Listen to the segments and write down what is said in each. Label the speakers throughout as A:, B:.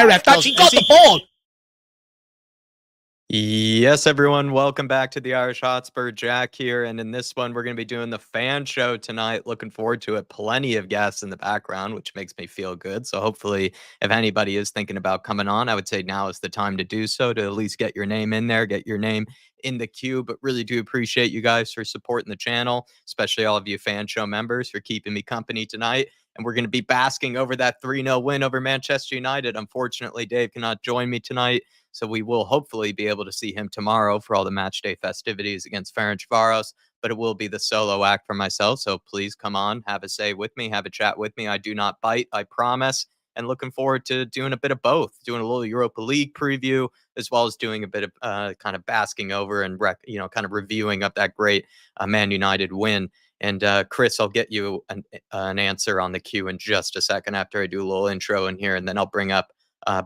A: ref. That she got the ball.
B: Yes, everyone, welcome back to the Irish Hotspur. Jack here, and in this one, we're going to be doing the fan show tonight. Looking forward to it. Plenty of guests in the background, which makes me feel good. So hopefully, if anybody is thinking about coming on, I would say now is the time to do so, to at least get your name in there, get your name in the queue. But really do appreciate you guys for supporting the channel, especially all of you fan show members for keeping me company tonight. And we're going to be basking over that 3-0 win over Manchester United. Unfortunately, Dave cannot join me tonight, so we will hopefully be able to see him tomorrow for all the match day festivities against Ferencvaros. But it will be the solo act for myself. So please come on, have a say with me, have a chat with me. I do not bite, I promise. And looking forward to doing a bit of both, doing a little Europa League preview, as well as doing a bit of kind of basking over and kind of reviewing up that great Man United win. And Chris, I'll get you an answer on the queue in just a second after I do a little intro in here, and then I'll bring up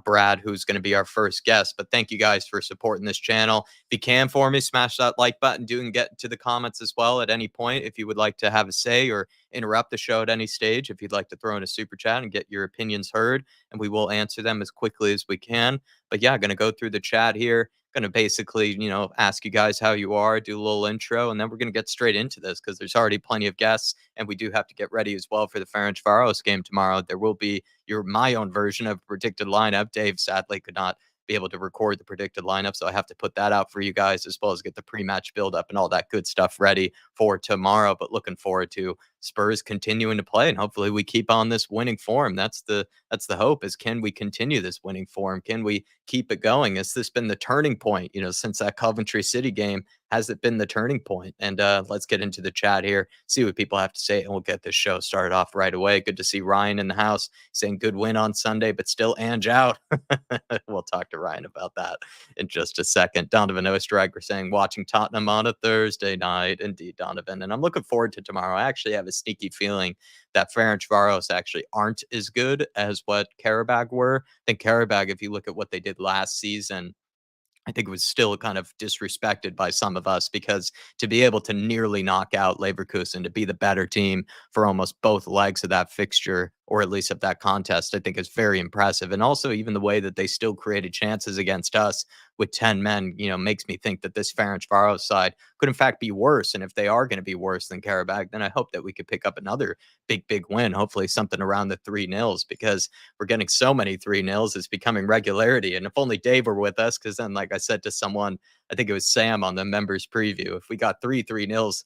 B: Brad, who's going to be our first guest. But thank you guys for supporting this channel. If you can for me, smash that like button. Do and get to the comments as well at any point if you would like to have a say or interrupt the show at any stage. If you'd like to throw in a super chat and get your opinions heard, and we will answer them as quickly as we can. But yeah, going to go through the chat here. Going to basically, ask you guys how you are, do a little intro, and then we're going to get straight into this because there's already plenty of guests, and we do have to get ready as well for the Ferencvaros game tomorrow. There will be my own version of predicted lineup. Dave sadly could not be able to record the predicted lineup, so I have to put that out for you guys, as well as get the pre-match build-up and all that good stuff ready for tomorrow. But looking forward to Spurs continuing to play, and hopefully we keep on this winning form. That's the hope, is can we continue this winning form? Can we keep it going? Has this been the turning point, since that Coventry City game? Has it been the turning point? And let's get into the chat here, see what people have to say, and we'll get this show started off right away. Good to see Ryan in the house saying good win on Sunday, but still Ange out. We'll talk to Ryan about that in just a second. Donovan Osterreicher saying watching Tottenham on a Thursday night. Indeed, Donovan. And I'm looking forward to tomorrow. I actually have a sneaky feeling that Ferencvaros actually aren't as good as what Karabag were. I think Karabag, if you look at what they did last season, I think it was still kind of disrespected by some of us, because to be able to nearly knock out Leverkusen, to be the better team for almost both legs of that fixture, or at least of that contest, I think is very impressive. And also even the way that they still created chances against us with 10 men, makes me think that this Ferencvaros side could in fact be worse. And if they are going to be worse than Karabag, then I hope that we could pick up another big win, hopefully something around the 3-0s, because we're getting so many 3-0s, it's becoming regularity. And if only Dave were with us, because then, like I said to someone, I think it was Sam on the members preview, if we got 3-0s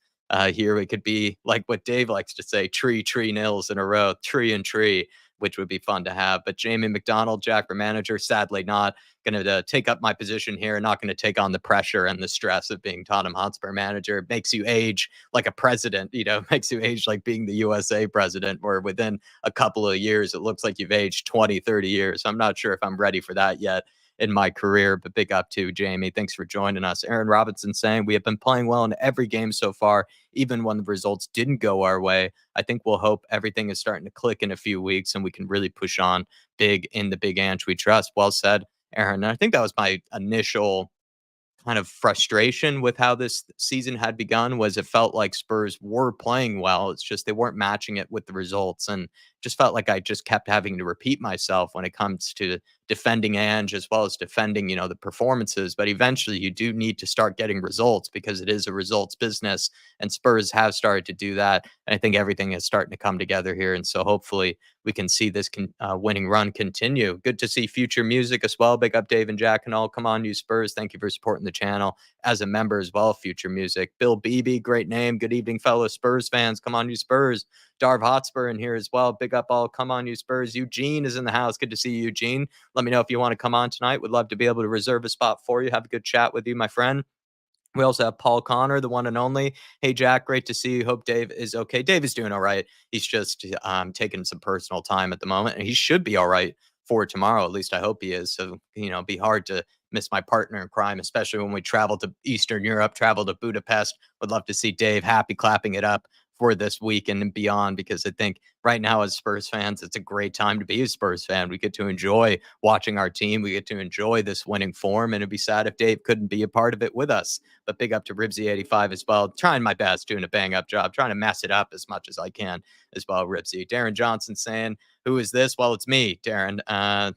B: here, it could be like what Dave likes to say, tree nils in a row, tree and tree, which would be fun to have. But Jamie McDonald, Jack, our manager, sadly not going to take up my position here, not going to take on the pressure and the stress of being Tottenham Hotspur manager. It makes you age like a president, makes you age like being the USA president, where within a couple of years, it looks like you've aged 20, 30 years. I'm not sure if I'm ready for that yet in my career, but big up to Jamie. Thanks for joining us. Aaron Robinson saying we have been playing well in every game so far, even when the results didn't go our way. I think we'll hope everything is starting to click in a few weeks and we can really push on big in the big Ange we trust. Well said, Aaron. And I think that was my initial kind of frustration with how this season had begun, was it felt like Spurs were playing well. It's just they weren't matching it with the results, and just felt like I just kept having to repeat myself when it comes to defending Ange as well as defending, the performances. But eventually you do need to start getting results, because it is a results business, and Spurs have started to do that. And I think everything is starting to come together here. And so hopefully we can see this winning run continue. Good to see Future Music as well. Big up Dave and Jack and all. Come on, you Spurs. Thank you for supporting the channel as a member as well. Future Music. Bill Beebe, great name. Good evening, fellow Spurs fans. Come on, you Spurs. Darv Hotspur in here as well. Big up all. Come on, you Spurs. Eugene is in the house. Good to see you, Eugene. Let me know if you want to come on tonight. Would love to be able to reserve a spot for you. Have a good chat with you, my friend. We also have Paul Connor, the one and only. Hey, Jack, great to see you. Hope Dave is okay. Dave is doing all right. He's just taking some personal time at the moment, and he should be all right for tomorrow. At least I hope he is. So, it'd be hard to miss my partner in crime, especially when we travel to Eastern Europe, travel to Budapest. Would love to see Dave happy clapping it up for this weekend and beyond, because I think right now as Spurs fans, it's a great time to be a Spurs fan. We get to enjoy watching our team. We get to enjoy this winning form, and it'd be sad if Dave couldn't be a part of it with us. But big up to Ribsy85 as well. Trying my best, doing a bang up job, trying to mess it up as much as I can as well, Ribsy. Darren Johnson saying, who is this? Well, it's me, Darren.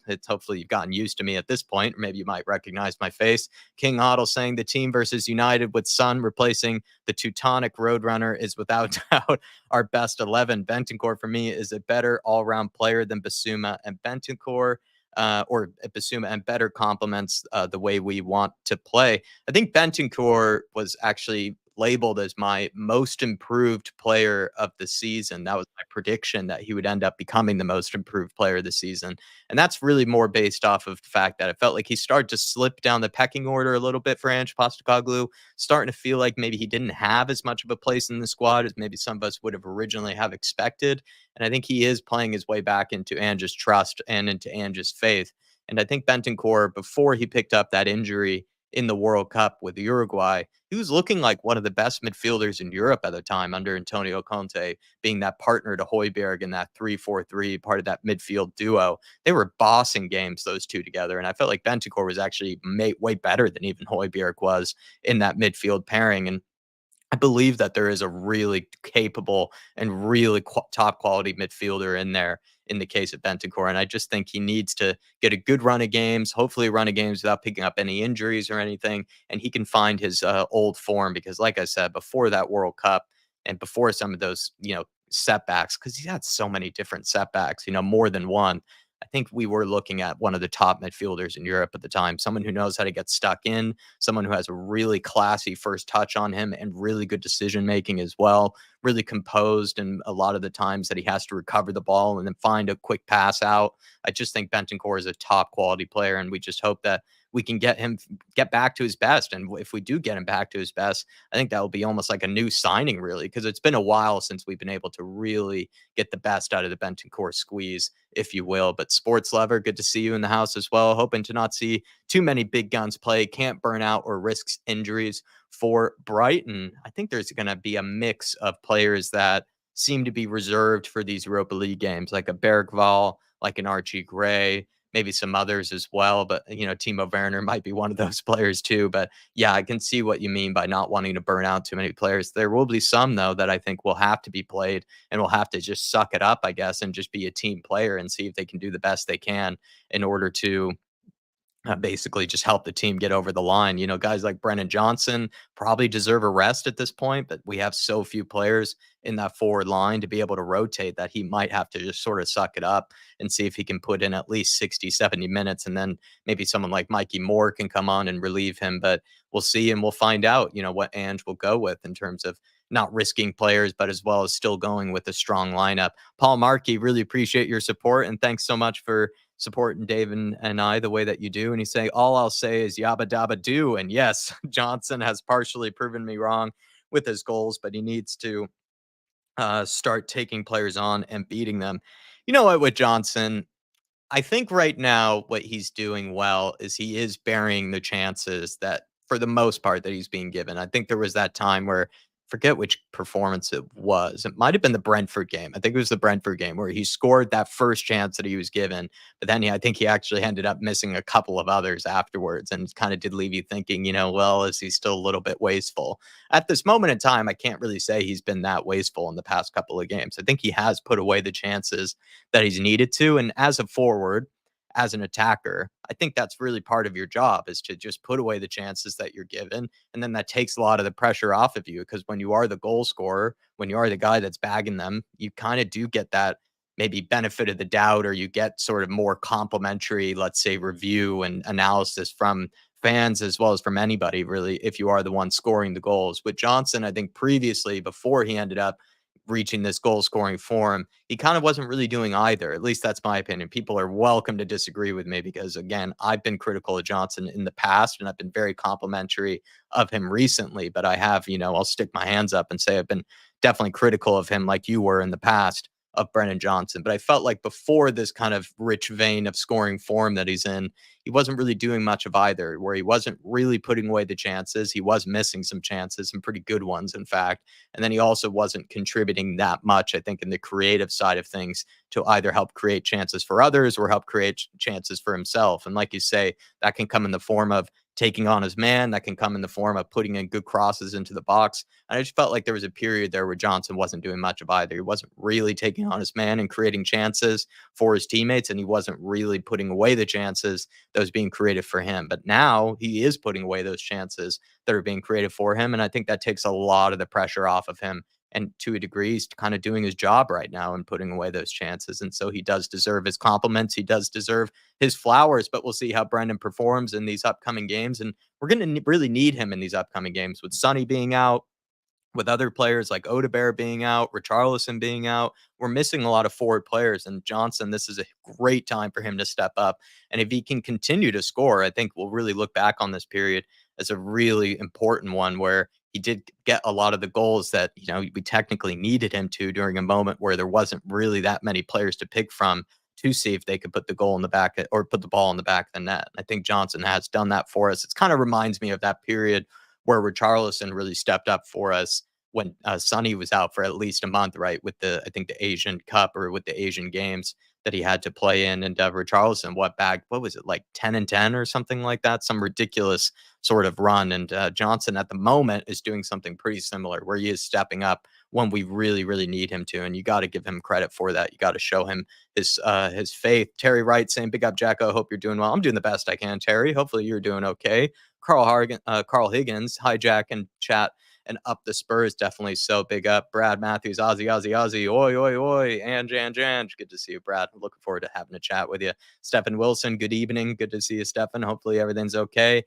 B: It's hopefully you've gotten used to me at this point, or maybe you might recognize my face. King Hoddle saying the team versus United with Sun replacing the Teutonic Roadrunner is without doubt our best 11. Bentancur for me is a better all-round player than Basuma and Bentancur. Or Basuma and better complements the way we want to play. I think Bentancur was actually labeled as my most improved player of the season. That was my prediction that he would end up becoming the most improved player of the season. And that's really more based off of the fact that I felt like he started to slip down the pecking order a little bit for Ange Postecoglou, starting to feel like maybe he didn't have as much of a place in the squad as maybe some of us would have originally have expected. And I think he is playing his way back into Ange's trust and into Ange's faith. And I think Bentancur, before he picked up that injury in the World Cup with Uruguay, he was looking like one of the best midfielders in Europe at the time under Antonio Conte, being that partner to Højbjerg in that 3-4-3, part of that midfield duo. They were bossing games, those two together. And I felt like Bentancur was actually way better than even Højbjerg was in that midfield pairing. And I believe that there is a really capable and really top quality midfielder in there in the case of Bentancur. And I just think he needs to get a good run of games, hopefully a run of games without picking up any injuries or anything. And he can find his old form because, like I said, before that World Cup and before some of those, setbacks, because he's had so many different setbacks, more than one. I think we were looking at one of the top midfielders in Europe at the time, someone who knows how to get stuck in, someone who has a really classy first touch on him and really good decision making as well, really composed. And a lot of the times that he has to recover the ball and then find a quick pass out. I just think Bentancur is a top quality player, and we just hope that we can get back to his best. And if we do get him back to his best, I think that will be almost like a new signing, really, because it's been a while since we've been able to really get the best out of the Bentancur squeeze, if you will. But sports lover, good to see you in the house as well. Hoping to not see too many big guns play, can't burn out or risks injuries for Brighton. I think there's going to be a mix of players that seem to be reserved for these Europa League games, like a Bergvall, like an Archie Gray, maybe some others as well. But, Timo Werner might be one of those players too. But yeah, I can see what you mean by not wanting to burn out too many players. There will be some, though, that I think will have to be played and will have to just suck it up, I guess, and just be a team player and see if they can do the best they can in order to basically just help the team get over the line. Guys like Brennan Johnson probably deserve a rest at this point, but we have so few players in that forward line to be able to rotate that he might have to just sort of suck it up and see if he can put in at least 60, 70 minutes. And then maybe someone like Mikey Moore can come on and relieve him. But we'll see and we'll find out, what Ange will go with in terms of not risking players, but as well as still going with a strong lineup. Paul Markey, really appreciate your support. And thanks so much for supporting Dave and I the way that you do. And he's saying, all I'll say is yabba dabba do. And yes, Johnson has partially proven me wrong with his goals, but he needs to start taking players on and beating them. You know what, with Johnson, I think right now what he's doing well is he is burying the chances that, for the most part, that he's being given. I think there was that time where, forget which performance it was. It might have been the Brentford game. I think it was the Brentford game where he scored that first chance that he was given, but then I think he actually ended up missing a couple of others afterwards, and kind of did leave you thinking, well, is he still a little bit wasteful? At this moment in time, I can't really say he's been that wasteful in the past couple of games. I think he has put away the chances that he's needed to. And as a forward, as an attacker, I think that's really part of your job, is to just put away the chances that you're given. And then that takes a lot of the pressure off of you, because when you are the goal scorer, when you are the guy that's bagging them, you kind of do get that maybe benefit of the doubt, or you get sort of more complimentary, let's say, review and analysis from fans as well as from anybody, really, if you are the one scoring the goals. With Johnson, I think previously, before he ended up reaching this goal scoring form, he kind of wasn't really doing either. At least that's my opinion. People are welcome to disagree with me, because again, I've been critical of Johnson in the past and I've been very complimentary of him recently. But I have, I'll stick my hands up and say I've been definitely critical of him like you were in the past. of Brennan Johnson. But I felt like before this kind of rich vein of scoring form that he's in, he wasn't really doing much of either, where he wasn't really putting away the chances. He was missing some chances, some pretty good ones, in fact. And then he also wasn't contributing that much, I think, in the creative side of things to either help create chances for others or help create chances for himself. And like you say, that can come in the form of taking on his man, that can come in the form of putting in good crosses into the box. And I just felt like there was a period there where Johnson wasn't doing much of either. He wasn't really taking on his man and creating chances for his teammates, and he wasn't really putting away the chances that was being created for him. But now he is putting away those chances that are being created for him. And I think that takes a lot of the pressure off of him. And to a degree, he's kind of doing his job right now and putting away those chances. And so he does deserve his compliments. He does deserve his flowers, but we'll see how Brendan performs in these upcoming games. And we're going to really need him in these upcoming games with Sonny being out, with other players like Odebear being out, Richarlison being out. We're missing a lot of forward players. And Johnson, this is a great time for him to step up. And if he can continue to score, I think we'll really look back on this period as a really important one where he did get a lot of the goals that, we technically needed him to during a moment where there wasn't really that many players to pick from to see if they could put the goal in the back or put the ball in the back of the net. I think Johnson has done that for us. It kind of reminds me of that period where Richarlison really stepped up for us when Sonny was out for at least a month, right? With I think the Asian Cup or with the Asian Games that he had to play in. And Richarlison, what was it, like 10-10 or something like that? Some ridiculous sort of run. And Johnson at the moment is doing something pretty similar where he is stepping up when we really, really need him to. And you got to give him credit for that. You got to show him his faith. Terry Wright saying, "Big up, Jacko. Hope you're doing well." I'm doing the best I can, Terry. Hopefully you're doing okay. Carl Higgins, hijack and chat and up the Spurs, definitely. So big up. Brad Matthews, Ozzy, oi, oi, oi. Ange. Good to see you, Brad. I'm looking forward to having a chat with you. Stephen Wilson, good evening. Good to see you, Stephen. Hopefully everything's okay.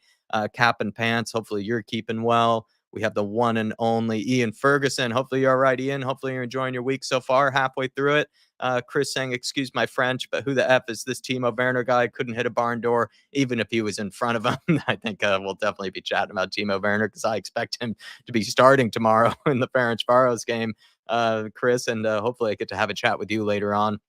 B: Cap and Pants, hopefully you're keeping well. We have the one and only Ian Ferguson. Hopefully you're all right, Ian. Hopefully you're enjoying your week so far, halfway through it. Chris saying, "Excuse my French, but who the F is this Timo Werner guy? Couldn't hit a barn door, even if he was in front of him." I think we'll definitely be chatting about Timo Werner because I expect him to be starting tomorrow in the Ferencváros game, Chris. And hopefully I get to have a chat with you later on.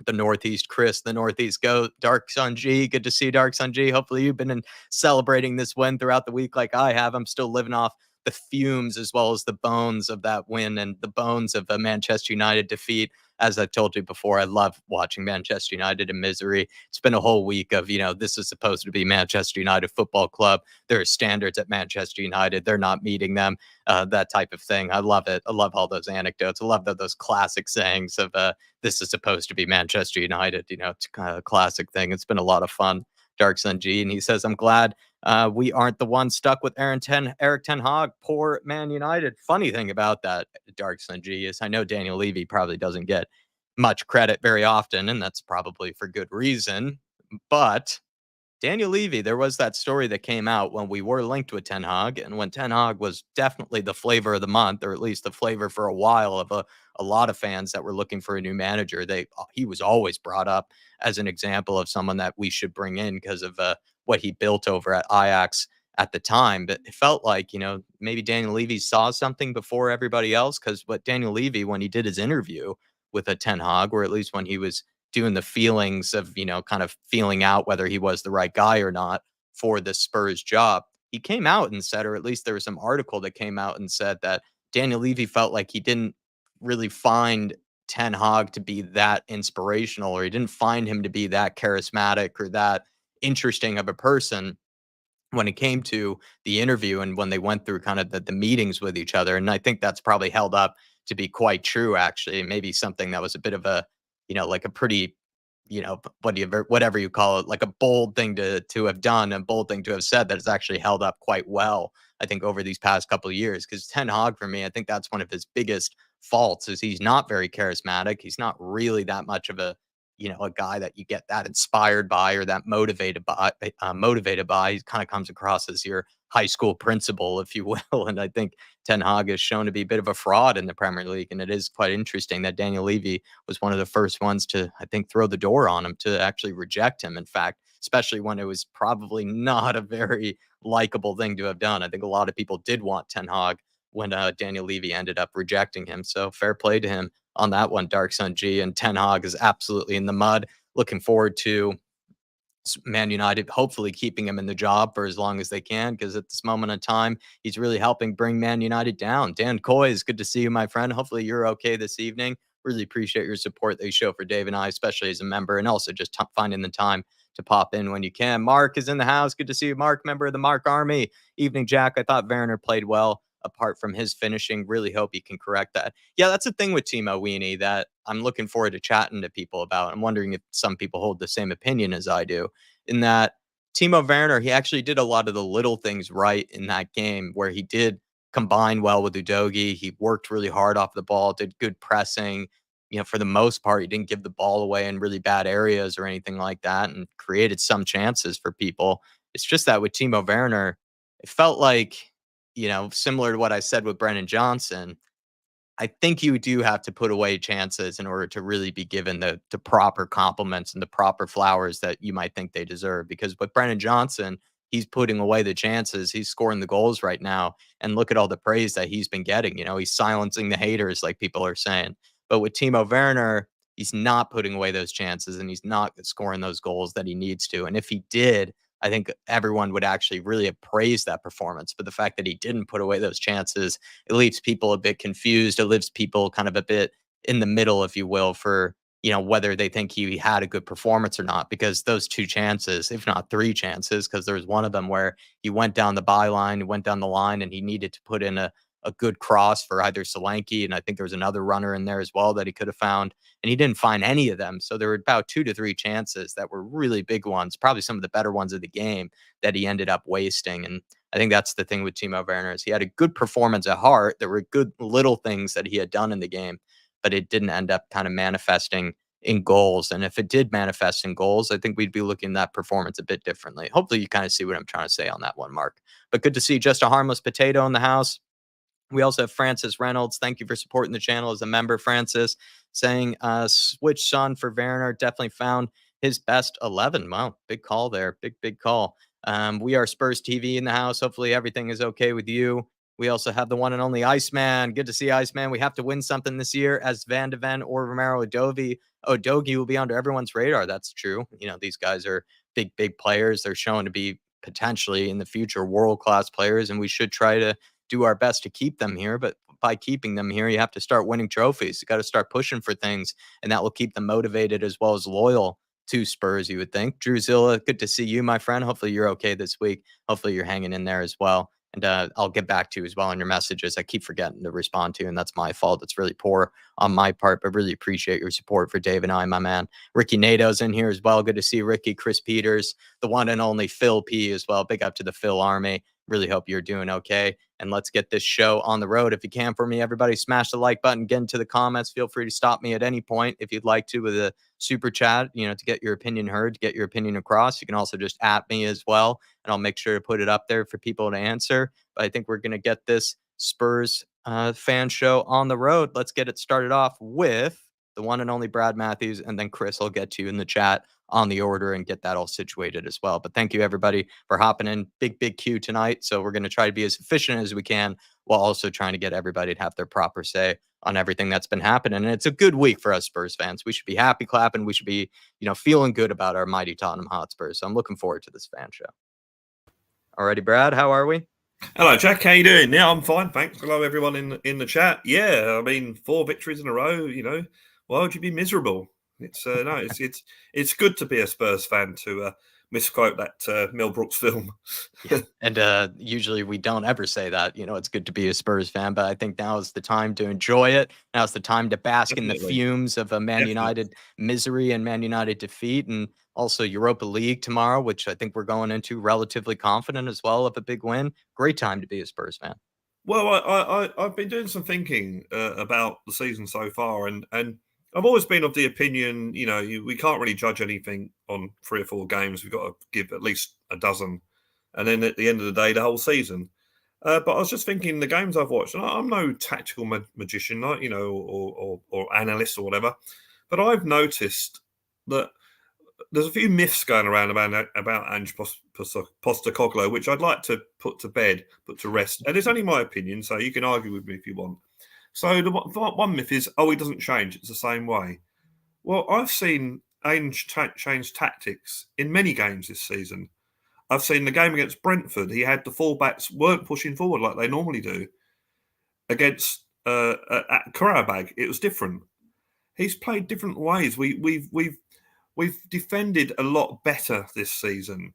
B: The Northeast Chris, the Northeast Goat, Dark Sun G. Good to see you, Dark Sun G. Hopefully you've been celebrating this win throughout the week like I have. I'm still living off the fumes as well as the bones of that win and the bones of a Manchester United defeat. As I've told you before, I love watching Manchester United in misery. It's been a whole week of, this is supposed to be Manchester United Football Club. There are standards at Manchester United. They're not meeting them, that type of thing. I love it. I love all those anecdotes. I love those classic sayings of, this is supposed to be Manchester United. It's kind of a classic thing. It's been a lot of fun. Dark Sun G. And he says, "I'm glad we aren't the ones stuck with Eric Ten Hag. Poor Man United." Funny thing about that, Dark Sun G, is I know Daniel Levy probably doesn't get much credit very often, and that's probably for good reason. But Daniel Levy, there was that story that came out when we were linked with Ten Hag, and when Ten Hag was definitely the flavor of the month, or at least the flavor for a while of a lot of fans that were looking for a new manager. He was always brought up as an example of someone that we should bring in because of what he built over at Ajax at the time. But it felt like, maybe Daniel Levy saw something before everybody else, because what Daniel Levy, when he did his interview with a Ten Hag, or at least when he was doing the feelings of, kind of feeling out whether he was the right guy or not for the Spurs job, he came out and said, or at least there was some article that came out and said that Daniel Levy felt like he didn't really find Ten Hag to be that inspirational, or he didn't find him to be that charismatic or that interesting of a person when it came to the interview and when they went through kind of the meetings with each other. And I think that's probably held up to be quite true, actually. Maybe something that was a bit of a, like a pretty, whatever you call it, like a bold thing to have done, a bold thing to have said, that has actually held up quite well, I think, over these past couple of years. Because Ten Hag, for me, I think that's one of his biggest faults, is he's not very charismatic. He's not really that much of a guy that you get that inspired by or that motivated by. He kind of comes across as your high school principal, if you will. And I think Ten Hag is shown to be a bit of a fraud in the Premier League. And it is quite interesting that Daniel Levy was one of the first ones to, I think, throw the door on him, to actually reject him. In fact, especially when it was probably not a very likable thing to have done. I think a lot of people did want Ten Hag when Daniel Levy ended up rejecting him. So fair play to him on that one, Dark Sun G. And Ten Hag is absolutely in the mud. Looking forward to Man United hopefully keeping him in the job for as long as they can, because at this moment in time, he's really helping bring Man United down. Dan Coy, is good to see you, my friend. Hopefully you're okay this evening. Really appreciate your support that you show for Dave and I, especially as a member, and also just finding the time to pop in when you can. Mark is in the house. Good to see you, Mark, member of the Mark Army. Evening, Jack. I thought Werner played well apart from his finishing. Really hope he can correct that. Yeah, that's the thing with Timo Weenie that I'm looking forward to chatting to people about. I'm wondering if some people hold the same opinion as I do, in that Timo Werner, he actually did a lot of the little things right in that game where he did combine well with Udogie. He worked really hard off the ball, did good pressing. For the most part, he didn't give the ball away in really bad areas or anything like that, and created some chances for people. It's just that with Timo Werner, it felt like, similar to what I said with Brennan Johnson, I think you do have to put away chances in order to really be given the proper compliments and the proper flowers that you might think they deserve. Because with Brennan Johnson, he's putting away the chances. He's scoring the goals right now. And look at all the praise that he's been getting. He's silencing the haters, like people are saying. But with Timo Werner, he's not putting away those chances and he's not scoring those goals that he needs to. And if he did, I think everyone would actually really have praised that performance. But the fact that he didn't put away those chances, it leaves people a bit confused. It leaves people kind of a bit in the middle, if you will, for whether they think he had a good performance or not. Because those two chances, if not three chances, because there was one of them where he went down the byline, went down the line, and he needed to put in a good cross for either Solanke, and I think there was another runner in there as well that he could have found, and he didn't find any of them. So there were about 2 to 3 chances that were really big ones, probably some of the better ones of the game, that he ended up wasting. And I think that's the thing with Timo Werner, is he had a good performance at heart. There were good little things that he had done in the game, but it didn't end up kind of manifesting in goals. And if it did manifest in goals, I think we'd be looking at that performance a bit differently. Hopefully you kind of see what I'm trying to say on that one, Mark. But good to see Just a Harmless Potato in the house. We also have Francis Reynolds. Thank you for supporting the channel as a member, Francis, saying switch Son for Werner. Definitely found his best 11. Wow, big call there. Big call. We are Spurs TV in the house. Hopefully everything is okay with you. We also have the one and only Iceman. Good to see Iceman. We have to win something this year, as Van de Ven or Romero Odogi will be under everyone's radar. That's true. These guys are big players. They're shown to be potentially in the future world-class players, and we should try to do our best to keep them here. But by keeping them here, you have to start winning trophies. You got to start pushing for things, and that will keep them motivated as well as loyal to Spurs, you would think. Drew Zilla, good to see you, my friend. Hopefully you're okay this week. Hopefully you're hanging in there as well. And I'll get back to you as well on your messages. I keep forgetting to respond to, and that's my fault. It's really poor on my part, but really appreciate your support for Dave and I, my man. Ricky Nato's in here as well. Good to see Ricky. Chris Peters, the one and only Phil P as well. Big up to the Phil Army. Really hope you're doing okay. And let's get this show on the road. If you can for me, everybody, smash the like button, get into the comments. Feel free to stop me at any point if you'd like to with a super chat, to get your opinion heard, to get your opinion across. You can also just at me as well, and I'll make sure to put it up there for people to answer. But I think we're going to get this Spurs fan show on the road. Let's get it started off with the one and only Brad Matthews, and then Chris will get to you in the chat on the order and get that all situated as well. But thank you everybody for hopping in. Big queue tonight. So we're going to try to be as efficient as we can while also trying to get everybody to have their proper say on everything that's been happening. And it's a good week for us Spurs fans. We should be happy clapping. We should be, feeling good about our mighty Tottenham Hotspurs. So I'm looking forward to this fan show. Alrighty, Brad, how are we?
A: Hello, Jack. How you doing? Yeah, I'm fine, thanks. Hello, everyone in the chat. Yeah, I mean, 4 victories in a row. Why would you be miserable? It's no, it's good to be a Spurs fan, to misquote that Mel Brooks film.
B: Yeah. And usually we don't ever say that. It's good to be a Spurs fan, but I think now is the time to enjoy it. Now is the time to bask in the fumes of a Man United misery and Man United defeat, and also Europa League tomorrow, which I think we're going into relatively confident as well of a big win. Great time to be a Spurs fan.
A: Well, I've been doing some thinking about the season so far, and I've always been of the opinion, we can't really judge anything on 3 or 4 games. We've got to give at least a dozen, and then at the end of the day, the whole season. But I was just thinking, the games I've watched, and I'm no tactical magician, or analyst or whatever, but I've noticed that there's a few myths going around about Ange Postecoglou, which I'd like to put to bed, put to rest. And it's only my opinion, so you can argue with me if you want. So the one myth is, he doesn't change. It's the same way. Well, I've seen Ange change tactics in many games this season. I've seen the game against Brentford. He had the fullbacks weren't pushing forward like they normally do. Against at Karabag, it was different. He's played different ways. We've defended a lot better this season.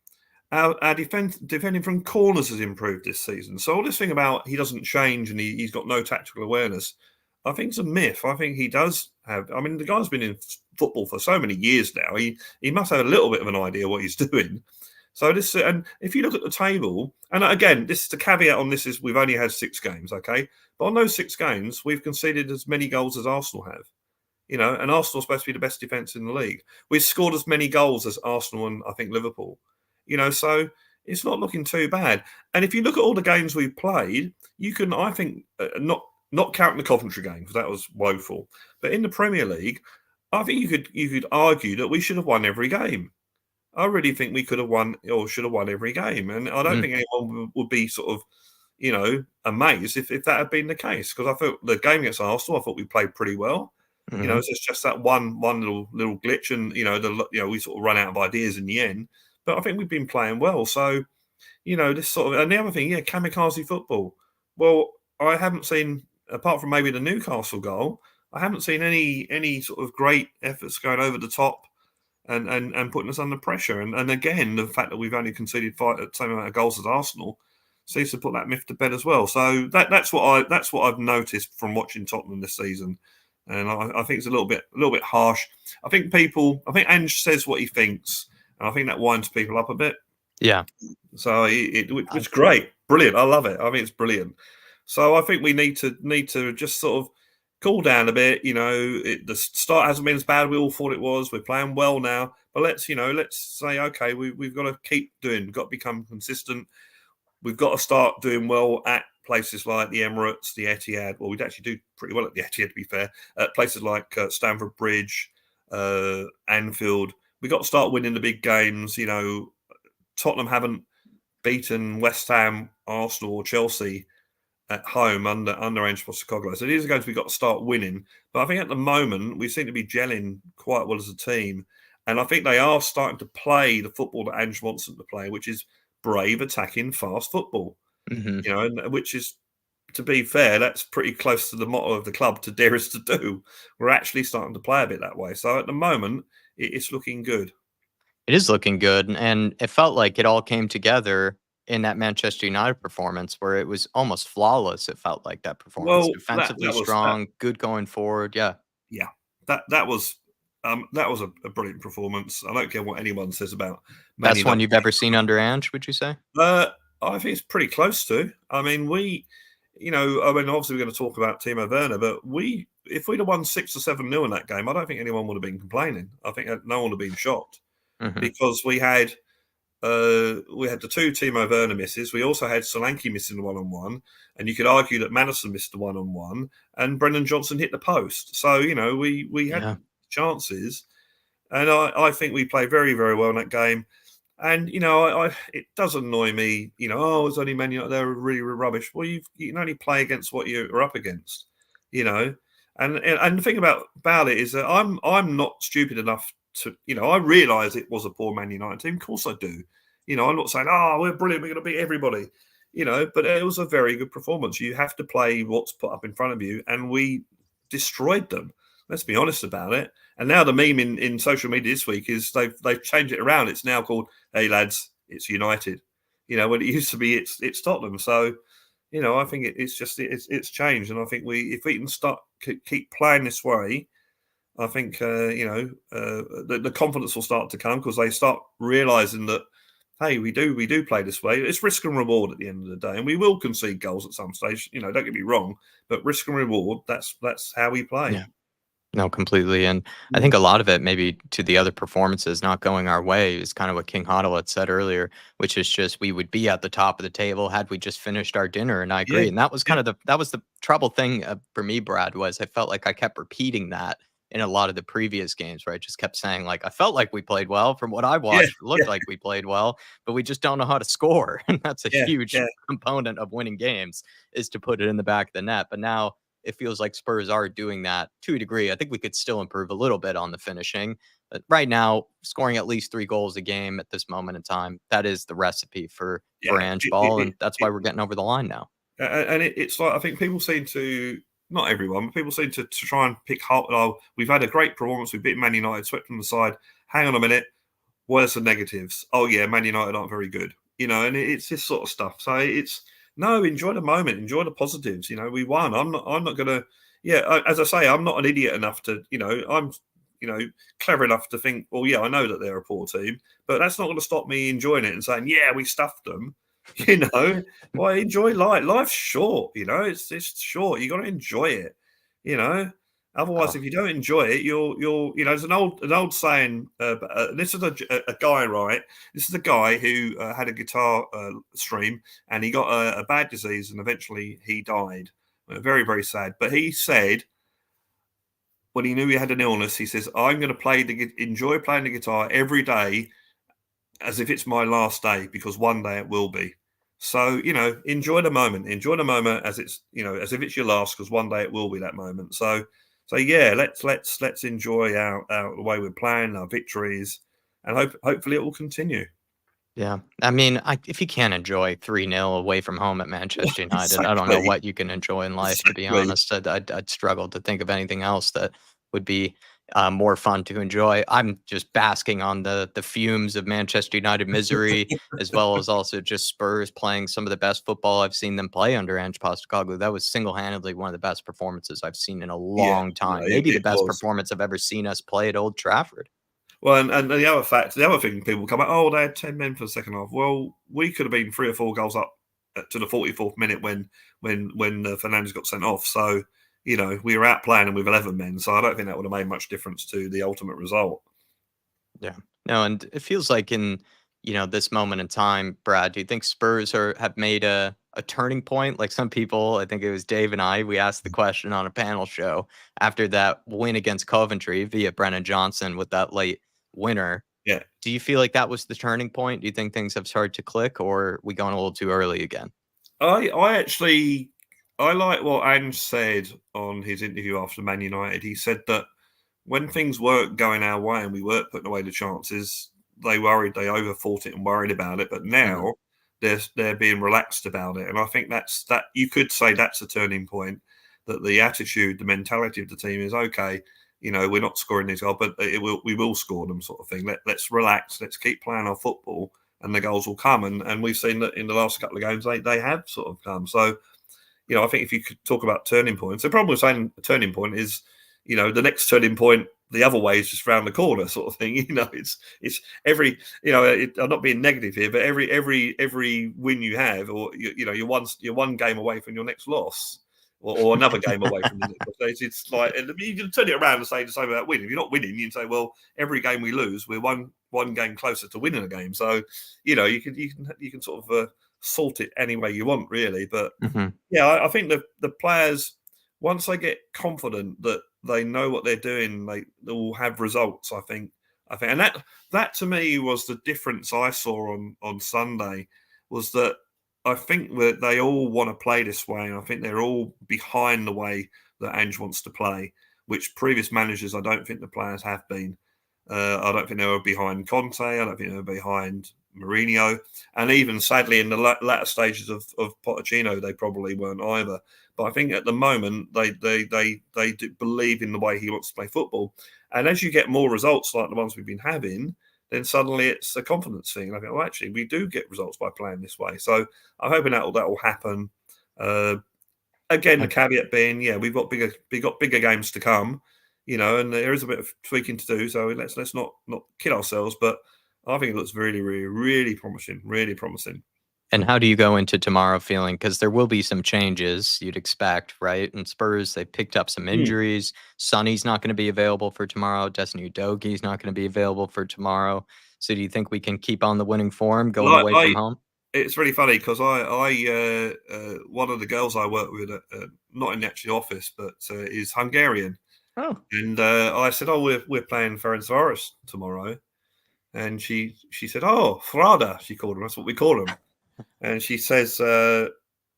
A: Our defending from corners has improved this season. So all this thing about he doesn't change and he's got no tactical awareness, I think it's a myth. I think he does have. I mean, the guy's been in football for so many years now. He must have a little bit of an idea what he's doing. So this, and if you look at the table, and again, this is the caveat on this is we've only had 6 games, okay? But on those 6 games, we've conceded as many goals as Arsenal have. And Arsenal's supposed to be the best defence in the league. We've scored as many goals as Arsenal and I think Liverpool. So it's not looking too bad. And if you look at all the games we've played, you can, I think, not counting the Coventry game because that was woeful, but in the Premier League, I think you could argue that we should have won every game. I really think we could have won or should have won every game, and I don't think anyone would be sort of, amazed if that had been the case. Because I thought the game against Arsenal, I thought we played pretty well. It's just that one little glitch, and we sort of run out of ideas in the end. But I think we've been playing well. So, this sort of, and the other thing, kamikaze football. Well, I haven't seen, apart from maybe the Newcastle goal, I haven't seen any sort of great efforts going over the top and putting us under pressure. And again, the fact that we've only conceded the same amount of goals as Arsenal seems to put that myth to bed as well. So that's what I've noticed from watching Tottenham this season. And I think it's a little bit harsh. I think Ange says what he thinks, and I think that winds people up a bit.
B: Yeah.
A: So it's great, brilliant. I love it. I think it's brilliant. So I think we need to just sort of cool down a bit. The start hasn't been as bad as we all thought it was. We're playing well now, but let's say, okay, we've got to keep doing. We've got to become consistent. We've got to start doing well at places like the Emirates, the Etihad. Well, we'd actually do pretty well at the Etihad, to be fair. At places like Stamford Bridge, Anfield, we've got to start winning the big games. Tottenham haven't beaten West Ham, Arsenal, or Chelsea at home under Ange Postecoglou. So these are games we've got to start winning. But I think at the moment, we seem to be gelling quite well as a team. And I think they are starting to play the football that Ange wants them to play, which is brave, attacking, fast football. Which is, to be fair, that's pretty close to the motto of the club, to dare us to do. We're actually starting to play a bit that way. So at the moment, it's looking good.
B: It is looking good, and it felt like it all came together in that Manchester United performance where it was almost flawless. It felt like that performance.
A: Well,
B: Defensively
A: that was
B: strong, good going forward. Yeah.
A: Yeah, that was a brilliant performance. I don't care what anyone says about
B: Best one you've ever seen under Ange, would you say?
A: I think it's pretty close to. I mean, obviously we're going to talk about Timo Werner, but if we'd have won 6 or 7-0 in that game, I don't think anyone would have been complaining. I think no one would have been shocked because we had the 2 Timo Werner misses. We also had Solanke missing the 1-on-1, and you could argue that Maddison missed the 1-on-1, and Brendan Johnson hit the post. So we had chances, and I think we played very, very well in that game. And it does annoy me. It's only Man United. They're really rubbish. Well, you can only play against what you're up against. And the thing about it is that I'm not stupid enough to. I realise it was a poor Man United team. Of course I do. I'm not saying, we're brilliant, we're going to beat everybody. But it was a very good performance. You have to play what's put up in front of you, and we destroyed them. Let's be honest about it. And now the meme in social media this week is they've changed it around. It's now called, "Hey lads, it's United." When it used to be it's Tottenham. So, I think it's changed. And I think if we can keep playing this way, I think the confidence will start to come because they start realising that, hey, we do play this way. It's risk and reward at the end of the day, and we will concede goals at some stage. Don't get me wrong, but risk and reward, that's how we play.
B: Yeah. No, completely. And I think a lot of it, maybe to the other performances not going our way, is kind of what King Hoddle had said earlier, which is just we would be at the top of the table had we just finished our dinner. And I agree. And that was kind of the trouble thing for me, Brad, was I felt like I kept repeating that in a lot of the previous games, right? Just kept saying, like, I felt like we played well. From what I
A: Yeah,
B: watched, it looked
A: yeah,
B: like we played well, but we just don't know how to score. And that's a
A: yeah,
B: huge
A: yeah,
B: component of winning games, is to put it in the back of the net. But now it feels like Spurs are doing that to a degree. I think we could still improve a little bit on the finishing. But right now, scoring at least 3 goals a game at this moment in time, that is the recipe for
A: yeah.
B: Ange ball, and that's why we're getting over the line now.
A: And it's like I think people seem to, not everyone, but people seem to try and pick heart. Oh, we've had a great performance. We beat Man United, swept them aside. Hang on a minute. Where's the negatives? Oh yeah, Man United aren't very good. And it's this sort of stuff. So it's no, enjoy the moment, enjoy the positives. We won. I'm not gonna. Yeah, as I say, I'm not an idiot enough to. I'm. Clever enough to think. Well, yeah, I know that they're a poor team, but that's not going to stop me enjoying it and saying, yeah, we stuffed them. You know, well, enjoy life. Life's short. It's short. You got to enjoy it. You know. Otherwise,
B: Oh,
A: if you don't enjoy it, you'll. There's an old saying. This is a guy, right? This is a guy who had a guitar stream, and he got a bad disease, and eventually he died. Very, very sad. But he said when he knew he had an illness, he says, "I'm going to enjoy playing the guitar every day as if it's my last day, because one day it will be." So enjoy the moment. Enjoy the moment as it's as if it's your last, because one day it will be that moment. So yeah, let's enjoy our the way we're playing, our victories, and hopefully it will continue.
B: yeah. I mean, if you can't enjoy 3-0 away from home at Manchester United, I don't know
A: Exactly,
B: what you can enjoy in life, to be
A: exactly.
B: honest. I'd struggle to think of anything else that would be more fun to enjoy. I'm just basking on the fumes of Manchester United misery, as well as also just Spurs playing some of the best football I've seen them play under Ange Postecoglou. That was single-handedly one of the best performances I've seen in a
A: Yeah,
B: long
A: no,
B: time.
A: it,
B: Maybe the
A: it
B: best
A: was.
B: performance I've ever seen us play at Old Trafford.
A: Well, and the other thing people come out, oh, they had 10 men for the second half. Well, we could have been 3 or 4 goals up to the 44th minute when Fernandes got sent off. So we were out playing them with 11 men. So I don't think that would have made much difference to the ultimate result.
B: Yeah. No, and it feels like in, this moment in time, Brad, do you think Spurs have made a turning point? Like some people, I think it was Dave and I, we asked the question on a panel show after that win against Coventry via Brennan Johnson with that late winner.
A: Yeah,
B: Do you feel like that was the turning point? Do you think things have started to click, or are we going a little too early again?
A: I actually I like what Ange said on his interview after Man United. He said that when things weren't going our way and we weren't putting away the chances, they overthought it and worried about it. But
B: Hmm.
A: now they're being relaxed about it, and I think that you could say that's a turning point. That the attitude, the mentality of the team is okay. We're not scoring these goals, but we will score them, sort of thing. Let's relax. Let's keep playing our football, and the goals will come. And we've seen that in the last couple of games they have sort of come. So I think if you could talk about turning points, the problem with saying a turning point is, the next turning point the other way is just round the corner, sort of thing. It's every, I'm not being negative here, but every win you have, or you're one game away from your next loss, or another game away from the next loss. It's like, and you can turn it around and say the same about winning. If you're not winning, you can say, well, every game we lose, we're one game closer to winning a game. So, you can sort of sort it any way you want, really. But
B: Hmm.
A: yeah, I think the players, once they get confident that they know what they're doing, they will have results. I think, and that to me was the difference I saw on Sunday, was that I think that they all want to play this way, and I think they're all behind the way that Ange wants to play, which previous managers I don't think the players have been. I don't think they were behind Conte. I don't think they were behind Mourinho, and even sadly in the latter stages of Pochettino, they probably weren't either. But I think at the moment they do believe in the way he wants to play football, and as you get more results like the ones we've been having, then suddenly it's a confidence thing. And I think, well, actually, we do get results by playing this way. So I'm hoping that will happen. Uh, Again, the caveat being, yeah, we got bigger games to come, and there is a bit of tweaking to do. So let's not kid ourselves. But I think it looks really, really, really promising. Really promising.
B: And how do you go into tomorrow feeling? Because there will be some changes you'd expect, right? And Spurs, they picked up some
A: Mm.
B: injuries. Sonny's not going to be available for tomorrow. Destiny Udogi's not going to be available for tomorrow. So do you think we can keep on the winning form going
A: Like
B: away from
A: I,
B: home?
A: it's really funny because one of the girls I work with, not in the actual office, but is Hungarian,
B: Oh,
A: And I said, "Oh, we're playing Ferencvaros tomorrow." And she said, "Oh, Frada," she called them. That's what we call them. And she says,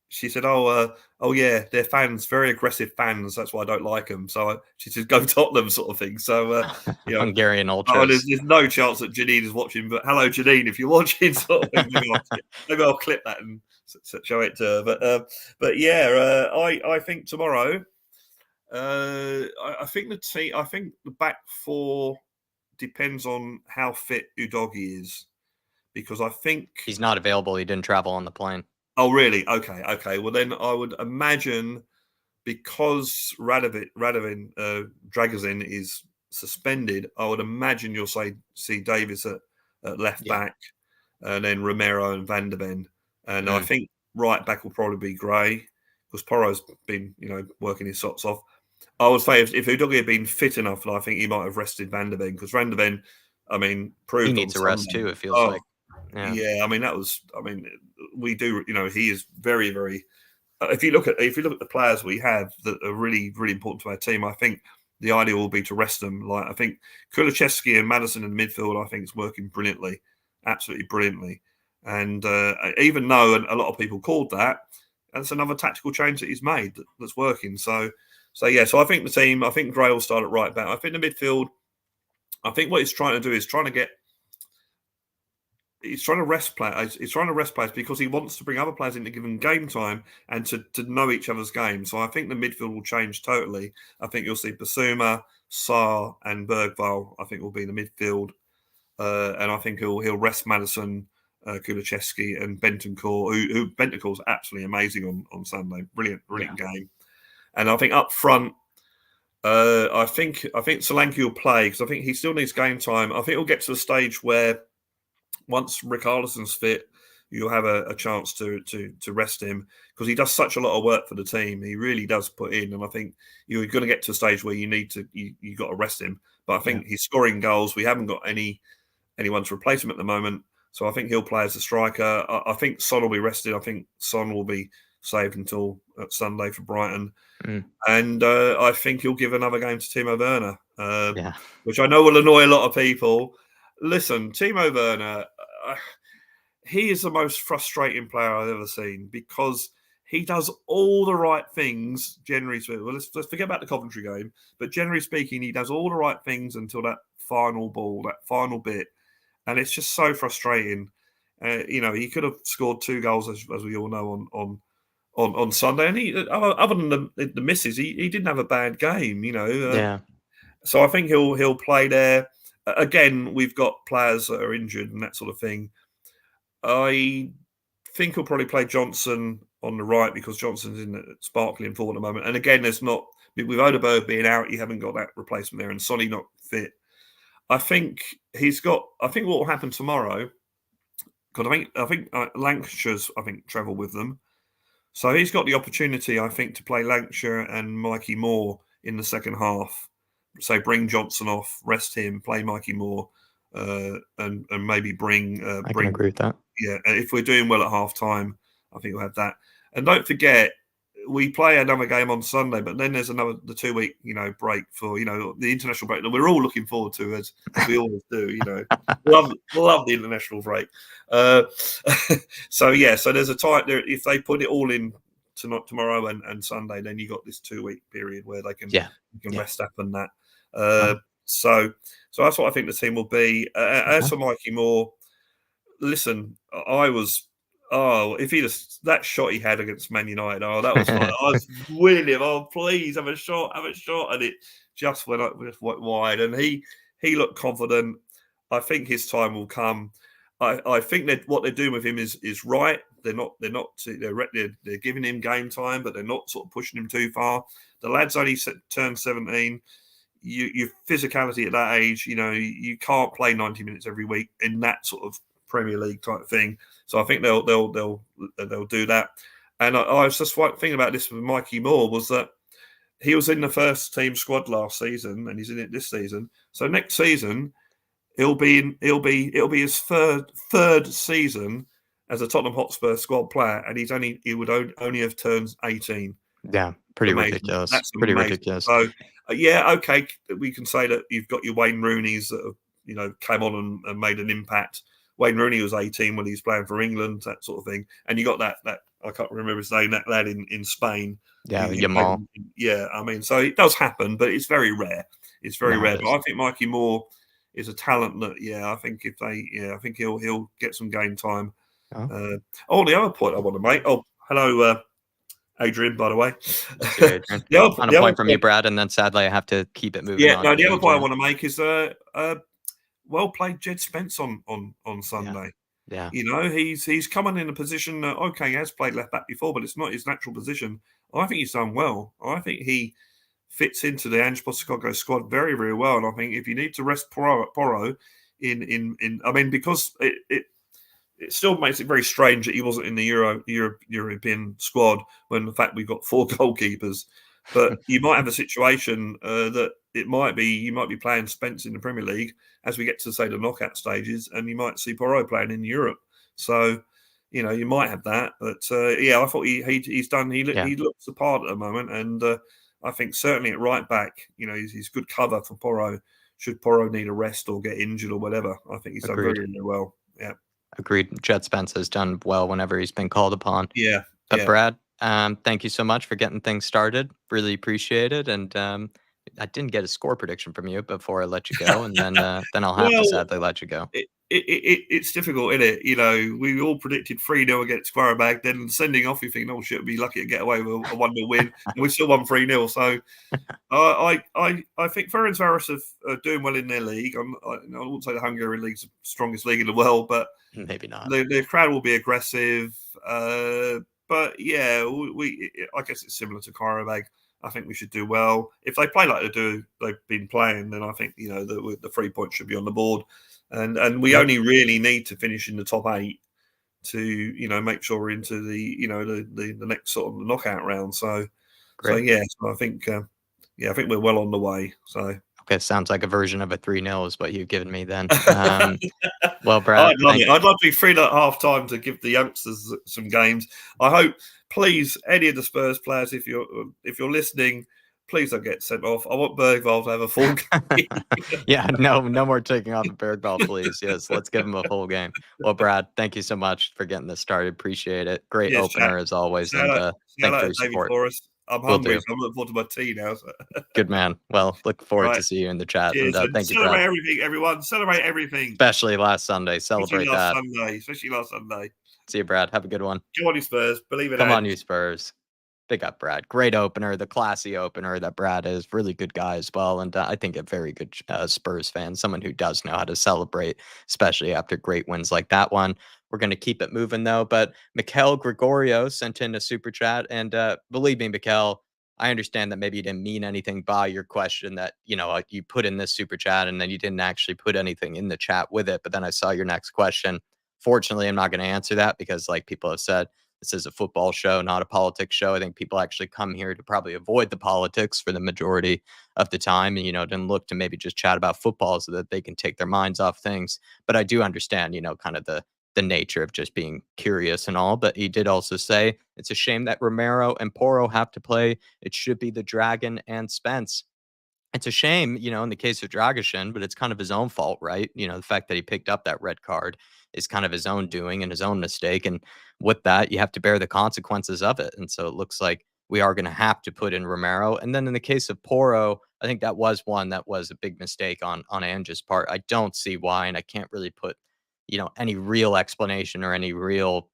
A: she said, "Oh yeah, they're fans, very aggressive fans. That's why I don't like them." So she said, "Go Tottenham," sort of thing. So you know,
B: Hungarian
A: there's
B: ultras.
A: no chance that Janine is watching. But hello, Janine, if you're watching, sort of thing, maybe I'll clip that and show it to her. But yeah, I think tomorrow. I think the team. I think the back four depends on how fit Udogi is, because I think.
B: He's not available. He didn't travel on the plane.
A: Oh, really? Okay. Well, then I would imagine, because Radovan Dragozin is suspended, I would imagine you'll see Davis at left
B: Yeah.
A: back, and then Romero and Van der Ven. And I
B: Mm.
A: think right back will probably be Gray, because Porro's been, working his socks off. I would say if Udogi had been fit enough, I think he might have rested Van der Ven, because Van der Ven,
B: He
A: proved on
B: needs a rest
A: Sunday.
B: too, it feels
A: Oh,
B: like. Yeah.
A: yeah. We do. He is very, very. If you look at the players we have that are really, really important to our team, I think the idea will be to rest them. Like, I think Kulusevski and Madison in the midfield, I think, is working brilliantly, absolutely brilliantly. And even though a lot of people called that, that's another tactical change that he's made that's working. So yeah. So I think the team. I think Gray will start at right back. I think the midfield. I think what he's trying to do is he's trying to rest players. He's trying to rest players because he wants to bring other players in to give them game time and to know each other's game. So I think the midfield will change totally. I think you'll see Basuma, Sarr, and Bergvall. I think will be the midfield, and I think he'll rest Madison, Kulusevski, and Bentancur. Who Bentancur's absolutely amazing on Sunday. Brilliant game. And I think up front. I think Solanke will play, because I think he still needs game time. I think he'll get to a stage where, once Richarlison's fit, you'll have a chance to rest him, because he does such a lot of work for the team. He really does put in, and I think you're going to get to a stage where you got to rest him. But I think he's scoring goals. We haven't got anyone to replace him at the moment, so I think he'll play as a striker. I think Son will be rested. I think Son will be saved until Sunday for Brighton. And I think he'll give another game to Timo Werner, which I know will annoy a lot of people. Listen, Timo Werner, he is the most frustrating player I've ever seen, because he does all the right things, generally speaking. Well, let's forget about the Coventry game, but generally speaking, he does all the right things until that final ball, that final bit. And it's just so frustrating. He could have scored 2 goals, as we all know, on Sunday. And he, other than the misses, he didn't have a bad game, So I think he'll play there. Again, we've got players that are injured and that sort of thing. I think he'll probably play Johnson on the right, because Johnson's in sparkling form at the moment. And again, there's not, with Odeberg being out, you haven't got that replacement there, and Sonny not fit. I think what will happen tomorrow, because I think Lancashire's travel with them, so he's got the opportunity, I think, to play Lancashire and Mikey Moore in the second half. So bring Johnson off, rest him, play Mikey Moore, and maybe bring.
B: I can agree with that.
A: Yeah, if we're doing well at half time, I think we'll have that. And don't forget, we play another game on Sunday, but then there's the 2-week break for the international break that we're all looking forward to, as we always do. Love the international break. So there's a time there. If they put it all in tomorrow and Sunday, then you got this 2-week period where they can rest up and that. So that's what I think the team will be. As for Mikey Moore, listen, if he just, that shot he had against Man United, that was fun. I was winning him. Please have a shot, and it just went wide. And he looked confident. I think his time will come. I think that what they're doing with him is right. They're giving him game time, but they're not sort of pushing him too far. The lad's only turned 17. Your physicality at that age, you can't play 90 minutes every week in that sort of Premier League type thing. So I think they'll do that. And I was just thinking about this with Mikey Moore, was that he was in the first team squad last season, and he's in it this season. So next season it'll be his third season as a Tottenham Hotspur squad player, and he would only have turned 18.
B: Yeah, pretty ridiculous.
A: That's
B: pretty
A: amazing.
B: ridiculous.
A: So Yeah, okay, we can say that you've got your Wayne Rooney's that came on and made an impact. Wayne Rooney was 18 when he was playing for England, that sort of thing. And you got that I can't remember his name, that lad in Spain.
B: Yeah,
A: Who played
B: Yamal.
A: yeah, I mean, so it does happen, but it's very rare. It's very
B: No,
A: rare.
B: it
A: But
B: is.
A: I think Mikey Moore is a talent that, I think I think he'll get some game time.
B: Oh,
A: The other point I want to make. Oh, hello, Adrian, by the way.
B: I see Adrian. On a
A: The other
B: point from you,
A: point,
B: Brad, and then sadly I have to keep it moving
A: yeah,
B: on
A: no,
B: to
A: the other point I
B: Adrian.
A: want to make is well played Jed Spence on
B: Yeah.
A: Sunday.
B: Yeah.
A: He's coming in a position that, okay, he has played left back before, but it's not his natural position. I think he's done well. I think he fits into the Ange Postecoglou squad very, very well. And I think if you need to rest Porro in I mean, because it still makes it very strange that he wasn't in the European squad when the fact we've got 4 goalkeepers. But you might have a situation that you might be playing Spence in the Premier League as we get to, say, the knockout stages, and you might see Porro playing in Europe. So, you might have that. But I thought he's done.
B: Yeah.
A: He looks the part at the moment, and I think certainly at right back, he's good cover for Porro. Should Porro need a rest or get injured or whatever, I think he's done very,
B: Agreed.
A: very well. Yeah.
B: Agreed. Jed Spence has done well whenever he's been called upon.
A: Yeah,
B: But
A: yeah.
B: Brad, thank you so much for getting things started. Really appreciate it. And I didn't get a score prediction from you before I let you go, and then I'll have to
A: Well,
B: sadly let you go.
A: it's difficult, isn't it? We all predicted 3-0 against Quarabag, then sending off, you think, oh, shit, be lucky to get away with a 1-0 win, and we still won 3-0. So I think Ferencvaros are doing well in their league. I wouldn't say the Hungarian league's the strongest league in the world, but
B: Maybe not.
A: the crowd will be aggressive. But yeah, I guess it's similar to Qarabag. I think we should do well. If they play like they've been playing, then I think the 3 points should be on the board, and we
B: Yep.
A: only really need to finish in the top 8 to make sure we're into the next sort of knockout round. So
B: Great.
A: yeah, so I think I think we're well on the way. So
B: Okay, sounds like a version of a 3-0 is what you've given me then. Well, Brad,
A: I'd love it. I'd love to be free at half time to give the youngsters some games. I hope, please, any of the Spurs players, if you're listening, please don't get sent off. I want Bergvall to have a full game.
B: Yeah, no more taking off the Bergvall, please. Yes, let's give him a full game. Well, Brad, thank you so much for getting this started. Appreciate it. Great
A: Yes, chat.
B: opener as always,
A: Say
B: and
A: hello
B: thanks for
A: to
B: your
A: David
B: support.
A: Forrest. I'm
B: Will
A: hungry,
B: do.
A: so I'm looking forward to my tea now. So.
B: Good man. Well, look
A: All
B: forward
A: right.
B: to see you in the chat, and
A: Cheers. And
B: thank you, Brad.
A: celebrate everything, everyone. Celebrate everything.
B: Especially last Sunday.
A: Especially
B: Celebrate
A: last
B: that.
A: Sunday. Especially last Sunday.
B: See you, Brad. Have a good one.
A: Come on, you Spurs. Believe in
B: Come on,
A: Ange.
B: you Spurs. Big up, Brad. Great opener, the classy opener that Brad is. Really good guy as well. And I think a very good Spurs fan, someone who does know how to celebrate, especially after great wins like that one. We're going to keep it moving, though. But Mikel Gregorio sent in a super chat. And believe me, Mikel, I understand that maybe you didn't mean anything by your question that, like you put in this super chat and then you didn't actually put anything in the chat with it. But then I saw your next question. Fortunately, I'm not going to answer that because, like people have said, this is a football show, not a politics show. I think people actually come here to probably avoid the politics for the majority of the time and, didn't look to maybe just chat about football so that they can take their minds off things. But I do understand, kind of the nature of just being curious and all. But he did also say it's a shame that Romero and Porro have to play. It should be the Dragon and Spence. It's a shame, in the case of Dragishin, but it's kind of his own fault, right? The fact that he picked up that red card is kind of his own doing and his own mistake. And with that, you have to bear the consequences of it. And so it looks like we are going to have to put in Romero. And then in the case of Porro, I think that was one that was a big mistake on Ange's part. I don't see why, and I can't really put, any real explanation or any real,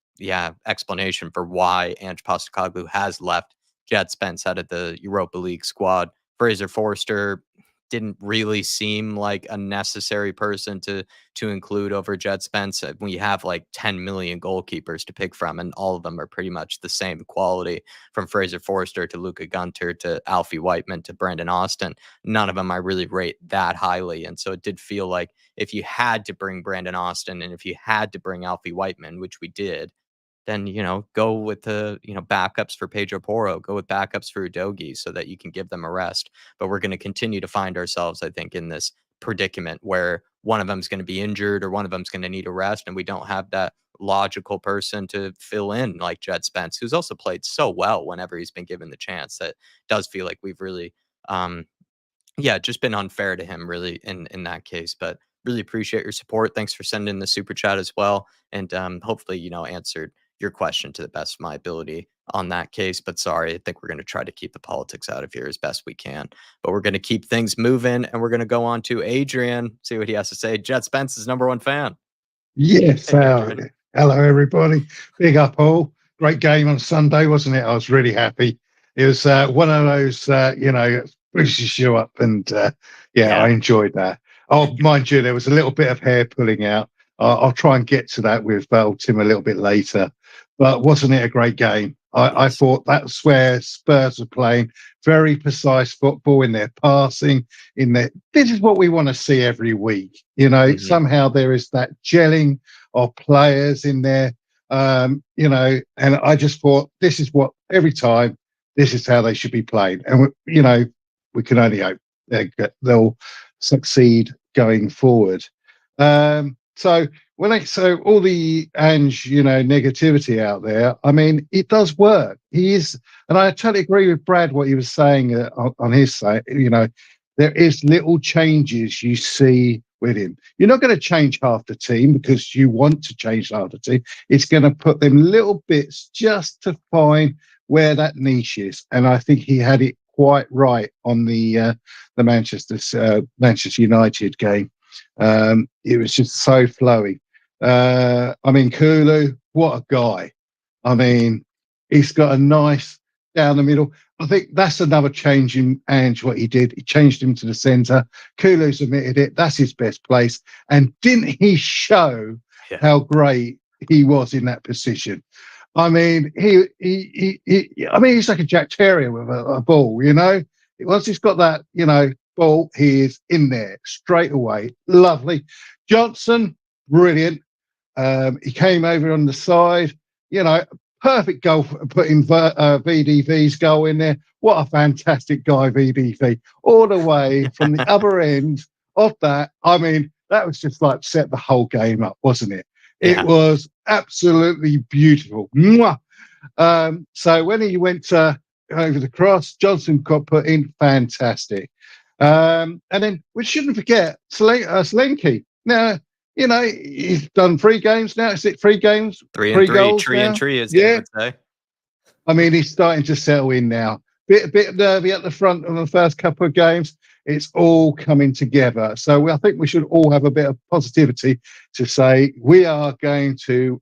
B: explanation for why Ange Postecoglou has left Jed Spence out of the Europa League squad. Fraser Forster didn't really seem like a necessary person to include over Jed Spence. We have like 10 million goalkeepers to pick from, and all of them are pretty much the same quality, from Fraser Forster to Luca Gunter to Alfie Whiteman to Brandon Austin. None of them I really rate that highly. And so it did feel like if you had to bring Brandon Austin and if you had to bring Alfie Whiteman, which we did, then, go with the, backups for Pedro Porro, go with backups for Udogi so that you can give them a rest. But we're going to continue to find ourselves, I think, in this predicament where one of them is going to be injured or one of them is going to need a rest. And we don't have that logical person to fill in like Jed Spence, who's also played so well whenever he's been given the chance. That does feel like we've really Yeah, just been unfair to him really in that case, but really appreciate your support. Thanks for sending the super chat as well, and hopefully answered your question to the best of my ability on that case. But sorry, I think we're going to try to keep the politics out of here as best we can. But we're going to keep things moving, and we're going to go on to Adrian, see what he has to say. Jet Spence's number one fan.
C: Yes,
B: Hey, Adrian.
C: hello everybody. Big up all. Great game on Sunday, wasn't it? I was really happy. It was one of those, pushes you up, and yeah, I
B: Yeah.
C: enjoyed that. Oh, mind you, there was a little bit of hair pulling out. I'll try and get to that with Tim a little bit later. But wasn't it a great game? I
B: Yes.
C: thought that's where Spurs were playing very precise football in their passing. This is what we want to see every week.
B: Mhm.
C: Somehow there is that gelling of players in there. And I just thought this is what every time this is how they should be played, and we can only hope they'll succeed going forward. So all the Ange, negativity out there, I mean, it does work. He is, and I totally agree with Brad what he was saying on his side. There is little changes you see with him. You're not going to change half the team because you want to change half the team. It's going to put them little bits just to find where that niche is, and I think he had it quite right on the Manchester United game. It was just so flowy. I mean, Kulu, what a guy. I mean, he's got a nice down the middle. I think that's another change in Ange, what he did. He changed him to the centre. Kulu's admitted it. That's his best place. And didn't he show
B: Yeah.
C: how great he was in that position? I mean, he's like a Jack Terrier with a ball, Once he's got that, ball, he is in there straight away. Lovely. Johnson, brilliant. He came over on the side, perfect goal for putting VDV's goal in there. What a fantastic guy, VDV. All the way from the other end of that. I mean, that was just like set the whole game up, wasn't it? It
B: Yeah.
C: was absolutely beautiful. Mwah! So when he went over the cross, Johnson got put in, fantastic. And then we shouldn't forget Slinky. Now, he's done 3 games now. Is it 3 games?
B: 3 and
C: 3
B: 3,
C: goals
B: tree and
C: now?
B: tree, as Dave
C: Yeah.
B: would say.
C: I mean, he's starting to settle in now. Bit nervy at the front of the first couple of games. It's all coming together. So I think we should all have a bit of positivity to say we are going to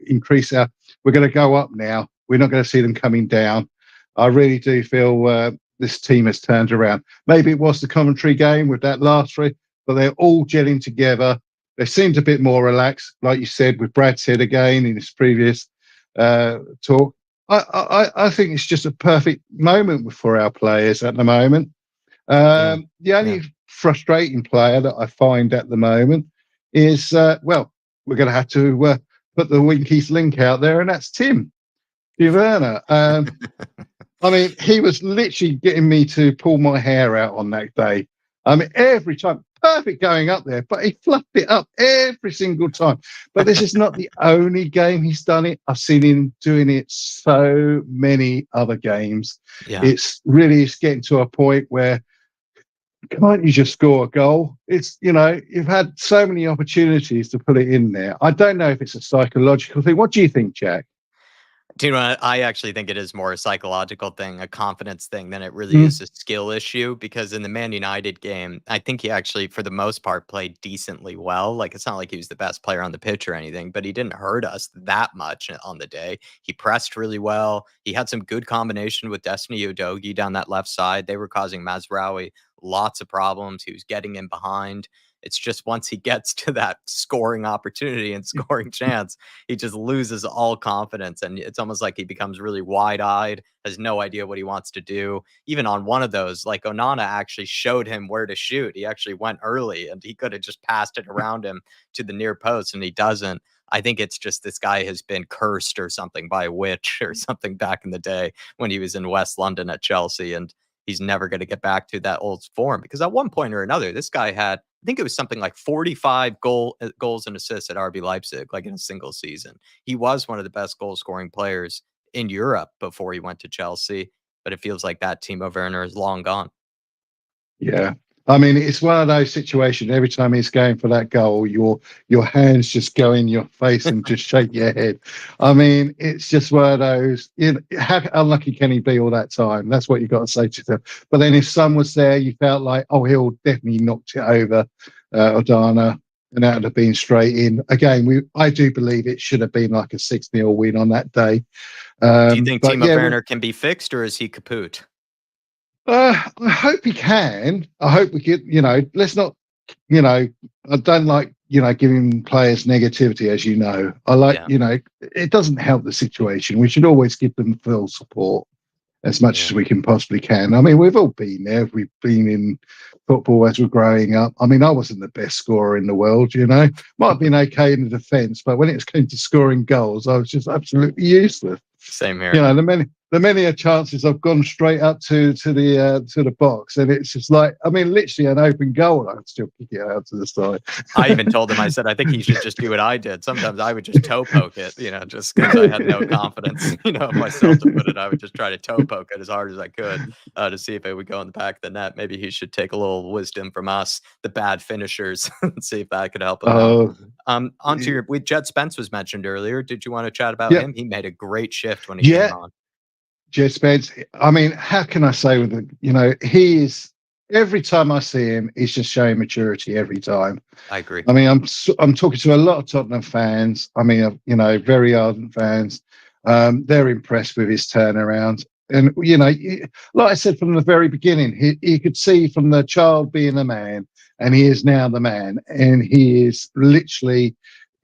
C: increase we're going to go up now. We're not going to see them coming down. I really do feel this team has turned around. Maybe it was the Coventry game with that last 3, but they're all gelling together. They seemed a bit more relaxed, like you said, with Brad said again in his previous talk. I think it's just a perfect moment for our players at the moment. The only frustrating player that I find at the moment is, we're going to have to put the Winky's link out there, and that's Tim Werner. I mean, he was literally getting me to pull my hair out on that day. I mean, every time, perfect going up there, but he fluffed it up every single time. But this is not the only game he's done it. I've seen him doing it so many other games.
B: Yeah.
C: It's getting to a point where can't you just score a goal? It's, you've had so many opportunities to put it in there. I don't know if it's a psychological thing. What do you think, Jack?
B: Do you know what? I actually think it is more a psychological thing, a confidence thing than it really is a skill issue. Because in the Man United game, I think he actually, for the most part, played decently well. Like, it's not like he was the best player on the pitch or anything, but he didn't hurt us that much on the day. He pressed really well. He had some good combination with Destiny Udogie down that left side. They were causing Mazraoui lots of problems. He was getting in behind. It's just once he gets to that scoring opportunity and scoring chance, he just loses all confidence. And it's almost like he becomes really wide eyed, has no idea what he wants to do. Even on one of those, like Onana actually showed him where to shoot. He actually went early and he could have just passed it around him to the near post, and he doesn't. I think it's just this guy has been cursed or something by a witch or something back in the day when he was in West London at Chelsea. And he's never going to get back to that old form, because at one point or another, this guy had, I think it was something like 45 goals and assists at RB Leipzig, like in a single season. He was one of the best goal scoring players in Europe before he went to Chelsea, but it feels like that Timo Werner is long gone.
C: Yeah. I mean, it's one of those situations. Every time he's going for that goal, your hands just go in your face and just shake your head. I mean, it's just one of those. You know, how unlucky can he be all that time? That's what you got to say to them. But then, if Son was there, you felt like, oh, he'll definitely knocked it over Odana, and that would have been straight in. Again, I do believe it should have been like a 6-0 win on that day.
B: Do you think
C: But
B: Timo
C: yeah,
B: Werner can be fixed, or is he kaput?
C: I hope he can. I hope we get, let's not, I don't like, giving players negativity, as you know. I like,
B: Yeah.
C: it doesn't help the situation. We should always give them full support as much as we can possibly can. I mean, we've all been there. We've been in football as we're growing up. I mean, I wasn't the best scorer in the world, might have been okay in the defence, but when it came to scoring goals, I was just absolutely useless.
B: Same here.
C: The many chances I've gone straight up to the box, and it's just like, I mean, literally an open goal, I'd still kick it out to the side.
B: I even told him, I said, I think he should just do what I did. Sometimes I would just toe poke it, just because I had no confidence, of myself to put it. I would just try to toe poke it as hard as I could to see if it would go in the back of the net. Maybe he should take a little wisdom from us, the bad finishers, and see if that could help him out. Onto your, Jed Spence was mentioned earlier. Did you want to chat about him? He made a great shift when he came on.
C: Jed Spence, I mean, how can I say with he is, every time I see him, he's just showing maturity every time.
B: I agree.
C: I mean, I'm talking to a lot of Tottenham fans. I mean, very ardent fans. They're impressed with his turnaround. And, like I said from the very beginning, he could see from the child being a man, and he is now the man. And he is literally,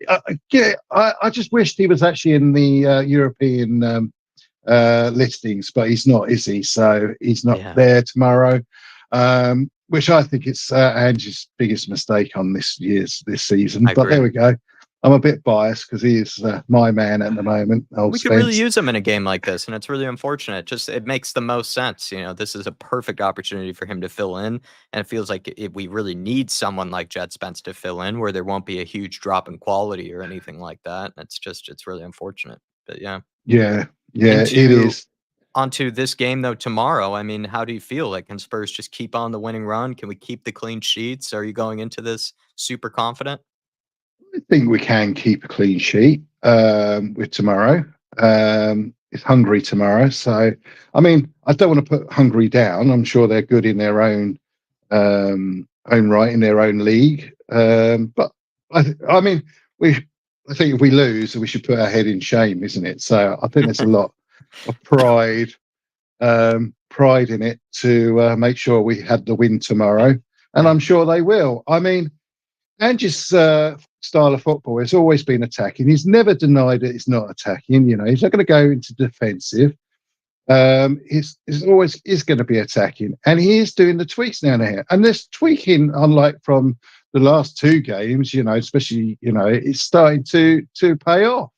C: I just wished he was actually in the European listings, but he's not, is he? So he's not there tomorrow, which I think it's Ange's biggest mistake on this season. But there we go. I'm a bit biased because he is my man at the moment.
B: We could really use him in a game like this, and it's really unfortunate. Just it makes the most sense. This is a perfect opportunity for him to fill in, and it feels like we really need someone like Jed Spence to fill in, where there won't be a huge drop in quality or anything like that. It's really unfortunate. But yeah.
C: It is.
B: Onto this game though tomorrow. I mean, how do you feel? Like, can Spurs just keep on the winning run? Can we keep the clean sheets? Are you going into this super confident?
C: I think we can keep a clean sheet with tomorrow. It's Hungary tomorrow, so I mean, I don't want to put Hungary down. I'm sure they're good in their own right in their own league. But I think if we lose, we should put our head in shame, isn't it? So I think there's a lot of pride in it to make sure we had the win tomorrow, and I'm sure they will. I mean, Ange's style of football has always been attacking. He's never denied that it's not attacking. He's not going to go into defensive. He's always is going to be attacking, and he is doing the tweaks now and here. And this tweaking, unlike from the last two games, especially, it's starting to pay off.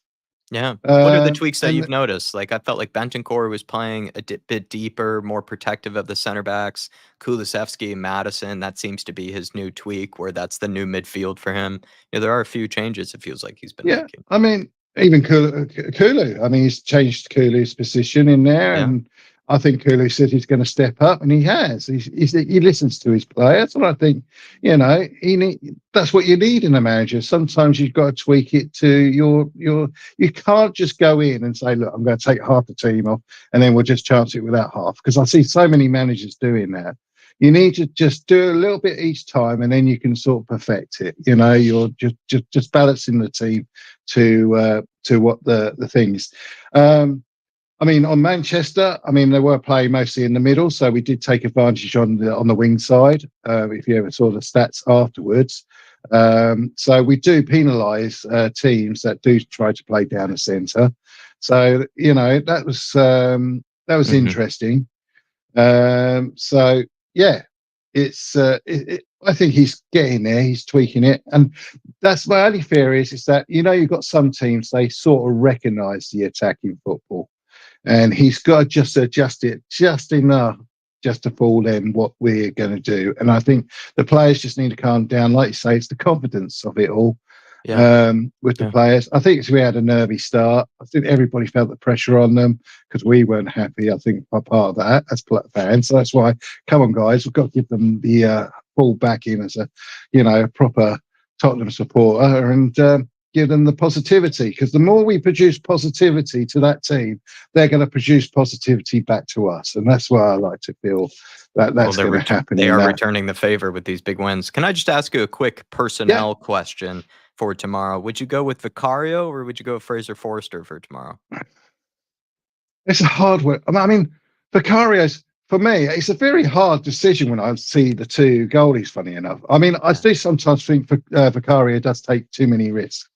B: Yeah. What are the tweaks that you've noticed? Like, I felt like Bentancur was playing a bit deeper, more protective of the center backs. Kulusevski and Madison, that seems to be his new tweak, where that's the new midfield for him. There are a few changes, it feels like he's been making.
C: I mean, even Kulu. I mean, he's changed Kulu's position in there, and I think Kulu said he's going to step up, and he has. He listens to his players, and I think that's what you need in a manager. Sometimes you've got to tweak it to your. You can't just go in and say, "Look, I'm going to take half the team off, and then we'll just chance it with that half." Because I see so many managers doing that. You need to just do a little bit each time, and then you can sort of perfect it. You're just balancing the team to what the thing is. I mean, on Manchester, I mean, they were playing mostly in the middle, so we did take advantage on the wing side. If you ever saw the stats afterwards, so we do penalise teams that do try to play down the centre. So that was interesting. So yeah, it's. I think he's getting there. He's tweaking it, and that's my only fear is that you've got some teams, they sort of recognise the attacking football. And he's got to just adjust it just enough just to fall in what we're going to do. And I think the players just need to calm down. Like you say, it's the confidence of it all. with the players. I think we had a nervy start. I think everybody felt the pressure on them because we weren't happy. I think part of that as fans. So that's why, come on, guys, we've got to give them the full backing as a, a proper Tottenham supporter and give them the positivity. Because the more we produce positivity to that team, they're going to produce positivity back to us, and that's why I like to feel that's going to happen.
B: They are returning the favor with these big wins. Can I just ask you a quick personnel question for tomorrow? Would you go with Vicario or would you go with Fraser Forster for tomorrow?
C: It's a hard one. I mean, Vicario's, for me, it's a very hard decision when I see the two goalies, funny enough. I mean, I do sometimes think Vicario does take too many risks,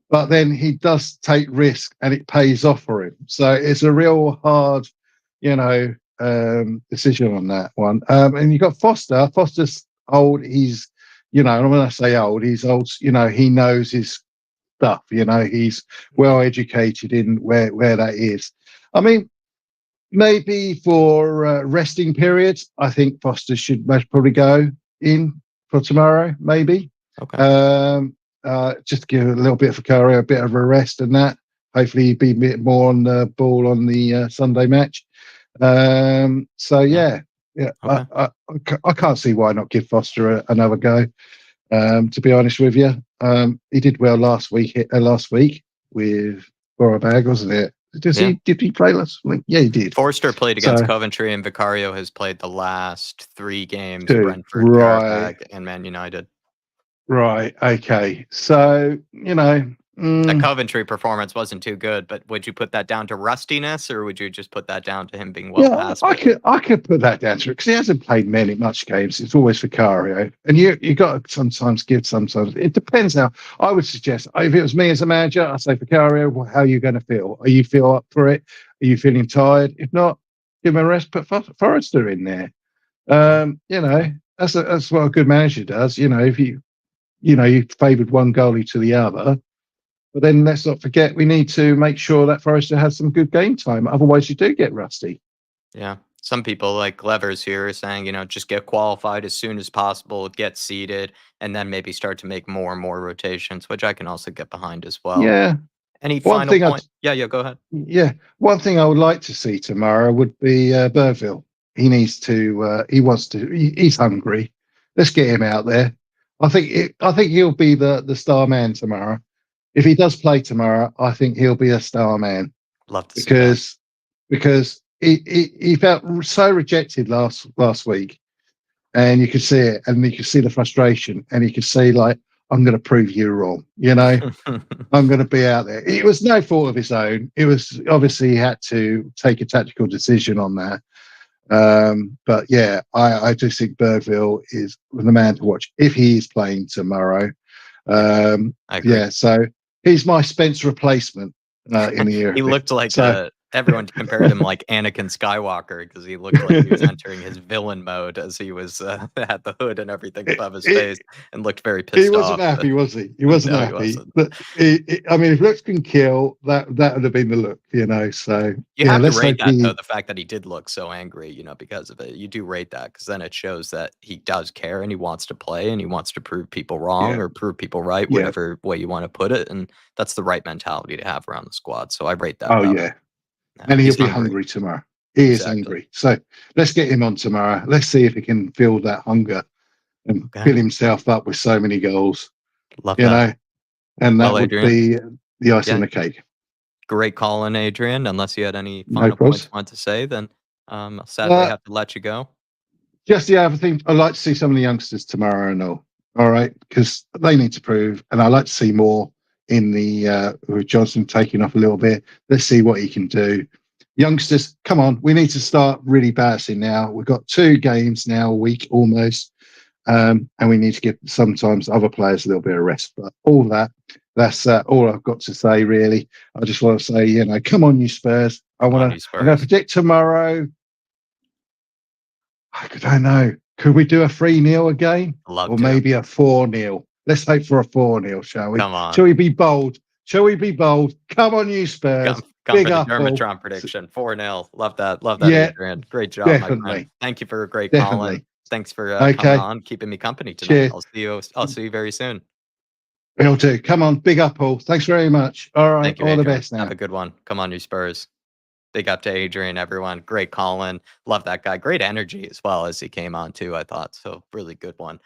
C: but then he does take risks and it pays off for him. So it's a real hard, decision on that one. And you've got Foster. Foster's old. He's, and when I say old, he's old, he knows his stuff, he's well educated in where that is. I mean, maybe for resting periods, I think Foster should most probably go in for tomorrow, maybe.
B: Okay.
C: Just to give a little bit of Vicario a bit of a rest and that. Hopefully he'd be a bit more on the ball on the Sunday match. Okay. I can't see why not give Foster another go. To be honest with you, he did well last week with Borabag, wasn't it? Did he play last week? Yeah, he did.
B: Forster played against Coventry, and Vicario has played the last 3 games: Brentford, Qarabag, and Man United.
C: Right. Okay. So
B: the Coventry performance wasn't too good, but would you put that down to rustiness, or would you just put that down to him being well past it?
C: I could put that down to it because he hasn't played much games. It's always Vicario, and you got to sometimes give. Sometimes it depends. How I would suggest if it was me as a manager, I'd say Vicario. Well, how are you going to feel? Are you feel up for it? Are you feeling tired? If not, give him a rest. Put Forrester in there. That's what a good manager does. If you favoured one goalie to the other. But then let's not forget, we need to make sure that Forrester has some good game time. Otherwise, you do get rusty.
B: Yeah. Some people like Levers here are saying, just get qualified as soon as possible, get seeded, and then maybe start to make more and more rotations, which I can also get behind as well.
C: Yeah.
B: Any final point? Yeah, go ahead.
C: Yeah. One thing I would like to see tomorrow would be Burville. He needs to, he's hungry. Let's get him out there. I think he'll be the star man tomorrow. If he does play tomorrow, I think he'll be a star man.
B: Love to see that.
C: Because he felt so rejected last week, and you could see it, and you could see the frustration, and you could see I'm going to prove you wrong. I'm going to be out there. It was no fault of his own. It was obviously he had to take a tactical decision on that. But yeah, I do think Burville is the man to watch if he is playing tomorrow.
B: I agree.
C: Yeah, so he's my Spence replacement in the era.
B: He looked like everyone compared him like Anakin Skywalker because he looked like he was entering his villain mode as he was had the hood and everything above his face and looked very pissed off.
C: He wasn't happy, was he? He wasn't happy. He wasn't. But I mean, if looks can kill, that would have been the look, So
B: you have to rate that though. The fact that he did look so angry, because of it, you do rate that because then it shows that he does care and he wants to play and he wants to prove people wrong or prove people right, whatever way you want to put it, and that's the right mentality to have around the squad. So I rate that.
C: Oh yeah. And he'll be hungry tomorrow. He is hungry. So let's get him on tomorrow. Let's see if he can feel that hunger and fill himself up with so many goals.
B: Love that.
C: And that would be the icing on the cake.
B: Great call in, Adrian. Unless you had any final points you want to say, then I'll sadly have to let you go.
C: Just the other thing, I'd like to see some of the youngsters tomorrow and all right, because they need to prove, and I'd like to see more in the with Johnson taking off a little bit. Let's see what he can do. Youngsters, come on, we need to start really bouncing now. We've got 2 games now a week almost, and we need to give sometimes other players a little bit of rest. But all that's all I've got to say really. I just want to say, come on you Spurs. I'm going to predict tomorrow. I don't know. Could we do a 3-0 again? Maybe a 4-0? Let's hope for a 4-0, shall we?
B: Come on.
C: Shall we be bold? Come on, you Spurs.
B: Come for the Dermatron prediction. 4-0. Love that. Yeah, Adrian. Great job,
C: definitely.
B: My friend. Thank you for a great call. Thanks for coming on, keeping me company tonight. Cheers. I'll see you very soon.
C: Will do. Come on, big up all. Thanks very much. All right,
B: Thank you,
C: all the
B: Adrian.
C: best now.
B: Have a good one. Come on, you Spurs. Big up to Adrian, everyone. Great call-in. Love that guy. Great energy as well as he came on too, I thought. So really good one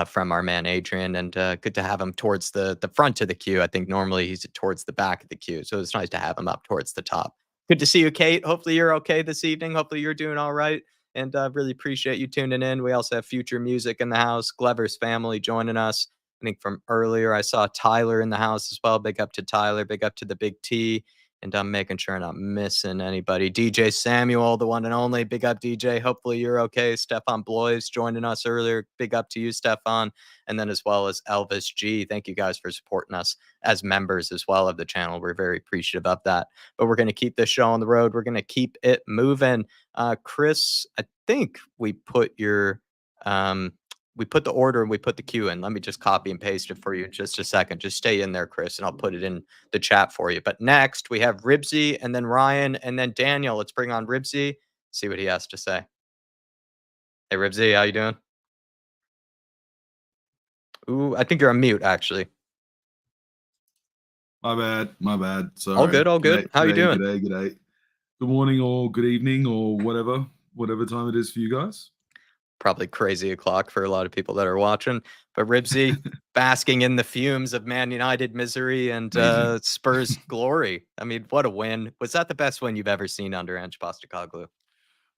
B: from our man Adrian, and good to have him towards the front of the queue. I think normally he's towards the back of the queue, so it's nice to have him up towards the top. Good to see you, Kate. Hopefully you're okay this evening. Hopefully you're doing all right, and really appreciate you tuning in. We also have Future Music in the house. Glover's family joining us. I think from earlier, I saw Tyler in the house as well. Big up to Tyler. Big up to the Big T. And I'm making sure I'm not missing anybody. DJ Samuel, the one and only. Big up, DJ. Hopefully you're okay. Stefan Blois joining us earlier. Big up to you, Stefan. And then as well as Elvis G. Thank you guys for supporting us as members as well of the channel. We're very appreciative of that. But we're going to keep this show on the road. We're going to keep it moving. Chris, I think we put your... we put the order and we put the queue in. Let me just copy and paste it for you in just a second. Just stay in there, Chris, and I'll put it in the chat for you. But next, we have Ribsy and then Ryan and then Daniel. Let's bring on Ribsy, see what he has to say. Hey, Ribsy, how you doing? Ooh, I think you're on mute, actually.
D: My bad. Sorry.
B: All good.
D: G'day,
B: How you doing?
D: G'day. Good morning or good evening or whatever time it is for you guys.
B: Probably crazy o'clock for a lot of people that are watching. But Ribsy, basking in the fumes of Man United misery and Spurs glory. I mean, what a win. Was that the best win you've ever seen under Ange Postecoglou?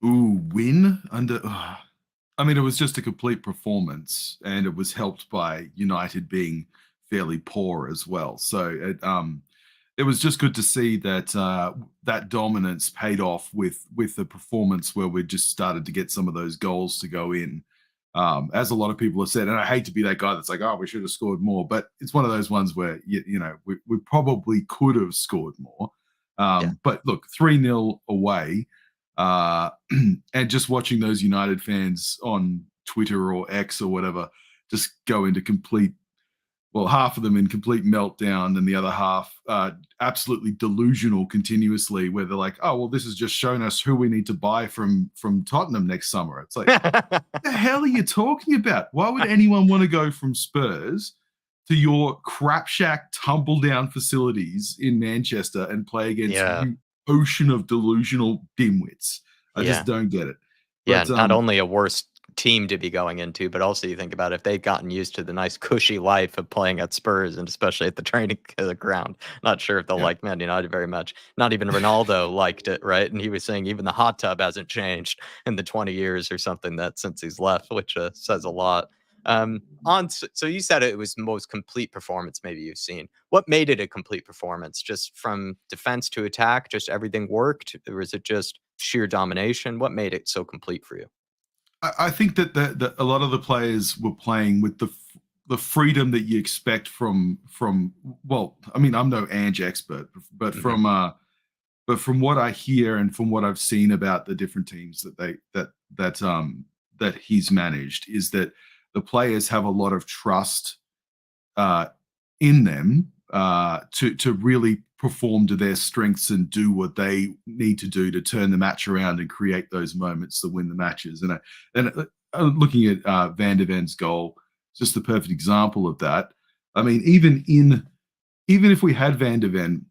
D: Ooh, win under... I mean, it was just a complete performance, and it was helped by United being fairly poor as well. So it was just good to see that that dominance paid off with the performance where we just started to get some of those goals to go in. As a lot of people have said, and I hate to be that guy that's like, oh, we should have scored more, but it's one of those ones where we probably could have scored more. But look, 3-0 away, and just watching those United fans on Twitter or X or whatever just go into complete... well, half of them in complete meltdown and the other half absolutely delusional continuously, where they're like, oh, well, this has just shown us who we need to buy from Tottenham next summer. It's like, what the hell are you talking about? Why would anyone want to go from Spurs to your crap shack tumble down facilities in Manchester and play against you ocean of delusional dimwits? I just don't get it.
B: But, not only a worse team to be going into, but also you think about if they've gotten used to the nice cushy life of playing at Spurs and especially at the training ground. Not sure if they'll like Man United very much. Not even Ronaldo liked it, right? And he was saying even the hot tub hasn't changed in the 20 years or something that since he's left, which says a lot. So you said it was the most complete performance maybe you've seen. What made it a complete performance? Just from defense to attack, just everything worked? Or was it just sheer domination? What made it so complete for you?
D: I think that a lot of the players were playing with the freedom that you expect from well, I mean, I'm no Ange expert, but from what I hear and from what I've seen about the different teams that he's managed, is that the players have a lot of trust in them to really perform to their strengths and do what they need to do to turn the match around and create those moments to win the matches. And looking at Van de Ven's goal, just the perfect example of that. I mean, even if we had Van de Ven,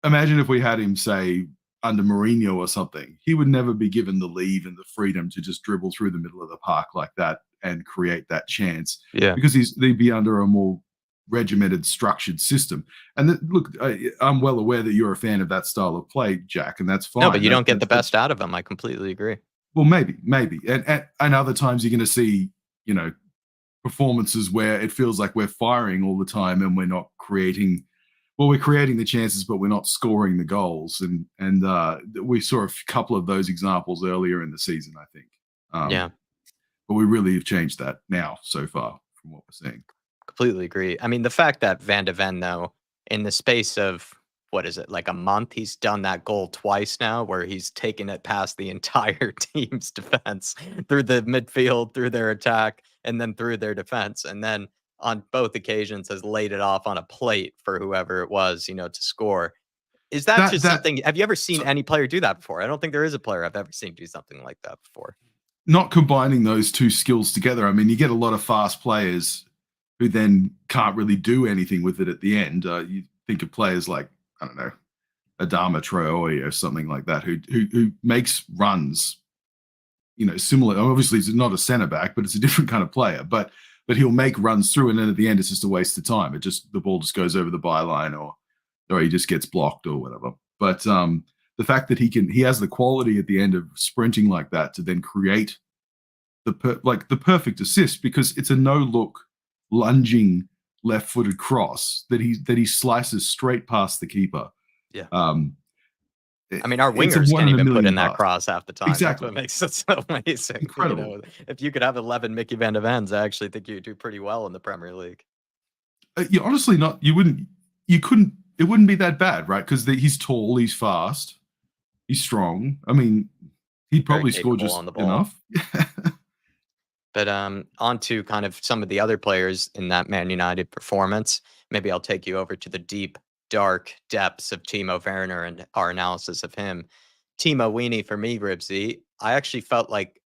D: imagine if we had him, say, under Mourinho or something, he would never be given the leave and the freedom to just dribble through the middle of the park like that and create that chance. Because they'd be under a more regimented, structured system. And look, I'm well aware that you're a fan of that style of play, Jack, and that's fine.
B: No, but you don't get the best out of them. I completely agree.
D: Well, maybe. And other times you're going to see, performances where it feels like we're firing all the time and we're not creating... well, we're creating the chances, but we're not scoring the goals. And we saw a couple of those examples earlier in the season, I think. But we really have changed that now so far from what we're seeing.
B: Completely agree. I mean, the fact that Van de Ven, though, in the space of, what is it, like a month, he's done that goal twice now, where he's taken it past the entire team's defense, through the midfield, through their attack, and then through their defense. And then on both occasions has laid it off on a plate for whoever it was, to score. Is that just something... have you ever seen any player do that before? I don't think there is a player I've ever seen do something like that before.
D: Not combining those two skills together. I mean, you get a lot of fast players who then can't really do anything with it at the end. You think of players like, I don't know, Adama Traore or something like that, who makes runs, similar. Obviously, he's not a center back, but it's a different kind of player. But he'll make runs through, and then at the end, it's just a waste of time. The ball just goes over the byline, or he just gets blocked or whatever. But the fact that he has the quality at the end of sprinting like that to then create the perfect assist, because it's a no-look lunging left-footed cross that he slices straight past the keeper.
B: Yeah.
D: I
B: mean, our wingers can't even put in that cross half the time.
D: Exactly.
B: That's what makes it so amazing.
D: Incredible.
B: If you could have 11 Mickey Van de Vens, I actually think you'd do pretty well in the Premier League.
D: Honestly, not. You couldn't. It wouldn't be that bad, right? Because he's tall, he's fast, he's strong. I mean, he'd probably score just
B: on the ball.
D: enough.
B: But on to kind of some of the other players in that Man United performance. Maybe I'll take you over to the deep, dark depths of Timo Werner and our analysis of him. Timo Weenie for me, Ribsy. I actually felt like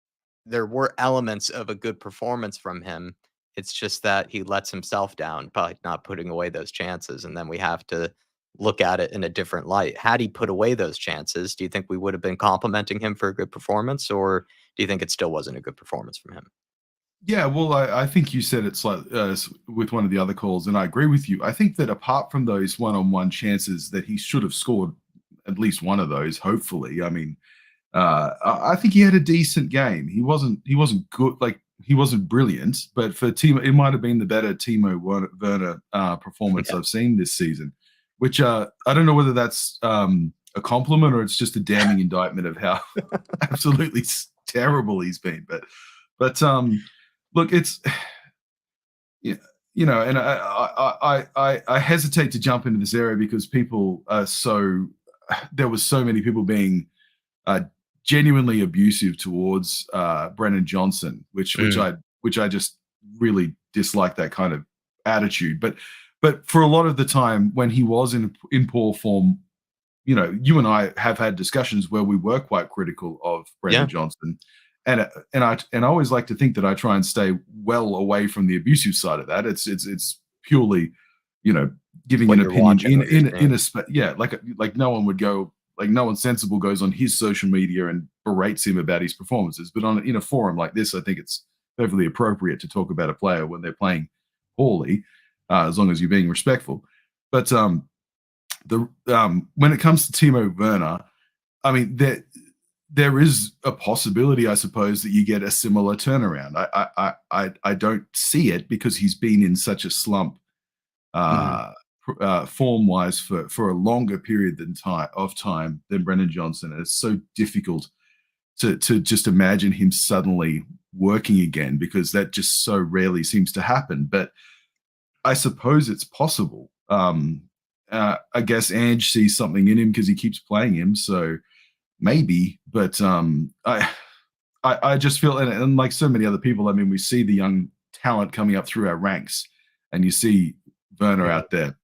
B: there were elements of a good performance from him. It's just that he lets himself down by not putting away those chances. And then we have to look at it in a different light. Had he put away those chances, do you think we would have been complimenting him for a good performance, or do you think it still wasn't a good performance from him?
D: Yeah, well, I think you said it's like with one of the other calls, and I agree with you. I think that apart from those one-on-one chances that he should have scored at least one of those, hopefully. I mean, I think he had a decent game. He wasn't good, like he wasn't brilliant, but for Timo, it might have been the better Timo Werner performance I've seen this season. Which I don't know whether that's a compliment or it's just a damning indictment of how absolutely terrible he's been. But look, it's and I hesitate to jump into this area because people are there was so many people being genuinely abusive towards Brennan Johnson, which I just really dislike that kind of attitude. But for a lot of the time when he was in poor form, you and I have had discussions where we were quite critical of Brennan Johnson. And I always like to think that I try and stay well away from the abusive side of that. It's purely, giving an opinion in a like no one would go, like no one sensible goes on his social media and berates him about his performances. But in a forum like this, I think it's perfectly appropriate to talk about a player when they're playing poorly, as long as you're being respectful. But when it comes to Timo Werner, I mean there is a possibility, I suppose, that you get a similar turnaround. I don't see it because he's been in such a slump form-wise for a longer period of time than Brennan Johnson. And it's so difficult to just imagine him suddenly working again, because that just so rarely seems to happen. But I suppose it's possible. I guess Ange sees something in him because he keeps playing him, so maybe. But I just feel, and like so many other people, I mean, we see the young talent coming up through our ranks, and you see Werner out there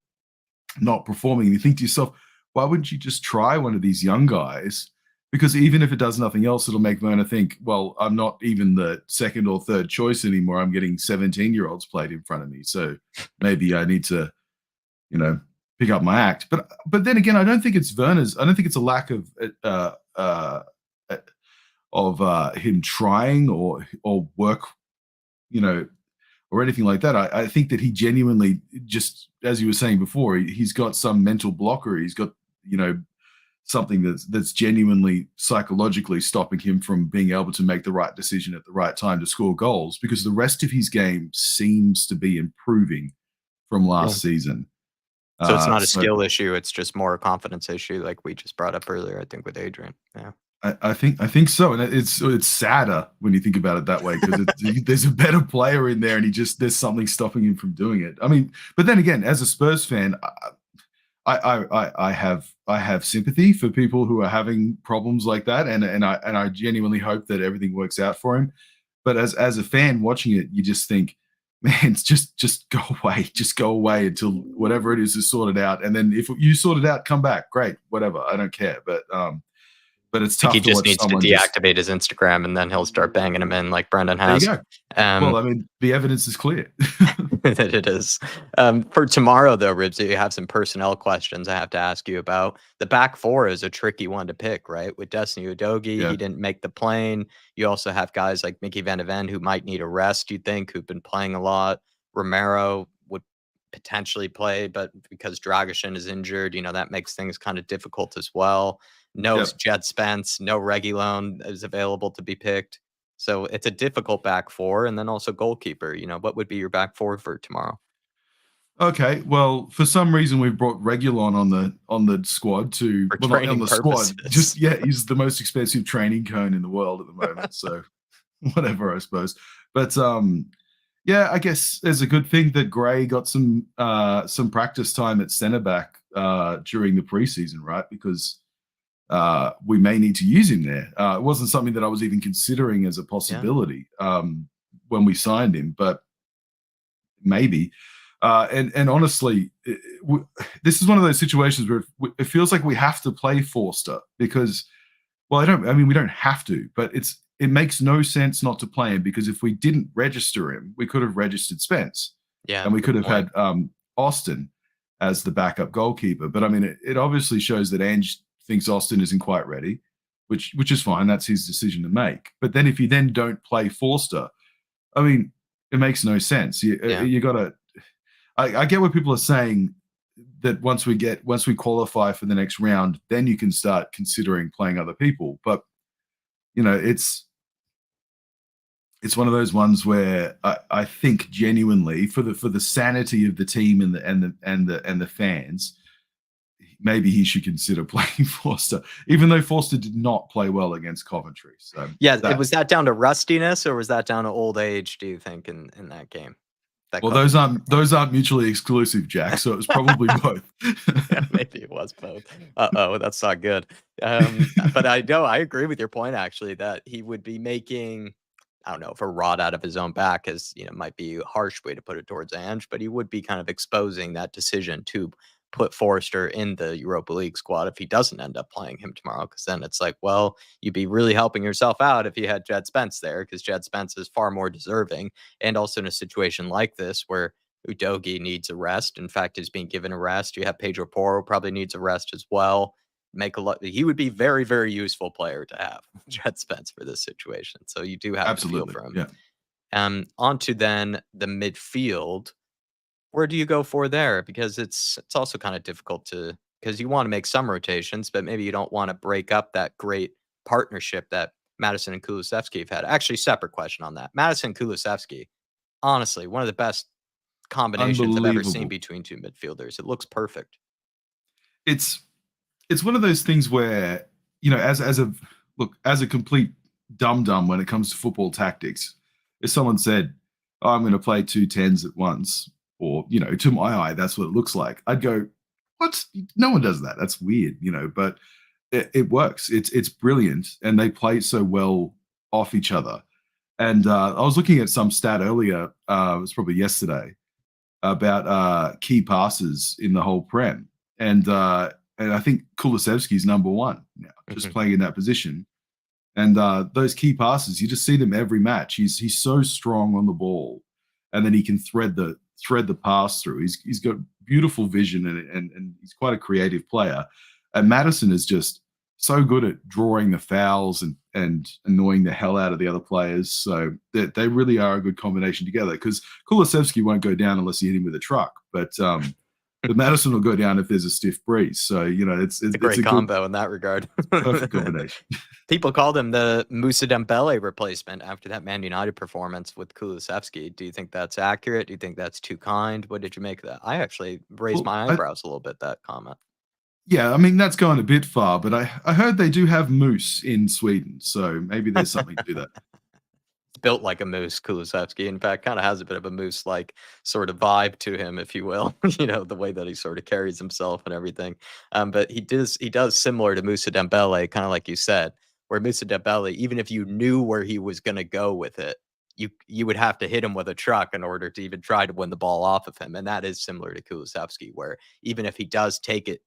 D: not performing, and you think to yourself, why wouldn't you just try one of these young guys? Because even if it does nothing else, it'll make Werner think, well, I'm not even the second or third choice anymore. I'm getting 17-year-olds played in front of me. So maybe I need to, pick up my act. But then again, I don't think it's Werner's. I don't think it's a lack of him trying or work, or anything like that. I think that he genuinely, just as you were saying before, he's got some mental blocker. He's got, something that's genuinely psychologically stopping him from being able to make the right decision at the right time to score goals, because the rest of his game seems to be improving from last season.
B: So it's not a skill issue. It's just more a confidence issue, like we just brought up earlier, I think, with Adrian. Yeah.
D: I think so, and it's sadder when you think about it that way, because there's a better player in there, and there's something stopping him from doing it. I mean, but then again, as a Spurs fan, I have sympathy for people who are having problems like that, and I genuinely hope that everything works out for him. But as a fan watching it, you just think, man, just go away until whatever it is sorted out, and then if you sort it out, come back. Great, whatever, I don't care. But it's tough.
B: He just needs to deactivate his Instagram, and then he'll start banging him in like Brendan has.
D: Well, I mean, the evidence is clear.
B: That it is. For tomorrow, though, Ribsy, you have some personnel questions I have to ask you about. The back four is a tricky one to pick, right? With Destiny Udogie,
D: Yeah.
B: he didn't make the plane. You also have guys like Mickey Van de Ven who might need a rest, you think, who've been playing a lot. Romero would potentially play, but because Dragishin is injured, that makes things kind of difficult as well. No
D: Yep.
B: Jed Spence, no Reguilon is available to be picked. So it's a difficult back four, and then also goalkeeper. What would be your back four for tomorrow?
D: Okay, well, for some reason we've brought Regulon on the squad to
B: For
D: not on
B: training
D: the
B: purposes.
D: squad. Just he's the most expensive training cone in the world at the moment. So whatever, I suppose. But yeah, I guess there's a good thing that Gray got some practice time at centre back during the preseason, right? Because we may need to use him there. It wasn't something that I was even considering as a possibility when we signed him, but maybe. And honestly, this is one of those situations where it feels like we have to play Forster because, well, we don't have to, but it makes no sense not to play him because if we didn't register him, we could have registered Spence.
B: Yeah.
D: And we could have had Austin as the backup goalkeeper. But I mean, it obviously shows that Ange thinks Austin isn't quite ready, which is fine. That's his decision to make. But then if you then don't play Forster, I mean, it makes no sense. You got to. I get what people are saying that once we qualify for the next round, then you can start considering playing other people. But it's one of those ones where I think genuinely for the sanity of the team and the fans, maybe he should consider playing Forster, even though Forster did not play well against Coventry. So
B: was that down to rustiness or was that down to old age? Do you think in that game?
D: Well, those aren't mutually exclusive, Jack. So it was probably both.
B: Yeah, maybe it was both. That's not good. But I agree with your point actually that he would be making, I don't know if a rod out of his own back is might be a harsh way to put it towards Ange, but he would be kind of exposing that decision to put Forrester in the Europa League squad if he doesn't end up playing him tomorrow. Because then it's like, well, you'd be really helping yourself out if you had Jed Spence there, because Jed Spence is far more deserving. And also in a situation like this where Udogie needs a rest. In fact, is being given a rest. You have Pedro Porro probably needs a rest as well. He would be very, very useful player to have, Jed Spence, for this situation. So you do have
D: absolutely
B: to feel for him.
D: Yeah.
B: On to then the midfield. Where do you go for there? Because it's also kind of difficult because you want to make some rotations, but maybe you don't want to break up that great partnership that Madison and Kulusevski have had. Actually, separate question on that. Madison and Kulusevski, honestly, one of the best combinations I've ever seen between two midfielders. It looks perfect.
D: It's one of those things where, as a complete dum-dum when it comes to football tactics, if someone said, oh, I'm going to play two 10s at once, or, to my eye, that's what it looks like, I'd go, what? No one does that. That's weird, but it works. It's brilliant. And they play so well off each other. And I was looking at some stat earlier, it was probably yesterday, about key passes in the whole Prem. And I think Kulusevski's number one now, just playing in that position. And those key passes, you just see them every match. He's so strong on the ball, and then he can thread the pass through. He's got beautiful vision, and he's quite a creative player. And Madison is just so good at drawing the fouls and annoying the hell out of the other players. So they really are a good combination together. Because Kulusevski won't go down unless you hit him with a truck, but Madison will go down if there's a stiff breeze. So it's a great
B: combo in that regard.
D: Perfect combination.
B: People called him the Moussa Dembele replacement after that Man United performance with Kulusevski. Do you think that's accurate? Do you think that's too kind? What did you make of that? I actually raised my eyebrows a little bit, that comment.
D: Yeah, I mean, that's going a bit far, but I heard they do have moose in Sweden, so maybe there's something to that.
B: It's built like a moose, Kulusevski. In fact, kind of has a bit of a moose-like sort of vibe to him, if you will. The way that he sort of carries himself and everything. But he does similar to Moussa Dembele, kind of like you said, where Moussa Dembele, even if you knew where he was going to go with it, you would have to hit him with a truck in order to even try to win the ball off of him. And that is similar to Kulusevski, where even if he does take it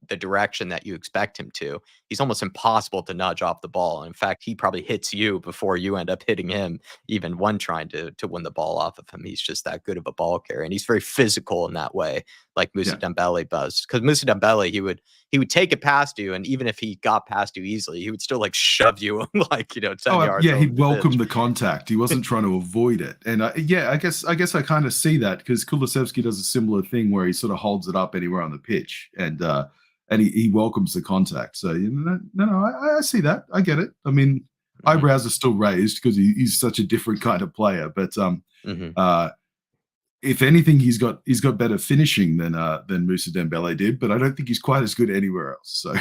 B: the direction that you expect him to, he's almost impossible to nudge off the ball. In fact, he probably hits you before you end up hitting him, even when trying to win the ball off of him. He's just that good of a ball carrier, and he's very physical in that way, like Musa Dembele does. Because Musa Dembele, he would take it past you, and even if he got past you easily, he would still like shove you like 10 yards.
D: Yeah, he'd welcome the contact. He wasn't trying to avoid it. And I guess I kind of see that, because Kulusevski does a similar thing where he sort of holds it up anywhere on the pitch, and he welcomes the contact. So I see that. I get it. I mean, eyebrows are still raised because he's such a different kind of player. But if anything, he's got better finishing than Musa Dembele did. But I don't think he's quite as good anywhere else. So.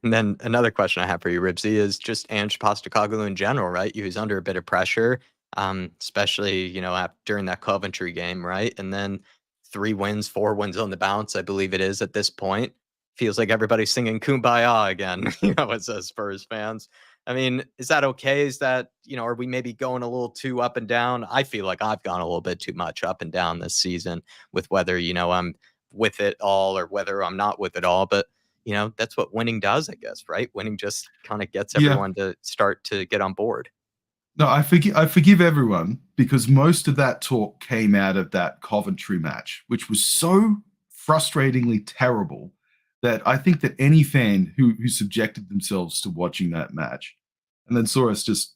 B: And then another question I have for you, Ribsy, is just Ange Postecoglou in general, right? He was under a bit of pressure, especially, during that Coventry game, right? And then 4 wins on the bounce, I believe it is at this point. Feels like everybody's singing Kumbaya again, as Spurs fans. I mean, is that okay? Is that, are we maybe going a little too up and down? I feel like I've gone a little bit too much up and down this season with whether, I'm with it all or whether I'm not with it all. But, that's what winning does, I guess, right? Winning just kind of gets everyone to start to get on board.
D: No, I forgive everyone, because most of that talk came out of that Coventry match, which was so frustratingly terrible that I think that any fan who subjected themselves to watching that match and then saw us just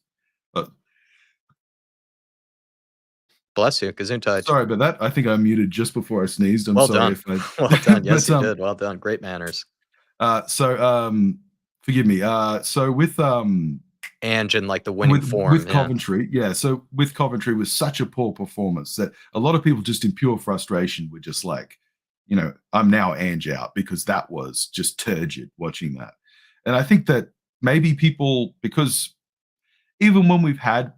B: bless you, Gesundheit.
D: Sorry about that. I think I muted just before I sneezed. I'm sorry if I
B: well done. Yes, you did. Well done. Great manners.
D: Forgive me. So with
B: Ange and like the winning form
D: with Coventry, so with Coventry was such a poor performance that a lot of people just in pure frustration were just like, I'm now Ange out, because that was just turgid watching that. And I think that maybe people, because even when we've had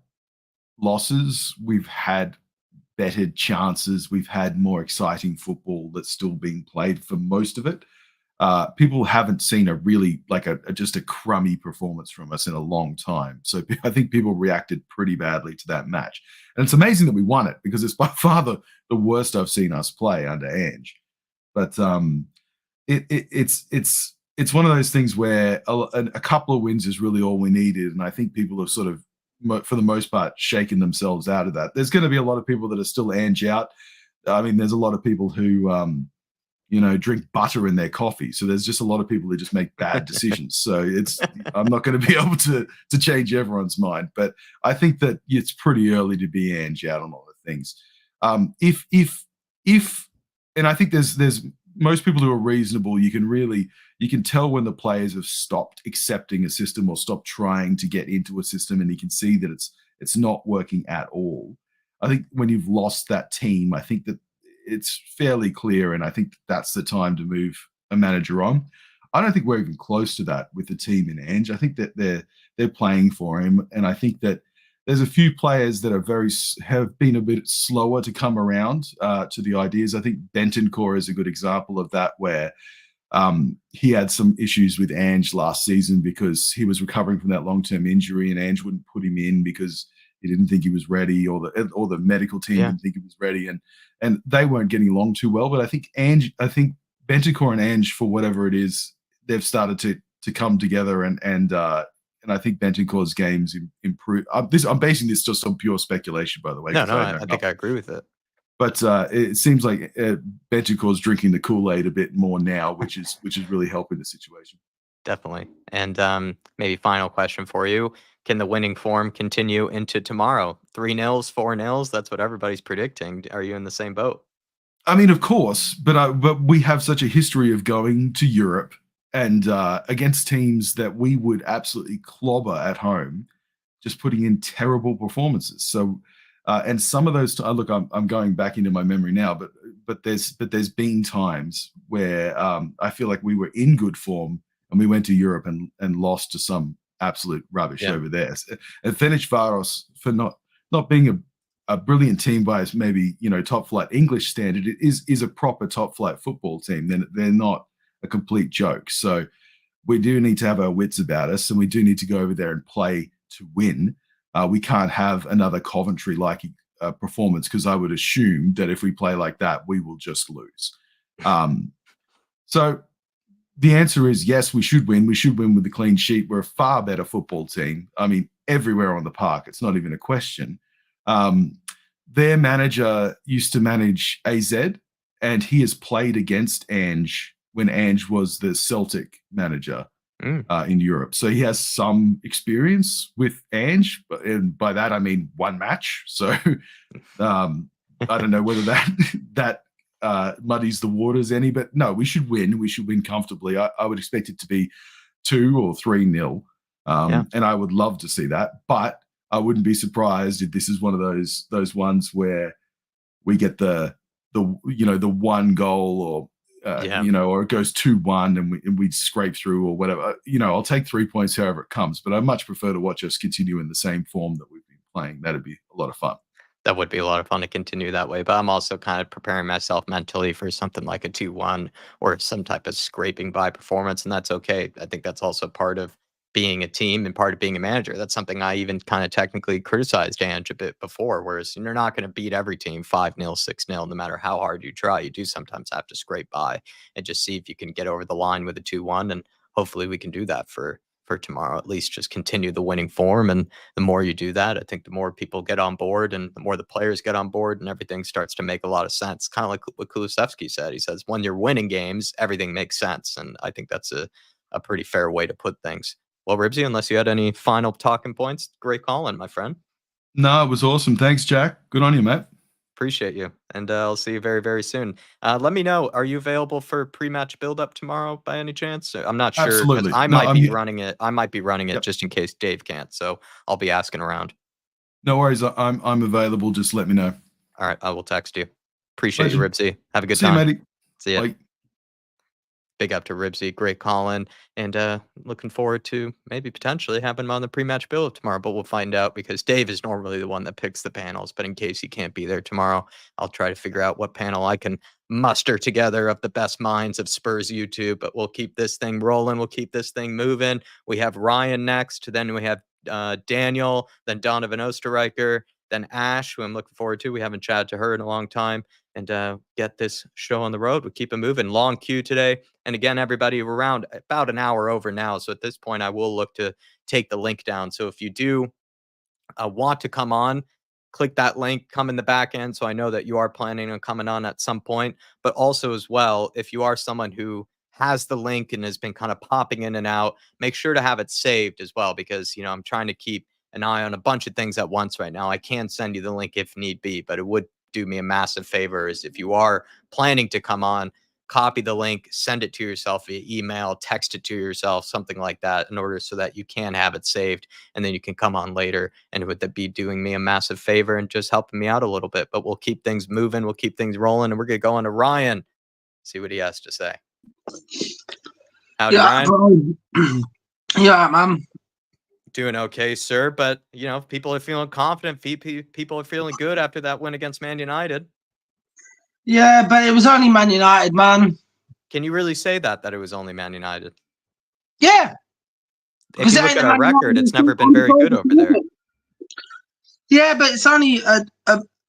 D: losses, we've had better chances, we've had more exciting football that's still being played for most of it. People haven't seen a really just a crummy performance from us in a long time. So I think people reacted pretty badly to that match. And it's amazing that we won it, because it's by far the worst I've seen us play under Ange. But it's one of those things where a couple of wins is really all we needed. And I think people have sort of, for the most part, shaken themselves out of that. There's going to be a lot of people that are still Ange out. I mean, there's a lot of people who drink butter in their coffee. So there's just a lot of people who just make bad decisions. So I'm not going to be able to change everyone's mind, but I think that it's pretty early to be Ange out on all the things. And I think there's most people who are reasonable, you can tell when the players have stopped accepting a system or stopped trying to get into a system, and you can see that it's not working at all. I think when you've lost that team, I think that it's fairly clear, and I think that's the time to move a manager on. I don't think we're even close to that with the team in Ange. I think that they're playing for him, and I think that there's a few players that have been a bit slower to come around to the ideas. I think Bentancur is a good example of that, where he had some issues with Ange last season because he was recovering from that long-term injury, and Ange wouldn't put him in because he didn't think he was ready, or the medical team didn't think he was ready, and they weren't getting along too well. But I think Bentancur and Ange, for whatever it is, they've started to come together, and I think Bentancur's games improve. I'm basing this just on pure speculation, by the way.
B: No, I think I agree with it.
D: But it seems like Bentancur's drinking the Kool-Aid a bit more now, which is really helping the situation.
B: Definitely. And maybe final question for you. Can the winning form continue into tomorrow? 3-0, 4-0? That's what everybody's predicting. Are you in the same boat?
D: I mean, of course, but we have such a history of going to Europe and against teams that we would absolutely clobber at home, just putting in terrible performances. So, and some of those, look, I'm going back into my memory now, but there's been times where I feel like we were in good form and we went to Europe and lost to some absolute rubbish over there. And Ferencváros, for not being a brilliant team by maybe top flight English standard, it is a proper top flight football team. Then they're not a complete joke. So we do need to have our wits about us, and we do need to go over there and play to win. We can't have another Coventry-like performance, because I would assume that if we play like that, we will just lose. So the answer is yes, we should win. We should win with a clean sheet. We're a far better football team. I mean, everywhere on the park. It's not even a question. Their manager used to manage AZ, and he has played against Ange when Ange was the Celtic manager in Europe. So he has some experience with Ange, and by that I mean one match. So I don't know whether that muddies the waters any, but no, we should win. We should win comfortably. I would expect it to be 2 or 3-0, and I would love to see that. But I wouldn't be surprised if this is one of those ones where we get the one goal, or or it goes 2-1 and we scrape through or whatever. I'll take 3 points however it comes, but I much prefer to watch us continue in the same form that we've been playing. That'd be a lot of fun.
B: That would be a lot of fun to continue that way, but I'm also kind of preparing myself mentally for something like a 2-1 or some type of scraping by performance, and that's okay. I think that's also part of being a team and part of being a manager. That's something I even kind of technically criticized Ange a bit before, whereas you're not going to beat every team 5-0, 6-0, no matter how hard you try. You do sometimes have to scrape by and just see if you can get over the line with a 2-1, and hopefully we can do that for tomorrow, at least just continue the winning form. And the more you do that, I think the more people get on board and the more the players get on board and everything starts to make a lot of sense. Kind of like what Kulusevski said. He says, when you're winning games, everything makes sense. And I think that's a pretty fair way to put things. Well, Ribsy, unless you had any final talking points, great calling, my friend.
D: No, it was awesome. Thanks, Jack. Good on you, mate.
B: Appreciate you. And I'll see you very, very soon. Let me know, are you available for pre-match build-up tomorrow by any chance? I'm not sure.
D: Absolutely.
B: I might be running it. I might be running it just in case Dave can't. So I'll be asking around.
D: No worries. I'm available. Just let me know.
B: All right. I will text you. Appreciate you, Ribsy. Have a good
D: See
B: time.
D: you, matey.
B: See ya.
D: Bye.
B: Big up to Ribsy. Great calling. And looking forward to maybe potentially having him on the pre-match build tomorrow, but we'll find out because Dave is normally the one that picks the panels. But in case he can't be there tomorrow, I'll try to figure out what panel I can muster together of the best minds of Spurs YouTube. But we'll keep this thing rolling. We'll keep this thing moving. We have Ryan next. Then we have Daniel, then Donovan Osterreicher, then Ash, who I'm looking forward to. We haven't chatted to her in a long time. And get this show on the road. We'll keep it moving. Long queue today. And again, everybody, we're around about an hour over now. So at this point, I will look to take the link down. So if you do want to come on, click that link, come in the back end. So I know that you are planning on coming on at some point. But also as well, if you are someone who has the link and has been kind of popping in and out, make sure to have it saved as well, because, I'm trying to keep an eye on a bunch of things at once right now. I can send you the link if need be, but it would do me a massive favor is if you are planning to come on, copy the link, send it to yourself via email, text it to yourself, something like that, in order so that you can have it saved and then you can come on later. And it would be doing me a massive favor and just helping me out a little bit. But we'll keep things moving, we'll keep things rolling, and we're gonna go on to Ryan, see what he has to say. Howdy, Ryan.
E: Yeah, man.
B: Doing okay, sir. But, people are feeling confident. People are feeling good after that win against Man United.
E: Yeah, but it was only Man United, man.
B: Can you really say that it was only Man United?
E: Yeah.
B: If you look at our record, it's never been very good over there.
E: Yeah, but it's only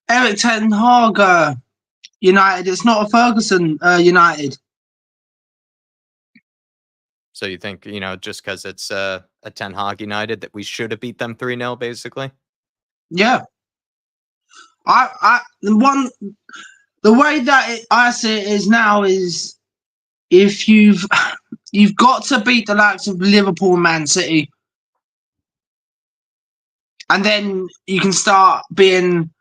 E: Eric Ten Hag United. It's not a Ferguson United.
B: So you think, just because it's a Ten Hag United that we should have beat them 3-0, basically?
E: Yeah. The way that I see it is now is if you've got to beat the likes of Liverpool and Man City, and then you can start being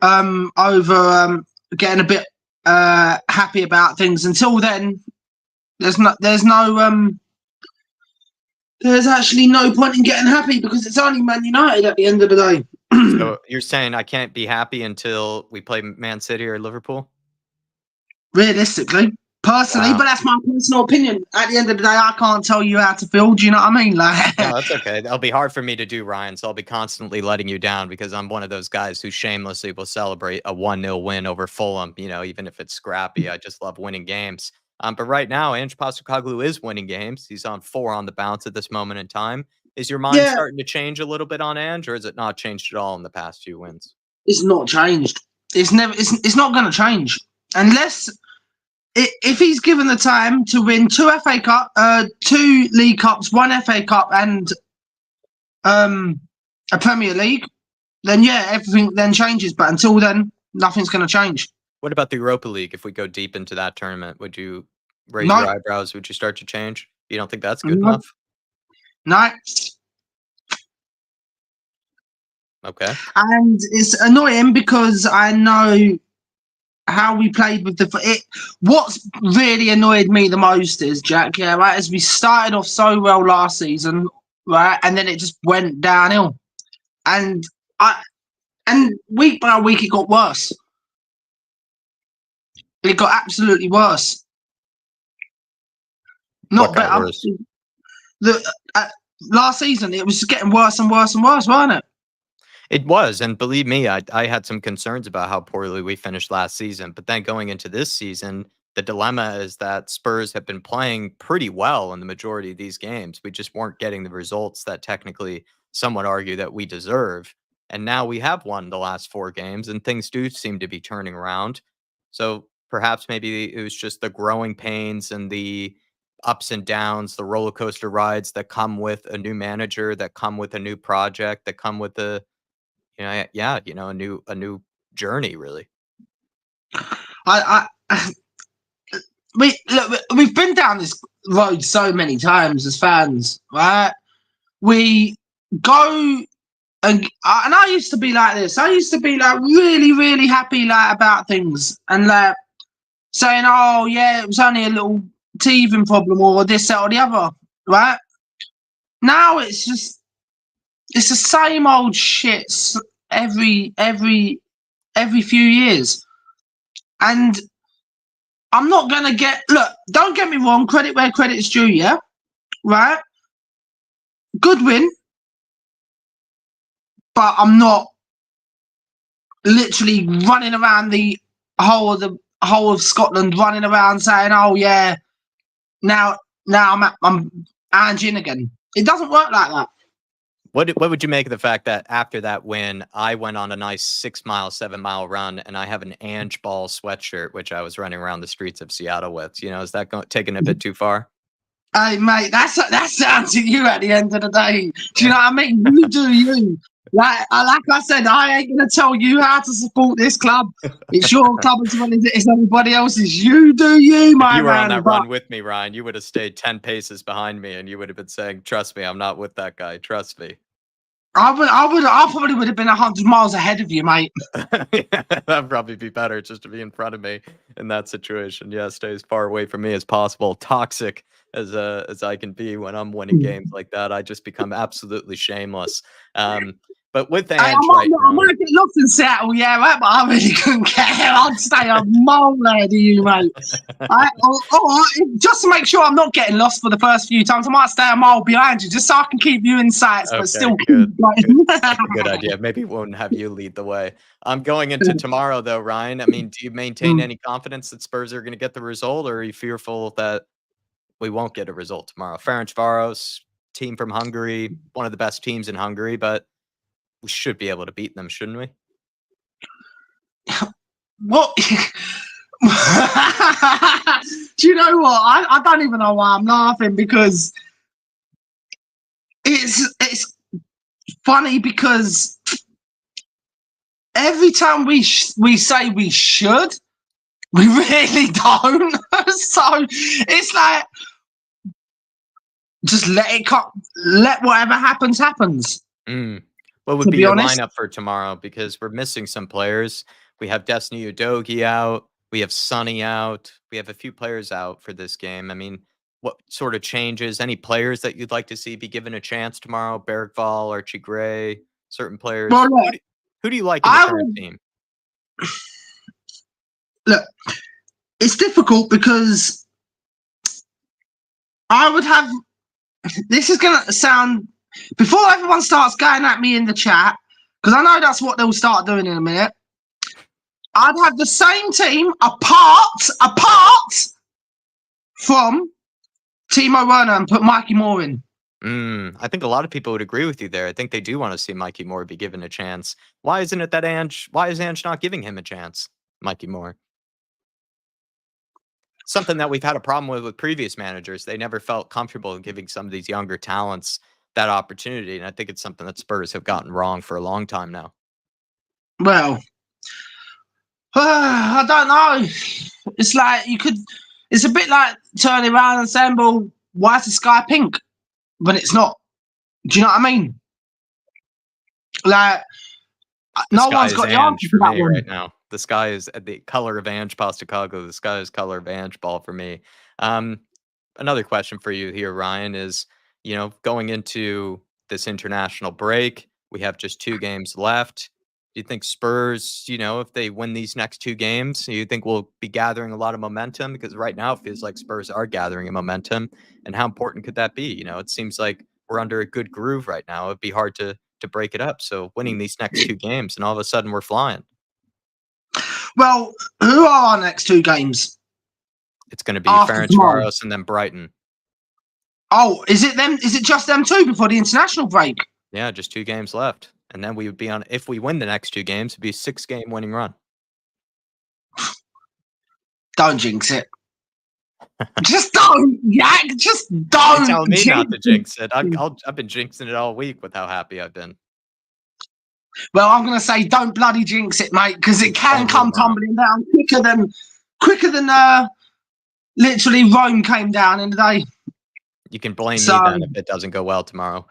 E: getting a bit happy about things. Until then, there's actually no point in getting happy because it's only Man United at the end of the day.
B: So you're saying I can't be happy until we play Man City or Liverpool?
E: Realistically, personally,
B: Wow.
E: But that's my personal opinion. At the end of the day, I can't tell you how to feel. Do you know what I mean?
B: No, that's okay. That'll be hard for me to do, Ryan. So I'll be constantly letting you down because I'm one of those guys who shamelessly will celebrate a 1-0 win over Fulham. Even if it's scrappy, I just love winning games. But right now, Ange Postecoglou is winning games. He's on 4 on the bounce at this moment in time. Is your mind starting to change a little bit on Ange, or has it not changed at all in the past few wins?
E: It's not changed. It's not going to change unless if he's given the time to win 2 FA Cup, 2 League Cups, 1 FA Cup, and a Premier League, then yeah, everything then changes. But until then, nothing's going to change.
B: What about the Europa League? If we go deep into that tournament, would you raise
E: No.
B: your eyebrows? Would you start to change? You don't think that's good
E: No.
B: enough?
E: No.
B: Okay.
E: And it's annoying because I know how we played with what's really annoyed me the most is, Jack, yeah, right, as we started off so well last season, right, and then it just went downhill. And week by week it got worse. It got absolutely worse. Not
B: What got
E: better.
B: worse?
E: Last season it was just getting worse and worse and worse, wasn't it?
B: It was, and believe me, I had some concerns about how poorly we finished last season. But then going into this season, the dilemma is that Spurs have been playing pretty well in the majority of these games. We just weren't getting the results that technically some would argue that we deserve. And now we have won the last 4 games, and things do seem to be turning around. So perhaps maybe it was just the growing pains and the ups and downs, the roller coaster rides that come with a new manager, that come with a new project, that come with a a new journey, really.
E: We've been down this road so many times as fans, right? We go and I used to be like this. I used to be like really, really happy like about things and like saying, "Oh yeah, it was only a little teething problem or this, that, or the other," right? Now it's the same old shit every few years, and I'm not gonna don't get me wrong, credit where credit's due, yeah, right? Good win, but I'm not literally running around the whole of Scotland, running around saying, "Oh yeah, now I'm Ange in again." It doesn't work like that.
B: What would you make of the fact that after that win, I went on a nice 6-mile, 7-mile run, and I have an Ange ball sweatshirt, which I was running around the streets of Seattle with? Is that taking a bit too far?
E: Hey mate, that's down to you at the end of the day. Do you know what I mean? You do you. Like I said, I ain't gonna tell you how to support this club. It's your club as well as it is everybody else's. You do you, my man.
B: If you were on that run with me, Ryan, you would have stayed 10 paces behind me, and you would have been saying, "Trust me, I'm not with that guy. Trust me."
E: I probably would have been 100 miles ahead of you, mate.
B: Yeah, that'd probably be better just to be in front of me in that situation. Yeah, stay as far away from me as possible. Toxic as I can be when I'm winning games like that, I just become absolutely shameless. But with Ange
E: I might get lost in Seattle, yeah, right, but I really couldn't care. I'd stay a mile ahead of you, mate. Just to make sure I'm not getting lost for the first few times, I might stay a mile behind you, just so I can keep you in sights, but still
B: good.
E: keep
B: That's a good idea. Maybe we won't have you lead the way. I'm going into tomorrow, though, Ryan. I mean, do you maintain any confidence that Spurs are going to get the result, or are you fearful that we won't get a result tomorrow? Ferencváros, team from Hungary, one of the best teams in Hungary, but we should be able to beat them, shouldn't we?
E: What? Do you know what? I don't even know why I'm laughing, because it's funny, because every time we say we should, we really don't. So it's like, just let it come. Let whatever happens.
B: What would be your lineup for tomorrow? Because we're missing some players. We have Destiny Udogie out. We have Sonny out. We have a few players out for this game. I mean, what sort of changes? Any players that you'd like to see be given a chance tomorrow? Bergvall, Archie Gray, certain players.
E: Well, look,
B: who do you like in the current team?
E: Look, it's difficult because I would have. This is going to sound, before everyone starts going at me in the chat, because I know that's what they'll start doing in a minute. I'd have the same team apart from Timo Werner and put Mikey Moore in.
B: I think a lot of people would agree with you there. I think they do want to see Mikey Moore be given a chance. Why isn't it that Ange? Why is Ange not giving him a chance, Mikey Moore? something that we've had a problem with previous managers. They never felt comfortable giving some of these younger talents that opportunity. And I think it's something that Spurs have gotten wrong for a long time now.
E: Well, I don't know. It's like it's a bit like turning around and saying, well, why is the sky pink? But it's not. Do you know what I mean? Like, no one's got the answer for that one
B: right now. The sky is the color of Ange Postecoglou. The sky is color of Ange ball for me. Another question for you here, Ryan, is, going into this international break, we have just 2 games left. Do you think Spurs, if they win these next 2 games, do you think we'll be gathering a lot of momentum? Because right now it feels like Spurs are gathering a momentum. And how important could that be? It seems like we're under a good groove right now. It'd be hard to break it up. So winning these next 2 games and all of a sudden we're flying.
E: Well, who are our next 2 games?
B: It's going to be Ferencváros and then Brighton.
E: Oh, is it them? Is it just them 2 before the international break?
B: Yeah, just 2 games left. And then we would be on, if we win the next 2 games, it'd be a 6-game winning run.
E: Don't jinx it. Just don't, Yak. Just don't.
B: Tell me not to jinx it. I've been jinxing it all week with how happy I've been.
E: Well, I'm going to say don't bloody jinx it, mate, because it can come tumbling down quicker than literally Rome came down in the day.
B: You can blame me then if it doesn't go well tomorrow.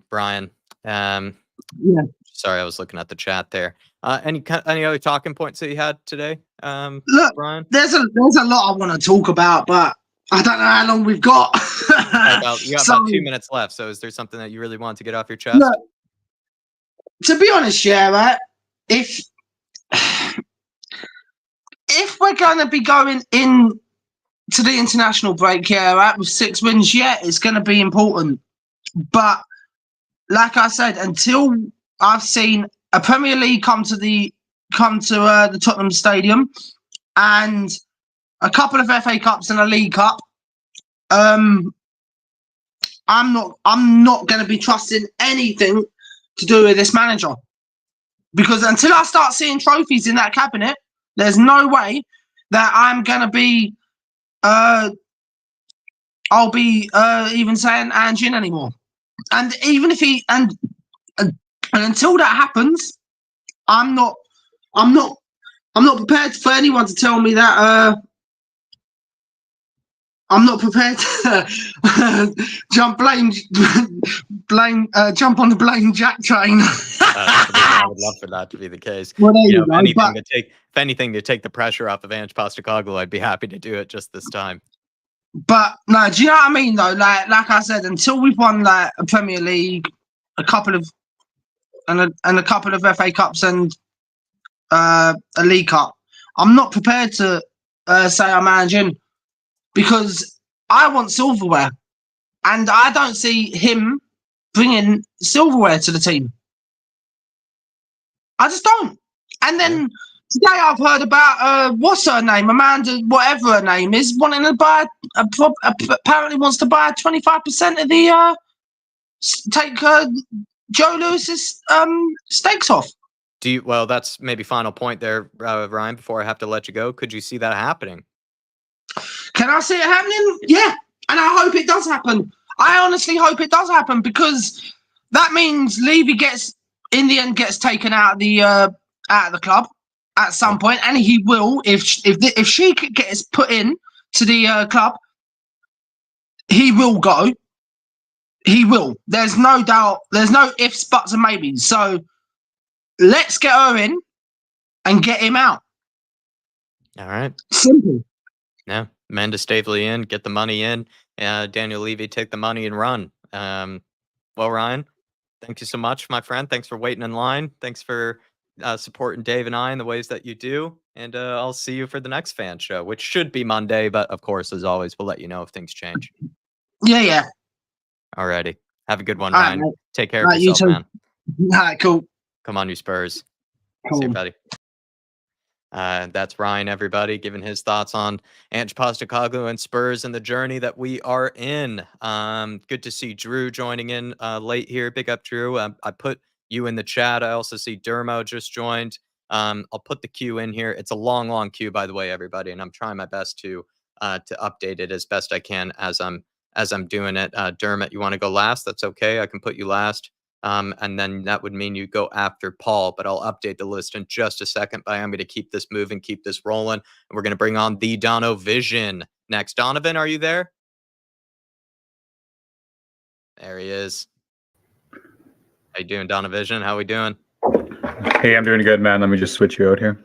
B: Brian.
E: Yeah.
B: Sorry, I was looking at the chat there. Any other talking points that you had today?
E: Look,
B: Brian?
E: there's a lot I want to talk about, but I don't know how long we've got.
B: You got about 2 minutes left. So is there something that you really want to get off your chest?
E: Look, to be honest, yeah, right? If we're going to be going in to the international break, yeah, right, with 6 wins, yeah, it's going to be important. But like I said, until I've seen a Premier League come to the Tottenham Stadium and a couple of FA Cups and a League Cup, I'm not going to be trusting anything to do with this manager, because until I start seeing trophies in that cabinet, there's no way that I'm going to be I'll be even saying Ange anymore. And even if he and until that happens, I'm not prepared for anyone to tell me that I'm not prepared to jump on the blame Jack train.
B: I would love for that to be the case.
E: Well,
B: if anything to take the pressure off of Ange Postecoglou, I'd be happy to do it just this time.
E: But no, do you know what I mean though? Like I said, until we've won like a Premier League, a couple of FA Cups and a League Cup, I'm not prepared to say I'm managing, because I want silverware, and I don't see him bringing silverware to the team. I just don't. And then today I've heard about what's her name, Amanda, whatever her name is, wanting to buy apparently wants to buy 25% of the take Joe Lewis's stakes off.
B: Well, that's maybe final point there, Ryan, before I have to let you go. Could you see that happening?
E: Can I see it happening? Yeah, and I hope it does happen. I honestly hope it does happen, because that means Levy gets taken out of the club at some point, and he will if she gets put in to the club. He will go. He will. There's no doubt. There's no ifs, buts, and maybes. So let's get her in and get him out.
B: All right.
E: Simple.
B: Yeah. Amanda Staveley in, get the money in. Daniel Levy, take the money and run. Well, Ryan, thank you so much, my friend. Thanks for waiting in line. Thanks for supporting Dave and I in the ways that you do. And I'll see you for the next fan show, which should be Monday. But of course, as always, we'll let you know if things change.
E: Yeah.
B: Alrighty. Have a good one,
E: All
B: Ryan.
E: right,
B: take care of yourself, man.
E: All right, cool.
B: Come on, you Spurs.
E: Cool.
B: See you, buddy. That's Ryan, everybody, giving his thoughts on Ange Postecoglou and Spurs and the journey that we are in. Good to see Drew joining in late here. Big up, Drew. I put you in the chat. I also see Dermo just joined. I'll put the queue in here. It's a long queue, by the way, everybody, and I'm trying my best to to update it as best I can as I'm doing it. Dermot, you want to go last? That's okay. I can put you last. And then that would mean you go after Paul, but I'll update the list in just a second. But I'm going to keep this moving, keep this rolling. And we're going to bring on the Donovan next. Donovan, are you there? There he is. How you doing, Donovan? How we doing?
F: Hey, I'm doing good, man. Let me just switch you out here.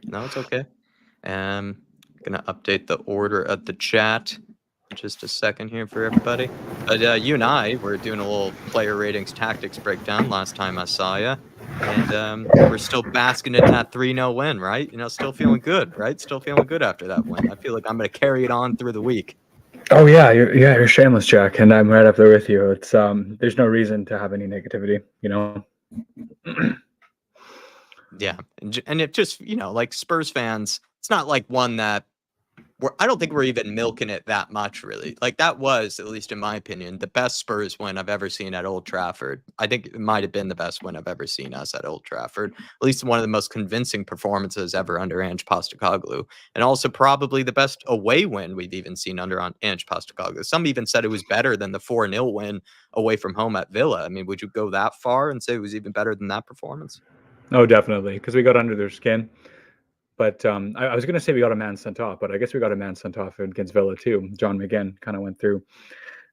B: No, it's okay. I'm going to update the order of the chat. Just a second here for everybody. But you and I were doing a little player ratings tactics breakdown last time I saw you. And we're still basking in that 3-0 win, right? Still feeling good, right? Still feeling good after that win. I feel like I'm going to carry it on through the week.
F: Oh yeah, you're shameless, Jack, and I'm right up there with you. It's there's no reason to have any negativity,
B: Yeah, and it just like Spurs fans, it's not like one that I don't think we're even milking it that much, really. Like that was, at least in my opinion, the best Spurs win I've ever seen at Old Trafford. I think it might have been the best win I've ever seen us at Old Trafford. At least one of the most convincing performances ever under Ange Postecoglou, and also probably the best away win we've even seen under Ange Postecoglou. Some even said it was better than the 4-0 win away from home at Villa. I mean, would you go that far and say it was even better than that performance?
F: Oh, definitely, because we got under their skin. But I was going to say we got a man sent off, but I guess we got a man sent off against Villa too. John McGinn kind of went through.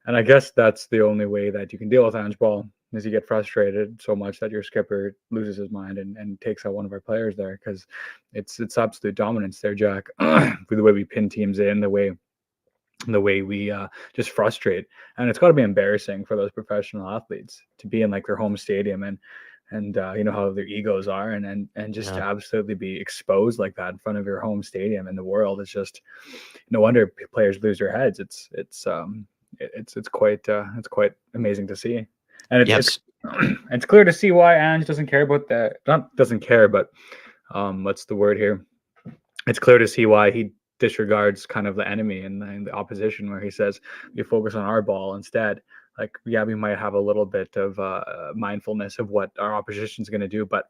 F: And I guess that's the only way that you can deal with Ange ball is you get frustrated so much that your skipper loses his mind and takes out one of our players there, because it's absolute dominance there, Jack. The way we pin teams in, the way we just frustrate. And it's got to be embarrassing for those professional athletes to be in like their home stadium and how their egos are and just to absolutely be exposed like that in front of your home stadium in the world. It's just no wonder players lose their heads. It's quite amazing to see. And it's clear to see why Ange doesn't care about that. Not doesn't care, but what's the word here? It's clear to see why he disregards kind of the enemy and the opposition, where he says you focus on our ball instead. Like, yeah, we might have a little bit of mindfulness of what our opposition is going to do, but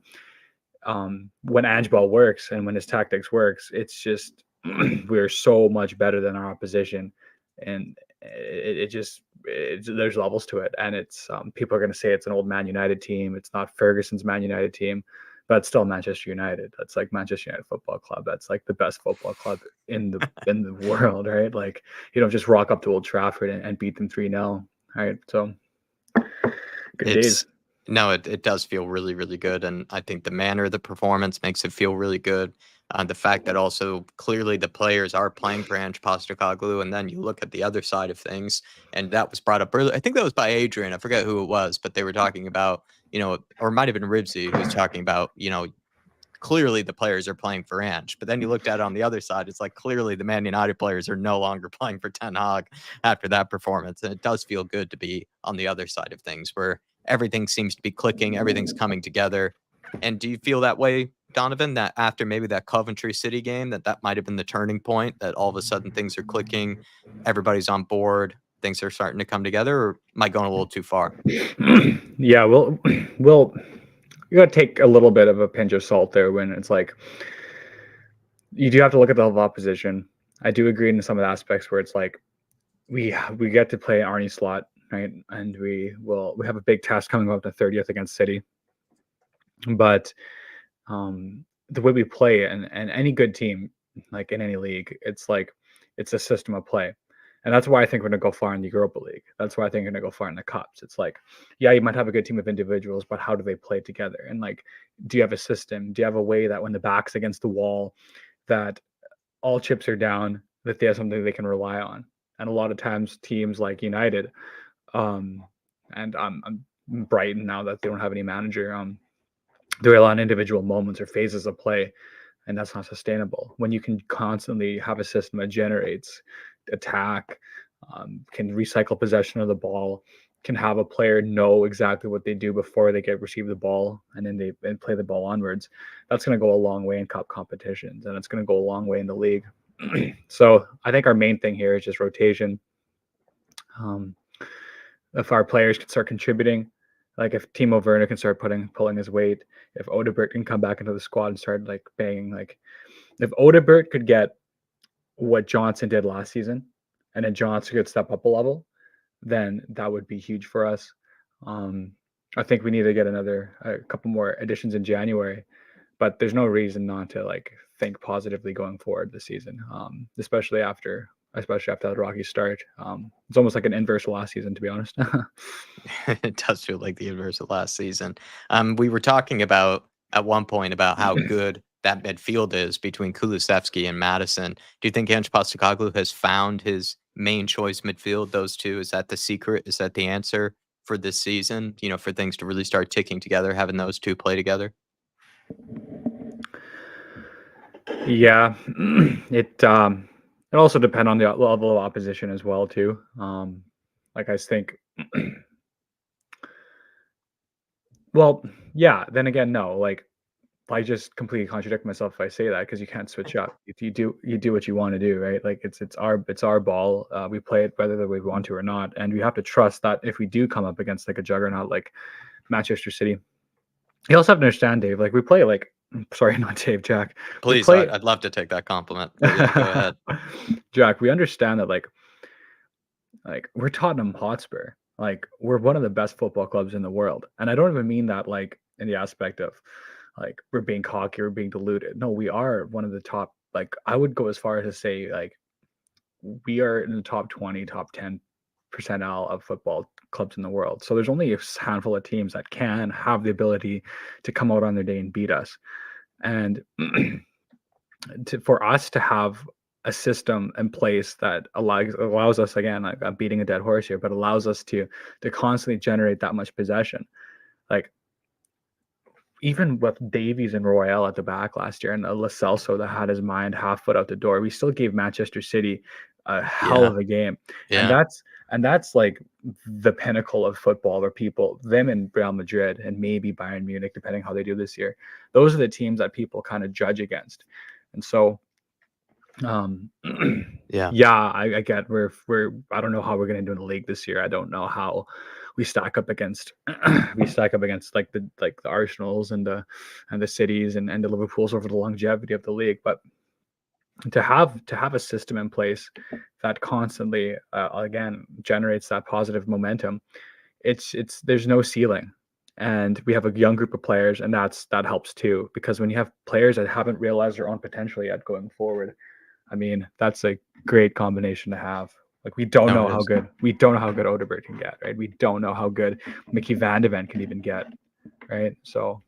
F: when Ange ball works and when his tactics works, it's just we're so much better than our opposition, and there's levels to it. And it's people are going to say it's an old Man United team. It's not Ferguson's Man United team, but it's still Manchester United. That's like Manchester United Football Club. That's like the best football club in the world, right? Like, you don't just rock up to Old Trafford and beat them 3-0. All right, so good days.
B: No, it does feel really, really good. And I think the manner of the performance makes it feel really good. The fact that also clearly the players are playing for Ange Postecoglou, and then you look at the other side of things, and that was brought up earlier. I think that was by Adrian. I forget who it was, but they were talking about, or it might have been Ribsy who was talking about, clearly the players are playing for Ange. But then you looked at it on the other side, it's like clearly the Man United players are no longer playing for Ten Hag after that performance. And it does feel good to be on the other side of things where everything seems to be clicking, everything's coming together. And do you feel that way, Donovan, that after maybe that Coventry City game, that might have been the turning point, that all of a sudden things are clicking, everybody's on board, things are starting to come together, or am I going a little too far?
F: Yeah, well, you got to take a little bit of a pinch of salt there when it's like you do have to look at the level of opposition. I do agree in some of the aspects where it's like we get to play Arnie slot, right? And we have a big task coming up the 30th against City. But the way we play and any good team, like in any league, it's like it's a system of play. And that's why I think we're going to go far in the Europa League. That's why I think we're going to go far in the Cups. It's like, yeah, you might have a good team of individuals, but how do they play together? And like, do you have a system? Do you have a way that when the back's against the wall, that all chips are down, that they have something they can rely on? And a lot of times teams like United, and I'm Brighton now that they don't have any manager, they rely on individual moments or phases of play, and that's not sustainable. When you can constantly have a system that generates attack, can recycle possession of the ball, can have a player know exactly what they do before they receive the ball, and then they play the ball onwards, that's going to go a long way in cup competitions, and it's going to go a long way in the league. So I think our main thing here is just rotation. If our players can start contributing, like if Timo Werner can start pulling his weight, if Odebert can come back into the squad and start like banging, like if Odebert could get what Johnson did last season, and then Johnson could step up a level, then that would be huge for us. I think we need to get a couple more additions in January, but there's no reason not to like think positively going forward this season, especially after that rocky start. It's almost like an inverse of last season, to be honest.
B: It does feel like the inverse of last season. We were talking about at one point about how good that midfield is between Kulusevski and Madison. Do you think Ange Postecoglou has found his main choice midfield? Those two, is that the secret? Is that the answer for this season? You know, for things to really start ticking together, having those two play together.
F: Yeah, it also depends on the level of opposition as well too. Like I think, well, yeah. Then again, no. Like I just completely contradict myself if I say that, because you can't switch up. If you do what you want to do, right? Like it's our ball. We play it whether we want to or not, and we have to trust that if we do come up against like a juggernaut like Manchester City, you also have to understand, Dave. Like we play like. Sorry, not Dave, Jack.
B: Please, I'd love to take that compliment. But yeah, go ahead.
F: Jack, we understand that like we're Tottenham Hotspur. Like we're one of the best football clubs in the world. And I don't even mean that like in the aspect of like we're being cocky or being deluded. No, we are one of the top, like I would go as far as to say like we are in the top 20, top 10 percentile of football clubs in the world. So there's only a handful of teams that can have the ability to come out on their day and beat us. And for us to have a system in place that allows us, again, like I'm beating a dead horse here, but allows us to constantly generate that much possession. Like even with Davies and Royale at the back last year, and Lo Celso that had his mind half foot out the door, we still gave Manchester City a hell of a game.
B: Yeah.
F: And that's like the pinnacle of football, where them and Real Madrid and maybe Bayern Munich, depending how they do this year, those are the teams that people kind of judge against. And so I get we're I don't know how we're going to do in the league this year. I don't know how we stack up against like the Arsenals and the Cities and the Liverpools over the longevity of the league. But to have a system in place that constantly again generates that positive momentum, there's no ceiling. And we have a young group of players, and that helps too, because when you have players that haven't realized their own potential yet going forward, I mean, that's a great combination to have. Like we don't know how good Odegaard can get, right? We don't know how good Mickey Van de Ven can even get, right? So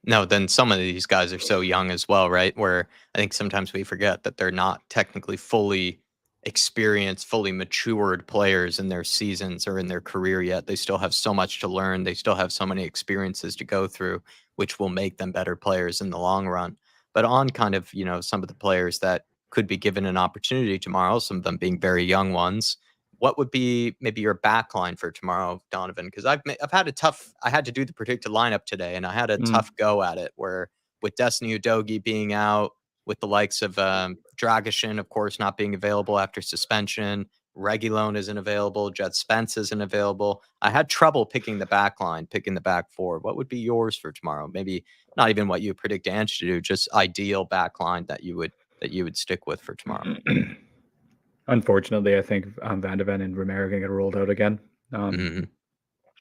B: no, then some of these guys are so young as well, right? Where I think sometimes we forget that they're not technically fully experienced, fully matured players in their seasons or in their career yet. They still have so much to learn. They still have so many experiences to go through, which will make them better players in the long run. But on kind of, you know, some of the players that could be given an opportunity tomorrow, some of them being very young ones, what would be maybe your back line for tomorrow, Donovan? Because I had to do the predicted lineup today, and I had a tough go at it, where with Destiny Udogie being out, with the likes of Dragishin, of course, not being available after suspension, Reguilon isn't available, Jet Spence isn't available. I had trouble picking the back line, picking the back four. What would be yours for tomorrow? Maybe not even what you predict Ange to do, just ideal back line that you would stick with for tomorrow.
F: Unfortunately, I think Van de Ven and Romero are going to get rolled out again.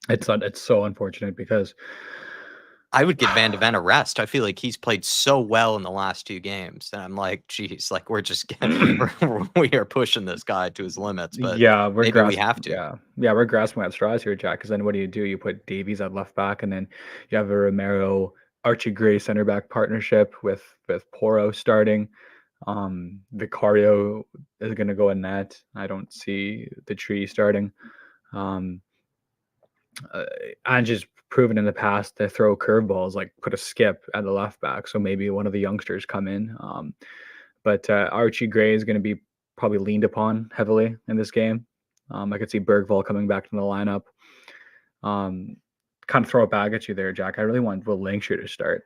F: It's so unfortunate, because
B: I would give Van de Ven a rest. I feel like he's played so well in the last two games, and I'm like, geez, like we are pushing this guy to his limits. But
F: yeah,
B: maybe we have to.
F: Yeah, we're grasping at straws here, Jack. Because then what do? You put Davies at left back, and then you have a Romero Archie Gray center back partnership with Porro starting. Vicario is going to go in net. I don't see the tree starting. Ange's proven in the past to throw curveballs, like put a skip at the left back. So maybe one of the youngsters come in. But Archie Gray is going to be probably leaned upon heavily in this game. I could see Bergvall coming back to the lineup. Kind of throw it back at you there, Jack. I really want Will Langshear to start.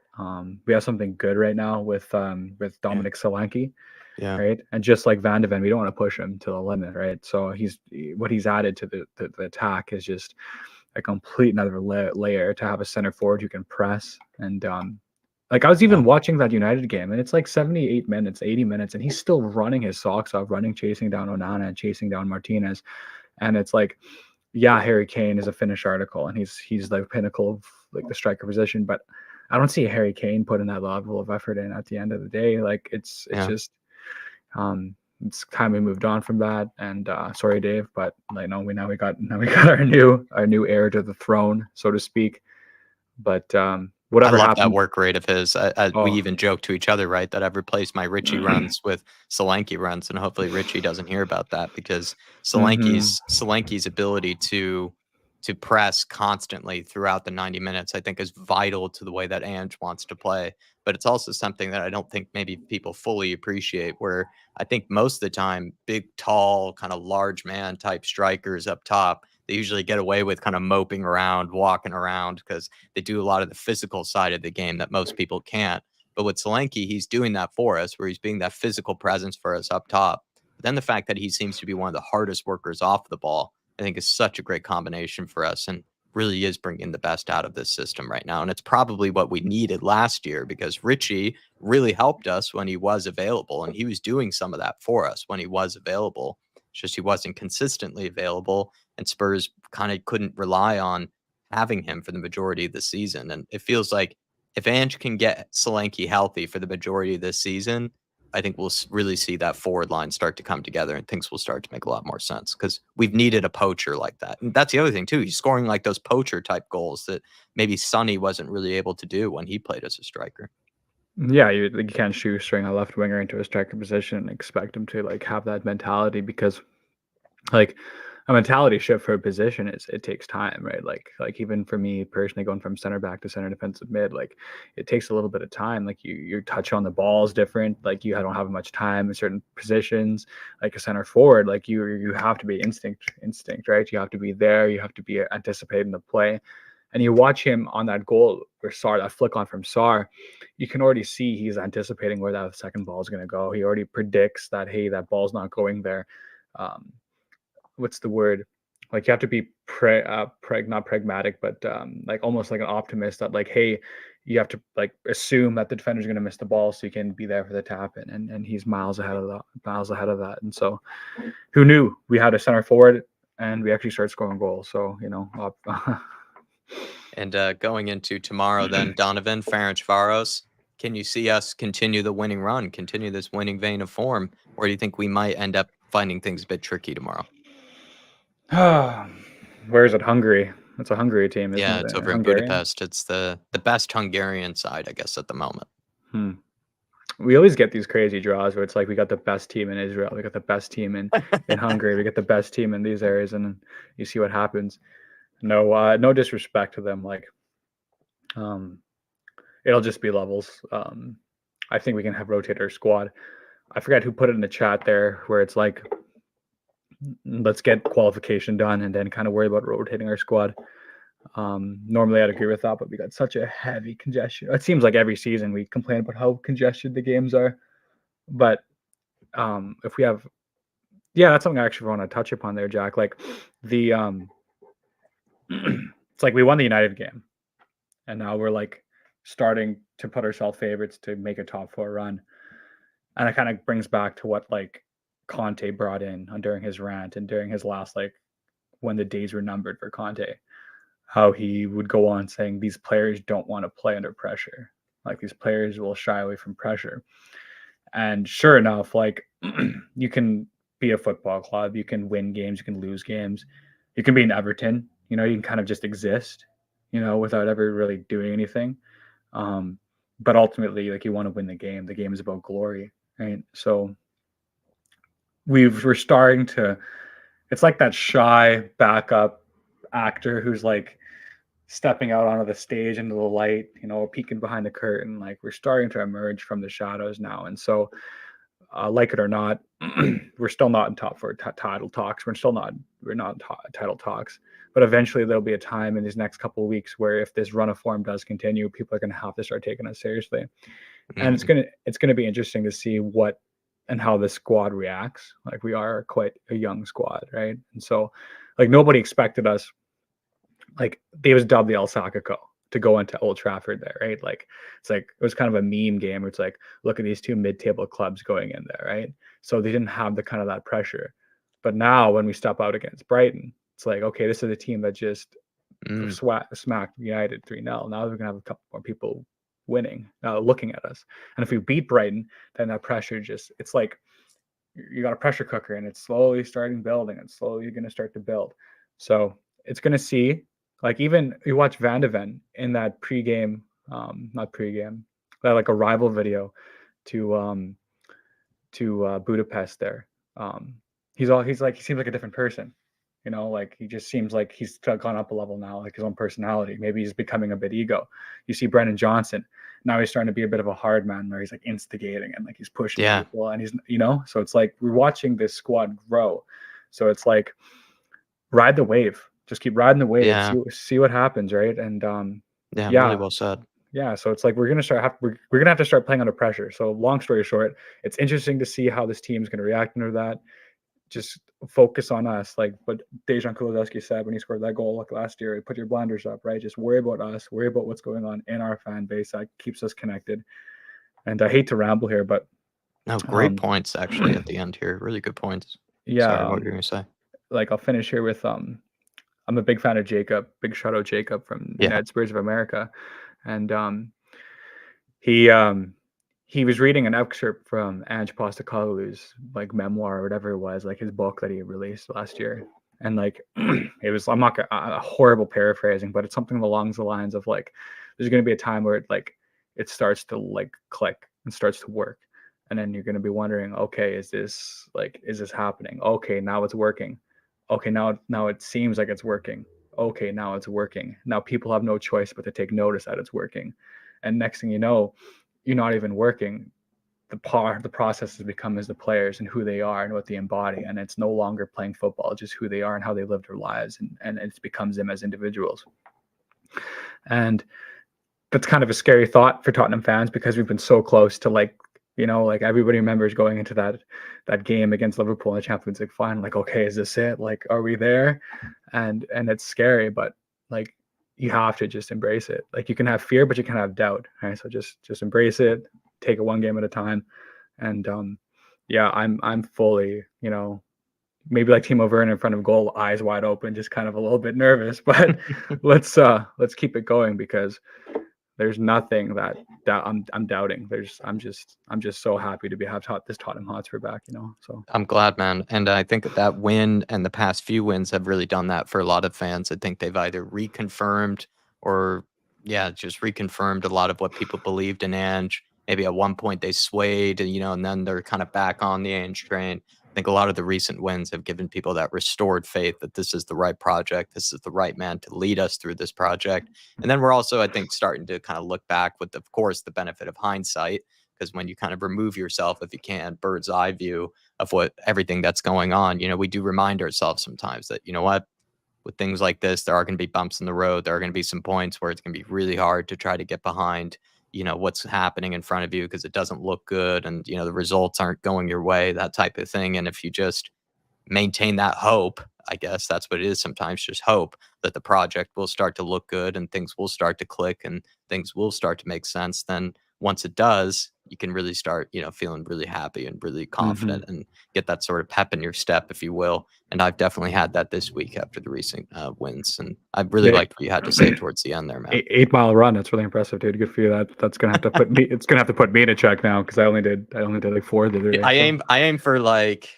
F: We have something good right now with Dominic Solanke.
B: Yeah.
F: Right. And just like Van de Ven, we don't want to push him to the limit. Right. So what he's added to the attack is just a complete another layer to have a center forward who can press and Like I was even watching that United game, and it's like 78 minutes, 80 minutes, and he's still running his socks off, chasing down Onana and chasing down Martinez. And it's like, yeah, Harry Kane is a finished article, and he's the pinnacle of like the striker position, but I don't see Harry Kane putting that level of effort in at the end of the day. Like it's just it's time we moved on from that. And sorry, Dave, but like no, we got our new heir to the throne, so to speak. But whatever
B: I love
F: happened,
B: that work rate of his. We even joke to each other, right, that I've replaced my Richie runs with Solanke runs, and hopefully Richie doesn't hear about that, because Solanke's ability to press constantly throughout the 90 minutes, I think, is vital to the way that Ange wants to play. But it's also something that I don't think maybe people fully appreciate, where I think most of the time, big, tall, kind of large man type strikers up top, they usually get away with kind of moping around, walking around, because they do a lot of the physical side of the game that most people can't. But with Solanke, he's doing that for us, where he's being that physical presence for us up top. But then the fact that he seems to be one of the hardest workers off the ball, I think, is such a great combination for us, and really is bringing the best out of this system right now. And it's probably what we needed last year, because Richie really helped us when he was available, and he was doing some of that for us when he was available. It's just he wasn't consistently available, and Spurs kind of couldn't rely on having him for the majority of the season. And it feels like if Ange can get Solanke healthy for the majority of this season, I think we'll really see that forward line start to come together, and things will start to make a lot more sense, because we've needed a poacher like that. And that's the other thing too. He's scoring like those poacher type goals that maybe Sonny wasn't really able to do when he played as a striker.
F: Yeah, you can't shoestring a left winger into a striker position and expect him to like have that mentality, because like a mentality shift for a position it takes time, right? Like even for me personally, going from center back to center defensive mid, like it takes a little bit of time. Like your touch on the ball is different. Like you don't have much time in certain positions. Like a center forward, like you have to be instinct, right? You have to be there. You have to be anticipating the play. And you watch him on that goal or that flick on from Sarr, you can already see he's anticipating where that second ball is going to go. He already predicts that, hey, that ball's not going there. What's the word? Like you have to be not pragmatic, but like almost like an optimist, that like, hey, you have to like assume that the defender's going to miss the ball so you can be there for the tap in, and he's miles ahead of that. And so who knew we had a center forward and we actually started scoring goals. So,
B: And going into tomorrow, then, Donovan, Ferencváros, can you see us continue the winning run, continue this winning vein of form, or do you think we might end up finding things a bit tricky tomorrow?
F: Where is it? Hungary. It's a Hungary team, isn't it?
B: Yeah, it's over in Budapest. It's the best Hungarian side, I guess, at the moment.
F: We always get these crazy draws where it's like we got the best team in Israel, we got the best team in Hungary, we get the best team in these areas, and then you see what happens. No disrespect to them. Like, it'll just be levels. I think we can have rotate our squad. I forgot who put it in the chat there, where it's like, let's get qualification done and then kind of worry about rotating our squad. Normally I'd agree with that, but we got such a heavy congestion. It seems like every season we complain about how congested the games are. But if we have, that's something I actually want to touch upon there, Jack. Like the it's like we won the United game, and now we're like starting to put ourselves favorites to make a top 4 run. And it kind of brings back to what like Conte brought in during his rant and during his last, like when the days were numbered for Conte, how he would go on saying these players don't want to play under pressure. Like these players will shy away from pressure. And sure enough, like you can be a football club, you can win games, you can lose games, you can be an Everton, you can kind of just exist, without ever really doing anything. But ultimately, like you want to win the game. The game is about glory, right? So we're starting to, it's like that shy backup actor who's like stepping out onto the stage into the light, peeking behind the curtain. Like we're starting to emerge from the shadows now. And so like it or not, we're still not in top 4 title talks. We're not in title talks, but eventually there'll be a time in these next couple of weeks where if this run of form does continue, people are going to have to start taking us seriously. And it's going to be interesting to see what and how this squad reacts. Like we are quite a young squad, right? And so like nobody expected us, like they was dubbed the El Sacco. to go into Old Trafford there, right? Like it's like it was kind of a meme game where it's like, look at these two mid-table clubs going in there, right? So they didn't have the kind of that pressure. But now when we step out against Brighton, it's like, okay, this is a team that just smacked United 3-0. Now we're gonna have a couple more people winning, looking at us. And if we beat Brighton, then that pressure it's like you got a pressure cooker and it's slowly starting building and slowly going to start to build. So it's going to see, like, even you watch Van de Ven in that pregame, not pregame, that like a rival video to Budapest there. He seems like a different person, you know, like he just seems like he's gone up a level now, like his own personality. Maybe he's becoming a bit ego. You see Brennan Johnson, now he's starting to be a bit of a hard man where he's like instigating and like he's pushing people and he's, you know, so it's like we're watching this squad grow. So it's like ride the wave, just keep riding the wave, see what happens, right? And
B: really well said.
F: Yeah, so it's like we're gonna have to start playing under pressure. So long story short, it's interesting to see how this team's gonna react under that. Just focus on us, like what Dejan Kulusevski said when he scored that goal last year. Put your blinders up, right? Just worry about us, worry about what's going on in our fan base. That keeps us connected. And I hate to ramble here, but
B: no, great points actually at the end here. Really good points.
F: Yeah,
B: sorry, what were you gonna say?
F: Like I'll finish here with I'm a big fan of Jacob. Big shout out Jacob from United Spurs of America, and he was reading an excerpt from Ange Postecoglou's like memoir or whatever it was, like his book that he released last year. And like, it was, I'm not a horrible paraphrasing, but it's something along the lines of like, there's going to be a time where it starts to like click and starts to work. And then you're going to be wondering, okay, is this happening? Okay, now it's working. Okay, now it seems like it's working. Okay, now it's working. Now people have no choice but to take notice that it's working. And next thing you know, you're not even working. The process has become as the players and who they are and what they embody. And it's no longer playing football, it's just who they are and how they live their lives. And it becomes them as individuals. And that's kind of a scary thought for Tottenham fans because we've been so close to like, you know, like everybody remembers going into that game against Liverpool in the Champions League final. Like, okay, is this it? Like, are we there? And it's scary, but like, you have to just embrace it. Like you can have fear, but you can have doubt. Right. So just embrace it, take it one game at a time. And I'm fully, you know, maybe like Timo Werner in front of goal, eyes wide open, just kind of a little bit nervous, but let's keep it going because there's nothing that I'm doubting. I'm just so happy to have this Tottenham Hotspur back, you know. So
B: I'm glad, man. And I think that win and the past few wins have really done that for a lot of fans. I think they've either reconfirmed or just reconfirmed a lot of what people believed in Ange. Maybe at one point they swayed, you know, and then they're kind of back on the Ange train. I think a lot of the recent wins have given people that restored faith that this is the right project. This is the right man to lead us through this project. And then we're also, I think, starting to kind of look back with, of course, the benefit of hindsight, because when you kind of remove yourself, if you can, bird's eye view of everything that's going on, you know, we do remind ourselves sometimes that, you know what, with things like this, there are going to be bumps in the road. There are going to be some points where it's going to be really hard to try to get behind, you know, what's happening in front of you because it doesn't look good and, you know, the results aren't going your way, that type of thing. And if you just maintain that hope, I guess that's what it is sometimes, just hope that the project will start to look good and things will start to click and things will start to make sense, then once it does, you can really start, you know, feeling really happy and really confident and get that sort of pep in your step, if you will. And I've definitely had that this week after the recent wins. And I really liked what you had to say towards the end there, man.
F: 8 mile run. That's really impressive, dude. Good for you. That's gonna have to put me. It's gonna have to put me in a check now because I only did like 4 the other day.
B: I aim for like,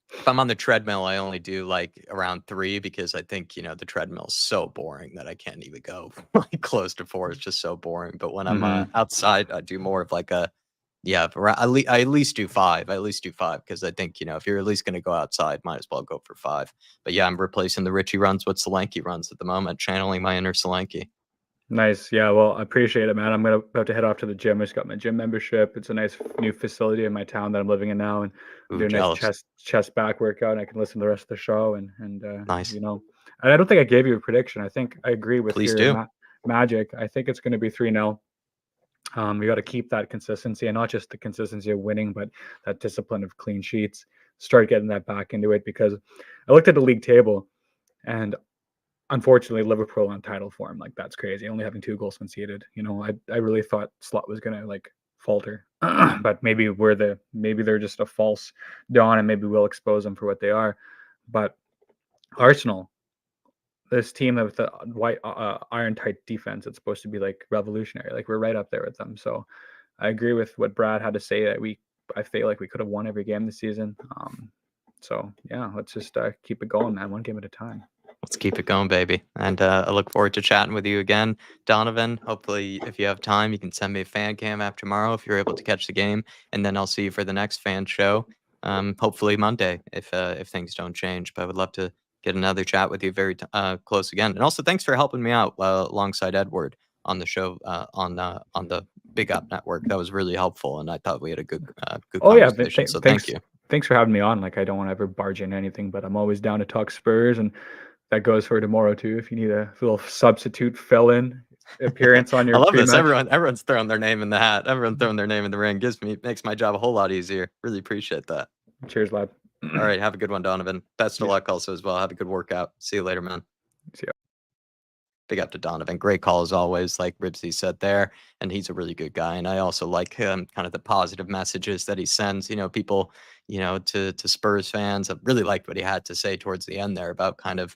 B: if I'm on the treadmill, I only do like around 3 because I think, you know, the treadmill's so boring that I can't even go like close to 4. It's just so boring. But when I'm outside, I do more of like I at least do 5. I at least do 5 because I think, you know, if you're at least going to go outside, might as well go for 5. But yeah, I'm replacing the Richie runs with Solanke runs at the moment, channeling my inner Solanke.
F: Nice. Yeah, well, I appreciate it, man. I'm about to head off to the gym. I just got my gym membership. It's a nice new facility in my town that I'm living in now, and I'm doing a nice chest back workout. And I can listen to the rest of the show. And
B: nice.
F: You know, and I don't think I gave you a prediction. I think I agree with
B: Please
F: your
B: do.
F: Magic. I think it's going to be 3-0. We got to keep that consistency, and not just the consistency of winning, but that discipline of clean sheets. Start getting that back into it because I looked at the league table, and unfortunately, Liverpool on title form, like that's crazy. Only having 2 goals conceded. You know, I really thought Slot was gonna like falter, but maybe they're just a false dawn, and maybe we'll expose them for what they are. But Arsenal, this team with the white iron tight defense, it's supposed to be like revolutionary. Like we're right up there with them. So I agree with what Brad had to say that I feel like we could have won every game this season. So yeah, let's just keep it going, man. One game at a time.
B: Let's keep it going, baby. And I look forward to chatting with you again, Donovan. Hopefully, if you have time, you can send me a fan cam after tomorrow if you're able to catch the game, and then I'll see you for the next fan show. Hopefully Monday, if things don't change. But I would love to get another chat with you very close again. And also, thanks for helping me out alongside Edward on the show on the Big Up Network. That was really helpful, and I thought we had a good conversation.
F: Yeah,
B: so thank you.
F: Thanks for having me on. Like I don't want to ever barge in anything, but I'm always down to talk Spurs, and that goes for tomorrow too. If you need a little substitute fill-in appearance on your
B: I love this.
F: pre-match.
B: Everyone's throwing their name in the hat. Everyone throwing their name in the ring makes my job a whole lot easier. Really appreciate that.
F: Cheers, lad.
B: All right, have a good one, Donovan. Best of luck also as well. Have a good workout. See you later, man.
F: See ya.
B: Big up to Donovan. Great call as always, like Ribsy said there. And he's a really good guy. And I also like kind of the positive messages that he sends, people, to Spurs fans. I really liked what he had to say towards the end there about kind of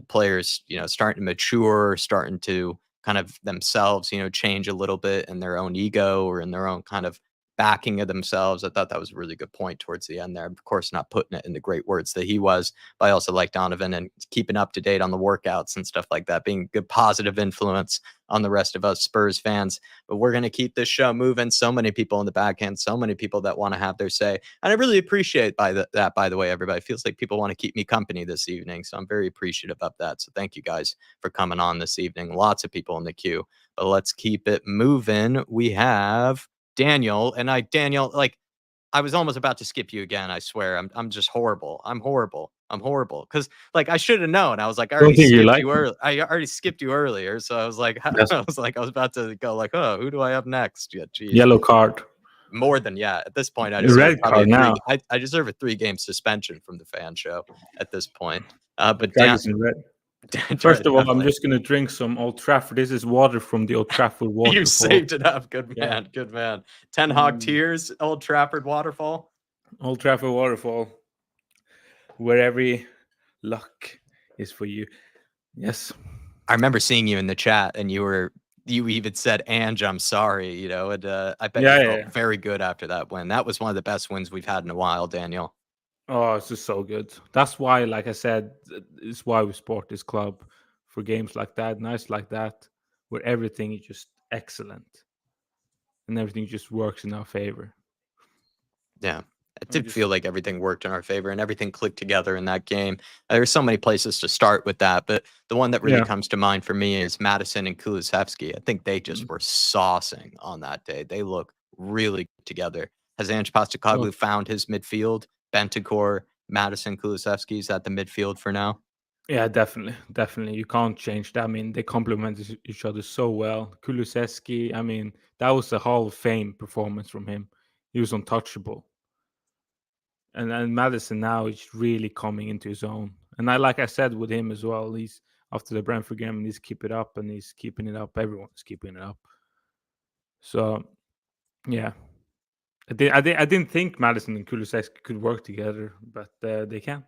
B: players, starting to mature, starting to kind of themselves, change a little bit in their own ego or in their own kind of backing of themselves. I thought that was a really good point towards the end there. Of course, not putting it in the great words that he was, but I also like Donovan and keeping up to date on the workouts and stuff like that, being a good positive influence on the rest of us Spurs fans. But we're going to keep this show moving. So many people in the back end, so many people that want to have their say. And I really appreciate that, by the way, everybody. It feels like people want to keep me company this evening. So I'm very appreciative of that. So thank you guys for coming on this evening. Lots of people in the queue, but let's keep it moving. We have Daniel, and Daniel, like I was almost about to skip you again. I swear, I'm just horrible. I'm horrible because like I should have known. I was like, I already skipped you earlier, so I was like,
G: Yes.
B: I was about to go like, oh, who do I have next? Yeah, geez.
G: Yellow card.
B: More than at this point, I
G: The
B: deserve
G: red
B: probably
G: card now.
B: I deserve a 3-game suspension from the fan show at this point. But
G: Flag is in red. First of all, I'm
B: definitely.
G: just gonna drink some Old Trafford. This is water from the Old Trafford waterfall.
B: You saved it up. Good
G: Yeah.
B: man. Good man. Ten Hag Tears, Old Trafford waterfall.
G: Old Trafford waterfall, where every luck is for you. Yes.
B: I remember seeing you in the chat, and you even said, Ange, I'm sorry, and I bet you felt very good after that win. That was one of the best wins we've had in a while, Daniel.
G: Oh, it's just so good. That's why, like I said, it's why we support this club for games like that, nights like that, where everything is just excellent and everything just works in our favor.
B: Yeah. It did feel like everything worked in our favor and everything clicked together in that game. There's so many places to start with that, but the one that really comes to mind for me is Madison and Kulusevski. I think they just were saucing on that day. They look really good together. Has Ange Postecoglou found his midfield? Bentancur, Madison, Kulusevski, is that the midfield for now?
G: Yeah, definitely. You can't change that. I mean, they complement each other so well. Kulusevski, I mean, that was a Hall of Fame performance from him. He was untouchable. And then Madison now is really coming into his own. And like I said with him as well, he's after the Brentford game, and he's keeping it up. Everyone's keeping it up. So, yeah. I didn't think Madison and Kulusevski could work together, but they can.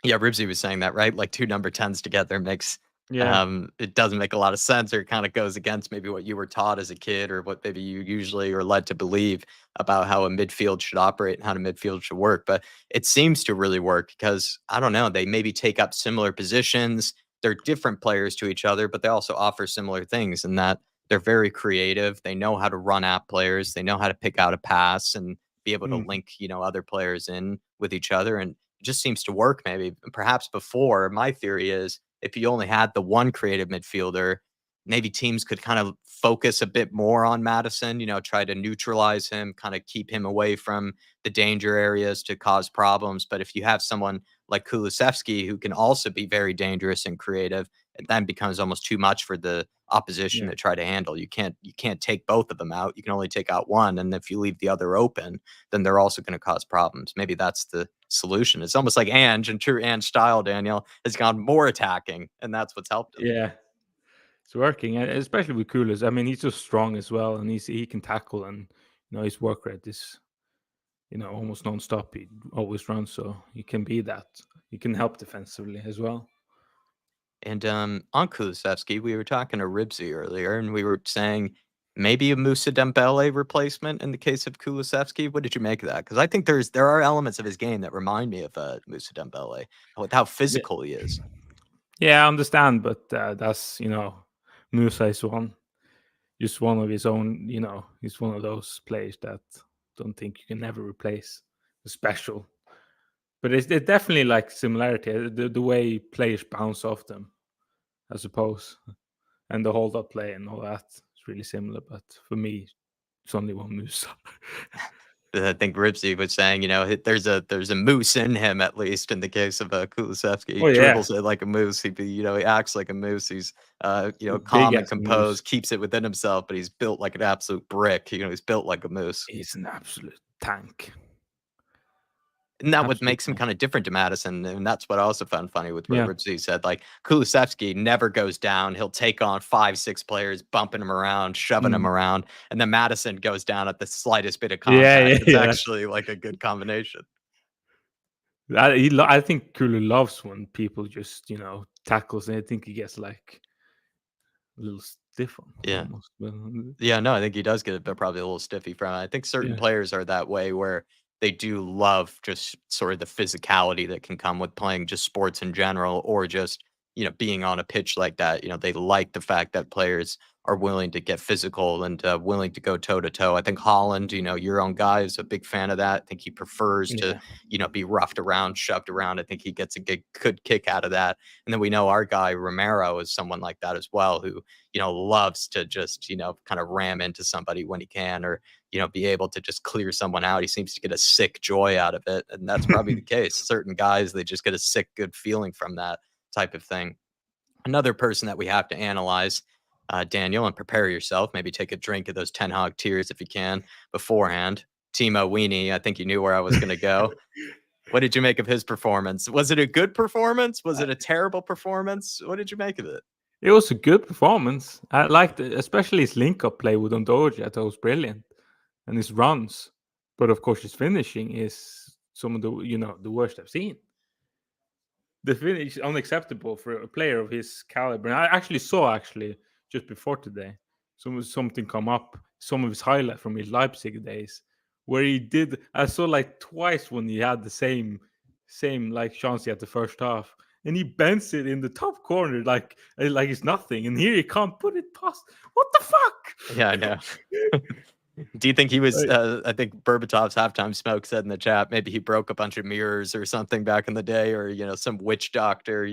B: Yeah, Ribsy was saying that, right? Like 2 number 10s together makes it doesn't make a lot of sense, or it kind of goes against maybe what you were taught as a kid or what maybe you usually are led to believe about how a midfield should operate and how a midfield should work. But it seems to really work because, I don't know, they maybe take up similar positions. They're different players to each other, but they also offer similar things in that they're very creative. They know how to run at players. They know how to pick out a pass and be able to link, other players in with each other. And it just seems to work. Maybe perhaps before, my theory is if you only had the one creative midfielder, maybe teams could kind of focus a bit more on Madison, try to neutralize him, kind of keep him away from the danger areas to cause problems. But if you have someone like Kulusevski, who can also be very dangerous and creative, it then becomes almost too much for the opposition to try to handle. You can't take both of them out. You can only take out one. And if you leave the other open, then they're also going to cause problems. Maybe that's the solution. It's almost like Ange, in true Ange style, Daniel, has gone more attacking, and that's what's helped him.
G: Yeah, it's working, especially with Kulis. I mean, he's just strong as well, and he can tackle, and his work rate is almost non-stop. He always runs, so he can be that. He can help defensively as well.
B: And on Kulusevski, we were talking to Ribsy earlier, and we were saying maybe a Moussa Dembele replacement in the case of Kulusevski. What did you make of that? Because I think there are elements of his game that remind me of Moussa Dembele with how physical he is.
G: Yeah, I understand, but that's Moussa is just one of his own. He's one of those players that don't think you can never replace. Special. But it's definitely like similarity, the way players bounce off them, I suppose, and the hold up play and all that is really similar. But for me, it's only one moose.
B: I think Ribsy was saying, there's a moose in him, at least in the case of Kulusevski. He dribbles it like a moose. He acts like a moose. He's calm and composed, keeps it within himself, but he's built like an absolute brick. He's built like a moose.
G: He's an absolute tank.
B: And that what makes him kind of different to Madison. And that's what I also found funny with what Ribsy said. Like, Kulusevski never goes down. He'll take on 5-6 players, bumping him around, shoving him around. And then Madison goes down at the slightest bit of contact. It's actually like a good combination.
G: I think Kulu loves when people just, tackles. And I think he gets like a little stiff on.
B: Yeah.
G: Almost.
B: Yeah, no, I think he does get probably a little stiffy from it. I think certain players are that way where they do love just sort of the physicality that can come with playing just sports in general, or just, being on a pitch like that. They like the fact that players are willing to get physical and willing to go toe to toe. I think Holland, your own guy, is a big fan of that. I think he prefers to, be roughed around, shoved around. I think he gets a good kick out of that. And then we know our guy Romero is someone like that as well, who, loves to just, kind of ram into somebody when he can, or, be able to just clear someone out. He seems to get a sick joy out of it. And that's probably the case. Certain guys, they just get a sick, good feeling from that type of thing. Another person that we have to analyze, Daniel, and prepare yourself. Maybe take a drink of those Ten Hag tears if you can beforehand. Timo Weenie, I think you knew where I was going to go. What did you make of his performance? Was it a good performance? Was it a terrible performance? What did you make of it?
G: It was a good performance. I liked it, especially his link-up play with Ondoji. I thought it was brilliant. And his runs. But of course, his finishing is some of the, the worst I've seen. The finish is unacceptable for a player of his caliber. And I actually saw just before today, something come up, some of his highlight from his Leipzig days, where I saw like twice when he had the same like chance at the first half, and he bends it in the top corner like it's nothing, and here he can't put it past. What the fuck?
B: Yeah, I know. Do you think he was, I think Berbatov's halftime smoke said in the chat, maybe he broke a bunch of mirrors or something back in the day, or, some witch doctor,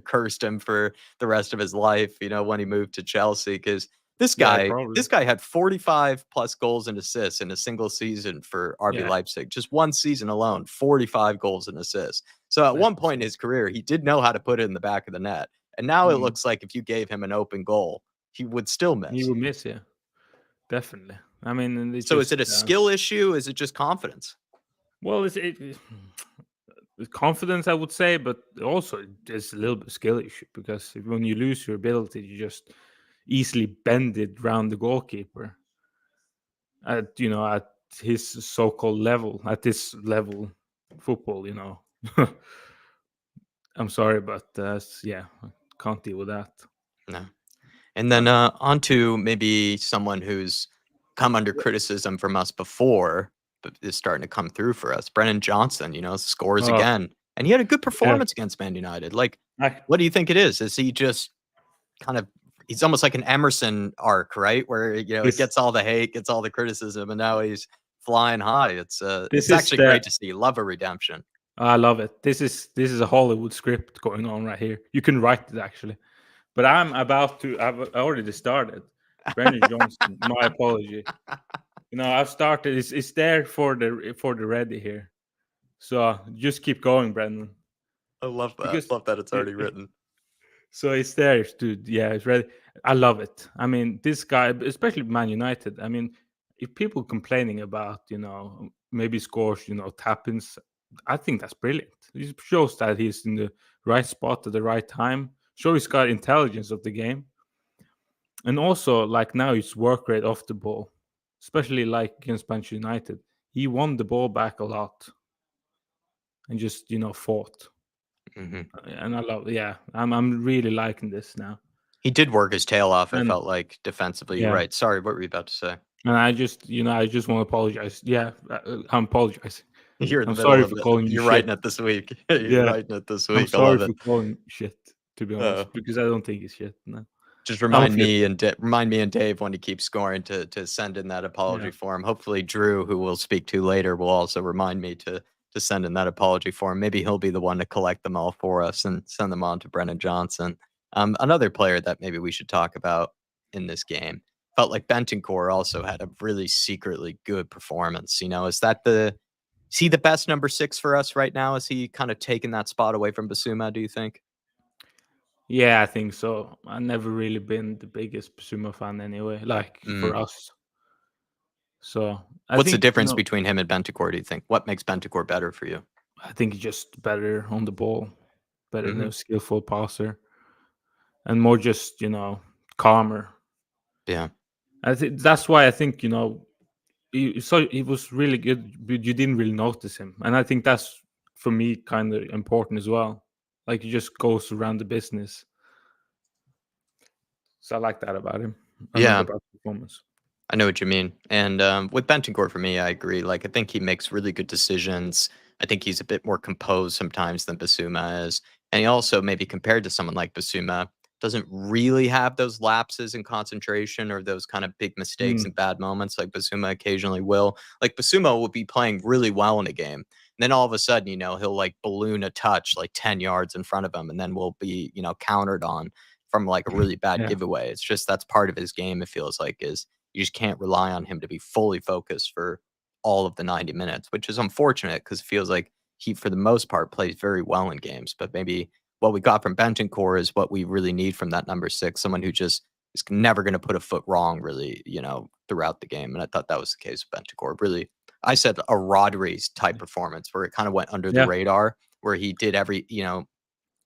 B: cursed him for the rest of his life, when he moved to Chelsea. Because this guy had 45 plus goals and assists in a single season for RB Leipzig. Just one season alone, 45 goals and assists. So at one point in his career, he did know how to put it in the back of the net. And now it looks like if you gave him an open goal, he would still miss.
G: He would miss, yeah. Definitely. I mean,
B: so is it a skill issue? Is it just confidence?
G: Well, it's confidence, I would say, but also it's a little bit skill issue, because when you lose your ability, you just easily bend it around the goalkeeper at his so-called level, at this level football. I'm sorry, but I can't deal with that.
B: No. And then on to maybe someone who's come under criticism from us before, but is starting to come through for us. Brennan Johnson, scores again. And he had a good performance against Man United. Like, what do you think it is? Is he just kind of, he's almost like an Emerson arc, right? Where, he gets all the hate, gets all the criticism, and now he's flying high. It's actually great to see. Love a redemption.
G: I love it. This is a Hollywood script going on right here. You can write it, actually. But I've already started. Brennan Johnson, my apology. I've started. It's there for the ready here. So just keep going, Brendan.
B: I love that. Love that it's already written.
G: So it's there, dude. Yeah, it's ready. I love it. I mean, this guy, especially Man United. I mean, if people complaining about, maybe scores, tap-ins, I think that's brilliant. It shows that he's in the right spot at the right time. Sure, he's got intelligence of the game. And also, like now, his work rate off the ball, especially like against Manchester United, he won the ball back a lot and just fought.
B: Mhm.
G: And I love, I'm really liking this now.
B: He did work his tail off. I
G: And-
B: felt like defensively. You're
G: Yeah.
B: right. Sorry, what were you about to say?
G: And I just want to apologize. Yeah, I'm apologizing.
B: You're in the
G: I'm
B: middle
G: sorry
B: of
G: for
B: it.
G: calling you
B: You're
G: shit.
B: writing it this week. You're
G: Yeah.
B: writing it this
G: I'm
B: week. I
G: sorry
B: love
G: for
B: it.
G: calling shit, to be honest,
B: Oh.
G: because I don't think it's shit. No.
B: Just
G: I'm
B: remind
G: feel-
B: me and Dave when he keeps scoring to send in that apology
G: Yeah.
B: form. Hopefully, Drew, who we'll speak to later, will also remind me to send in that apology form. Maybe he'll be the one to collect them all for us and send them on to Brennan Johnson. Another player that maybe we should talk about in this game. Felt like Bentancur also had a really secretly good performance. Is he the best number 6 for us right now? Is he kind of taking that spot away from Basuma, do you think?
G: Yeah, I think so. I've never really been the biggest Basuma fan anyway, like for us. So
B: What's the difference between him and Bentancur, do you think? What makes Bentancur better for you?
G: I think he's just better on the ball, better than a skillful passer, and more just calmer.
B: Yeah.
G: I think that's why I think he was really good, but you didn't really notice him, and I think that's for me kind of important as well. Like he just goes around the business, so I like that about him.
B: Yeah.
G: About performance.
B: I know what you mean. And with Bentancur, for me, I agree. Like, I think he makes really good decisions. I think he's a bit more composed sometimes than Basuma is. And he also, maybe compared to someone like Basuma, doesn't really have those lapses in concentration or those kind of big mistakes and bad moments like Basuma occasionally will. Like, Basuma will be playing really well in a game. And then all of a sudden, he'll like balloon a touch like 10 yards in front of him. And then we'll be, countered on from like a really bad giveaway. It's just that's part of his game, it feels like, is you just can't rely on him to be fully focused for all of the 90 minutes, which is unfortunate because it feels like he, for the most part, plays very well in games. But maybe what we got from Bentancur is what we really need from that number 6, someone who just is never going to put a foot wrong, really, throughout the game. And I thought that was the case with Bentancur. Really, I said a Rodri's type performance where it kind of went under the radar, where he did every,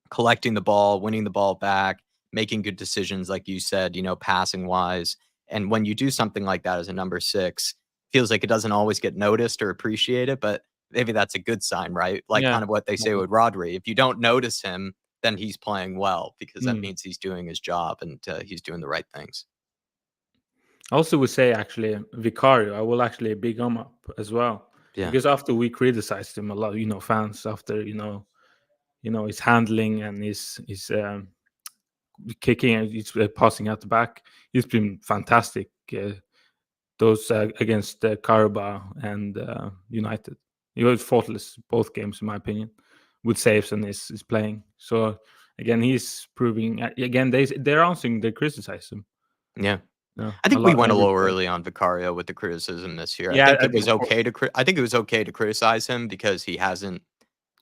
B: collecting the ball, winning the ball back, making good decisions, like you said, passing wise. And when you do something like that as a number 6, feels like it doesn't always get noticed or appreciated, but maybe that's a good sign, right? Like kind of what they say with Rodri. If you don't notice him, then he's playing well because that means he's doing his job and he's doing the right things.
G: I also would say actually Vicario, I will actually big him up as well.
B: Yeah.
G: Because after we criticized him a lot, fans after his handling and his kicking and he's passing out the back, he's been fantastic. Those against Carabao and United, he was faultless both games in my opinion, with saves and is playing. So again, he's proving again they're answering the criticism.
B: Yeah.
G: No,
B: I think we went a little early on Vicario with the criticism this year.
G: Yeah,
B: I think it was okay to criticize him because he hasn't,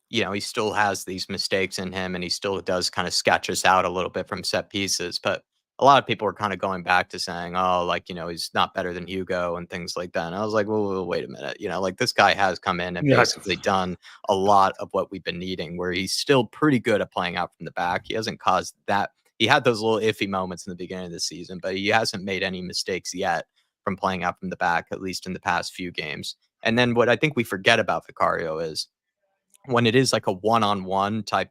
B: he still has these mistakes in him and he still does kind of sketch us out a little bit from set pieces. But a lot of people were kind of going back to saying, oh, like, he's not better than Hugo and things like that. And I was like, well, wait a minute. Like this guy has come in and basically done a lot of what we've been needing, where he's still pretty good at playing out from the back. He hasn't caused that. He had those little iffy moments in the beginning of the season, but he hasn't made any mistakes yet from playing out from the back, at least in the past few games. And then what I think we forget about Vicario is when it is like a one-on-one type,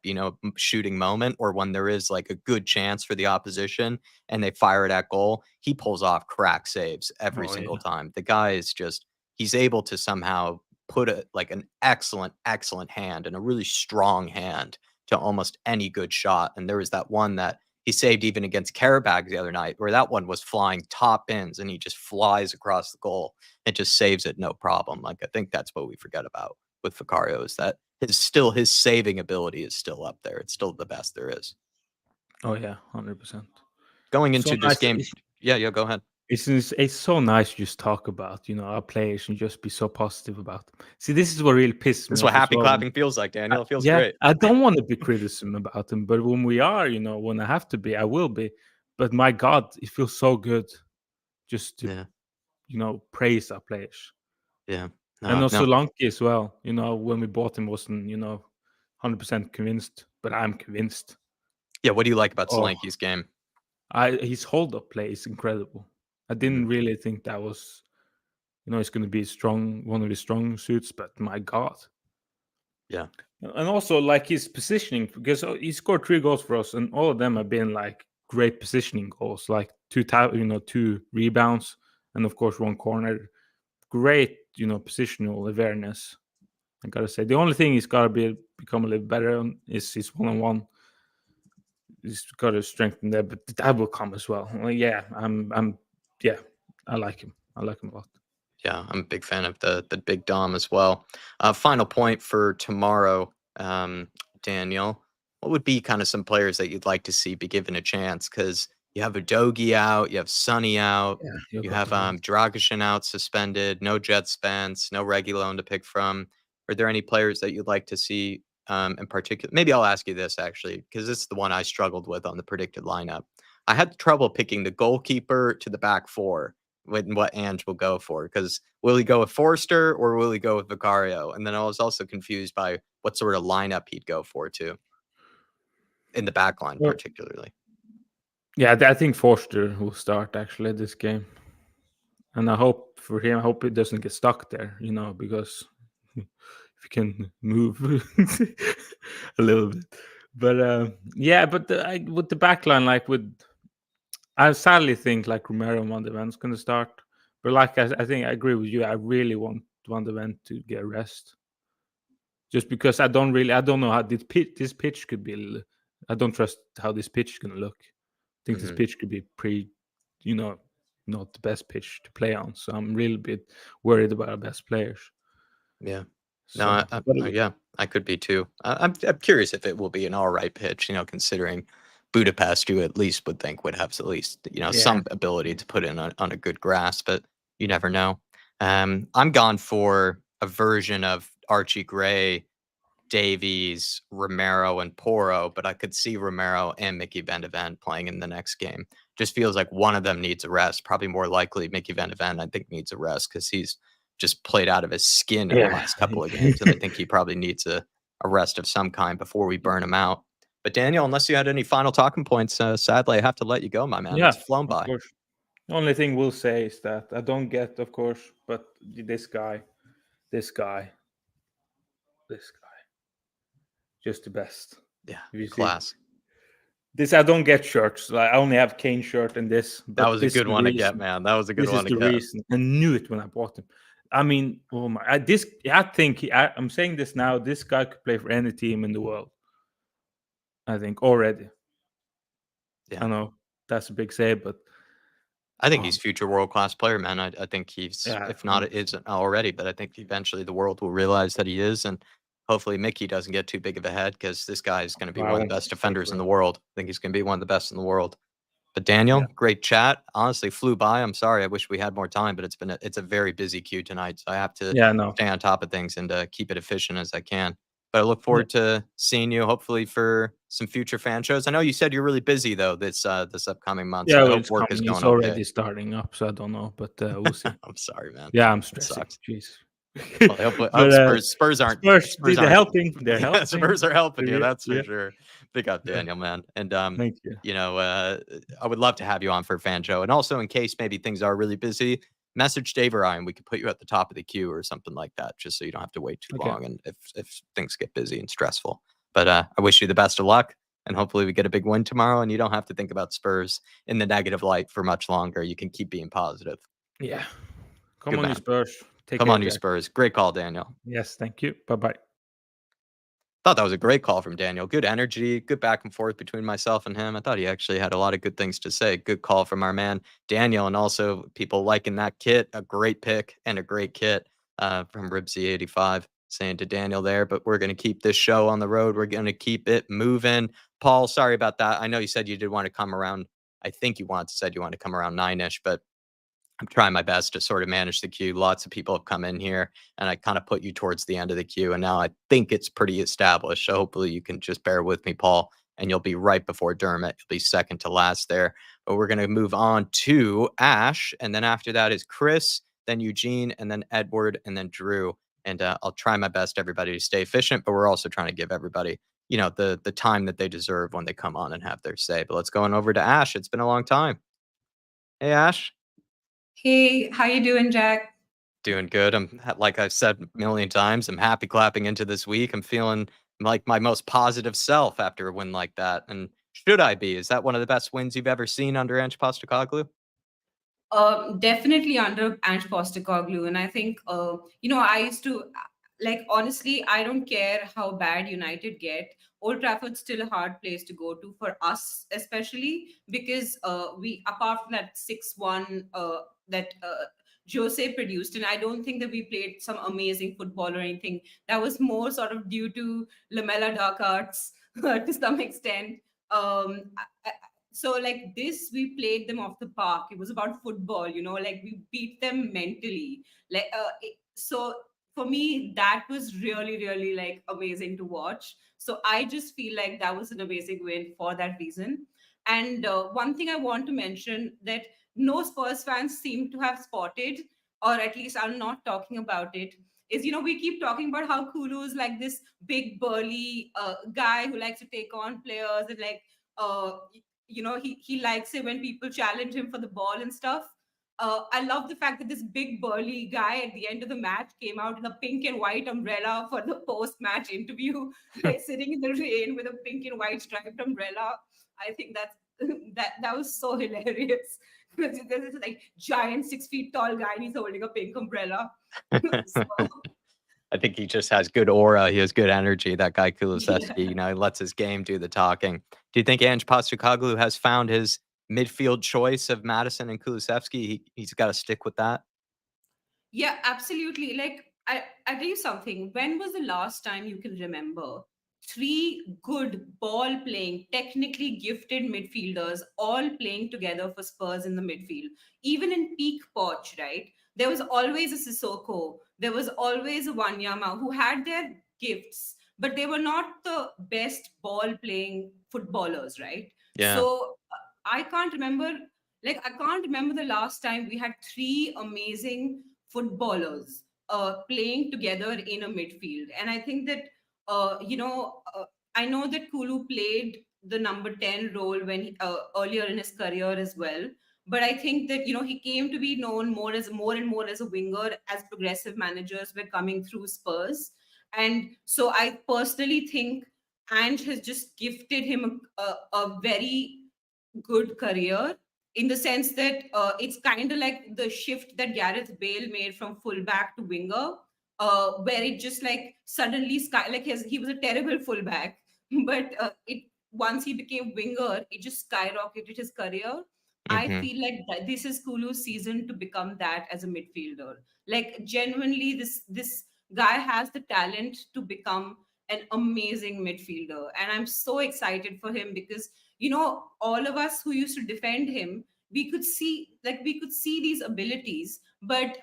B: shooting moment, or when there is like a good chance for the opposition and they fire it at goal, he pulls off crack saves every single time. The guy is just, he's able to somehow put an excellent hand and a really strong hand to almost any good shot. And there was that one that he saved even against Karabakh the other night, where that one was flying top ends and he just flies across the goal and just saves it no problem. Like, I think that's what we forget about with Vicario, is that his saving ability is still up there. It's still the best there is.
G: Oh yeah, 100%.
B: Going into this game, go ahead.
G: It's so nice to just talk about our players and just be so positive about them. See, this is what really pisses me off.
B: This is what happy clapping feels like, Daniel. It feels great.
G: I don't want to be criticism about them, but when we are, when I have to be, I will be. But my God, it feels so good just to praise our players.
B: Yeah.
G: And
B: No,
G: also
B: no.
G: Solanke as well. When we bought him, wasn't 100% convinced, but I'm convinced.
B: Yeah, what do you like about
G: Oh.
B: Solanke's game?
G: His hold-up play is incredible. I didn't really think that was, it's going to be one of his strong suits, but my God.
B: Yeah.
G: And also like his positioning, because he scored 3 goals for us, and all of them have been like great positioning goals, like 2 rebounds, and of course 1 corner. Great, positional awareness. I gotta say, the only thing he's gotta become a little better on is his one-on-one. He's gotta strengthen there, but that will come as well. Yeah, I like him. I like him a lot.
B: Yeah, I'm a big fan of the big Dom as well. Final point for tomorrow, Daniel. What would be kind of some players that you'd like to see be given a chance? Because you have Udogie out, you have Sonny out, you have Dragic out suspended, no Jet Spence, no Reguilón to pick from. Are there any players that you'd like to see in particular? Maybe I'll ask you this actually, because this is the one I struggled with on the predicted lineup. I had trouble picking the goalkeeper to the back 4. What Ange will go for, because will he go with Forster or will he go with Vicario? And then I was also confused by what sort of lineup he'd go for too, in the back line particularly.
G: Yeah, I think Forster will start actually this game, and I hope for him. I hope he doesn't get stuck there, because if he can move a little bit. But yeah, but with the back line, I sadly think like Romero and Van de Ven's going to start. But like I think I agree with you. I really want Van de Ven to get rest, just because I don't know how this pitch could be. I don't trust how this pitch is going to look. I think this pitch could be not the best pitch to play on. So I'm really a bit worried about our best players.
B: Yeah.
G: So,
B: No, yeah, I could be too. I'm curious if it will be an all right pitch, considering Budapest, you at least would think would have at least, some ability to put in on a good grass, but you never know. I'm gone for a version of Archie Gray, Davies, Romero, and Porro, but I could see Romero and Mickey Van de Ven playing in the next game. Just feels like one of them needs a rest. Probably more likely Mickey Van de Ven, I think, needs a rest because he's just played out of his skin in the last couple of games, and I think he probably needs a rest of some kind before we burn him out. But Daniel, unless you had any final talking points, sadly, I have to let you go, my man.
G: Yeah,
B: it's flown by.
G: Of course. The only thing we'll say is that I don't get, of course, but this guy, just the best.
B: Yeah, class.
G: This I don't get shirts. Like I only have Kane shirt and this. But
B: that was a good one to get, man. That was a good one to get.
G: This is the reason. I knew it when I bought him. I mean, oh my! I'm saying this now. This guy could play for any team in the world. I think already. Yeah. I know that's a big say, but
B: I think he's future world-class player, man. I think he's, if not, it isn't already, but I think eventually the world will realize that he is, and hopefully Mickey doesn't get too big of a head because this guy is going to be one of the best defenders in the world. I think he's going to be one of the best in the world. But Daniel, great chat. Honestly, flew by. I'm sorry. I wish we had more time, but it's a very busy queue tonight, so I have to stay on top of things and keep it efficient as I can. But I look forward to seeing you, hopefully, for some future fan shows. I know you said you're really busy though this upcoming month.
G: Yeah,
B: so I hope work is going
G: it's already starting up, so I don't know, but we'll see.
B: I'm sorry, man.
G: Yeah, I'm stressing. Jeez.
B: Well, I hope Spurs aren't.
G: Spurs are helping. They're helping.
B: Spurs are helping you. That's for sure. Big up, Daniel, man. And
G: thank you.
B: I would love to have you on for a fan show. And also, in case maybe things are really busy, message Dave or Ryan. We could put you at the top of the queue or something like that, just so you don't have to wait too long. And if things get busy and stressful, but I wish you the best of luck. And hopefully we get a big win tomorrow, and you don't have to think about Spurs in the negative light for much longer. You can keep being positive.
G: Yeah. Come on, you Spurs.
B: Come on, you Spurs. Great call, Daniel.
G: Yes, thank you. Bye-bye.
B: Thought that was a great call from Daniel. Good energy, good back and forth between myself and him. I thought he actually had a lot of good things to say. Good call from our man, Daniel, and also people liking that kit. A great pick and a great kit from Ribsy 85 saying to Daniel there. But we're going to keep this show on the road. We're going to keep it moving. Paul, sorry about that. I know you said you did want to come around. I think you said you want to come around 9-ish, but I'm trying my best to sort of manage the queue. Lots of people have come in here, and I kind of put you towards the end of the queue, and now I think it's pretty established. So hopefully you can just bear with me, Paul, and you'll be right before Dermot. You'll be second to last there. But we're going to move on to Ash, and then after that is Chris, then Eugene, and then Edward, and then Drew. And I'll try my best, everybody, to stay efficient, but we're also trying to give everybody, the time that they deserve when they come on and have their say. But let's go on over to Ash. It's been a long time. Hey, Ash.
H: Hey, how you doing, Jack?
B: Doing good. Like I've said a million times, I'm happy clapping into this week. I'm feeling like my most positive self after a win like that. And should I be? Is that one of the best wins you've ever seen under Ange Postecoglou?
H: Definitely under Ange Postecoglou, and I think I used to honestly, I don't care how bad United get. Old Trafford's still a hard place to go to for us, especially because we, apart from that 6-1 that Jose produced, and I don't think that we played some amazing football or anything. That was more sort of due to Lamella dark arts to some extent. So like this, we played them off the park. It was about football, we beat them mentally. So for me, that was really, really like amazing to watch. So I just feel like that was an amazing win for that reason. And one thing I want to mention that no Spurs fans seem to have spotted, or at least are not talking about it, is we keep talking about how Kulu is like this big burly guy who likes to take on players and uh, he likes it when people challenge him for the ball and stuff. I love the fact that this big burly guy at the end of the match came out in a pink and white umbrella for the post-match interview, like sitting in the rain with a pink and white striped umbrella. I think that was so hilarious. There's this like giant 6 feet tall guy and he's holding a pink umbrella. So,
B: I think he just has good aura. He has good energy. That guy Kulusevski, he lets his game do the talking. Do you think Ange Postecoglou has found his midfield choice of Madison and Kulusevski? He's got to stick with that.
H: yeah, absolutely. Like I tell you something. When was the last time you can remember three good ball playing, technically gifted midfielders all playing together for Spurs in the midfield? Even in peak Poch, right? There was always a Sissoko. There was always a Wanyama who had their gifts, but they were not the best ball playing footballers, right?
B: Yeah.
H: So I can't remember. I can't remember the last time we had three amazing footballers playing together in a midfield. And I think that I know that Kulu played the number 10 role when earlier in his career as well. But I think that he came to be known more and more as a winger as progressive managers were coming through Spurs. And so I personally think Ange has just gifted him a very good career, in the sense that it's kind of like the shift that Gareth Bale made from fullback to winger, where it just like suddenly he was a terrible fullback, but it once he became winger, it just skyrocketed his career. I
B: Mhm.
H: feel like this is Kulu's season to become that as a midfielder. Like genuinely, this guy has the talent to become an amazing midfielder, and I'm so excited for him because all of us who used to defend him, we could see these abilities, but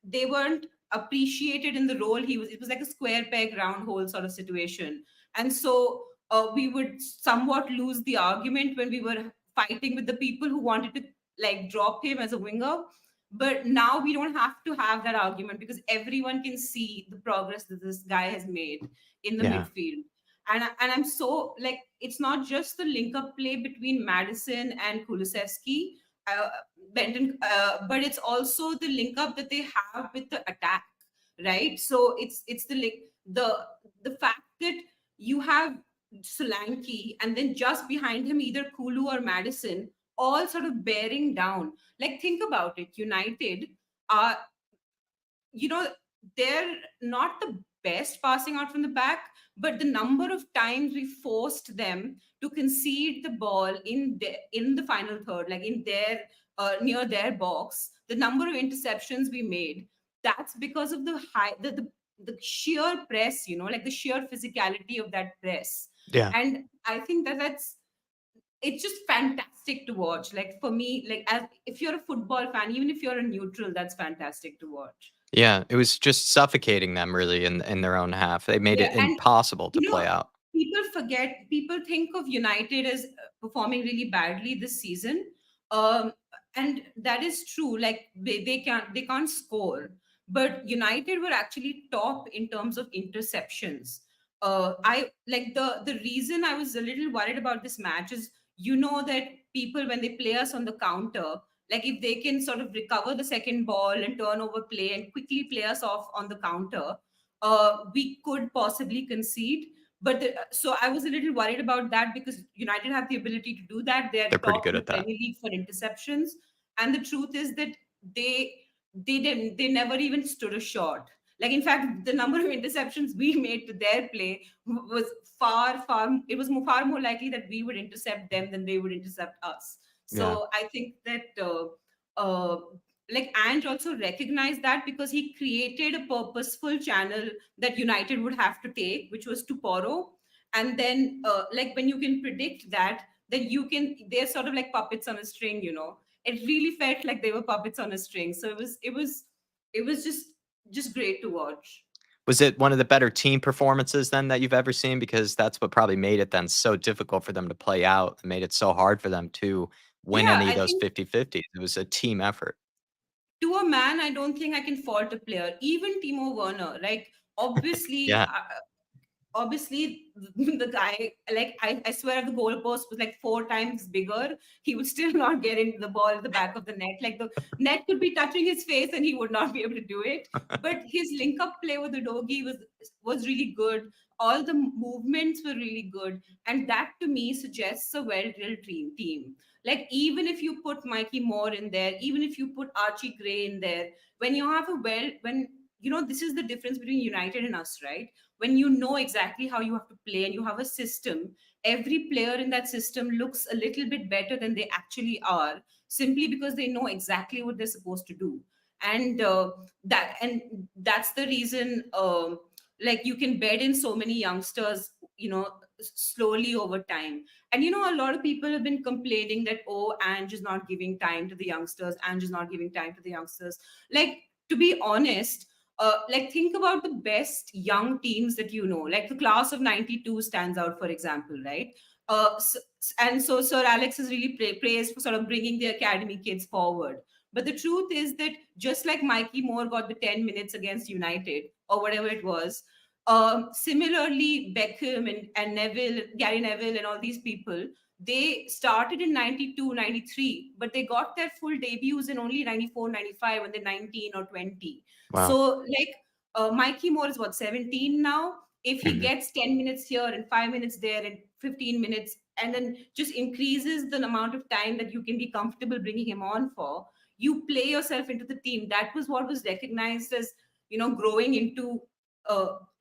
H: they weren't appreciated in the role he was. It was like a square peg round hole sort of situation. And so we would somewhat lose the argument when we were fighting with the people who wanted to like drop him as a winger. But now we don't have to have that argument because everyone can see the progress that this guy has made in the
B: Yeah.
H: midfield. And I'm so like, it's not just the link up play between Madison and Kulusevski, uh, Benton, but it's also the link up that they have with the attack, right? So it's the fact that you have Solanke and then just behind him either Kulu or Madison, all sort of bearing down. Like think about it, United are, they're not the best passing out from the back, but the number of times we forced them to concede the ball in the final third, like in their near their box, the number of interceptions we made, that's because of the sheer press, like the sheer physicality of that press.
B: Yeah.
H: And I think it's just fantastic to watch. Like for me, like as if you're a football fan, even if you're a neutral, that's fantastic to watch.
B: Yeah. It was just suffocating them really in their own half. They made
H: Yeah,
B: it
H: and
B: impossible to play out.
H: people think of United as performing really badly this season. and that is true. Like they can't score, but United were actually top in terms of interceptions. I like the reason I was a little worried about this match is, that people, when they play us on the counter, like if they can sort of recover the second ball and turn over play and quickly play us off on the counter, we could possibly concede. But so I was a little worried about that, because United have the ability to do that. They're
B: They're pretty
H: top
B: good
H: in the
B: at that.
H: Premier League for interceptions, and the truth is that they never even stood a shot. Like, in fact, the number of interceptions we made to their play was far. It was far more likely that we would intercept them than they would intercept us.
B: Yeah.
H: So I think that uh, like Ange also recognized that, because he created a purposeful channel that United would have to take, which was to Poro. And then like when you can predict that, then they're sort of like puppets on a string. It really felt like they were puppets on a string. So it was just great to watch.
B: Was it one of the better team performances then that you've ever seen? Because that's what probably made it then so difficult for them to play out and made it so hard for them to win
H: Yeah,
B: any of
H: I
B: those
H: think
B: 50-50s. It was a team effort.
H: to a man, I don't think I can fault a player, even Timo Werner. Like, obviously,
B: Yeah.
H: obviously the guy, like, I swear, if the goalpost was like 4 times bigger, he would still not get into the ball at the back of the net. Like, the net could be touching his face and he would not be able to do it. But his link up play with the doggy was really good. All the movements were really good, and that to me suggests a well drilled team. Like, even if you put Mikey Moore in there, even if you put Archie Gray in there, when you have when this is the difference between United and us, right? When you know exactly how you have to play and you have a system, every player in that system looks a little bit better than they actually are, simply because they know exactly what they're supposed to do. And that's the reason, like, you can bed in so many youngsters, slowly over time. And a lot of people have been complaining that, oh, Ange is not giving time to the youngsters, Ange is not giving time to the youngsters. Like, to be honest, like, think about the best young teams that like the class of 92 stands out, for example, right? And so Sir Alex is really praised for sort of bringing the academy kids forward. But the truth is that, just like Mikey Moore got the 10 minutes against United or whatever it was, similarly, Beckham and Gary Neville and all these people, they started in 92, 93, but they got their full debuts in only 94, 95 when they're 19 or 20.
B: Wow.
H: So, like, Mikey Moore is what, 17 now? If he
B: Mhm.
H: gets 10 minutes here and 5 minutes there and 15 minutes, and then just increases the amount of time that you can be comfortable bringing him on for, you play yourself into the team. That was what was recognized as, growing into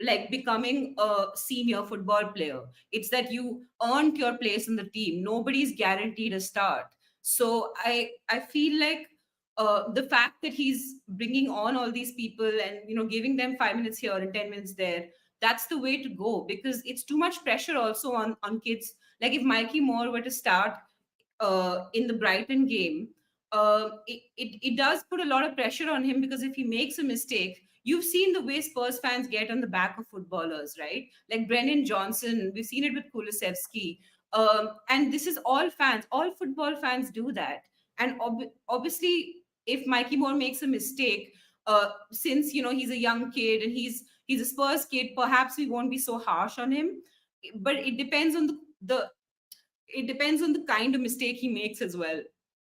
H: like becoming a senior football player. It's that you earned your place in the team. Nobody's guaranteed a start. So I feel like the fact that he's bringing on all these people and giving them 5 minutes here and 10 minutes there, that's the way to go, because it's too much pressure also on kids. Like, if Mikey Moore were to start in the Brighton game, it does put a lot of pressure on him, because if he makes a mistake, you've seen the way Spurs fans get on the back of footballers, right? Like Brennan Johnson, we've seen it with Kulusevski. And this is all fans, all football fans do that. And obviously, if Mikey Moore makes a mistake, since he's a young kid and he's a Spurs kid, perhaps we won't be so harsh on him. But it depends on the kind of mistake he makes as well.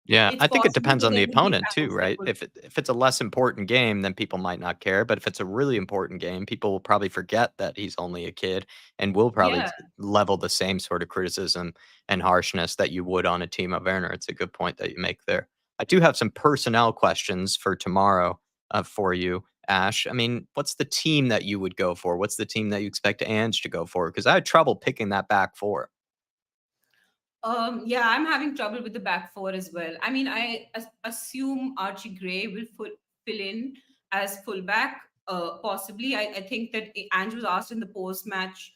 B: Yeah,
H: It's
B: I think it
H: possible
B: depends
H: that
B: on the
H: there would be
B: opponent too,
H: fans that
B: right?
H: would.
B: If it's a less important game, then people might not care. But if it's a really important game, people will probably forget that he's only a kid and will probably
H: Yeah.
B: level the same sort of criticism and harshness that you would on a Timo Werner. It's a good point that you make there. I do have some personnel questions for tomorrow for you, Ash. I mean, what's the team that you would go for? What's the team that you expect Ange to go for? Because I had trouble picking that back four.
H: Yeah, I'm having trouble with the back four as well. I mean, I assume Archie Gray will fill in as fullback. Possibly, I think that Ange was asked in the post-match,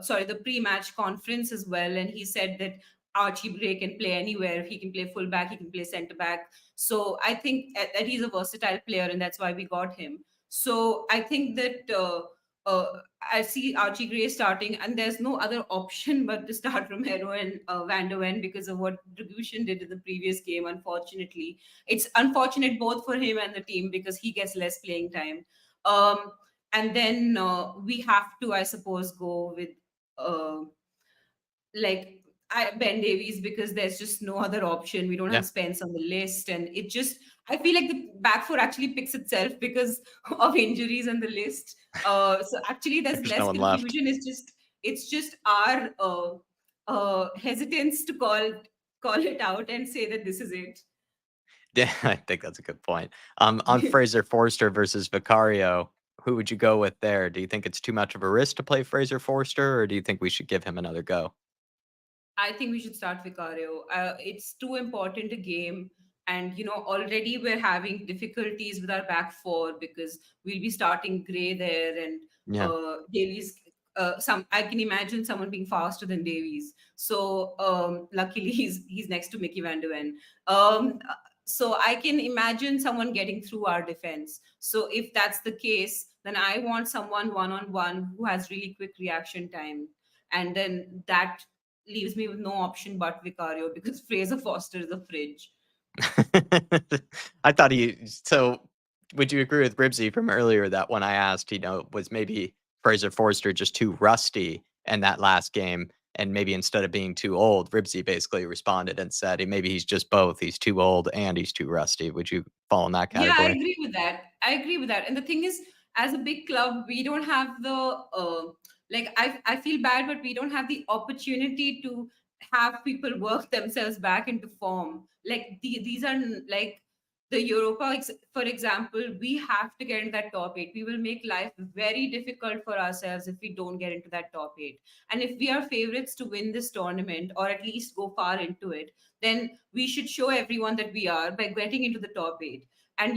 H: sorry, the pre-match conference as well, and he said that Archie Gray can play anywhere. He can play fullback, he can play centre back. So I think that he's a versatile player, and that's why we got him. So I think that I see Archie Gray starting, and there's no other option but to start Romero and Van der Ven because of what Dragushin did in the previous game. Unfortunately, it's unfortunate both for him and the team because he gets less playing time. And then we have to, I suppose, go with uh, like Ben Davies because there's just no other option. We don't
B: Yeah.
H: have Spence on the list, and it just I feel like the back four actually picks itself because of injuries on the list. So actually, there's
B: There's no
H: less
B: one left.
H: confusion. It's just our hesitance to call it out and say that this is it.
B: Yeah, I think that's a good point. On Fraser Forster versus Vicario, who would you go with there? Do you think it's too much of a risk to play Fraser Forster, or do you think we should give him another go?
H: I think we should start Vicario. It's too important a game. And, already we're having difficulties with our back four because we'll be starting Gray there and
B: Yeah.
H: Davies. I can imagine someone being faster than Davies. So luckily he's next to Mickey Van der Ven. So I can imagine someone getting through our defense. So if that's the case, then I want someone one-on-one who has really quick reaction time. And then that leaves me with no option but Vicario because Fraser Foster is a fridge.
B: I thought so would you agree with Ribsy from earlier that when I asked, was maybe Fraser Forster just too rusty in that last game? And maybe instead of being too old, Ribsy basically responded and said, maybe he's just both. He's too old and he's too rusty. Would you fall in that
H: Yeah, I
B: category?
H: agree with that. I agree with that. And the thing is, as a big club, we don't have the I feel bad, but we don't have the opportunity to have people work themselves back into form. These are like the Europa, for example. We have to get into that top eight. We will make life very difficult for ourselves if we don't get into that top eight. And if we are favorites to win this tournament or at least go far into it, then we should show everyone that we are by getting into the top eight. And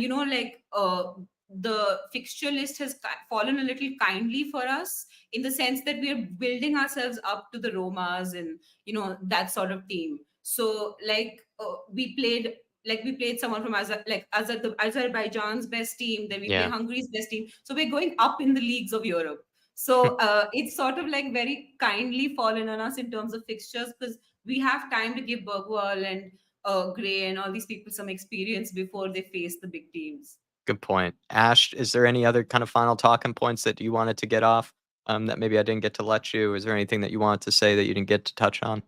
H: the fixture list has fallen a little kindly for us in the sense that we are building ourselves up to the Romas and that sort of team. So we played someone from Azerbaijan's best team, then we play
B: Yeah.
H: Hungary's best team. So we're going up in the leagues of Europe. So it's sort of like very kindly fallen on us in terms of fixtures because we have time to give Bergwall and Gray and all these people some experience before they face the big teams.
B: Good point. Ash, is there any other kind of final talking points that you wanted to get off that maybe I didn't get to let you? Is there anything that you wanted to say that you didn't get to touch on?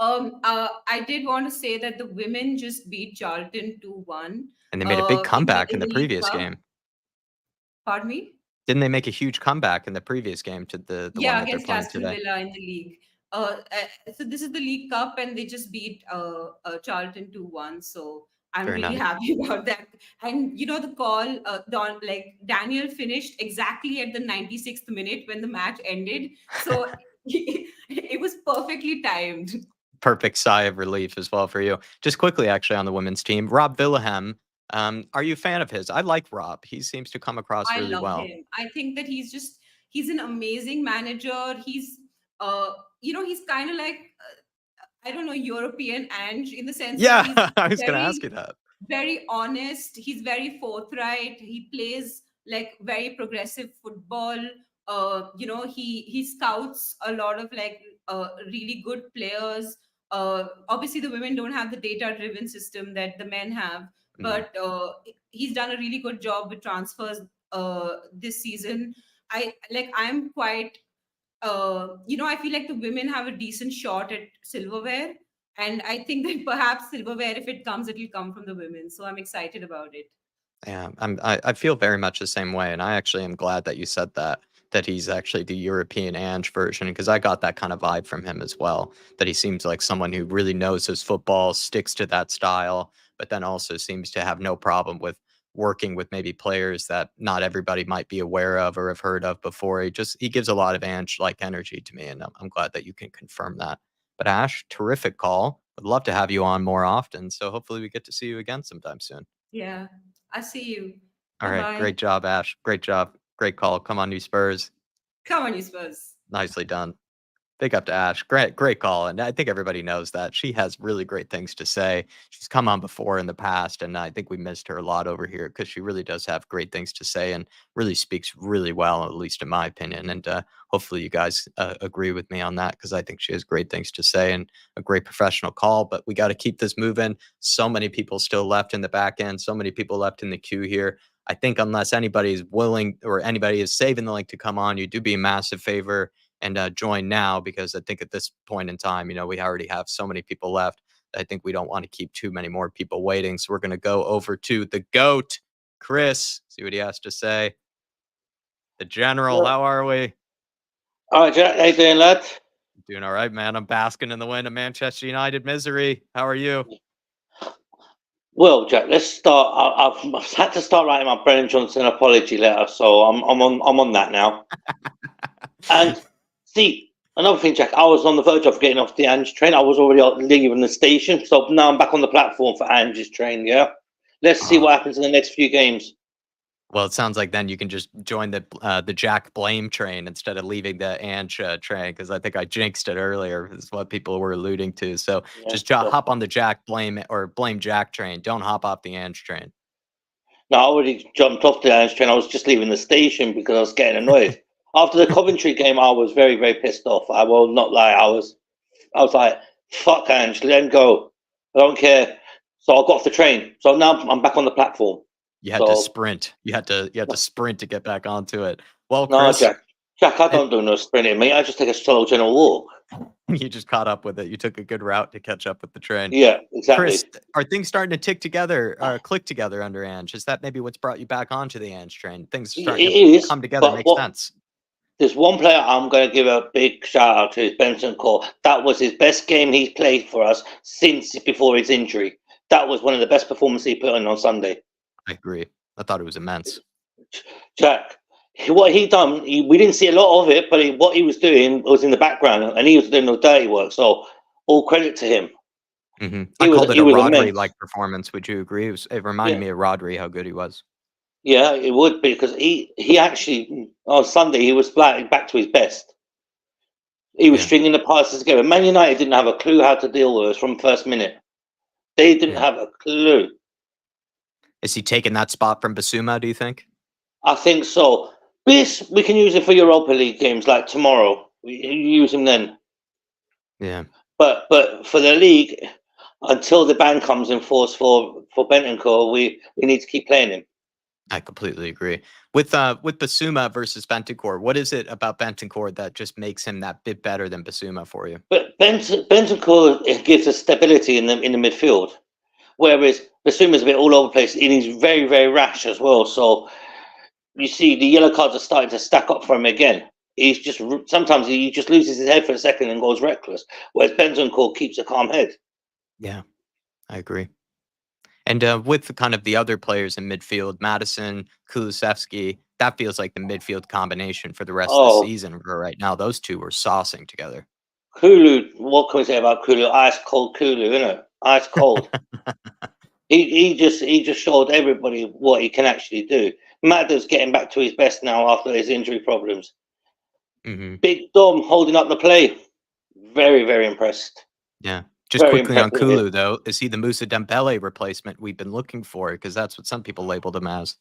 H: I did want to say that the women just beat Charlton 2-1.
B: And they made a big comeback in
H: in
B: the
H: the League
B: previous
H: Cup.
B: game.
H: Pardon me?
B: Didn't they make a huge comeback in the previous game to the one
H: Yeah,
B: that they're
H: against
B: playing
H: Aston
B: today?
H: Villa in the league. So this is the League Cup, and they just beat Charlton 2-1. So I'm
B: Very
H: really
B: nice.
H: happy about that. And the call, Daniel finished exactly at the 96th minute when the match ended. So it was perfectly timed.
B: Perfect sigh of relief as well for you. Just quickly, actually, on the women's team, Rob Villahem. Are you a fan of his? I like Rob. He seems to come across
H: I
B: really
H: love
B: well.
H: him. I think that he's an amazing manager. He's kind of like I don't know, European Ange in the sense that he's
B: Yeah, I was going to ask
H: very
B: you that.
H: very honest. He's very forthright. He plays like very progressive football. He scouts a lot of really good players. Obviously, the women don't have the data-driven system that the men have,
B: No.
H: but he's done a really good job with transfers this season. I'm quite I feel like the women have a decent shot at silverware. And I think that perhaps silverware, if it comes, it'll come from the women. So I'm excited about it.
B: Yeah, I feel very much the same way, and I actually am glad that you said that he's actually the European Ange version because I got that kind of vibe from him as well. That he seems like someone who really knows his football, sticks to that style, but then also seems to have no problem with working with maybe players that not everybody might be aware of or have heard of before. He gives a lot of Ange like energy to me, and I'm glad that you can confirm that. But Ash, terrific call. Would love to have you on more often. So hopefully we get to see you again sometime soon.
H: Yeah. I see you.
B: All right.
H: Bye-bye.
B: Great job, Ash. Great job. Great call. Come on, you Spurs.
H: Come on, you Spurs.
B: Nicely done. Big up to Ash. Great call. And I think everybody knows that. She has really great things to say. She's come on before in the past, and I think we missed her a lot over here because she really does have great things to say and really speaks really well, at least in my opinion. And hopefully you guys agree with me on that because I think she has great things to say and a great professional call. But we got to keep this moving. So many people still left in the back end. So many people left in the queue here. I think unless anybody is willing or anybody is saving the link to come on, you do be a massive favor and join now, because I think at this point in time, we already have so many people left. I think we don't want to keep too many more people waiting. So we're going to go over to the GOAT, Chris, see what he has to say. The General, how are we?
I: All right, Jack, how you doing, lad?
B: Doing all right, man. I'm basking in the wind of Manchester United misery. How are you?
I: Well, Jack, let's start. I've had to start writing my Brennan Johnson apology letter, so I'm on that now. And see, another thing, Jack, I was on the verge of getting off the Ange train. I was already leaving the station, so now I'm back on the platform for Ange's train. Yeah, let's see what happens in the next few games.
B: Well, it sounds like then you can just join the Jack blame train instead of leaving the Ange train, because I think I jinxed it earlier. Is what people were alluding to. So
I: Yeah,
B: just hop on the Jack blame Jack train. Don't hop off the Ange train.
I: No, I already jumped off the Ange train. I was just leaving the station because I was getting annoyed. After the Coventry game, I was very, very pissed off. I will not lie. I was like, fuck Ange, let him go. I don't care. So I got off the train. So now I'm back on the platform.
B: You had to sprint. You had to sprint to get back onto it. Well,
I: No,
B: Chris,
I: Jack, I don't do no sprinting, mate. I just take a slow general walk.
B: you just caught up with it. You took a good route to catch up with the train.
I: Yeah, exactly.
B: Chris, are things starting to click together under Ange? Is that maybe what's brought you back onto the Ange train? Things starting to come together, make sense.
I: There's one player I'm going to give a big shout out to, is Benson Cole. That was his best game he's played for us since before his injury. That was one of the best performances he put in on Sunday.
B: I agree. I thought it was immense.
I: Jack, what he done, we didn't see a lot of it, but what he was doing was in the background, and he was doing no dirty work. So all credit to him.
B: Mm-hmm. I called it a Rodri-like performance. Would you agree? It reminded me of Rodri, how good he was.
I: Yeah, it would be, because he actually, on Sunday, he was back to his best. He was stringing the passes together. Man United didn't have a clue how to deal with us from first minute. They didn't have a clue.
B: Is he taking that spot from Basuma, do you think?
I: I think so. This, we can use it for Europa League games like tomorrow. We use him then.
B: Yeah.
I: But for the league, until the ban comes in force for Bentancur, we need to keep playing him.
B: I completely agree. With Basuma versus Bentancur, what is it about Bentancur that just makes him that bit better than Basuma for you?
I: But Bentancur gives us stability in the midfield, whereas Basuma is a bit all over the place, and he's very, very rash as well. So you see the yellow cards are starting to stack up for him again. Sometimes he just loses his head for a second and goes reckless, whereas Bentancur keeps a calm head.
B: Yeah, I agree. And with kind of the other players in midfield, Madison, Kulusevski, that feels like the midfield combination for the rest of the season. Right now, those two were saucing together.
I: Kulu, what can we say about Kulu? Ice cold Kulu, isn't it? Ice cold. he just showed everybody what he can actually do. Madder's getting back to his best now after his injury problems.
B: Mm-hmm.
I: Big Dom holding up the play. Very, very impressed.
B: Yeah. Just quickly on Kulu, though, is he the Moussa Dembele replacement we've been looking for? Because that's what some people labeled him as.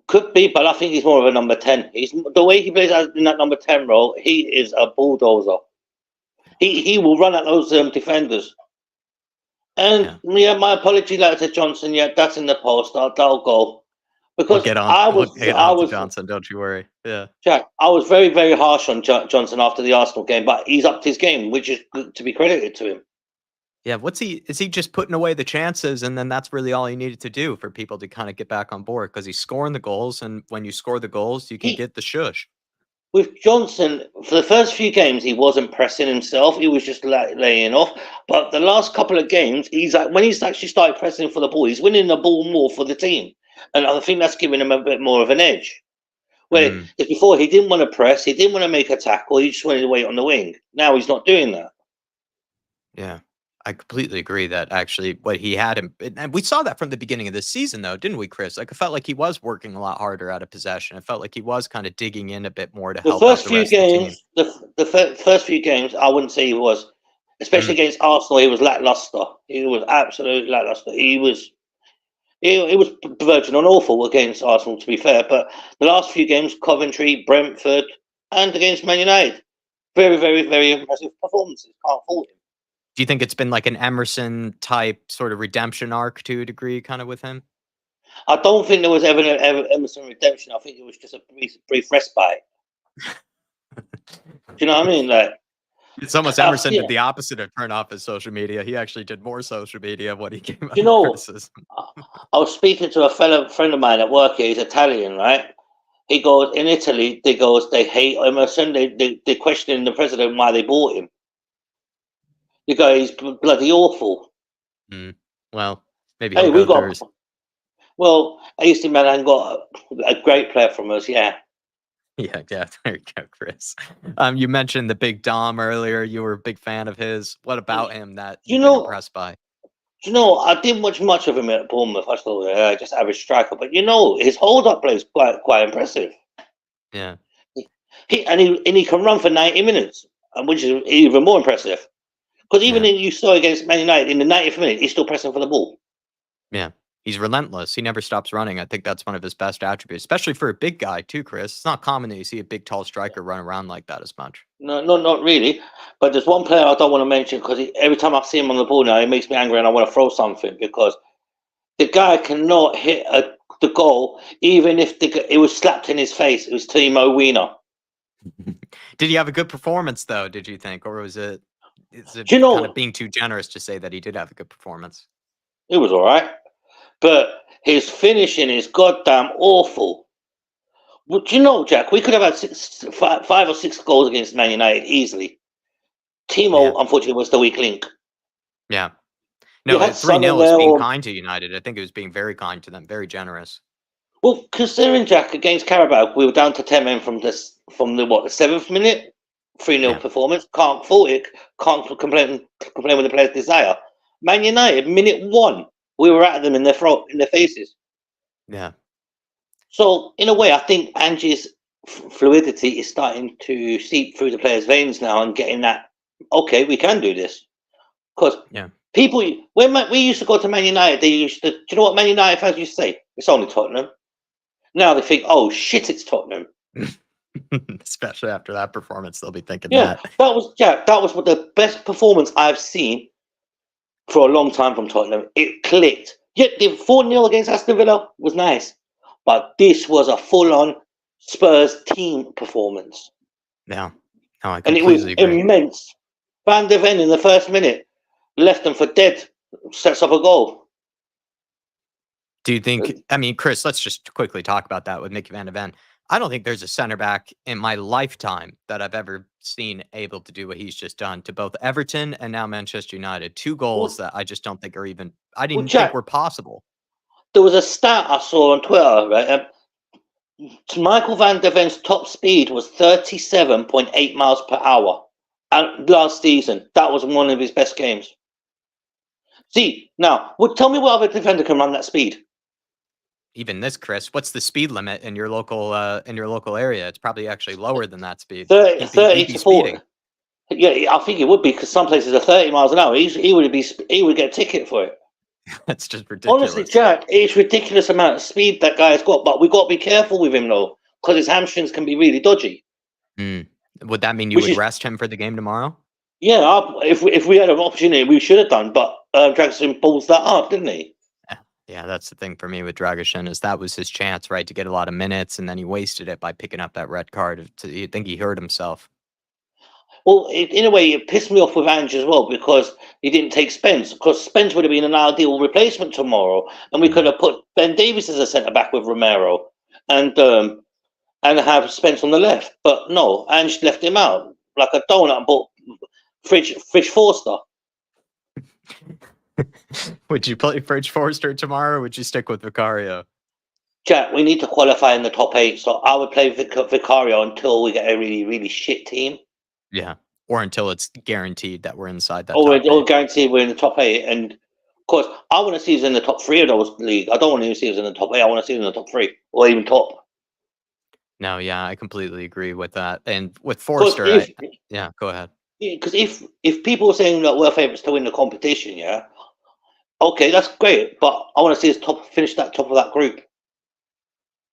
I: Could be, but I think he's more of a number 10. The way he plays in that number 10 role, he is a bulldozer. He will run at those defenders. And my apology letter to Johnson. Yeah, that's in the post. That'll go. Because
B: we'll get on to Johnson, don't you worry. Yeah,
I: Jack, I was very, very harsh on Johnson after the Arsenal game, but he's upped his game, which is good to be credited to him.
B: Yeah, is he just putting away the chances, and then that's really all he needed to do for people to kind of get back on board, because he's scoring the goals, and when you score the goals, you can get the shush.
I: With Johnson, for the first few games, he wasn't pressing himself. He was just laying off. But the last couple of games, when he's actually started pressing for the ball, he's winning the ball more for the team. And I think that's giving him a bit more of an edge. Where before he didn't want to press, he didn't want to make a tackle, he just wanted to wait on the wing. Now he's not doing that.
B: Yeah. I completely agree that actually what he had him, and we saw that from the beginning of this season, though, didn't we, Chris? Like, it felt like he was working a lot harder out of possession. It felt like he was kind of digging in a bit more to
I: The
B: help out
I: first
B: the
I: few
B: rest of the team.
I: games, first few games, I wouldn't say he was, especially against Arsenal. He was lackluster. He was absolutely lackluster. He was verging on awful against Arsenal, to be fair. But the last few games, Coventry, Brentford, and against Man United, very, very, very impressive performances. Can't fault him.
B: Do you think it's been like an Emerson type sort of redemption arc to a degree, kind of with him?
I: I don't think there was ever Emerson redemption. I think it was just a brief respite. Do you know what I mean? Like,
B: it's almost Emerson did the opposite of turn off his social media. He actually did more social media when he came out of criticism.
I: I was speaking to a friend of mine at work here. He's Italian, right? He goes, in Italy, they hate Emerson. They're questioning the president why they bought him. You go, he's bloody awful.
B: Well, maybe
I: hey,
B: we got.
I: Well, AC Milan got a great player from us, yeah.
B: Yeah, there you go, Chris. You mentioned the big Dom earlier. You were a big fan of his. What about him that you've been impressed by?
I: I didn't watch much of him at Bournemouth. I thought just average striker, but his hold-up play is quite impressive.
B: Yeah,
I: he can run for 90 minutes, which is even more impressive. Because even you saw against Man United in the 90th minute, he's still pressing for the ball.
B: Yeah, he's relentless. He never stops running. I think that's one of his best attributes, especially for a big guy too, Chris. It's not common that you see a big, tall striker run around like that as much.
I: No, not really. But there's one player I don't want to mention because every time I see him on the ball now, it makes me angry and I want to throw something because the guy cannot hit the goal even if it was slapped in his face. It was Timo Werner.
B: Did he have a good performance though, did you think? Or was it kind of being too generous to say that he did have a good performance?
I: It was all right. But his finishing is goddamn awful. Well, do you know, Jack, we could have had 5 or 6 goals against Man United easily. Timo, unfortunately, was the weak link.
B: Yeah. No, 3-0 was being kind to United. I think it was being very kind to them, very generous.
I: Well, considering, Jack, against Carabao, we were down to 10 men from the 7th minute, 3-0 performance. Can't fault it. Can't complain with the players' desire. Man United, minute 1, we were at them in their faces.
B: Yeah.
I: So, in a way, I think Ange's fluidity is starting to seep through the players' veins now and getting that, okay, we can do this. Because people, when we used to go to Man United, do you know what Man United fans used to say? It's only Tottenham. Now they think, oh, shit, it's Tottenham.
B: Especially after that performance, they'll be thinking
I: that was the best performance I've seen for a long time from Tottenham. It clicked. Yet the 4-0 against Aston Villa was nice. But this was a full-on Spurs team performance.
B: Yeah. No, I
I: and it
B: completely
I: was
B: agree.
I: immense. Van der Ven in the first minute left them for dead, sets up a goal.
B: Do you think, I mean, Chris, let's just quickly talk about that with Mickey Van der Ven. I don't think there's a center back in my lifetime that I've ever seen able to do what he's just done to both Everton and now Manchester United. 2 goals that I just don't think are even, I didn't think were possible.
I: There was a stat I saw on Twitter, right? Michael Van der Ven's top speed was 37.8 miles per hour. And last season, that was one of his best games. See, now, tell me what other defender can run that speed?
B: Even this, Chris, what's the speed limit in your local area? It's probably actually lower than that speed.
I: 30 to 40. Yeah, I think it would be because some places are 30 miles an hour. He would get a ticket for it.
B: That's just ridiculous.
I: Honestly, Jack, it's ridiculous amount of speed that guy's got, but we've got to be careful with him though, because his hamstrings can be really dodgy.
B: Would that mean you would rest him for the game tomorrow?
I: Yeah, if we had an opportunity, we should have done, but Dragosin balls that up, didn't he?
B: Yeah, that's the thing for me with Dragosin is that was his chance, right, to get a lot of minutes, and then he wasted it by picking up that red card. You think he hurt himself?
I: Well, in a way, it pissed me off with Ange as well because he didn't take Spence. Because Spence would have been an ideal replacement tomorrow, and we could have put Ben Davies as a centre back with Romero, and have Spence on the left. But no, Ange left him out like a donut and bought Fridge Forster.
B: Would you play Fridge Forster tomorrow, or would you stick with Vicario?
I: Jack, we need to qualify in the top 8, so I would play Vicario until we get a really, really shit team.
B: Yeah, or until it's guaranteed that we're inside that.
I: Or guaranteed we're in the top 8. And of course, I want to see us in the top 3 of those league. I don't want to see us in the top 8. I want to see us in the top 3 or even top.
B: No, yeah, I completely agree with that. And with Forster, yeah, go ahead.
I: Because if people are saying that we're favourites to win the competition, yeah, okay, that's great. But I want to see us finish that top of that group.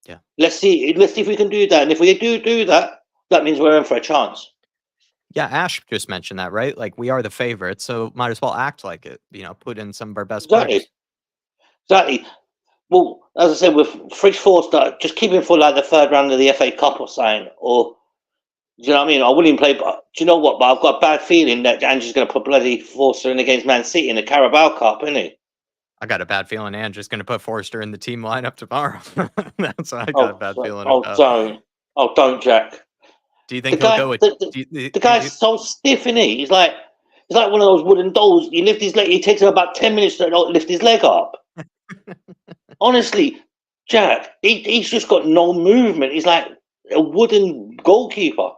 B: Yeah.
I: Let's see if we can do that. And if we do that, that means we're in for a chance.
B: Yeah, Ash just mentioned that, right? Like, we are the favorites, so might as well act like it. Put in some of our best players.
I: Exactly. Well, as I said, with Fridge Forster, just keep him for like the 3rd round of the FA Cup or something. Or, do you know what I mean? I wouldn't play, but do you know what? But I've got a bad feeling that Ange is going to put bloody Forster in against Man City in the Carabao Cup, isn't he?
B: I got a bad feeling Ange is going to put Forster in the team lineup tomorrow. That's what I got a bad feeling about.
I: Don't, Jack.
B: Do you think he'll go with
I: the guy's so stiff, isn't he? He's like one of those wooden dolls. You lift his leg. It takes him about 10 minutes to lift his leg up. Honestly, Jack, he's just got no movement. He's like a wooden goalkeeper.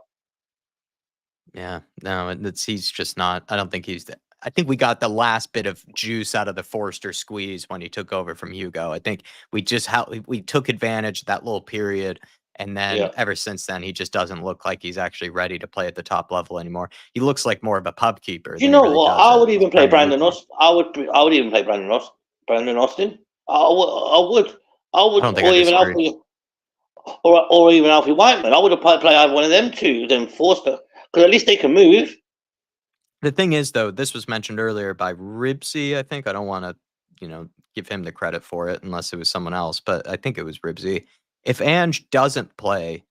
B: Yeah, no, he's just not. I don't think he's. I think we got the last bit of juice out of the Forster squeeze when he took over from Hugo. I think we took advantage of that little period. And then ever since then, he just doesn't look like he's actually ready to play at the top level anymore. He looks like more of a pub keeper.
I: You know what? I would even play Brandon Austin. I would even play Brandon Austin. I would. Or even Alfie Whiteman. I would have play either one of them two than Forster, because at least they can move.
B: The thing is, though, this was mentioned earlier by Ribsy. I think I don't want to, give him the credit for it unless it was someone else, but I think it was Ribsy. If Ange doesn't play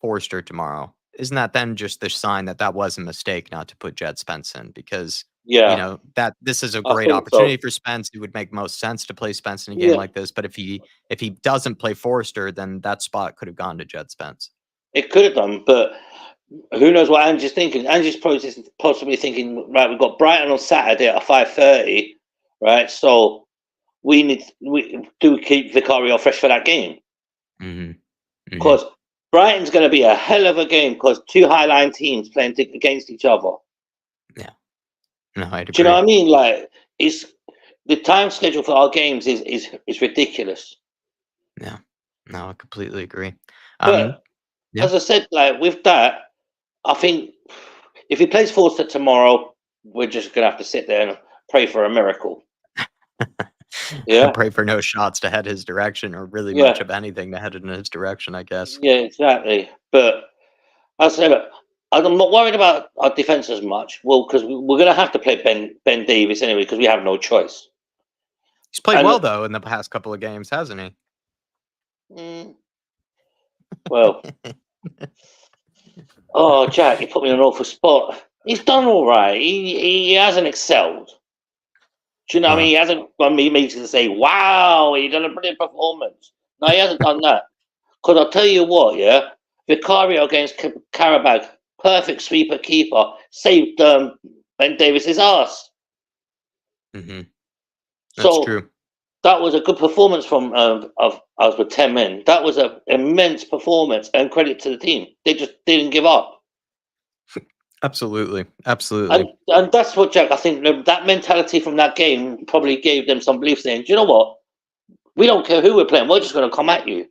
B: Forster tomorrow, isn't that then just the sign that was a mistake not to put Jed Spence in? Because that this is a great opportunity for Spence. It would make most sense to play Spence in a game like this. But if he doesn't play Forster, then that spot could have gone to Jed Spence.
I: It could have done, but who knows what Ange is thinking? Ange is possibly thinking, right, we've got Brighton on Saturday at 5:30, right? So we do keep Vicario fresh for that game. Because Brighton's going to be a hell of a game, because 2 highline teams playing against each other.
B: Yeah, no, I agree.
I: Do you know what I mean? Like, it's the time schedule for our games is ridiculous.
B: Yeah, no, I completely agree.
I: But as I said, like with that, I think if he plays Forster tomorrow, we're just going to have to sit there and pray for a miracle.
B: Yeah, pray for no shots to head his direction, or really much of anything to head in his direction, I guess.
I: Yeah, exactly. But as I said, I'm not worried about our defense as much. Well, because we're going to have to play Ben Davies anyway, because we have no choice.
B: He's played well though in the past couple of games, hasn't he?
I: Well, Jack, you put me in an awful spot. He's done all right. He hasn't excelled. Do you know what I mean? He hasn't got me to say, wow, he done a brilliant performance. No, he hasn't done that. Because I'll tell you what, Vicario against Carabao, perfect sweeper keeper, saved Ben Davis's ass.
B: That's
I: so
B: true.
I: That was a good performance from of us with 10 men. That was an immense performance, and credit to the team. They just didn't give up.
B: Absolutely.
I: And that's what, Jack, I think that mentality from that game probably gave them some belief, saying, do you know what? We don't care who we're playing. We're just going to come at you.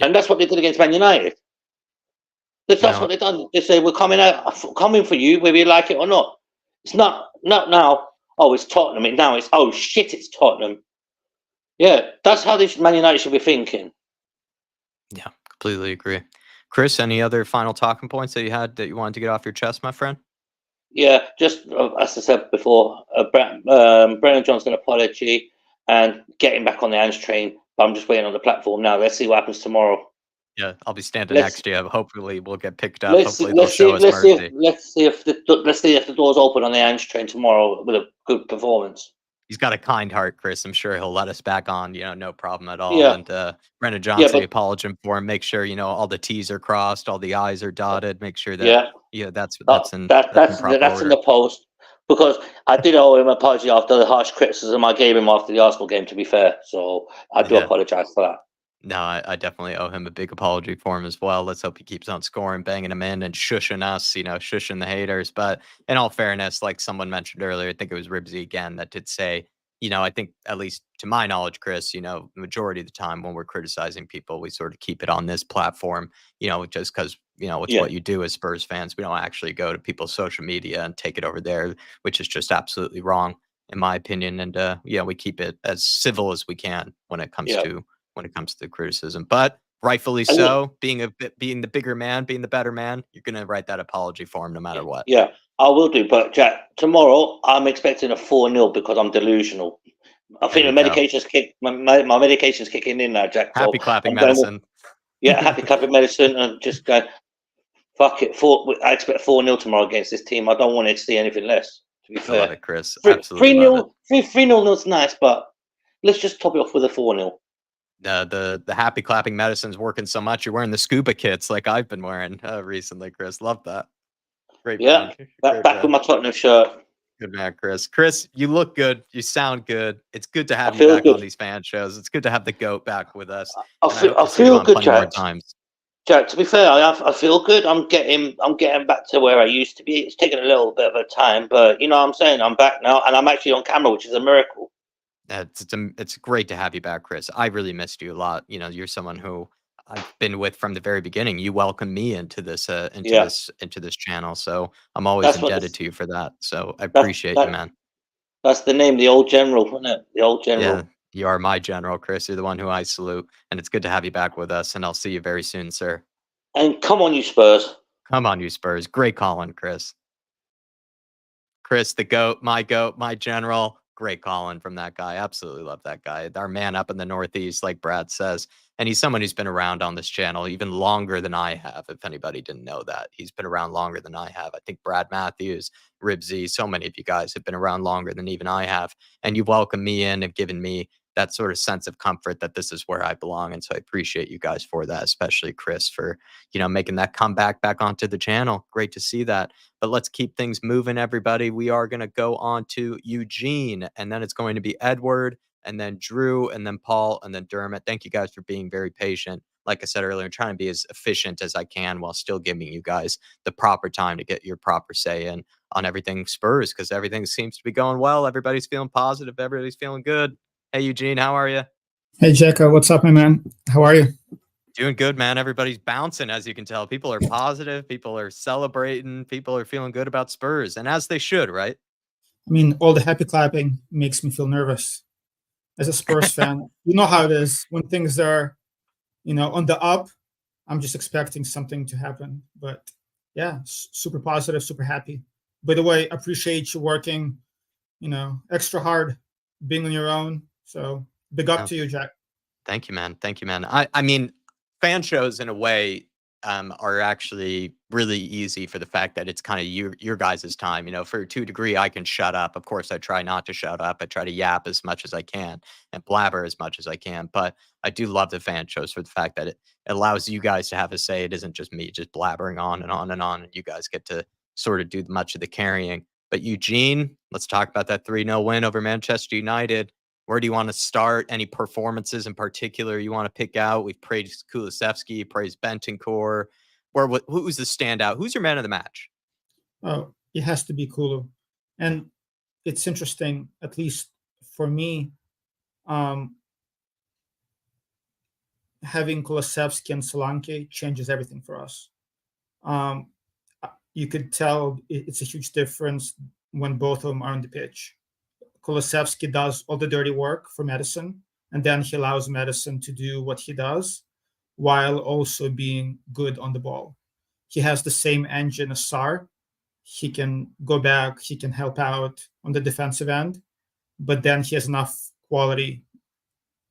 I: And that's what they did against Man United. That's what they've done. They say, we're coming for you, whether you like it or not. It's not now, it's Tottenham. Now it's, shit, it's Tottenham. Yeah, that's how this Man United should be thinking.
B: Yeah, completely agree. Chris, any other final talking points that you had that you wanted to get off your chest, my friend?
I: Yeah, just as I said before, Brennan Johnson apology and getting back on the Ange train. But I'm just waiting on the platform now. Let's see what happens tomorrow.
B: Yeah, I'll be standing next to you. Hopefully, we'll get picked up.
I: Let's see if the doors open on the Ange train tomorrow with a good performance.
B: He's got a kind heart, Chris. I'm sure he'll let us back on, no problem at all.
I: Yeah.
B: And Brendan Johnson, apology for him. Make sure, all the T's are crossed, all the I's are dotted. Make sure that, that's in
I: the post. Because I did owe him an apology after the harsh criticism I gave him after the Arsenal game, to be fair. So I do apologize for that.
B: No, I definitely owe him a big apology for him as well. Let's hope he keeps on scoring, banging him in, and shushing us, shushing the haters. But in all fairness, like someone mentioned earlier, I think it was Ribsy again that did say, I think at least to my knowledge, Chris, the majority of the time when we're criticizing people, we sort of keep it on this platform, just because, it's
I: Yeah.
B: what you do as Spurs fans. We don't actually go to people's social media and take it over there, which is just absolutely wrong, in my opinion. And we keep it as civil as we can when it comes
I: Yeah.
B: to the criticism, but rightfully
I: And look,
B: so. Being the bigger man, being the better man, you're gonna write that apology for him no matter what.
I: yeah, I will do. But Jack, tomorrow I'm expecting a 4-0 because I'm delusional. I think
B: There
I: my
B: you go.
I: medication's my medication's kicking in now, Jack.
B: Happy
I: So
B: clapping
I: I'm going
B: medicine.
I: happy clapping medicine, and just go. Fuck it. I expect 4-0 tomorrow against this team. I don't want to see anything less. To be
B: I
I: fair,
B: love it, Chris. Absolutely
I: 3
B: love it.
I: 3-0 is nice, but let's just top it off with a 4-0.
B: The happy clapping medicine's working so much. You're wearing the scuba kits like I've been wearing recently, Chris. Love that. Great
I: Yeah,
B: man.
I: back
B: Great
I: with
B: man.
I: my Tottenham shirt.
B: Good man, Chris. Chris, you look good. You sound good. It's good to have you
I: feel
B: back
I: good.
B: on these fan shows. It's good to have the GOAT back with us.
I: I
B: And I hope to see you
I: feel
B: on
I: good,
B: plenty more
I: Jack.
B: times.
I: Jack, to be fair, I feel good. I'm getting back to where I used to be. It's taken a little bit of a time, but you know what I'm saying? I'm back now, and I'm actually on camera, which is a miracle.
B: It's great to have you back, Chris. I really missed you a lot. You're someone who I've been with from the very beginning. You welcomed me into this
I: Yeah.
B: into this channel, so I'm always
I: That's what
B: indebted
I: this-
B: to you for that. So I
I: That,
B: appreciate you,
I: that,
B: man.
I: that's the name, the old general, isn't it? The old general.
B: Yeah, you are my general, Chris. You're the one who I salute, and it's good to have you back with us. And I'll see you very soon, sir.
I: And come on, you Spurs.
B: Come on, you Spurs. Great calling, Chris. Chris, the GOAT, my general. Great calling from that guy. Absolutely love that guy. Our man up in the Northeast, like Brad says. And he's someone who's been around on this channel even longer than I have, if anybody didn't know that. He's been around longer than I have. I think Brad Matthews, Ribsy, so many of you guys have been around longer than even I have. And you've welcomed me in and given me that sort of sense of comfort that this is where I belong. And so I appreciate you guys for that, especially Chris for, making that comeback back onto the channel. Great to see that. But let's keep things moving, everybody. We are going to go on to Eugene, and then it's going to be Edward, and then Drew, and then Paul, and then Dermot. Thank you guys for being very patient. Like I said earlier, I'm trying to be as efficient as I can while still giving you guys the proper time to get your proper say in on everything Spurs, because everything seems to be going well. Everybody's feeling positive. Everybody's feeling good. Hey, Eugene, how are you?
J: Hey, Jacko, what's up, my man? How are you?
B: Doing good, man. Everybody's bouncing, as you can tell. People are positive. People are celebrating. People are feeling good about Spurs, and as they should, right?
J: I mean, all the happy clapping makes me feel nervous. As a Spurs fan, you know how it is. When things are, on the up, I'm just expecting something to happen. But yeah, super positive, super happy. By the way, appreciate you working, extra hard, being on your own. So big up to you, Jack.
B: Thank you, man. Thank you, man. I mean, fan shows in a way are actually really easy for the fact that it's kind of your guys' time. For to a degree, I can shut up. Of course, I try not to shut up. I try to yap as much as I can and blabber as much as I can. But I do love the fan shows for the fact that it allows you guys to have a say. It isn't just me just blabbering on and on and on, and you guys get to sort of do much of the carrying. But Eugene, let's talk about that 3-0 win over Manchester United. Where do you want to start? Any performances in particular you want to pick out? We've praised Kulusevski, praised Bentancur. Who's the standout? Who's your man of the match?
J: Oh, it has to be Kulu. And it's interesting, at least for me, having Kulusevski and Solanke changes everything for us. You could tell it's a huge difference when both of them are on the pitch. Kulusevski does all the dirty work for Madison, and then he allows Madison to do what he does while also being good on the ball. He has the same engine as Sarr. He can go back, he can help out on the defensive end, but then he has enough quality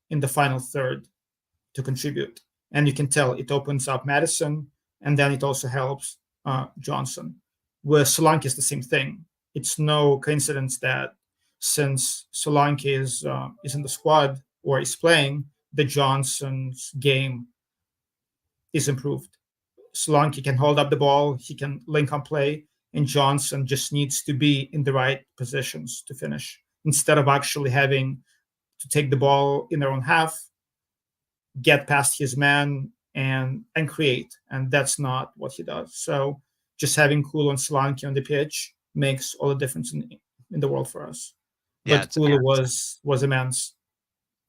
J: in the final third to contribute. And you can tell it opens up Madison, and then it also helps Johnson. With Solanke is the same thing. It's no coincidence that since Solanke is in the squad or is playing, the Johnson's game is improved. Solanke can hold up the ball, he can link on play, and Johnson just needs to be in the right positions to finish instead of actually having to take the ball in their own half, get past his man and create, and that's not what he does. So just having Kulu and Solanke on the pitch makes all the difference in the world for us.
B: Yeah,
J: But Kulu was immense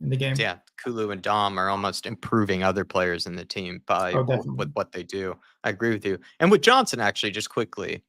J: in the game.
B: Yeah, Kulu and Dom are almost improving other players in the team by with what they do. I agree with you. And with Johnson, actually, just quickly,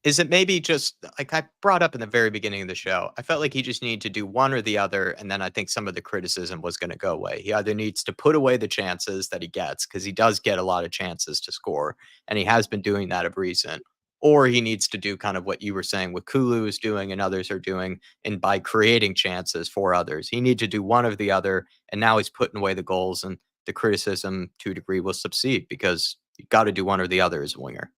B: is it maybe just like I brought up in the very beginning of the show? I felt like he just needed to do one or the other, and then I think some of the criticism was going to go away. He either needs to put away the chances that he gets, because he does get a lot of chances to score, and he has been doing that of recent, or he needs to do kind of what you were saying what Kulu is doing and others are doing, and by creating chances for others. He needs to do one or the other, and now he's putting away the goals, and the criticism to a degree will subside because you got to do one or the other as a winger.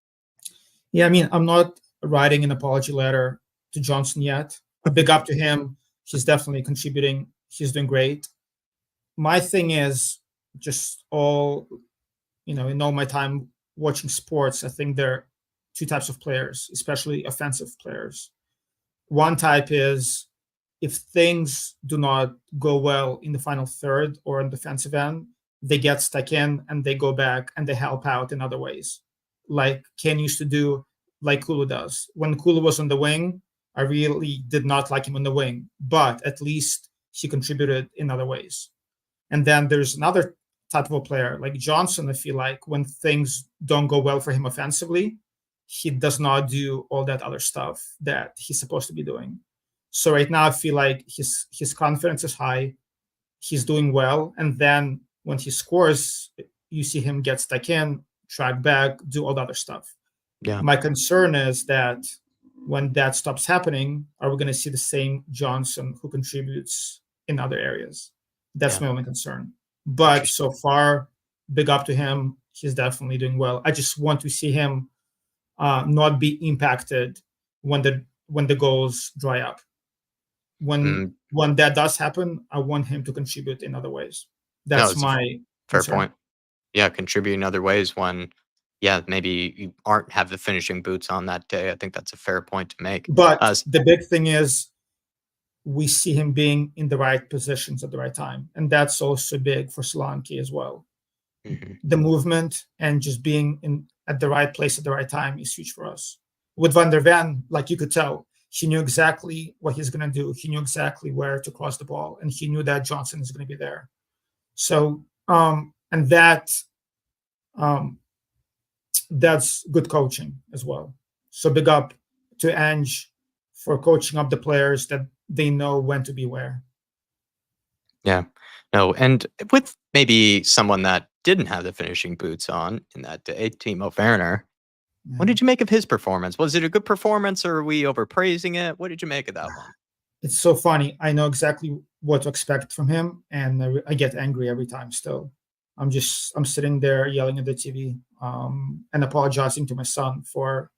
J: Yeah, I mean, I'm not writing an apology letter to Johnson yet. A big up to him. He's definitely contributing. He's doing great. My thing is just all, in all my time watching sports, I think there are two types of players, especially offensive players. One type is if things do not go well in the final third or in defensive end, they get stuck in and they go back and they help out in other ways. Like Ken used to do, like Kulu does. When Kulu was on the wing, I really did not like him on the wing, but at least he contributed in other ways. And then there's another type of a player like Johnson. I feel like when things don't go well for him offensively, he does not do all that other stuff that he's supposed to be doing. So right now I feel like his confidence is high. He's doing well. And then when he scores, you see him get stuck in, track back, do all the other stuff.
B: Yeah.
J: My concern is that when that stops happening, are we going to see the same Johnson who contributes in other areas? That's my only concern. But so far, big up to him. He's definitely doing well. I just want to see him not be impacted when the goals dry up. When that does happen, I want him to contribute in other ways. That's my
B: fair
J: concern.
B: point. Yeah, contribute in other ways when, maybe you aren't have the finishing boots on that day. I think that's a fair point to make.
J: But the big thing is we see him being in the right positions at the right time. And that's also big for Solanke as well. Mm-hmm. The movement and just being at the right place at the right time is huge for us. With Van der Ven, like you could tell, he knew exactly what he's going to do. He knew exactly where to cross the ball. And he knew that Johnson is going to be there. So, and that's good coaching as well. So big up to Ange for coaching up the players that they know when to be where.
B: Yeah. No, and with maybe someone that didn't have the finishing boots on in that day, Timo Werner, what did you make of his performance? Was it a good performance or are we overpraising it? What did you make of that one? It's
J: so funny. I know exactly what to expect from him, and I get angry every time still. I'm sitting there yelling at the TV and apologizing to my son for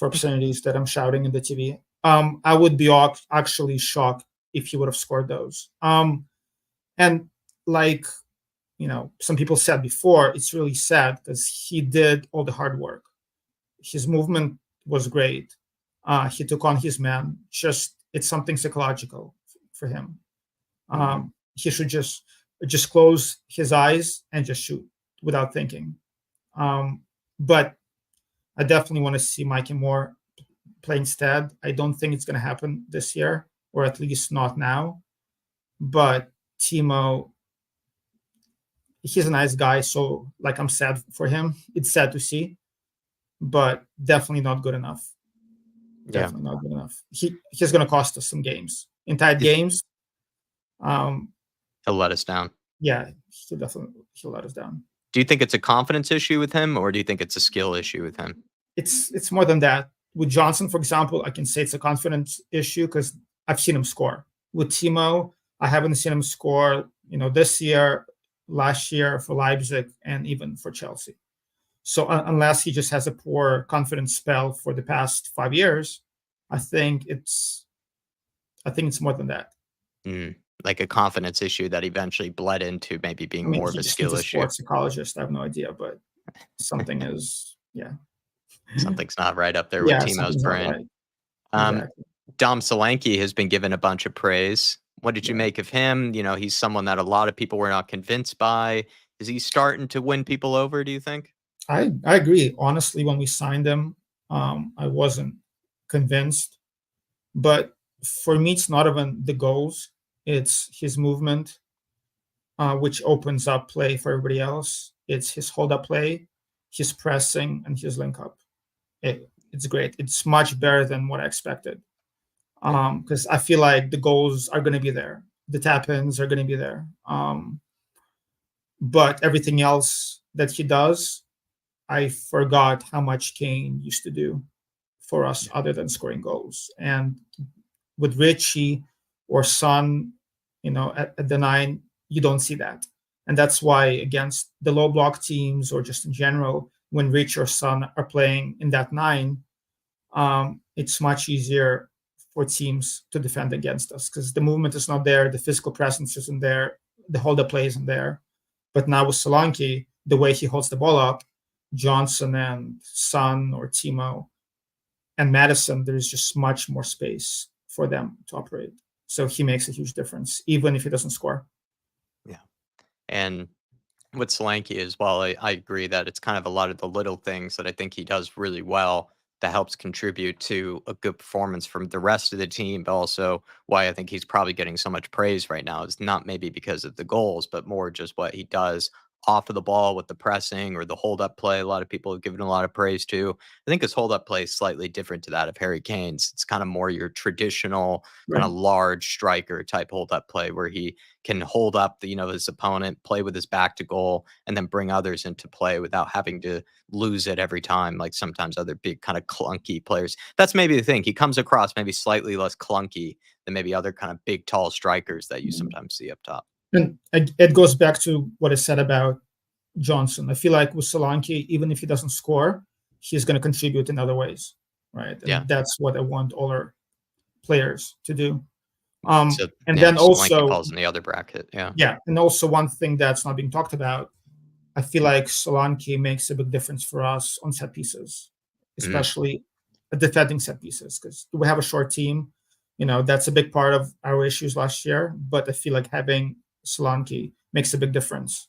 J: obscenities that I'm shouting at the TV. I would be actually shocked if he would have scored those. And like, some people said before, it's really sad because he did all the hard work. His movement was great. He took on his man. It's something psychological for him. He should just close his eyes and just shoot without thinking. But I definitely want to see Mikey Moore play instead. I don't think it's going to happen this year, or at least not now. But Timo, he's a nice guy, so like I'm sad for him. It's sad to see, but definitely not good enough. Definitely not good enough. He's going to cost us some games. In tight games,
B: he'll let us down.
J: Yeah, he'll let us down.
B: Do you think it's a confidence issue with him, or do you think it's a skill issue with him?
J: It's more than that. With Johnson, for example, I can say it's a confidence issue because I've seen him score. With Timo, I haven't seen him score, this year, last year for Leipzig, and even for Chelsea. So unless he just has a poor confidence spell for the past 5 years, I think it's more than that.
B: Like a confidence issue that eventually bled into maybe being more of a skill issue.
J: Sports psychologist, I have no idea, but something is,
B: something's not right up there with Timo's brain.
J: Right. Exactly.
B: Dom Solanke has been given a bunch of praise. What did you make of him? He's someone that a lot of people were not convinced by. Is he starting to win people over, do you think?
J: I agree. Honestly, when we signed him, I wasn't convinced. But for me, it's not even the goals. It's his movement, which opens up play for everybody else. It's his hold-up play, his pressing, and his link-up. It's great. It's much better than what I expected. Because I feel like the goals are going to be there. The tap-ins are going to be there. But everything else that he does, I forgot how much Kane used to do for us other than scoring goals. And with Richie or Son, at the 9, you don't see that. And that's why against the low block teams or just in general, when Rich or Son are playing in that 9, it's much easier for teams to defend against us because the movement is not there, the physical presence isn't there, the hold-up play isn't there. But now with Solanke, the way he holds the ball up, Johnson and Son or Timo and Madison, there's just much more space for them to operate. So he makes a huge difference, even if he doesn't score.
B: Yeah. And with Solanke as well, I agree that it's kind of a lot of the little things that I think he does really well that helps contribute to a good performance from the rest of the team, but also why I think he's probably getting so much praise right now is not maybe because of the goals, but more just what he does off of the ball with the pressing or the hold-up play. A lot of people have given a lot of praise to. I think his hold-up play is slightly different to that of Harry Kane's. It's kind of more your traditional kind of large striker type hold-up play where he can hold up his opponent, play with his back to goal, and then bring others into play without having to lose it every time, like sometimes other big kind of clunky players. That's maybe the thing. He comes across maybe slightly less clunky than maybe other kind of big, tall strikers that you sometimes see up top.
J: And it goes back to what I said about Johnson. I feel like with Solanke, even if he doesn't score, he's going to contribute in other ways, right? And that's what I want all our players to do. Then
B: Solanke
J: also
B: falls in the other bracket.
J: Yeah. And also one thing that's not being talked about, I feel like Solanke makes a big difference for us on set pieces, especially defending set pieces, because we have a short team. That's a big part of our issues last year. But I feel like having Solanke makes a big difference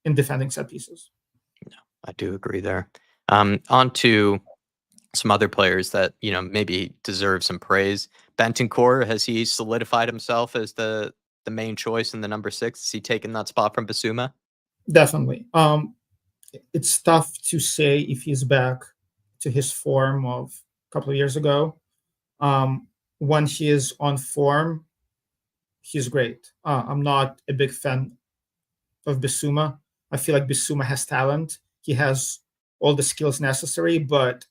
J: in defending set pieces.
B: No, I do agree there. On to some other players that maybe deserve some praise. Bentancur, has he solidified himself as the main choice in the number 6? Has he taken that spot from Bissouma?
J: Definitely. It's tough to say if he's back to his form of a couple of years ago. When he is on form, he's great. I'm not a big fan of Bissouma. I feel like Bissouma has talent. He has all the skills necessary, but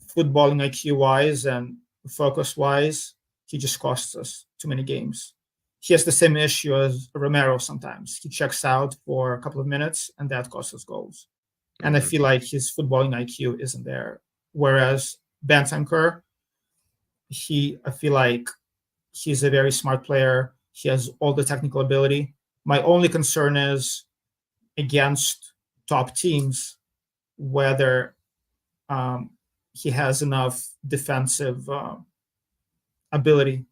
J: footballing IQ wise and focus wise, he just costs us too many games. He has the same issue as Romero sometimes. He checks out for a couple of minutes and that costs us goals. And I feel like his footballing IQ isn't there. Whereas Bentancur, I feel like he's a very smart player. He has all the technical ability. My only concern is against top teams, whether he has enough defensive ability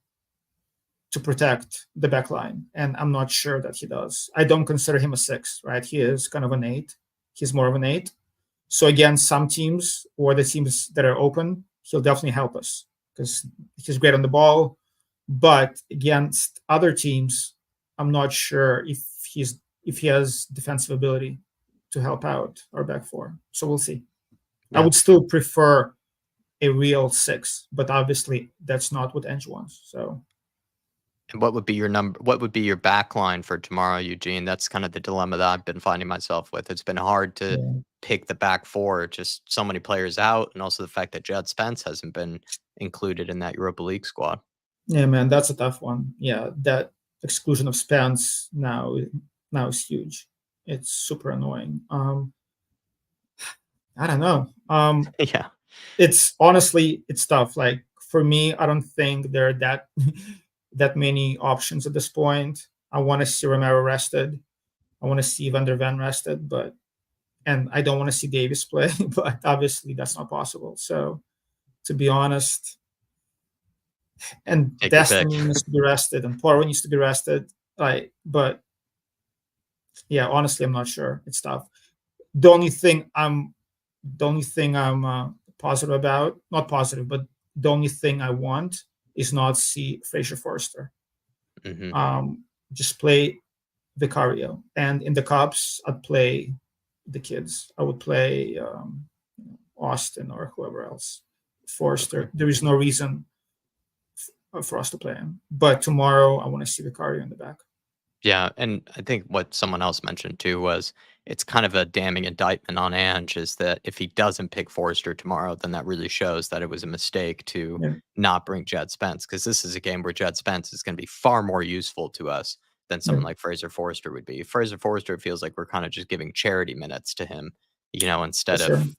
J: to protect the back line. And I'm not sure that he does. I don't consider him a 6, right? He is kind of an 8. He's more of an 8. So against some teams or the teams that are open, he'll definitely help us because he's great on the ball. But against other teams, I'm not sure if he has defensive ability to help out our back four. So we'll see. I would still prefer a real 6, but obviously that's not what Ange wants. So,
B: and what would be your number? What would be your back line for tomorrow, Eugene? That's kind of the dilemma that I've been finding myself with. It's been hard to pick the back four, just so many players out, and also the fact that Jed Spence hasn't been included in that Europa League squad.
J: Yeah, man, that's a tough one. Yeah, that exclusion of Spence now is huge. It's super annoying. I don't know.
B: Yeah,
J: it's honestly, it's tough. Like for me, I don't think there are that many options at this point. I want to see Romero rested. I want to see Van der Ven rested, and I don't want to see Davis play, but obviously that's not possible. So to be honest, and
B: Take your pick.
J: Destiny needs to be rested, and Poirot needs to be rested. But yeah, honestly, I'm not sure. It's tough. The only thing I'm positive about, not positive, but the only thing I want is not see Fraser Forster. Just play Vicario, and in the Cups, I'd play the kids. I would play Austin or whoever else. Forster. There is no reason for us to play him. But tomorrow, I want to see Vicario in the back.
B: Yeah, and I think what someone else mentioned too was it's kind of a damning indictment on Ange is that if he doesn't pick Forster tomorrow, then that really shows that it was a mistake to not bring Jed Spence, because this is a game where Jed Spence is going to be far more useful to us than someone like Fraser Forster would be. Fraser Forster feels like we're kind of just giving charity minutes to him, instead of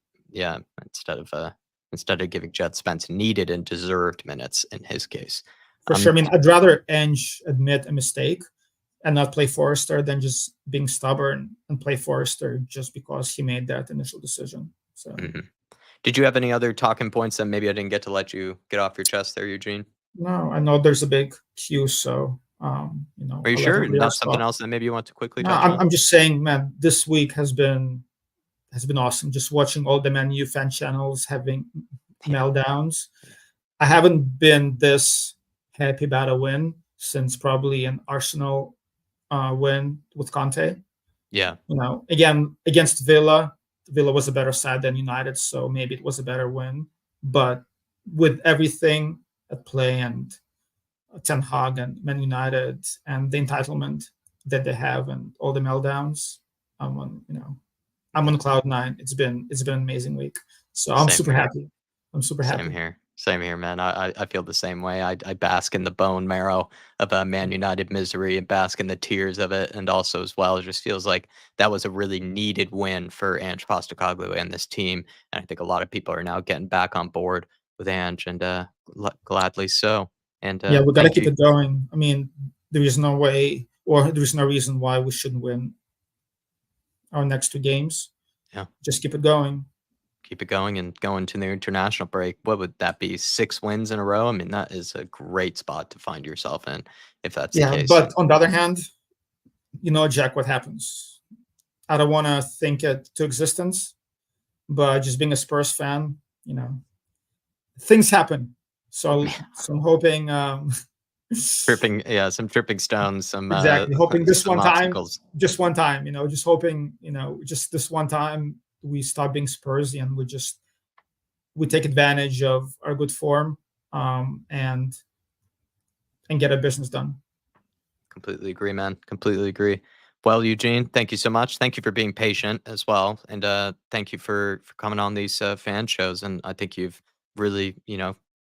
B: giving Jed Spence needed and deserved minutes in his case.
J: For sure. I mean, I'd rather Ange admit a mistake and not play Forster than just being stubborn and play Forster just because he made that initial decision. So,
B: Did you have any other talking points that maybe I didn't get to let you get off your chest there, Eugene?
J: No, I know there's a big queue, so
B: Are you sure? Not something else that maybe you want to quickly touch on?
J: I'm just saying, man, this week has been awesome. Just watching all the Man U fan channels having meltdowns. I haven't been this happy about a win since probably an Arsenal win with Conte.
B: Yeah.
J: Again, against Villa was a better side than United, so maybe it was a better win. But with everything at play and Ten Hag and Man United and the entitlement that they have and all the meltdowns, I'm on cloud nine. It's been an amazing week. So I'm super happy.
B: Same here, man. I feel the same way. I bask in the bone marrow of a Man United misery and bask in the tears of it. And also as well, it just feels like that was a really needed win for Ange Postecoglou and this team. And I think a lot of people are now getting back on board with Ange, and gladly so. And
J: we got to keep it going. I mean, there is no way, or there is no reason why we shouldn't win our next 2 games.
B: Yeah.
J: Just keep it going.
B: Keep it going and go into the international break. What would that be? 6 wins in a row? I mean, that is a great spot to find yourself in if that's the case.
J: But on the other hand, Jack, what happens? I don't want to think it to existence, but just being a Spurs fan, things happen. So I'm hoping
B: some tripping stones, some
J: exactly hoping this one
B: obstacles.
J: Time, just one time, just hoping, just this one time we stop being Spursy and we take advantage of our good form and get our business done.
B: Completely agree, man. Completely agree. Well, Eugene, thank you so much. Thank you for being patient as well. And thank you for coming on these fan shows. And I think you've really,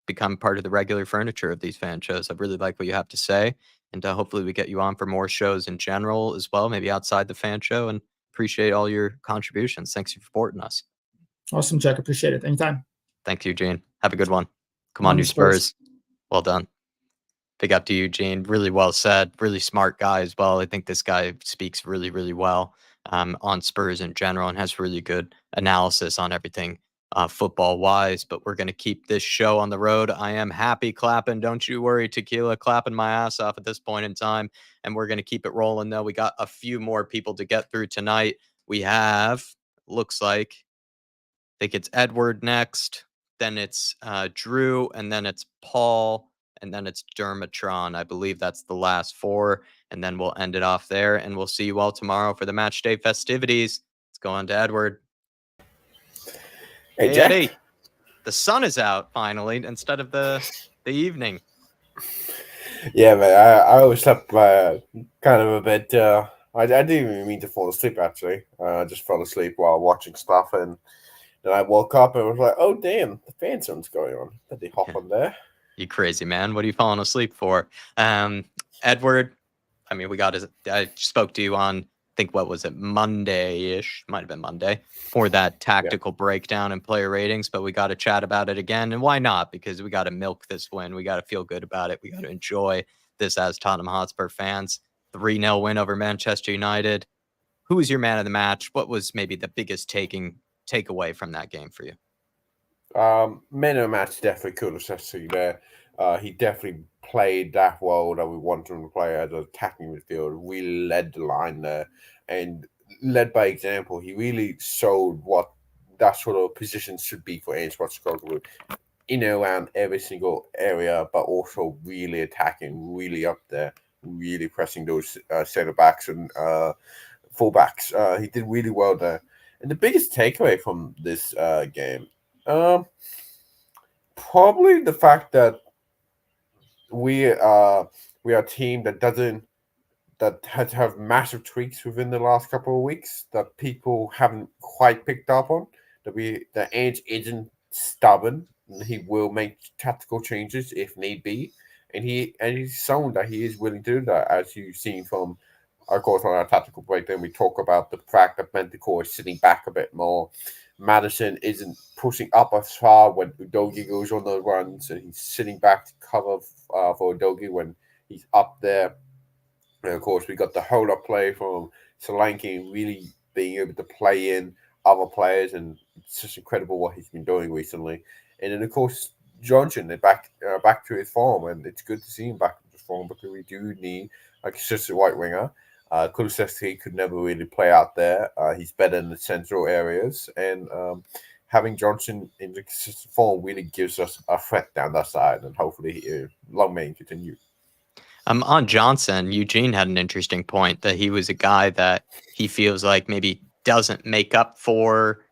B: become part of the regular furniture of these fan shows. I really like what you have to say. And hopefully we get you on for more shows in general as well, maybe outside the fan show. And appreciate all your contributions. Thanks for supporting us.
J: Awesome, Jack. Appreciate it. Anytime.
B: Thank you, Eugene. Have a good one. Come on, you Spurs. Well done. Big up to Eugene. Really well said. Really smart guy as well. I think this guy speaks really, really well on Spurs in general and has really good analysis on everything football-wise. But we're going to keep this show on the road. I am happy clapping. Don't you worry, Tequila. Clapping my ass off at this point in time. And we're going to keep it rolling, though. We got a few more people to get through tonight. We have, looks like, I think it's Edward next. Then it's Drew. And then it's Paul. And then it's Dermatron. I believe that's the last 4. And then we'll end it off there. And we'll see you all tomorrow for the match day festivities. Let's go on to Edward.
K: Hey, Jack.
B: Eddie. The sun is out finally instead of the evening.
K: Yeah, man. I overslept kind of a bit. I didn't even mean to fall asleep, actually. I just fell asleep while watching stuff. And then I woke up and was like, oh, damn, the fan sound's going on. Let me hop on there.
B: You crazy man. What are you falling asleep for? Edward, I mean, I spoke to you on, I think, what was it, Monday-ish? Might have been Monday, for that tactical breakdown and player ratings, but we got to chat about it again. And why not? Because we got to milk this win. We got to feel good about it. We got to enjoy this as Tottenham Hotspur fans. 3-0 win over Manchester United. Who was your man of the match? What was maybe the biggest takeaway from that game for you?
K: Man of the match, definitely Kulusevski there. he definitely played that role that we want him to play as an attacking midfielder. Really led the line there, and led by example. He really showed what that sort of position should be for Ange Postecoglou, in and around every single area, but also really attacking, really up there, really pressing those centre backs and fullbacks. He did really well there. And the biggest takeaway from this game, probably the fact that we are a team that had to have massive tweaks within the last couple of weeks that people haven't quite picked up on. That Ange isn't stubborn. He will make tactical changes if need be, and he's shown that he is willing to do that, as you've seen from, of course, on our tactical breakdown. We talk about the fact that Bentancur is sitting back a bit more. Madison isn't pushing up as far when Udogie goes on the runs, and he's sitting back to cover for Udogie when he's up there. And of course, we got the hold up play from Solanke really being able to play in other players, and it's just incredible what he's been doing recently. And then, of course, Johnson back to his form, and it's good to see him back to his form because we do need a consistent right winger. Kulusevski could never really play out there. He's better in the central areas, and having Johnson in the consistent form really gives us a threat down that side, and hopefully long may continue.
B: On Johnson, Eugene had an interesting point that he was a guy that he feels like maybe doesn't make up for,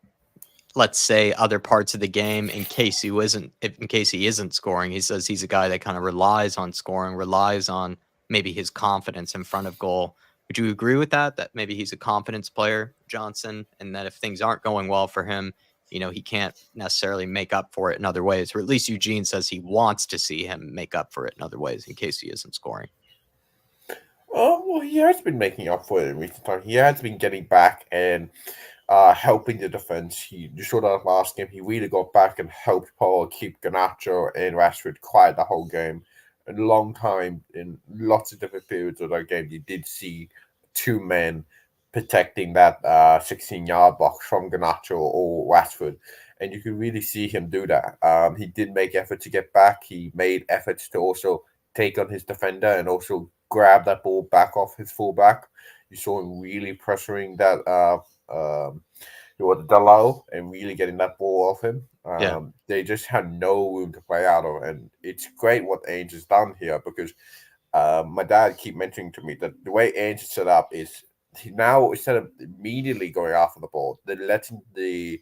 B: let's say, other parts of the game in case he isn't scoring. He says he's a guy that kind of relies on scoring, relies on maybe his confidence in front of goal. Would you agree with that? That maybe he's a confidence player, Johnson, and that if things aren't going well for him, he can't necessarily make up for it in other ways, or at least Eugene says he wants to see him make up for it in other ways in case he isn't scoring.
K: Well, he has been making up for it in recent time. He has been getting back and helping the defense. You saw that last game. He really got back and helped Paul keep Garnacho and Rashford quiet the whole game. A long time in lots of different periods of that game, you did see two men protecting that 16-yard box from Garnacho or Rashford, and you could really see him do that. He did make effort to get back. He made efforts to also take on his defender and also grab that ball back off his fullback. You saw him really pressuring that Dalot and really getting that ball off him. They just had no room to play out of, and it's great what Ange has done here because my dad keep mentioning to me that the way Ange is set up is now, instead of immediately going after the ball, they're letting the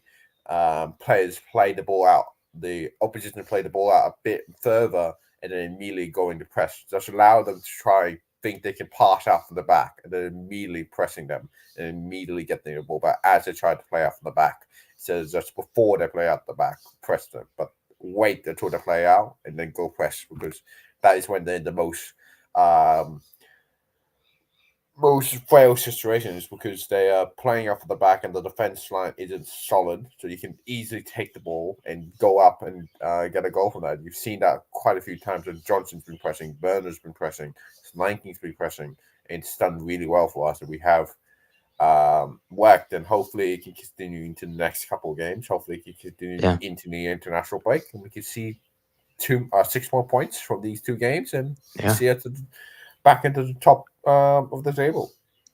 K: players play the ball out, the opposition play the ball out a bit further, and then immediately go into press. Just allow them to try think they can pass out from the back, and then immediately pressing them and immediately getting the ball back as they try to play out from the back. So just before they play out the back, press them, but wait until they play out and then go press, because that is when they're in the most frail situations, because they are playing off the back and the defense line isn't solid, so you can easily take the ball and go up and get a goal from that. You've seen that quite a few times when Johnson's been pressing, Werner's been pressing, Solanke's been pressing, and it's done really well for us. And we have worked, and hopefully it can continue into the next couple of games. Hopefully it can continue into the international break, and we can see 6 more points from these two games and see it back into the top of the table.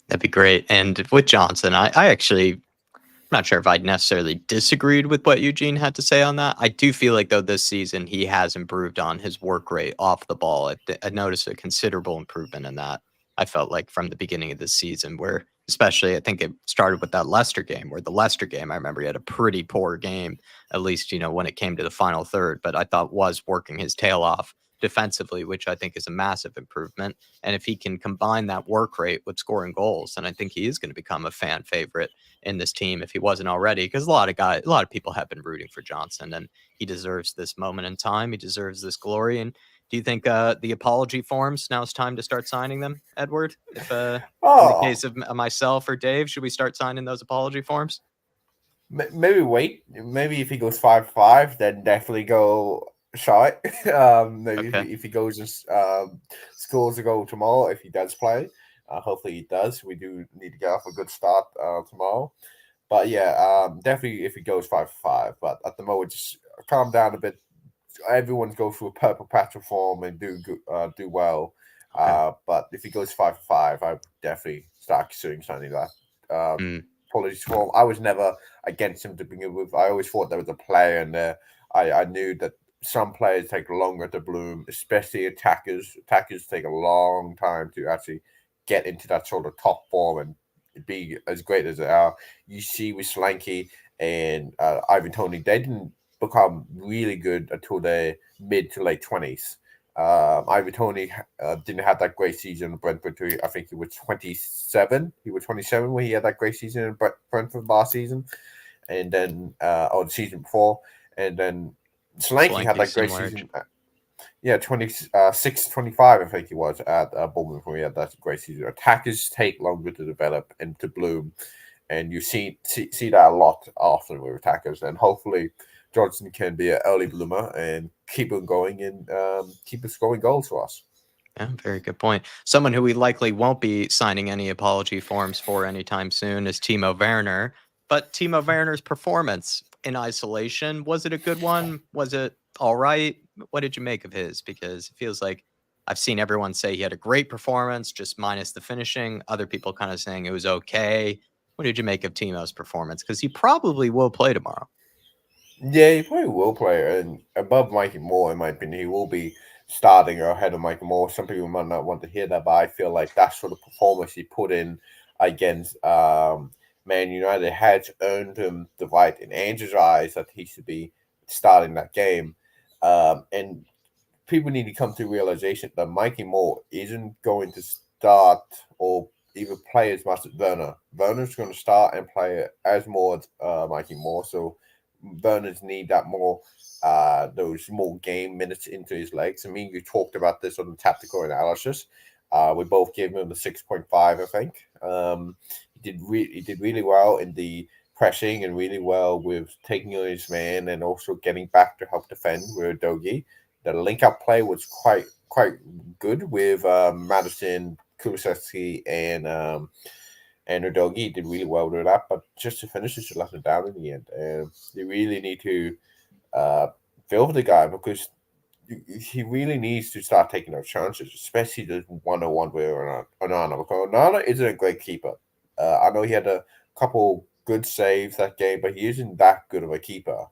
B: That'd be great. And with Johnson, I actually, I'm not sure if I'd necessarily disagreed with what Eugene had to say on that. I do feel like, though, this season he has improved on his work rate off the ball. I noticed a considerable improvement in that. I felt like from the beginning of this season, where especially I think it started with that Leicester game, where the Leicester game, I remember he had a pretty poor game, at least, when it came to the final third, but I thought was working his tail off defensively, which I think is a massive improvement. And if he can combine that work rate with scoring goals, then I think he is going to become a fan favorite in this team if he wasn't already, because a lot of people have been rooting for Johnson, and he deserves this moment in time. He deserves this glory. And do you think the apology forms, now it's time to start signing them, Edward? If in the case of myself or Dave, should we start signing those apology forms?
K: Maybe wait. Maybe if he goes 5-5, then definitely go shot. Maybe if he goes and scores a goal tomorrow, if he does play, hopefully he does. We do need to get off a good start tomorrow. But yeah, definitely if he goes 5-5. But at the moment, just calm down a bit. everyone goes through a purple patch of form and do well. But if he goes 5 for 5, I would definitely start considering signing that. Apologies for him. I was never against him to begin with. I always thought there was a player in there. I knew that some players take longer to bloom, especially attackers. Attackers take a long time to actually get into that sort of top form and be as great as they are. You see with Slanky and Ivan Toney, they didn't become really good until their mid to late 20s. Ivan Toney didn't have that great season in Brentford. I think he was 27. He was 27 when he had that great season in Brentford last season, and then the season before, and then Slanky had that great season. 26, 25, I think he was at Bournemouth when he had that great season. Attackers take longer to develop and to bloom, and you see that a lot often with attackers. And hopefully Johnson can be an early bloomer and keep on going and keep scoring goals for us.
B: Yeah, very good point. Someone who we likely won't be signing any apology forms for anytime soon is Timo Werner. But Timo Werner's performance in isolation, was it a good one? Was it all right? What did you make of his? Because it feels like I've seen everyone say he had a great performance, just minus the finishing. Other people kind of saying it was okay. What did you make of Timo's performance? Because he probably will play tomorrow.
K: Yeah, he probably will play, and above Mikey Moore, in my opinion, he will be starting or ahead of Mikey Moore. Some people might not want to hear that, but I feel like that sort of performance he put in against Man United had earned him the right in Ange's eyes that he should be starting that game. And people need to come to realization that Mikey Moore isn't going to start or even play as much as Werner. Werner's going to start and play as more as Mikey Moore, so Burners need that more those more game minutes into his legs. I mean, you talked about this on the tactical analysis. We both gave him the 6.5, I think. He did really well in the pressing and really well with taking on his man and also getting back to help defend with Dogi. The link-up play was quite good with Madison, Kulusevski, and Udogi did really well with that, but just to finish, just let him down in the end. They really need to fill the guy because he really needs to start taking those chances, especially the 101 with Onana. Because Onana isn't a great keeper. I know he had a couple good saves that game, but he isn't that good of a keeper.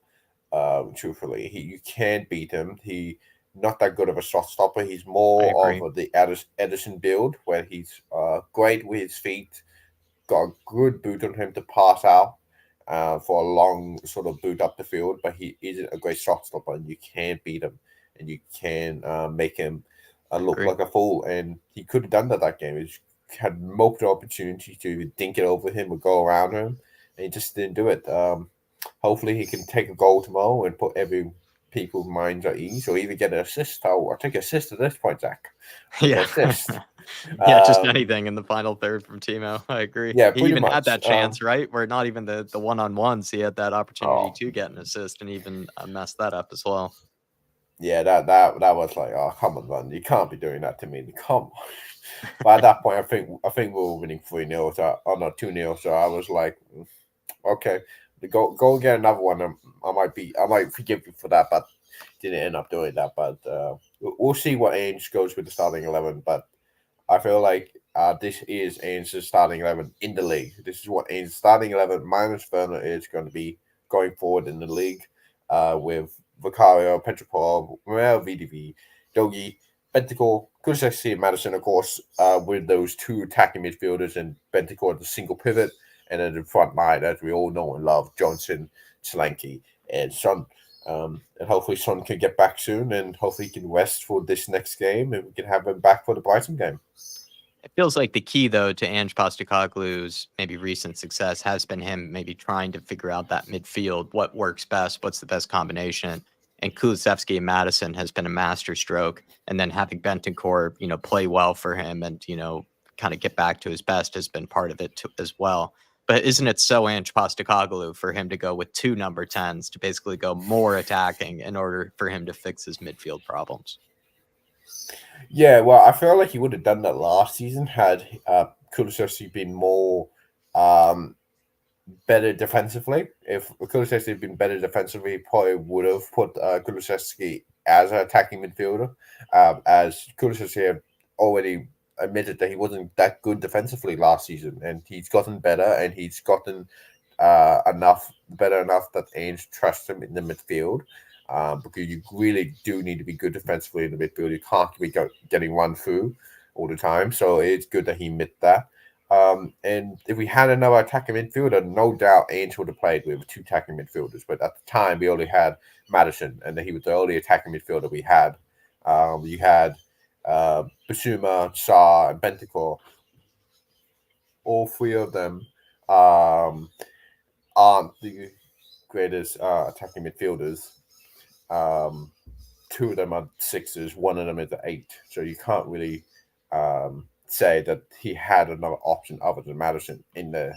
K: Truthfully, you can't beat him. He not that good of a shot stopper. He's more of the Edison build, where he's great with his feet. Got a good boot on him to pass out for a long sort of boot up the field, but he isn't a great shot stopper, and you can't beat him, and you can make him look like a fool. And he could have done that game. He had multiple opportunities to dink it over him or go around him, and he just didn't do it. Hopefully, he can take a goal tomorrow and put people's minds at ease, or even get an assist. I'll take assist at this point, Zach. Assist.
B: Just anything in the final third from Timo. I agree.
K: Yeah,
B: he even had that chance, right? Where not even the one-on-ones, he had that opportunity to get an assist and even messed that up as well.
K: Yeah, that was like, oh, come on, man. You can't be doing that to me. Come on. But at that point, I think we were winning 3-0, or not 2-0. So I was like, okay, go and get another one. I might forgive you for that, but didn't end up doing that. But we'll see what Ange goes with the starting 11. But I feel like this is Ange's starting 11 in the league. This is what Ange's starting 11 minus Werner is going to be going forward in the league with Vicario, Petropol, Romero, VDV, Dogi, Bentancur, Kulusevski, and Madison, of course, with those two attacking midfielders and Bentancur the single pivot. And then the front line, as we all know and love, Johnson, Solanke, and Son. And hopefully Son can get back soon, and hopefully he can rest for this next game, and we can have him back for the Brighton game.
B: It feels like the key, though, to Ange Postecoglou's maybe recent success has been him maybe trying to figure out that midfield, what works best, what's the best combination. And Kulusevski and Madison has been a masterstroke. And then having Bentancur, play well for him and, kind of get back to his best has been part of it as well. But isn't it so Ange Postecoglou for him to go with two number 10s to basically go more attacking in order for him to fix his midfield problems?
K: Yeah, well, I feel like he would have done that last season had Kulusevski been more better defensively. If Kulusevski had been better defensively, he probably would have put Kulusevski as an attacking midfielder. As Kulusevski had already admitted that he wasn't that good defensively last season, and he's gotten better, and he's gotten better enough that Ange trusts him in the midfield. Because you really do need to be good defensively in the midfield. You can't be getting run through all the time. So it's good that he admit that. And if we had another attacking midfielder, no doubt Ange would have played with 2 attacking midfielders. But at the time, we only had Maddison, and he was the only attacking midfielder we had. You had Basuma, Sarr, and Bentancur. All 3 of them aren't the greatest attacking midfielders. 2 of them are 6s, 1 of them is an 8. So you can't really say that he had another option other than Maddison in the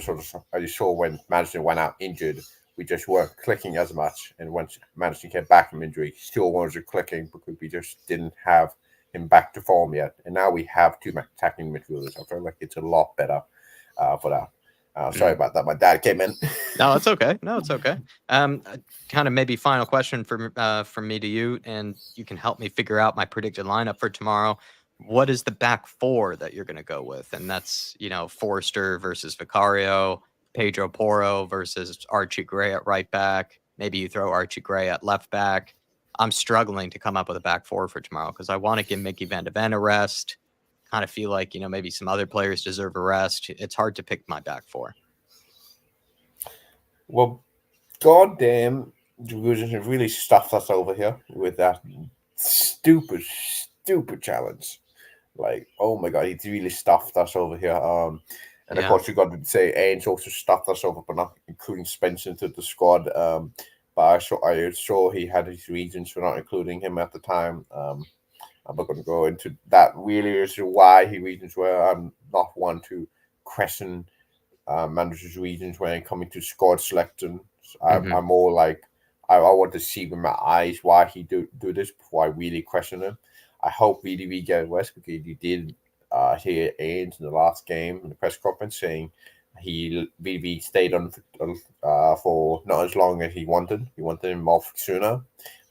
K: sort of. As you saw when Maddison went out injured, we just weren't clicking as much. And once Maddison came back from injury, he still wasn't clicking because we just didn't have him back to form yet. And now we have 2 attacking midfielders. I feel like it's a lot better for that. Sorry about that. My dad came in.
B: No, it's okay. No, it's okay. Kind of maybe final question from me to you, and you can help me figure out my predicted lineup for tomorrow. What is the back 4 that you're going to go with? And that's, Forster versus Vicario, Pedro Porro versus Archie Gray at right back. Maybe you throw Archie Gray at left back. I'm struggling to come up with a back 4 for tomorrow because I want to give Mickey Van de Ven a rest. Kind of feel like, maybe some other players deserve a rest. It's hard to pick my back 4.
K: Well, goddamn, Jerusalem have really stuffed us over here with that stupid challenge. Like, oh my god, he's really stuffed us over here. And of course, you got to say Ange also stuffed us over, but not including Spencer into the squad. But I saw he had his reasons for not including him at the time. I'm not going to go into that really as to why his reasons were. I'm not one to question managers' reasons when coming to squad selection. I'm more like I want to see with my eyes why he do this before I really question him. I hope VDV get rest because he did hear Ange in the last game in the press conference saying VDV stayed on for not as long as he wanted. He wanted him off sooner,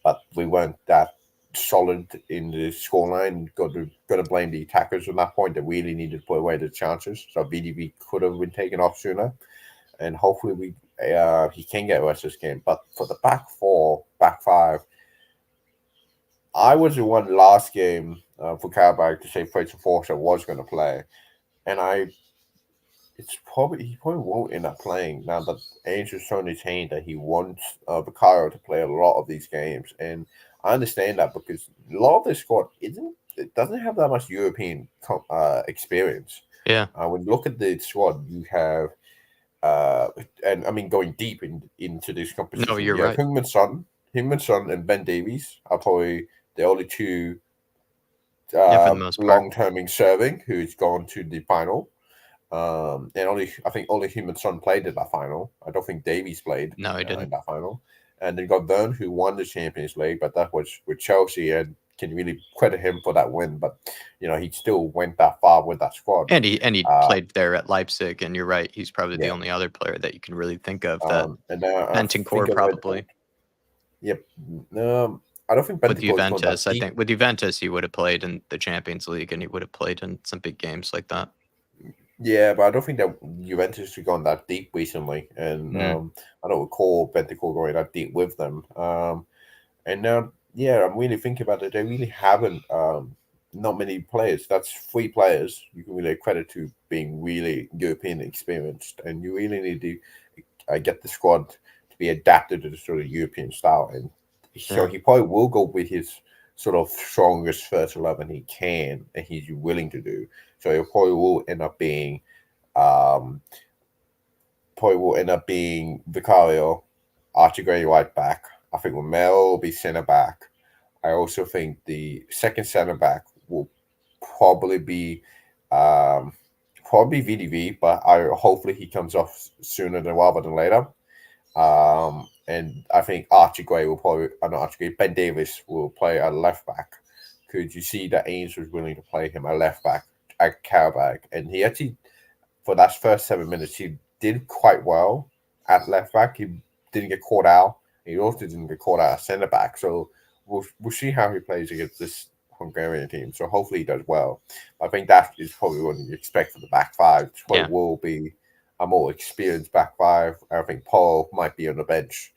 K: but we weren't that solid in the scoreline. Got to blame the attackers at that point. They really needed to put away the chances. So VDV could have been taken off sooner, and hopefully he can get rest this game. But for the back 5. I was the one last game for Carabao to say Fraser Forster was going to play, and he probably won't end up playing now that Ange has shown his hand that he wants Vicario to play a lot of these games, and I understand that because a lot of this squad doesn't have that much European experience.
B: Yeah.
K: When you look at the squad, you have, and I mean going deep into this competition.
B: No, you're right.
K: Heung-min Son and Ben Davies are probably the only 2 long-terming serving who's gone to the final. And I think only Heung-min Son played in that final. I don't think Davies played.
B: No, he didn't
K: in that final. And then got Vern, who won the Champions League, but that was with Chelsea, and can really credit him for that win. But he still went that far with that squad.
B: And he played there at Leipzig, and you're right. He's probably the only other player that you can really think of that.
K: And
B: Bentancur probably.
K: Yep. I don't think
B: with Juventus. I think with Juventus he would have played in the Champions League, and he would have played in some big games like that.
K: Yeah, but I don't think that Juventus have gone that deep recently, and I don't recall Bentancur going that deep with them. And now, I'm really thinking about it. They really haven't. Not many players. That's 3 players you can really credit to being really European experienced, and you really need to get the squad to be adapted to the sort of European style. And so he probably will go with his sort of strongest first 11 he can, and he's willing to do. So it probably will end up being Vicario, Archie Gray right back. I think Romero will be centre back. I also think the second centre back will probably be VDV, but hopefully he comes off sooner rather than later. And I think Ben Davies will play at left back. Could you see that Ange was willing to play him at left back at Carabao? And he actually, for that first 7 minutes, he did quite well at left back. He didn't get caught out. He also didn't get caught out at centre back. So we'll see how he plays against this Hungarian team. So hopefully he does well. I think that is probably what you expect for the back five. It probably will be a more experienced back five. I think Paul might be on the bench.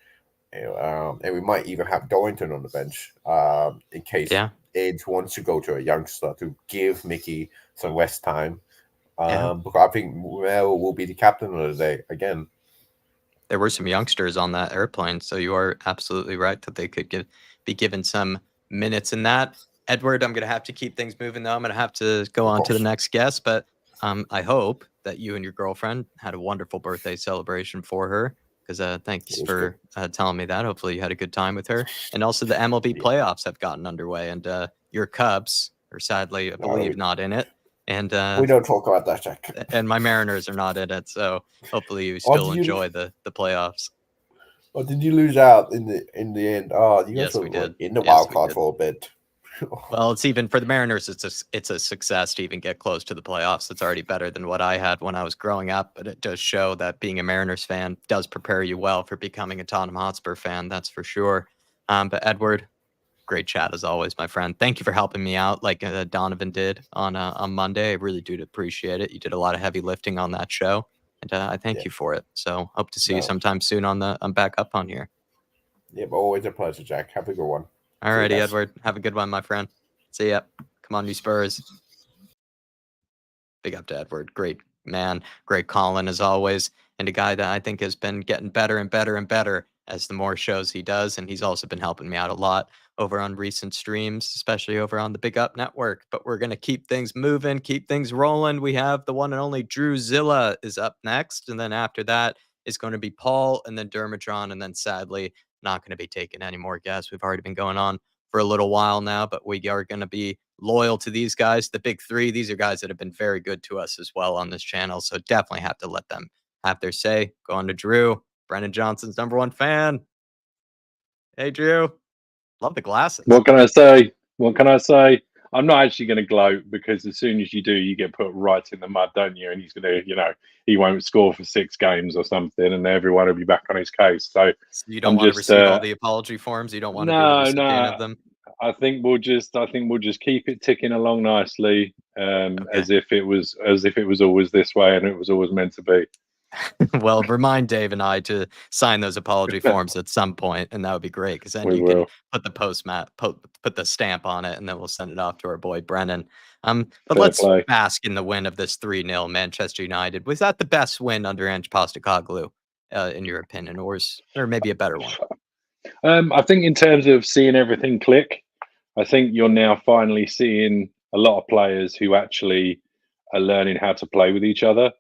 K: And we might even have Dorrington on the bench in case Ange wants to go to a youngster to give Mickey some rest time. Because I think Mel will be the captain of the day again.
B: There were some youngsters on that airplane, so you are absolutely right that they could be given some minutes in that. Edward, I'm going to have to keep things moving, though. I'm going to have to go on to the next guest, but I hope that you and your girlfriend had a wonderful birthday celebration for her, because thanks for telling me that. Hopefully you had a good time with her. And also the MLB playoffs have gotten underway, and your Cubs are sadly, I believe, not in it. And
K: we don't talk about that, Jack.
B: And my Mariners are not in it, so hopefully you still enjoy the playoffs.
K: Or did you lose out in the end? Oh, you guys were in the wild card for a bit.
B: Well, it's even for the Mariners. It's a success to even get close to the playoffs. It's already better than what I had when I was growing up. But it does show that being a Mariners fan does prepare you well for becoming a Tottenham Hotspur fan. That's for sure. But Edward, great chat as always, my friend. Thank you for helping me out, like Donovan did on Monday. I really do appreciate it. You did a lot of heavy lifting on that show, and I thank you for it. So hope to see you sometime soon on I'm back up on here.
K: Yeah, but always a pleasure, Jack. Have a good one.
B: Alrighty, Edward. Have a good one, my friend. See ya. Come on, you Spurs. Big up to Edward. Great man. Great Colin as always. And a guy that I think has been getting better and better and better as the more shows he does. And he's also been helping me out a lot over on recent streams, especially over on the Big Up Network. But we're going to keep things moving, keep things rolling. We have the one and only Drew Zilla is up next. And then after that is going to be Paul and then Dermatron. And then sadly, not going to be taking any more guests. We've already been going on for a little while now, but we are going to be loyal to these guys, the big three. These are guys that have been very good to us as well on this channel. So definitely have to let them have their say. Go on to Drew, Brennan Johnson's #1 fan. Hey, Drew. Love the glasses.
L: What can I say? What can I say? I'm not actually going to gloat because as soon as you do, you get put right in the mud, don't you? And he's going to, he won't score for 6 games or something, and everyone will be back on his case. So
B: you don't want to receive all the apology forms. You don't want to be the recipient of them.
L: I think we'll just keep it ticking along nicely, as if it was always this way and it was always meant to be.
B: Well, remind Dave and I to sign those apology forms at some point, and that would be great because then you can put the put the stamp on it, and then we'll send it off to our boy Brennan. But let's bask in the win of this 3-0 Manchester United. Was that the best win under Ange Postecoglou, in your opinion, or maybe a better one?
L: I think in terms of seeing everything click, I think you're now finally seeing a lot of players who actually are learning how to play with each other.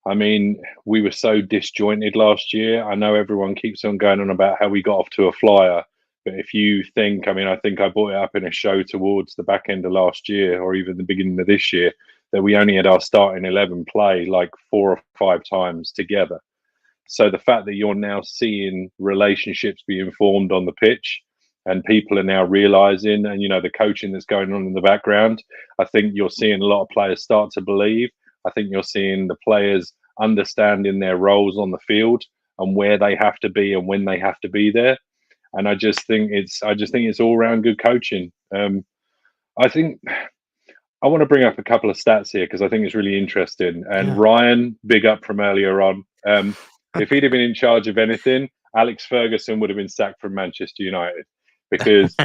L: I mean, we were so disjointed last year. I know everyone keeps on going on about how we got off to a flyer. But if you think, I think I brought it up in a show towards the back end of last year or even the beginning of this year, that we only had our starting 11 play like 4 or 5 times together. So the fact that you're now seeing relationships being formed on the pitch and people are now realizing, and, the coaching that's going on in the background, I think you're seeing a lot of players start to believe. I think you're seeing the players understanding their roles on the field and where they have to be and when they have to be there. And I just think it's all around good coaching. I think I want to bring up a couple of stats here because I think it's really interesting. And Ryan, big up from earlier on. If he'd have been in charge of anything, Alex Ferguson would have been sacked from Manchester United because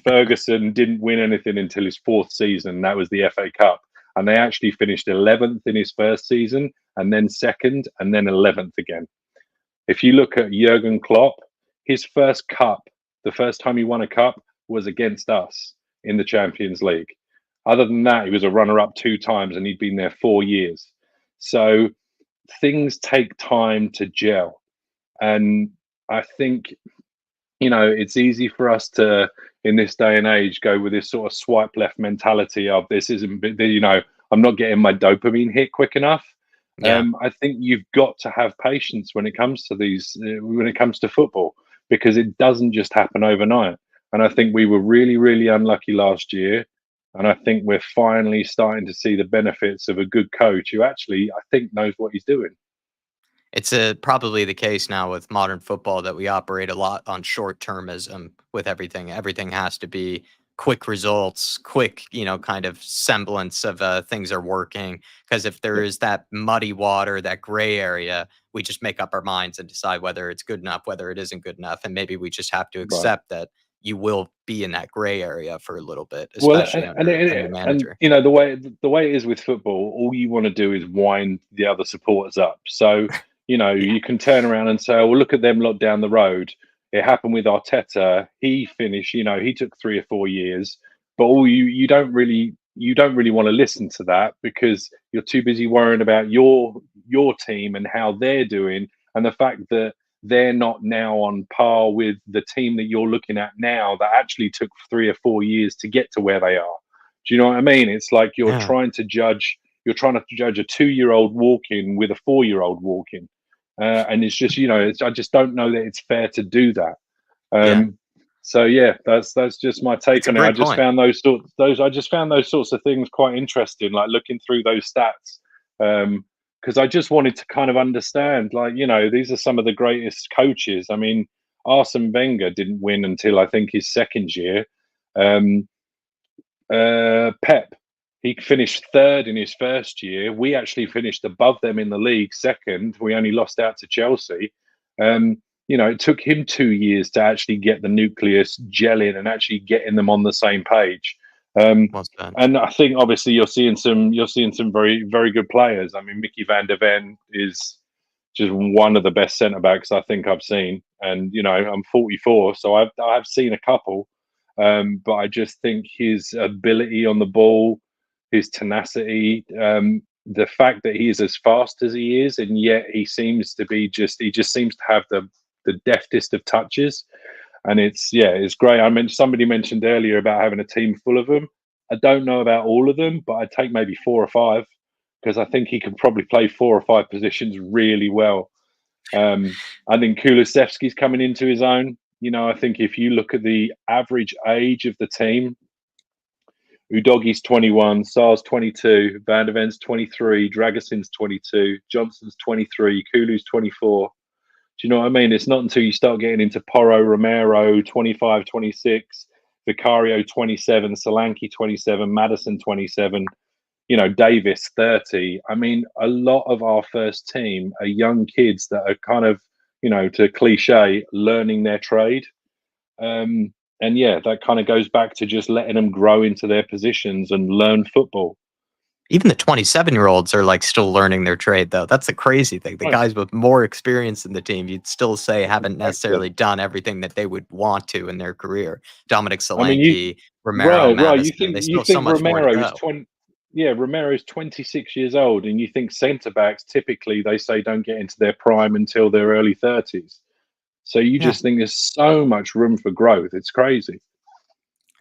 L: Ferguson didn't win anything until his 4th season. That was the FA Cup. And they actually finished 11th in his first season and then 2nd and then 11th again. If you look at Jurgen Klopp, his first cup, the first time he won a cup was against us in the Champions League. Other than that, he was a runner-up 2 times and he'd been there 4 years. So things take time to gel. And I think, it's easy for us to, in this day and age, go with this sort of swipe left mentality of this isn't, I'm not getting my dopamine hit quick enough. I think you've got to have patience when it comes to when it comes to football, because it doesn't just happen overnight. And I think we were really, really unlucky last year. And I think we're finally starting to see the benefits of a good coach who actually, I think, knows what he's doing.
B: It's probably the case now with modern football that we operate a lot on short-termism with everything. Everything has to be quick results, quick, kind of semblance of things are working. Because if there is that muddy water, that gray area, we just make up our minds and decide whether it's good enough, whether it isn't good enough. And maybe we just have to
L: Right.
B: accept that you will be in that gray area for a little bit,
L: Well,
B: especially under a new manager.
L: the way it is with football, all you want to do is wind the other supporters up. So you can turn around and say, "Well, look at them lot down the road." It happened with Arteta. He finished. He took 3 or 4 years, but you don't really want to listen to that because you're too busy worrying about your team and how they're doing, and the fact that they're not now on par with the team that you're looking at now that actually took 3 or 4 years to get to where they are. Do you know what I mean? It's like you're trying to judge a 2-year-old walking with a 4-year-old walking. And it's just, I just don't know that it's fair to do that. So yeah, that's just my take on it. I just found those sorts of things quite interesting, like looking through those stats. Because I just wanted to kind of understand, like, these are some of the greatest coaches. I mean, Arsene Wenger didn't win until I think his second year. Pep, he finished third in his first year. We actually finished above them in the league second. We only lost out to Chelsea. It took him 2 years to actually get the nucleus gelling and actually getting them on the same page. And I think obviously you're seeing some very, very good players. I mean, Mickey van der Ven is just one of the best centre backs I think I've seen. And I'm 44, so I've seen a couple. But I just think his ability on the ball, his tenacity, the fact that he is as fast as he is, and yet he seems to have the deftest of touches. And it's great. Somebody mentioned earlier about having a team full of them. I don't know about all of them, but I'd take maybe 4 or 5 because I think he can probably play 4 or 5 positions really well. I think Kulusevski's coming into his own. I think if you look at the average age of the team, Udoghi's 21, Sar's 22, Van der Ven's 23, Dragassin's 22, Johnson's 23, Kulu's 24. Do you know what I mean? It's not until you start getting into Porro, Romero, 25, 26, Vicario, 27, Solanke, 27, Madison, 27, Davis, 30. I mean, a lot of our first team are young kids that are kind of, to cliche, learning their trade. And yeah, that kind of goes back to just letting them grow into their positions and learn football.
B: Even the 27-year-olds are like still learning their trade, though. That's the crazy thing. The guys with more experience in the team, you'd still say haven't necessarily done everything that they would want to in their career. Dominic Solanke, Romero, Madison, they still so much more to go.
L: Romero's 26 years old, and you think centre backs typically they say don't get into their prime until their early 30s. So you just think there's so much room for growth. It's crazy.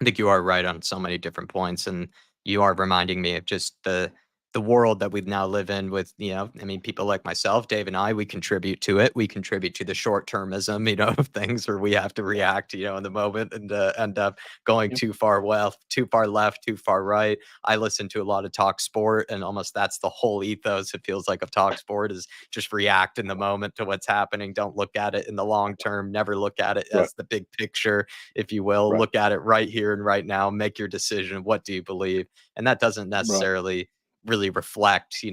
B: I think you are right on so many different points, and you are reminding me of just the world that we now live in with, people like myself, Dave and I, we contribute to it. We contribute to the short-termism, of things where we have to react, in the moment and end up going too far left, too far right. I listen to a lot of Talk Sport, and almost that's the whole ethos, it feels like, of Talk Sport is just react in the moment to what's happening. Don't look at it in the long term. Never look at it as the big picture, if you will. Look at it right here and right now. Make your decision. What do you believe? And that doesn't necessarily really reflect,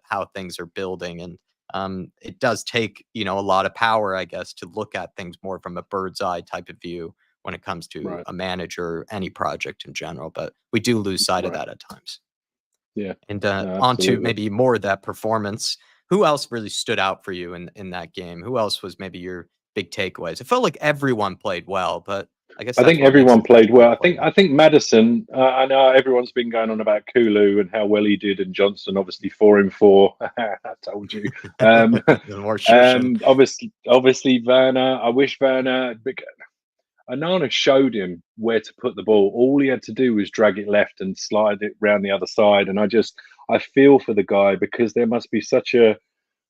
B: how things are building. And it does take, a lot of power, I guess, to look at things more from a bird's eye type of view when it comes to a manager, any project in general. But we do lose sight of that at times.
L: Yeah.
B: And on to maybe more of that performance. Who else really stood out for you in that game? Who else was maybe your big takeaways? It felt like everyone played well, but I think
L: everyone played well. I think Madison. I know everyone's been going on about Kulu and how well he did, and Johnson obviously 4 in 4. I told you. Obviously Werner. I wish Werner. Anana showed him where to put the ball. All he had to do was drag it left and slide it round the other side. And I feel for the guy because there must be such a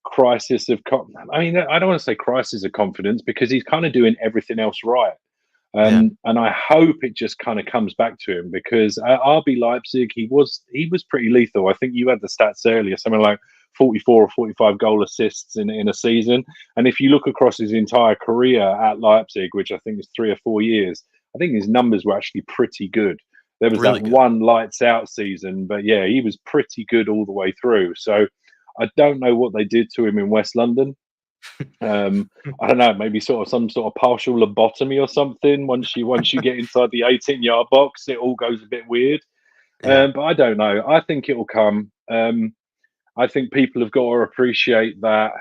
L: crisis of. I don't want to say crisis of confidence because he's kind of doing everything else right. And I hope it just kind of comes back to him because at RB Leipzig, he was pretty lethal. I think you had the stats earlier, something like 44 or 45 goal assists in a season. And if you look across his entire career at Leipzig, which I think is 3 or 4 years, I think his numbers were actually pretty good. There was
B: Really
L: that
B: good.
L: one lights out season, but yeah, he was pretty good all the way through. So I don't know what they did to him in West London. I don't know, maybe some sort of partial lobotomy or something. Once you get inside the 18-yard box, it all goes a bit weird.
B: Yeah.
L: But I don't know. I think it will come. I think people have got to appreciate that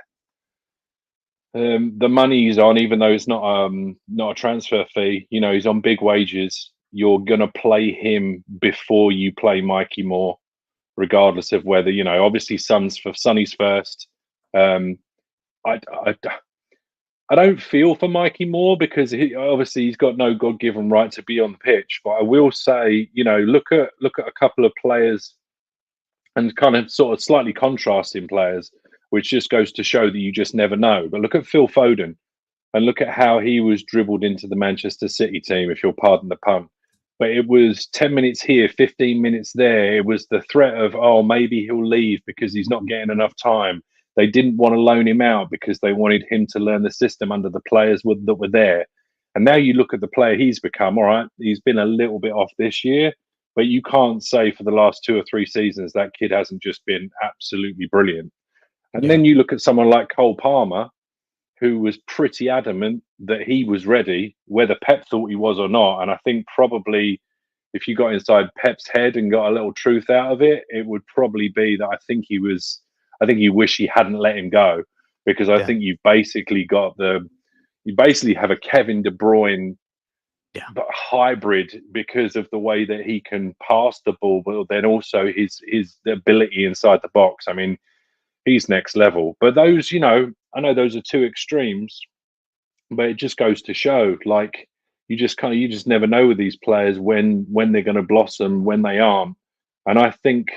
L: the money he's on, even though it's not a transfer fee. You know, he's on big wages. You're gonna play him before you play Mikey Moore, regardless of whether, you know. Obviously, Sonny's first. I don't feel for Mikey Moore because he's got no God-given right to be on the pitch. But I will say, you know, look at a couple of players and kind of sort of slightly contrasting players, which just goes to show that you just never know. But look at Phil Foden and look at how he was dribbled into the Manchester City team, if you'll pardon the pun. But it was 10 minutes here, 15 minutes there. It was the threat of, oh, maybe he'll leave because he's not getting enough time. They didn't want to loan him out because they wanted him to learn the system under the players that were there. And now you look at the player he's become. All right, he's been a little bit off this year, but you can't say for the last 2 or 3 seasons that kid hasn't just been absolutely brilliant. And then you look at someone like Cole Palmer, who was pretty adamant that he was ready, whether Pep thought he was or not. And I think probably if you got inside Pep's head and got a little truth out of it, it would probably be that I think he wish he hadn't let him go, because I think you basically have a Kevin De Bruyne but hybrid because of the way that he can pass the ball, but then also his ability inside the box. I mean, he's next level. But those, you know, I know those are 2 extremes, but it just goes to show, like, you just never know with these players when they're going to blossom, when they aren't. And I think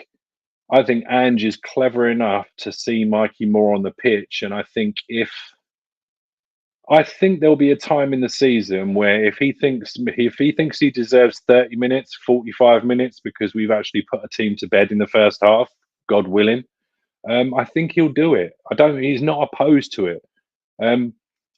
L: Ange is clever enough to see Mikey Moore on the pitch, and I think there'll be a time in the season where if he thinks he deserves 30 minutes, 45 minutes, because we've actually put a team to bed in the first half, God willing, I think he'll do it. He's not opposed to it.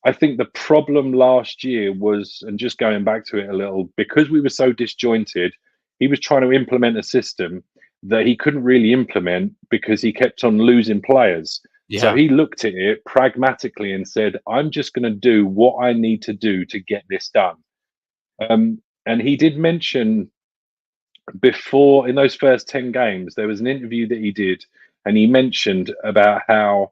L: I think the problem last year was, and just going back to it a little, because we were so disjointed, he was trying to implement a system that he couldn't really implement because he kept on losing players. So he looked at it pragmatically and said, I'm just going to do what I need to do to get this done. And he did mention before, in those first 10 games, there was an interview that he did, and he mentioned about how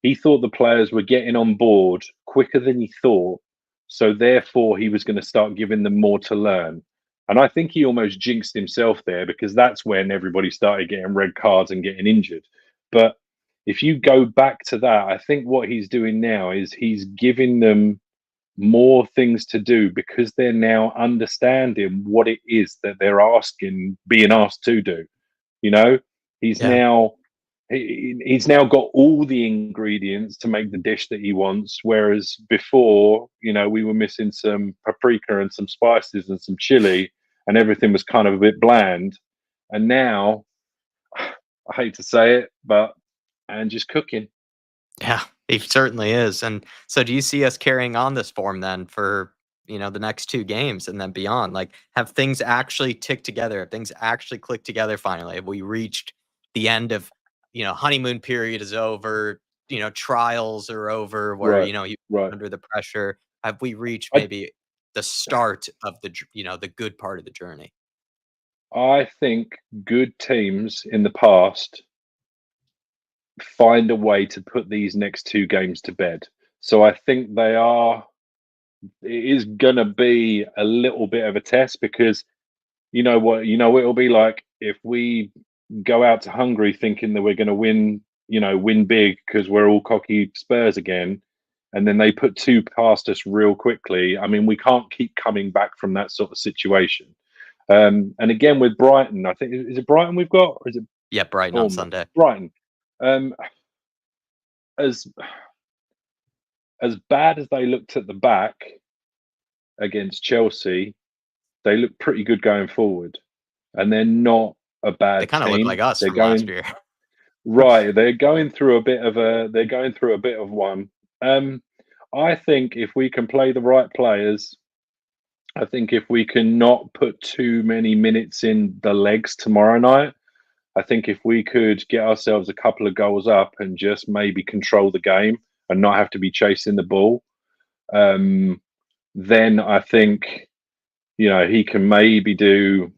L: he thought the players were getting on board quicker than he thought. So therefore, he was going to start giving them more to learn. And I think he almost jinxed himself there, because that's when everybody started getting red cards and getting injured. But if you go back to that, I think what he's doing now is he's giving them more things to do, because they're now understanding what it is that they're being asked to do. You know, he's now got all the ingredients to make the dish that he wants, whereas before, you know, we were missing some paprika and some spices and some chili, and everything was kind of a bit bland. And now, I hate to say it, but Ange is cooking.
B: Yeah, he certainly is. And so do you see us carrying on this form then for, you know, the next 2 games and then beyond? Like, have things actually tick together? Have things actually click together finally? Have we reached the end of, you know, honeymoon period is over, you know, trials are over where, you know, you under the pressure? Have we reached maybe the start of the good part of the journey?
L: I think good teams in the past find a way to put these next 2 games to bed. So I think it is going to be a little bit of a test, because you know what it'll be like if we go out to Hungary thinking that we're going to win big because we're all cocky Spurs again, and then they put 2 past us real quickly. I mean, we can't keep coming back from that sort of situation. And again with Brighton, I think, is it Brighton we've got, or is it
B: Brighton on Sunday?
L: Brighton. As bad as they looked at the back against Chelsea, they look pretty good going forward, and they're not a bad team.
B: They kind of look like us
L: they're
B: from last year.
L: Right, they're going through a bit of one. I think if we can play the right players, I think if we can not put too many minutes in the legs tomorrow night, I think if we could get ourselves a couple of goals up and just maybe control the game and not have to be chasing the ball, then I think he can maybe do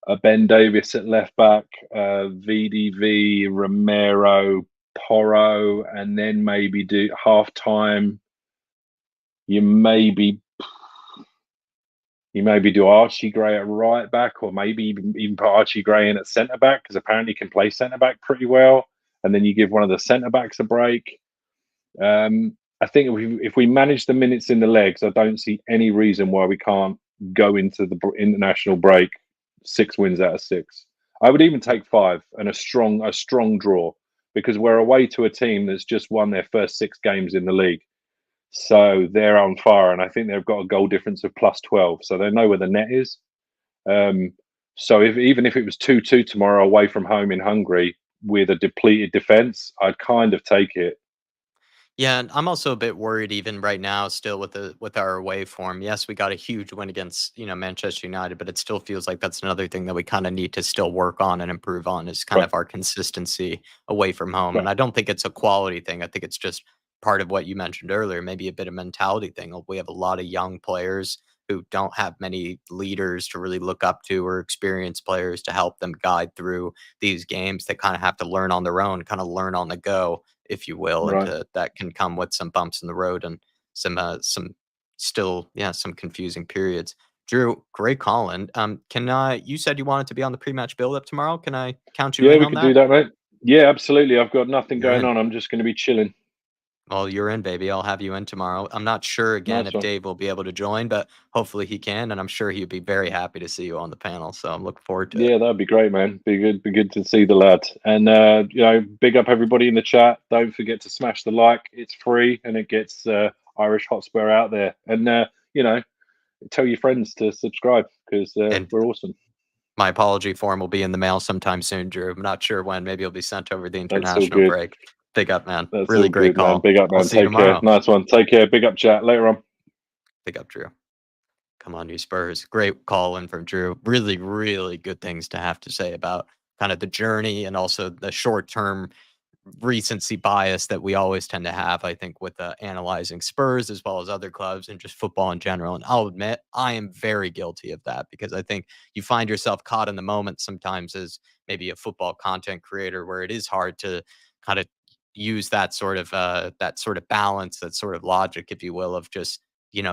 L: a Ben Davis at left back, VDV, Romero, Porro, and then maybe do half time. You maybe do Archie Gray at right back, or maybe even put Archie Gray in at centre back, because apparently he can play centre back pretty well. And then you give one of the centre backs a break. I think if we manage the minutes in the legs, I don't see any reason why we can't go into the international break 6 wins out of 6. I would even take 5 and a strong draw, because we're away to a team that's just won their first 6 games in the league. So they're on fire, and I think they've got a goal difference of +12, so they know where the net is. So even if it was 2-2 tomorrow away from home in Hungary with a depleted defence, I'd kind of take it.
B: Yeah, and I'm also a bit worried even right now still with our away form. Yes, we got a huge win against, Manchester United, but it still feels like that's another thing that we kind of need to still work on and improve on is kind
L: Right.
B: of our consistency away from home. And
L: Right.
B: I don't think it's a quality thing. I think it's just part of what you mentioned earlier, maybe a bit of mentality thing. We have a lot of young players who don't have many leaders to really look up to or experienced players to help them guide through these games. They kind of have to learn on their own, kind of learn on the go, if you will, and
L: Right.
B: that can come with some bumps in the road and some still, some confusing periods. Drew, great call in. You said you wanted to be on the pre-match build-up tomorrow. Can I count you
L: Yeah,
B: in
L: we
B: on
L: could do
B: that?
L: that, mate. Yeah, absolutely. I've got nothing
B: You're
L: going
B: in.
L: on. I'm just going to be chilling.
B: Well, you're in, baby. I'll have you in tomorrow. I'm not sure again
L: Nice
B: if
L: one.
B: Dave will be able to join, but hopefully he can, and I'm sure he'd be very happy to see you on the panel. So I'm looking forward to it.
L: Yeah, that'd be great, man. Be good to see the lad. And big up everybody in the chat. Don't forget to smash the like. It's free and it gets Irish Hotspur out there. And tell your friends to subscribe, because
B: And
L: we're awesome.
B: my apology form will be in the mail sometime soon, Drew. I'm not sure when. Maybe it'll be sent over the
L: That's all
B: international
L: good.
B: break. Big up, man.
L: That's
B: Really
L: all
B: great
L: good, man.
B: call.
L: Big up,
B: I'll
L: man.
B: see you
L: Take care.
B: tomorrow.
L: Nice one. Take care. Big up, chat. Later on.
B: Big up, Drew. Come on, you Spurs. Great call in from Drew. Really, really good things to have to say about kind of the journey and also the short-term recency bias that we always tend to have, I think, with analyzing Spurs as well as other clubs and just football in general. And I'll admit, I am very guilty of that, because I think you find yourself caught in the moment sometimes as maybe a football content creator, where it is hard to kind of use that sort of balance, that sort of logic, if you will, of just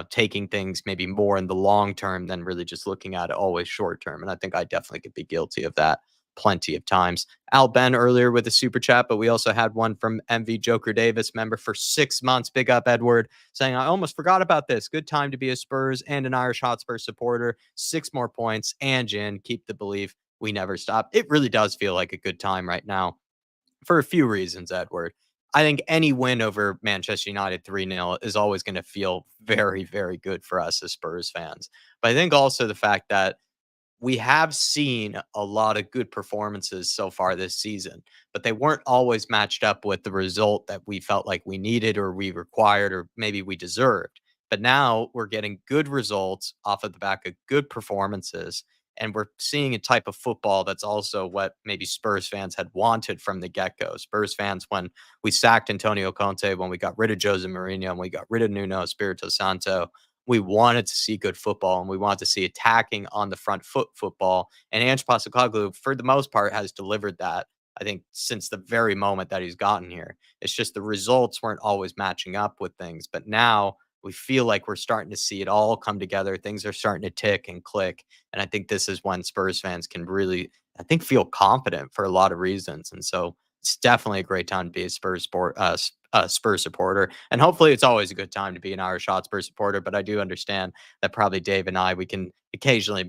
B: taking things maybe more in the long term than really just looking at it always short term. And I think I definitely could be guilty of that plenty of times. Al Ben earlier with a super chat, but we also had one from MV Joker Davis, member for 6 months. Big up, Edward, saying, I almost forgot about this. Good time to be a Spurs and an Irish Hotspur supporter. 6 more points. Ange in. Keep the belief. We never stop. It really does feel like a good time right now for a few reasons, Edward. I think any win over Manchester United 3-0 is always going to feel very, very good for us as Spurs fans. But I think also the fact that we have seen a lot of good performances so far this season, but they weren't always matched up with the result that we felt like we needed or we required or maybe we deserved. But now we're getting good results off of the back of good performances. And we're seeing a type of football that's also what maybe Spurs fans had wanted from the get-go. Spurs fans, when we sacked Antonio Conte, when we got rid of Jose Mourinho, and we got rid of Nuno Espirito Santo, we wanted to see good football and we wanted to see attacking on the front foot football. And Ange Postecoglou, for the most part, has delivered that, I think, since the very moment that he's gotten here. It's just the results weren't always matching up with things. But now we feel like we're starting to see it all come together. Things are starting to tick and click. And I think this is when Spurs fans can really, I think, feel confident for a lot of reasons. And so it's definitely a great time to be a Spurs supporter, and hopefully it's always a good time to be an Irish Hotspur supporter. But I do understand that probably Dave and I, we can occasionally,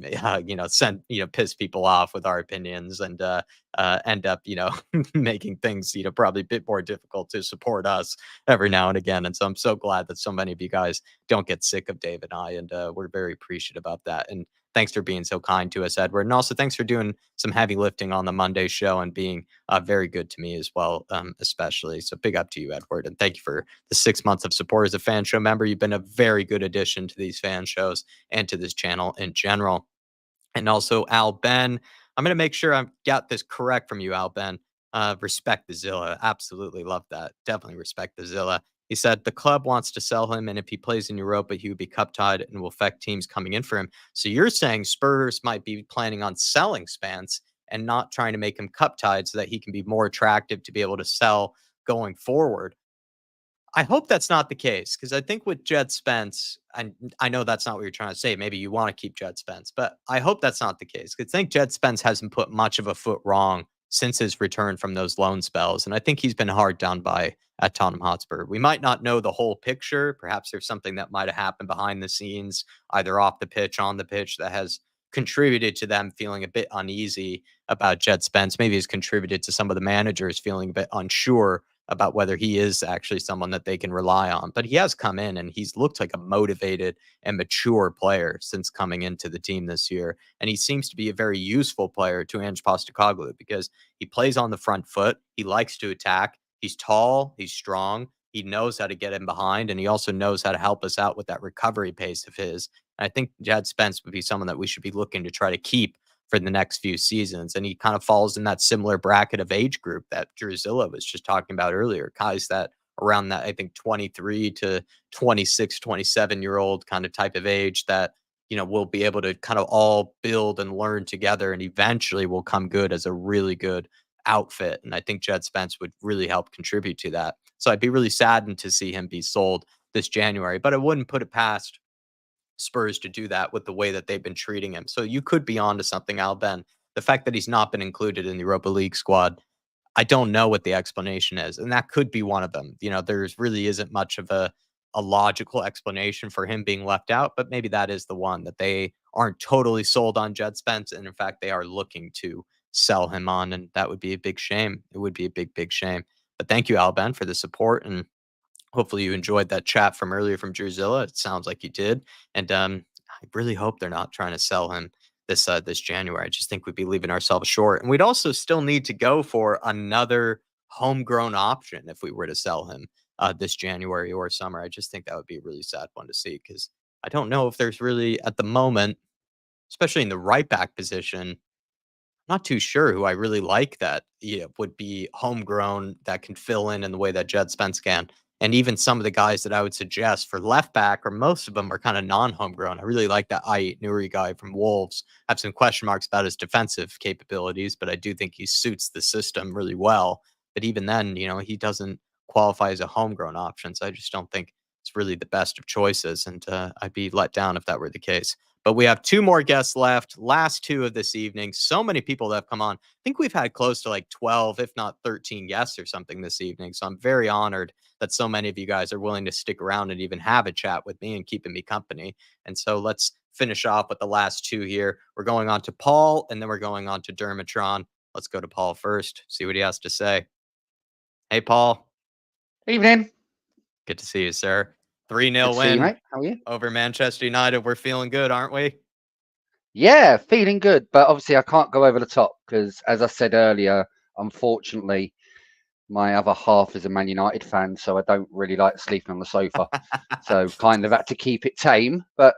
B: piss people off with our opinions and end up, making things, probably a bit more difficult to support us every now and again. And so I'm so glad that so many of you guys don't get sick of Dave and I, and we're very appreciative about that. And thanks for being so kind to us, Edward. And also thanks for doing some heavy lifting on the Monday show and being very good to me as well, especially. So big up to you, Edward. And thank you for the 6 months of support as a fan show member. You've been a very good addition to these fan shows and to this channel in general. And also Al Ben. I'm going to make sure I got this correct from you, Al Ben. Respect the Zilla. Absolutely love that. Definitely respect the Zilla. He said the club wants to sell him, and if he plays in Europa, he would be cup tied and will affect teams coming in for him. So you're saying Spurs might be planning on selling Spence and not trying to make him cup tied so that he can be more attractive to be able to sell going forward. I hope that's not the case, because I think with Jed Spence, and I know that's not what you're trying to say. Maybe you want to keep Jed Spence, but I hope that's not the case, because I think Jed Spence hasn't put much of a foot wrong since his return from those loan spells. And I think he's been hard done by at Tottenham Hotspur. We might not know the whole picture. Perhaps there's something that might have happened behind the scenes, either off the pitch, on the pitch, that has contributed to them feeling a bit uneasy about Jed Spence. Maybe has contributed to some of the managers feeling a bit unsure about whether he is actually someone that they can rely on. But he has come in and he's looked like a motivated and mature player since coming into the team this year. And he seems to be a very useful player to Ange Postecoglou because he plays on the front foot. He likes to attack. He's tall. He's strong. He knows how to get in behind, and he also knows how to help us out with that recovery pace of his. And I think Jed Spence would be someone that we should be looking to try to keep for the next few seasons. And he kind of falls in that similar bracket of age group that Drusilla was just talking about earlier. Guys that around that, I think 23 to 26, 27-year-old kind of type of age that, you know, will be able to kind of all build and learn together and eventually will come good as a really good outfit. And I think Jed Spence would really help contribute to that. So I'd be really saddened to see him be sold this January, but I wouldn't put it past Spurs to do that with the way that they've been treating him. So you could be onto something, Al Ben. The fact that he's not been included in the Europa League squad, I don't know what the explanation is. And that could be one of them. You know, there's really isn't much of a logical explanation for him being left out, but maybe that is the one, that they aren't totally sold on Jed Spence. And in fact, they are looking to sell him on. And that would be a big shame. It would be a big, big shame. But thank you, Al Ben, for the support. And hopefully you enjoyed that chat from earlier from Drusilla. It sounds like you did. And I really hope they're not trying to sell him this January. I just think we'd be leaving ourselves short. And we'd also still need to go for another homegrown option if we were to sell him this January or summer. I just think that would be a really sad one to see, because I don't know if there's really at the moment, especially in the right back position, not too sure who I really like that would be homegrown that can fill in the way that Jed Spence can. And even some of the guys that I would suggest for left back, or most of them, are kind of non-homegrown. I really like that Nuri guy from Wolves. I have some question marks about his defensive capabilities, but I do think he suits the system really well. But even then, you know, he doesn't qualify as a homegrown option. So I just don't think it's really the best of choices. And I'd be let down if that were the case. But we have two more guests left, last two of this evening. So many people that have come on. I think we've had close to like 12, if not 13 guests or something this evening. So I'm very honored that so many of you guys are willing to stick around and even have a chat with me and keeping me company. And so let's finish off with the last two here. We're going on to Paul, and then we're going on to Dermatron. Let's go to Paul first, see what he has to say. Hey, Paul.
M: Evening.
B: Good to see you, sir. 3-0 win,
M: mate. How are you?
B: over Manchester United. We're feeling good, aren't we?
M: Yeah, feeling good. But obviously, I can't go over the top because, as I said earlier, unfortunately, my other half is a Man United fan, so I don't really like sleeping on the sofa. So kind of had to keep it tame. But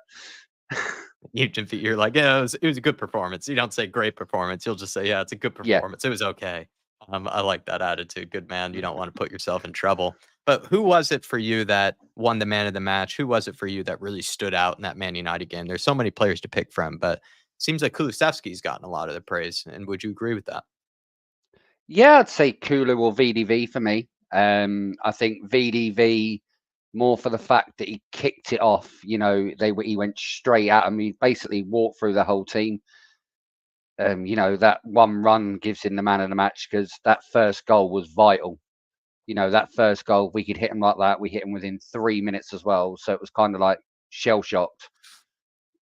B: you're like, yeah, it was a good performance. You don't say great performance. You'll just say, yeah, it's a good performance. Yeah. It was okay. I like that attitude. Good man. You don't want to put yourself in trouble. But who was it for you that won the man of the match? Who was it for you that really stood out in that Man United game? There's so many players to pick from, but it seems like Kulusevski's gotten a lot of the praise. And would you agree with that?
M: Yeah, I'd say Kulu or VDV for me. I think VDV more for the fact that he kicked it off. You know, he went straight at him. He basically walked through the whole team. You know, that one run gives him the man of the match because that first goal was vital. You know, that first goal, we could hit him like that. We hit him within 3 minutes as well. So it was kind of like shell-shocked.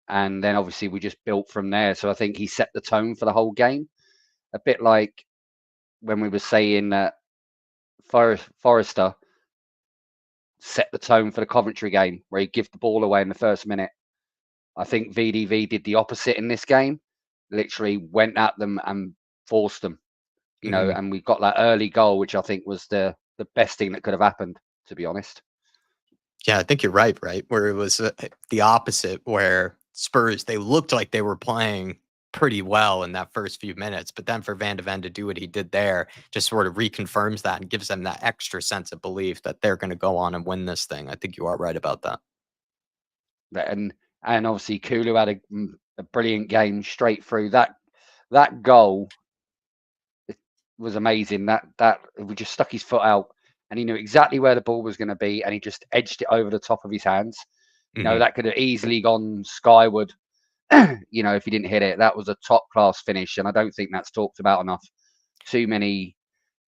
M: And then obviously we just built from there. So I think he set the tone for the whole game. A bit like when we were saying that Forrester set the tone for the Coventry game, where he gave the ball away in the first minute. I think VDV did the opposite in this game. Literally went at them and forced them, and we got that early goal, which I think was the best thing that could have happened, to be honest.
B: Yeah, I think you're right, where it was the opposite, where Spurs, they looked like they were playing pretty well in that first few minutes, but then for Van de Ven to do what he did there just sort of reconfirms that and gives them that extra sense of belief that they're going to go on and win this thing. I think you are right about that.
M: And obviously Kulu had a brilliant game straight through. That goal was amazing. That we just stuck his foot out and he knew exactly where the ball was going to be and he just edged it over the top of his hands. That could have easily gone skyward. If he didn't hit it. That was a top class finish, and I don't think that's talked about enough. Too many,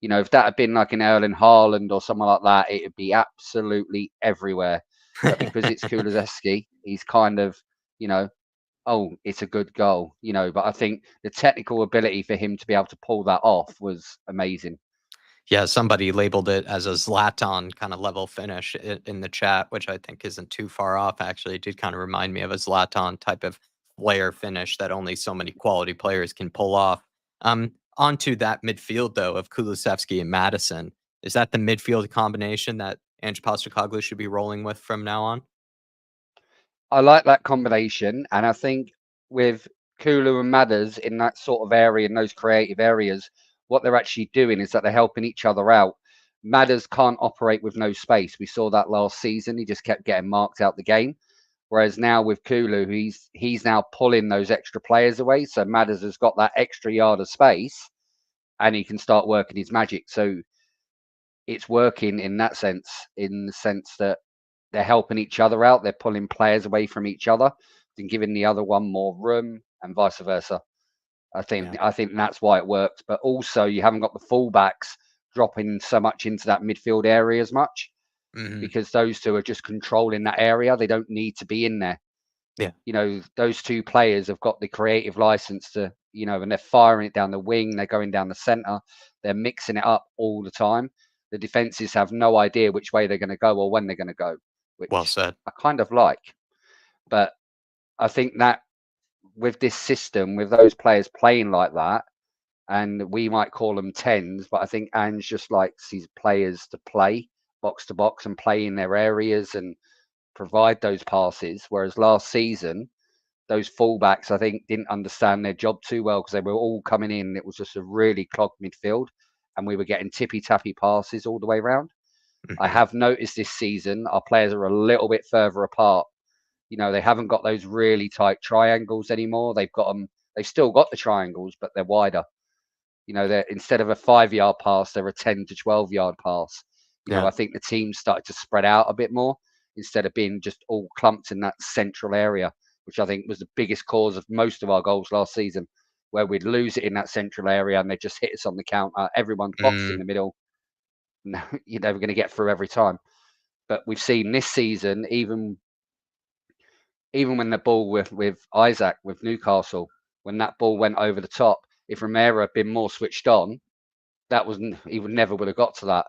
M: if that had been like an Erling Haaland or someone like that, it would be absolutely everywhere. But because it's Kulusevski, he's kind of, oh, it's a good goal, But I think the technical ability for him to be able to pull that off was amazing.
B: Yeah, somebody labeled it as a Zlatan kind of level finish in the chat, which I think isn't too far off. Actually, it did kind of remind me of a Zlatan type of flair finish that only so many quality players can pull off. Onto that midfield, though, of Kulusevski and Maddison. Is that the midfield combination that Ange Postecoglou should be rolling with from now on?
M: I like that combination, and I think with Kulu and Madders in that sort of area, in those creative areas, what they're actually doing is that they're helping each other out. Madders can't operate with no space. We saw that last season. He just kept getting marked out the game. Whereas now with Kulu, he's now pulling those extra players away. So Madders has got that extra yard of space and he can start working his magic. So it's working in that sense, in the sense that they're helping each other out. They're pulling players away from each other and giving the other one more room and vice versa. I think that's why it works. But also you haven't got the fullbacks dropping so much into that midfield area as much. Because those two are just controlling that area. They don't need to be in there.
B: Yeah.
M: Those two players have got the creative license to, and they're firing it down the wing, they're going down the center, they're mixing it up all the time. The defenses have no idea which way they're going to go or when they're going to go, which
B: well said.
M: I kind of like. But I think that with this system, with those players playing like that, and we might call them 10s, but I think Ange just likes his players to play box to box and play in their areas and provide those passes. Whereas last season, those fullbacks, I think, didn't understand their job too well because they were all coming in. It was just a really clogged midfield and we were getting tippy-tappy passes all the way around. I have noticed this season, our players are a little bit further apart. They haven't got those really tight triangles anymore. They've still got the triangles, but they're wider. They're, instead of a 5-yard pass, they're a 10 to 12-yard pass. I think the team started to spread out a bit more instead of being just all clumped in that central area, which I think was the biggest cause of most of our goals last season, where we'd lose it in that central area and they just hit us on the counter. Everyone's boxed in the middle. You're never going to get through every time. But we've seen this season, even when the ball with Isaac, with Newcastle, when that ball went over the top, if Romero had been more switched on, he would never have got to that.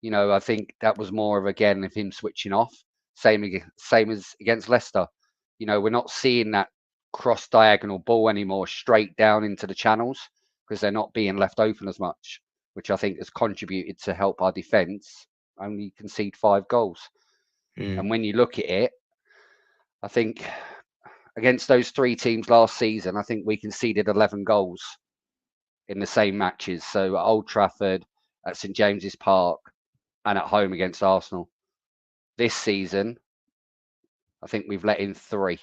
M: I think that was more of, again, of him switching off. Same as against Leicester. We're not seeing that cross diagonal ball anymore straight down into the channels because they're not being left open as much, which I think has contributed to help our defence only concede 5 goals. And when you look at it, I think against those 3 teams last season, I think we conceded 11 goals in the same matches. So at Old Trafford, at St James's Park, and at home against Arsenal. This season, I think we've let in 3.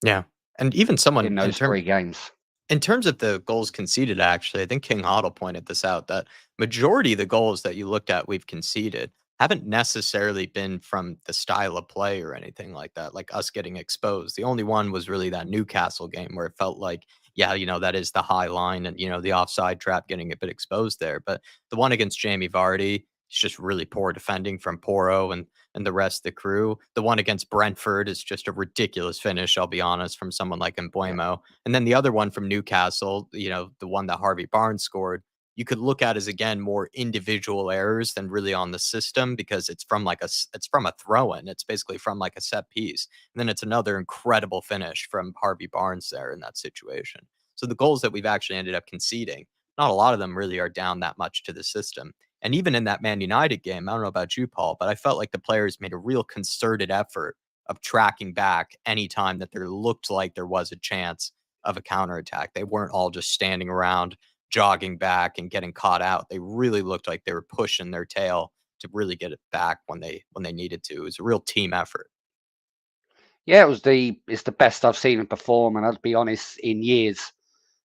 B: Yeah. And even someone
M: in those 3 games.
B: In terms of the goals conceded, actually, I think King Hoddle pointed this out, that majority of the goals that you looked at we've conceded haven't necessarily been from the style of play or anything like that, like us getting exposed. The only one was really that Newcastle game where it felt like, yeah, that is the high line and, the offside trap getting a bit exposed there. But the one against Jamie Vardy, it's just really poor defending from Porro and the rest of the crew. The one against Brentford is just a ridiculous finish, I'll be honest, from someone like Mbuemo. And then the other one from Newcastle, the one that Harvey Barnes scored, you could look at as, again, more individual errors than really on the system, because it's from a throw-in. It's basically from like a set piece. And then it's another incredible finish from Harvey Barnes there in that situation. So the goals that we've actually ended up conceding, not a lot of them really are down that much to the system. And even in that Man United game, I don't know about you, Paul, but I felt like the players made a real concerted effort of tracking back anytime that there looked like there was a chance of a counterattack. They weren't all just standing around jogging back and getting caught out. They really looked like they were pushing their tail to really get it back when they needed to. It was a real team effort.
M: Yeah, it's the best I've seen him perform, and I'd be honest, in years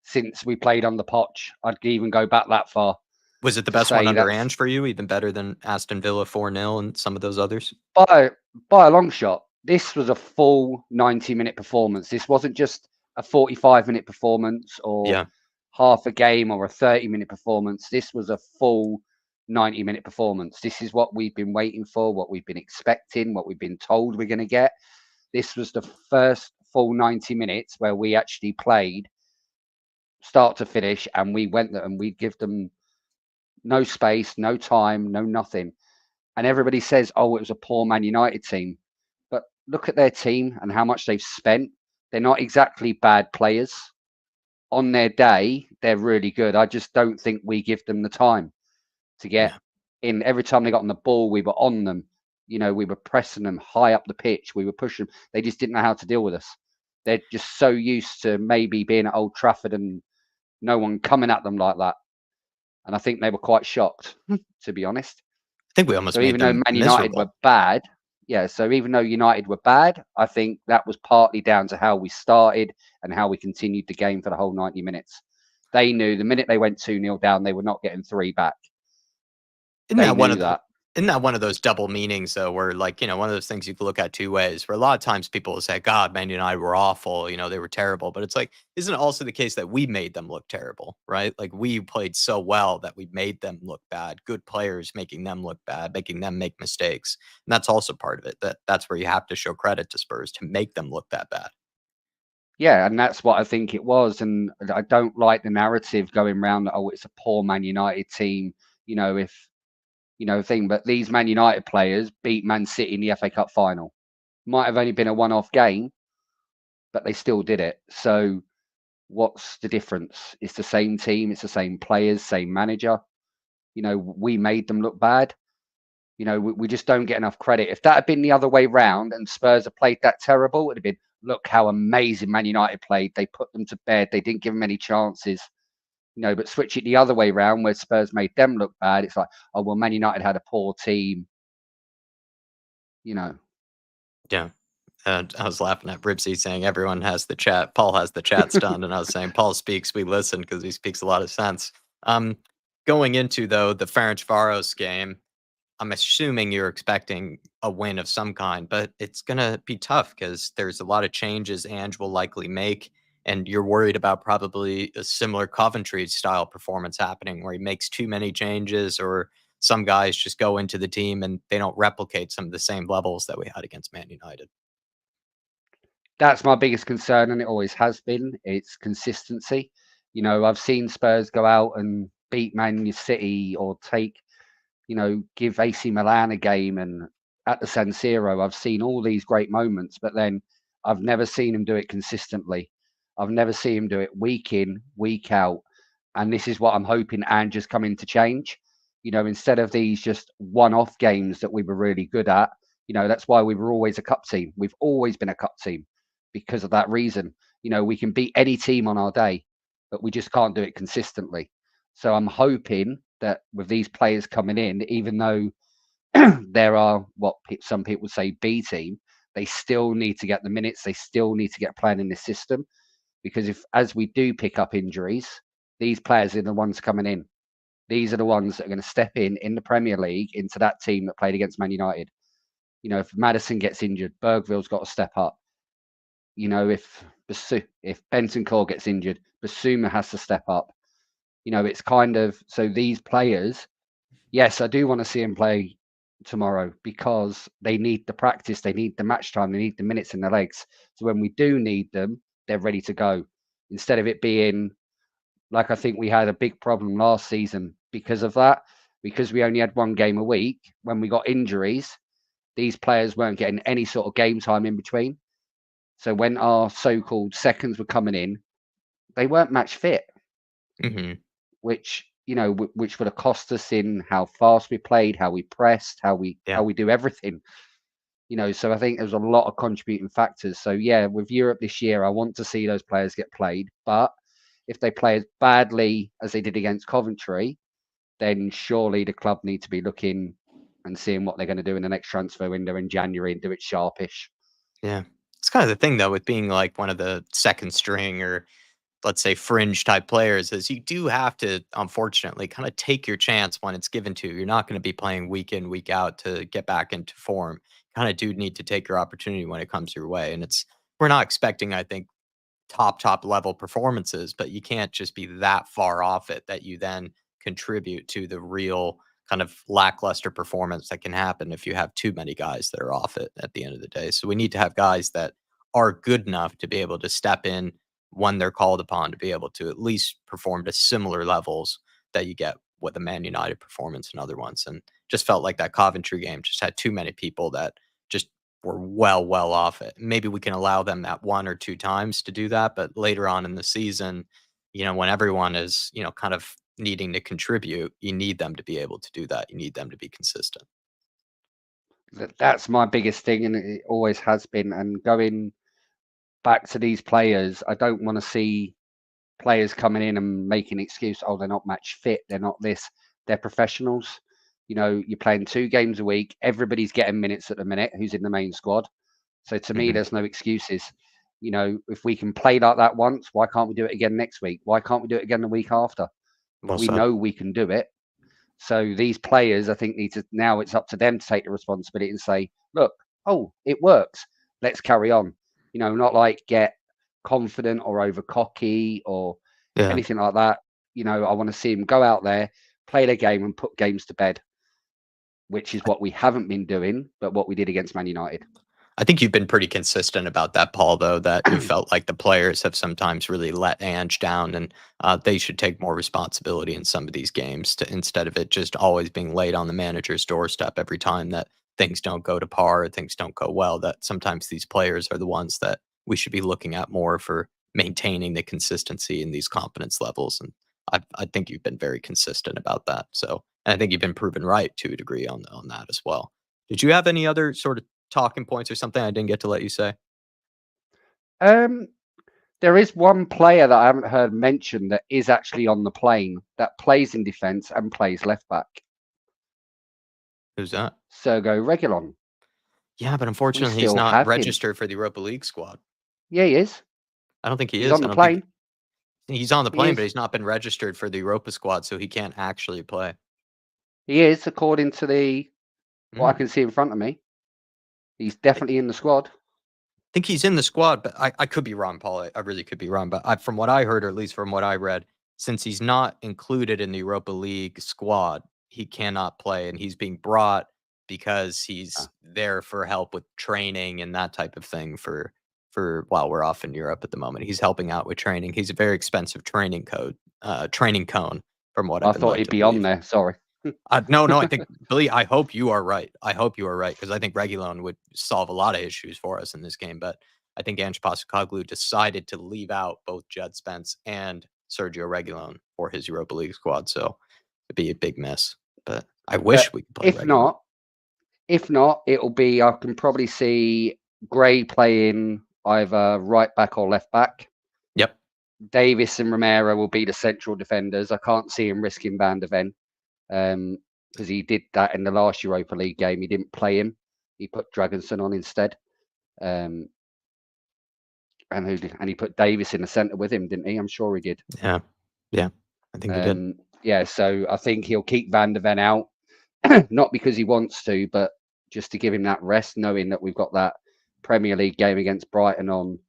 M: since we played on the potch. I'd even go back that far.
B: Was it the best one under Ange for you, even better than Aston Villa 4-0 and some of those others?
M: By a long shot. This was a full 90-minute performance. This wasn't just a 45-minute performance or half a game or a 30-minute performance. This was a full 90-minute performance. This is what we've been waiting for, what we've been expecting, what we've been told we're going to get. This was the first full 90 minutes where we actually played start to finish, and we went there and we give them no space, no time, no nothing. And everybody says, oh, it was a poor Man United team. But look at their team and how much they've spent. They're not exactly bad players. On their day, they're really good. I just don't think we give them the time to get in. Every time they got on the ball, we were on them. You know, we were pressing them high up the pitch. We were pushing them. They just didn't know how to deal with us. They're just so used to maybe being at Old Trafford and no one coming at them like that. And I think they were quite shocked, to be honest.
B: I think we almost
M: so
B: made
M: even though
B: them
M: Man United were bad, so even though United were bad, I think that was partly down to how we started and how we continued the game for the whole 90 minutes. They knew the minute they went 2-0 down, they were not getting 3 back.
B: Isn't that one of those double meanings, though, where, like, you know, one of those things you can look at two ways, where a lot of times people will say, God, Man United were awful, you know, they were terrible. But it's like, isn't it also the case that we made them look terrible, right? Like, we played so well that we made them look bad. Good players making them look bad, making them make mistakes. And that's also part of it. That's where you have to show credit to Spurs to make them look that bad.
M: Yeah, and that's what I think it was. And I don't like the narrative going around that, oh, it's a poor Man United team, you know, but these Man United players beat Man City in the FA Cup final. Might have only been a one-off game, but they still did it. So what's the difference? It's the same team, it's the same players, same manager. You know, we made them look bad. You know, we just don't get enough credit. If that had been the other way round and Spurs had played that terrible, it would have been, look how amazing Man United played. They put them to bed. They didn't give them any chances. You know, but switch it the other way around where Spurs made them look bad. It's like, oh, well, Man United had a poor team. You know.
B: Yeah. I was laughing at Ribsy saying everyone has the chat. Paul has the chat stunned. And I was saying, Paul speaks, we listen, because he speaks a lot of sense. Going into, though, the Ferencvaros game, I'm assuming you're expecting a win of some kind, but it's going to be tough because there's a lot of changes Ange will likely make. And you're worried about probably a similar Coventry-style performance happening where he makes too many changes, or some guys just go into the team and they don't replicate some of the same levels that we had against Man United.
M: That's my biggest concern, and it always has been. It's consistency. You know, I've seen Spurs go out and beat Man City or give AC Milan a game, and at the San Siro, I've seen all these great moments, but then I've never seen him do it consistently. I've never seen him do it week in, week out. And this is what I'm hoping Ange is coming to change. You know, instead of these just one-off games that we were really good at, you know, that's why we were always a cup team. We've always been a cup team because of that reason. You know, we can beat any team on our day, but we just can't do it consistently. So I'm hoping that with these players coming in, even though there are what some people say B team, they still need to get the minutes. They still need to get playing in this system, because as we do pick up injuries, these players are the ones coming in. These are the ones that are going to step in the Premier League into that team that played against Man United. You know, if Maddison gets injured, Bergville's got to step up. You know, if Bentancur gets injured, Basuma has to step up. You know, it's kind of, so these players, yes, I do want to see them play tomorrow because they need the practice, they need the match time, they need the minutes in their legs. So when we do need them, they're ready to go. Instead of it being Like I think we had a big problem last season because of that, because we only had one game a week. When we got injuries, these players weren't getting any sort of game time in between. So when our so-called seconds were coming in, they weren't match fit, which which would have cost us in how fast we played, how we pressed, how we do everything. So I think there's a lot of contributing factors. So yeah, with Europe this year, I want to see those players get played, but if they play as badly as they did against Coventry, then surely the club need to be looking and seeing what they're going to do in the next transfer window in January and do it sharpish.
B: Yeah. It's kind of the thing, though, with being like one of the second string or let's say fringe type players is you do have to, unfortunately, kind of take your chance when it's given to you. You're not going to be playing week in, week out to get back into form. Kind of do need to take your opportunity when it comes your way. And we're not expecting, I think, top level performances, but you can't just be that far off it that you then contribute to the real kind of lackluster performance that can happen if you have too many guys that are off it at the end of the day. So we need to have guys that are good enough to be able to step in when they're called upon to be able to at least perform to similar levels that you get with a Man United performance and other ones. And just felt like that Coventry game just had too many people that just were well off it. Maybe we can allow them that 1 or 2 times to do that, but later on in the season, when everyone is, kind of needing to contribute, you need them to be able to do that. You need them to be consistent.
M: That's my biggest thing, and it always has been. And going back to these players, I don't want to see players coming in and making excuse, oh, they're not match fit, they're not this, they're professionals. You're playing 2 games a week. Everybody's getting minutes at the minute who's in the main squad. So to me, there's no excuses. If we can play like that once, why can't we do it again next week? Why can't we do it again the week after? We know we can do it. So these players, I think, now it's up to them to take the responsibility and say, look, it works. Let's carry on. Not like get confident or over cocky or anything like that. I want to see them go out there, play their game and put games to bed, which is what we haven't been doing, but what we did against Man United.
B: I think you've been pretty consistent about that, Paul, though, that you felt like the players have sometimes really let Ange down and they should take more responsibility in some of these games instead of it just always being laid on the manager's doorstep every time that things don't go to par or things don't go well, that sometimes these players are the ones that we should be looking at more for maintaining the consistency in these confidence levels. And I think you've been very consistent about that. So, and I think you've been proven right to a degree on that as well. Did you have any other sort of talking points or something I didn't get to let you say?
M: There is one player that I haven't heard mentioned that is actually on the plane that plays in defence and plays left back.
B: Who's that?
M: Sergio Reguilon.
B: Yeah, but unfortunately he's not registered for the Europa League squad.
M: Yeah, he is.
B: I don't think
M: he's on the plane.
B: He's on the plane, but he's not been registered for the Europa squad, so he can't actually play.
M: He is, according to what I can see in front of me. He's definitely in the squad.
B: I think he's in the squad, but I could be wrong, Paul. I really could be wrong. But from what I heard, or at least from what I read, since he's not included in the Europa League squad, he cannot play. And he's being brought because he's there for help with training and that type of thing for while we're off in Europe at the moment. He's helping out with training. He's a very expensive training cone from what
M: I thought he'd be on there. Sorry.
B: No, I think, Billy, I hope you are right. Because I think Reguilon would solve a lot of issues for us in this game. But I think Ange Postecoglou decided to leave out both Judd Spence and Sergio Reguilon for his Europa League squad. So it'd be a big miss. But I wish we could play Reguilon.
M: If not, it'll be, I can probably see Gray playing either right back or left back.
B: Yep.
M: Davis and Romero will be the central defenders. I can't see him risking Van der Ven. Because he did that in the last Europa League game. He didn't play him. He put Dragonson on instead. And he put Davis in the centre with him, didn't he? I'm sure he did.
B: Yeah. I think he did.
M: Yeah, so I think he'll keep Van der Ven out. Not because he wants to, but just to give him that rest, knowing that we've got that Premier League game against Brighton on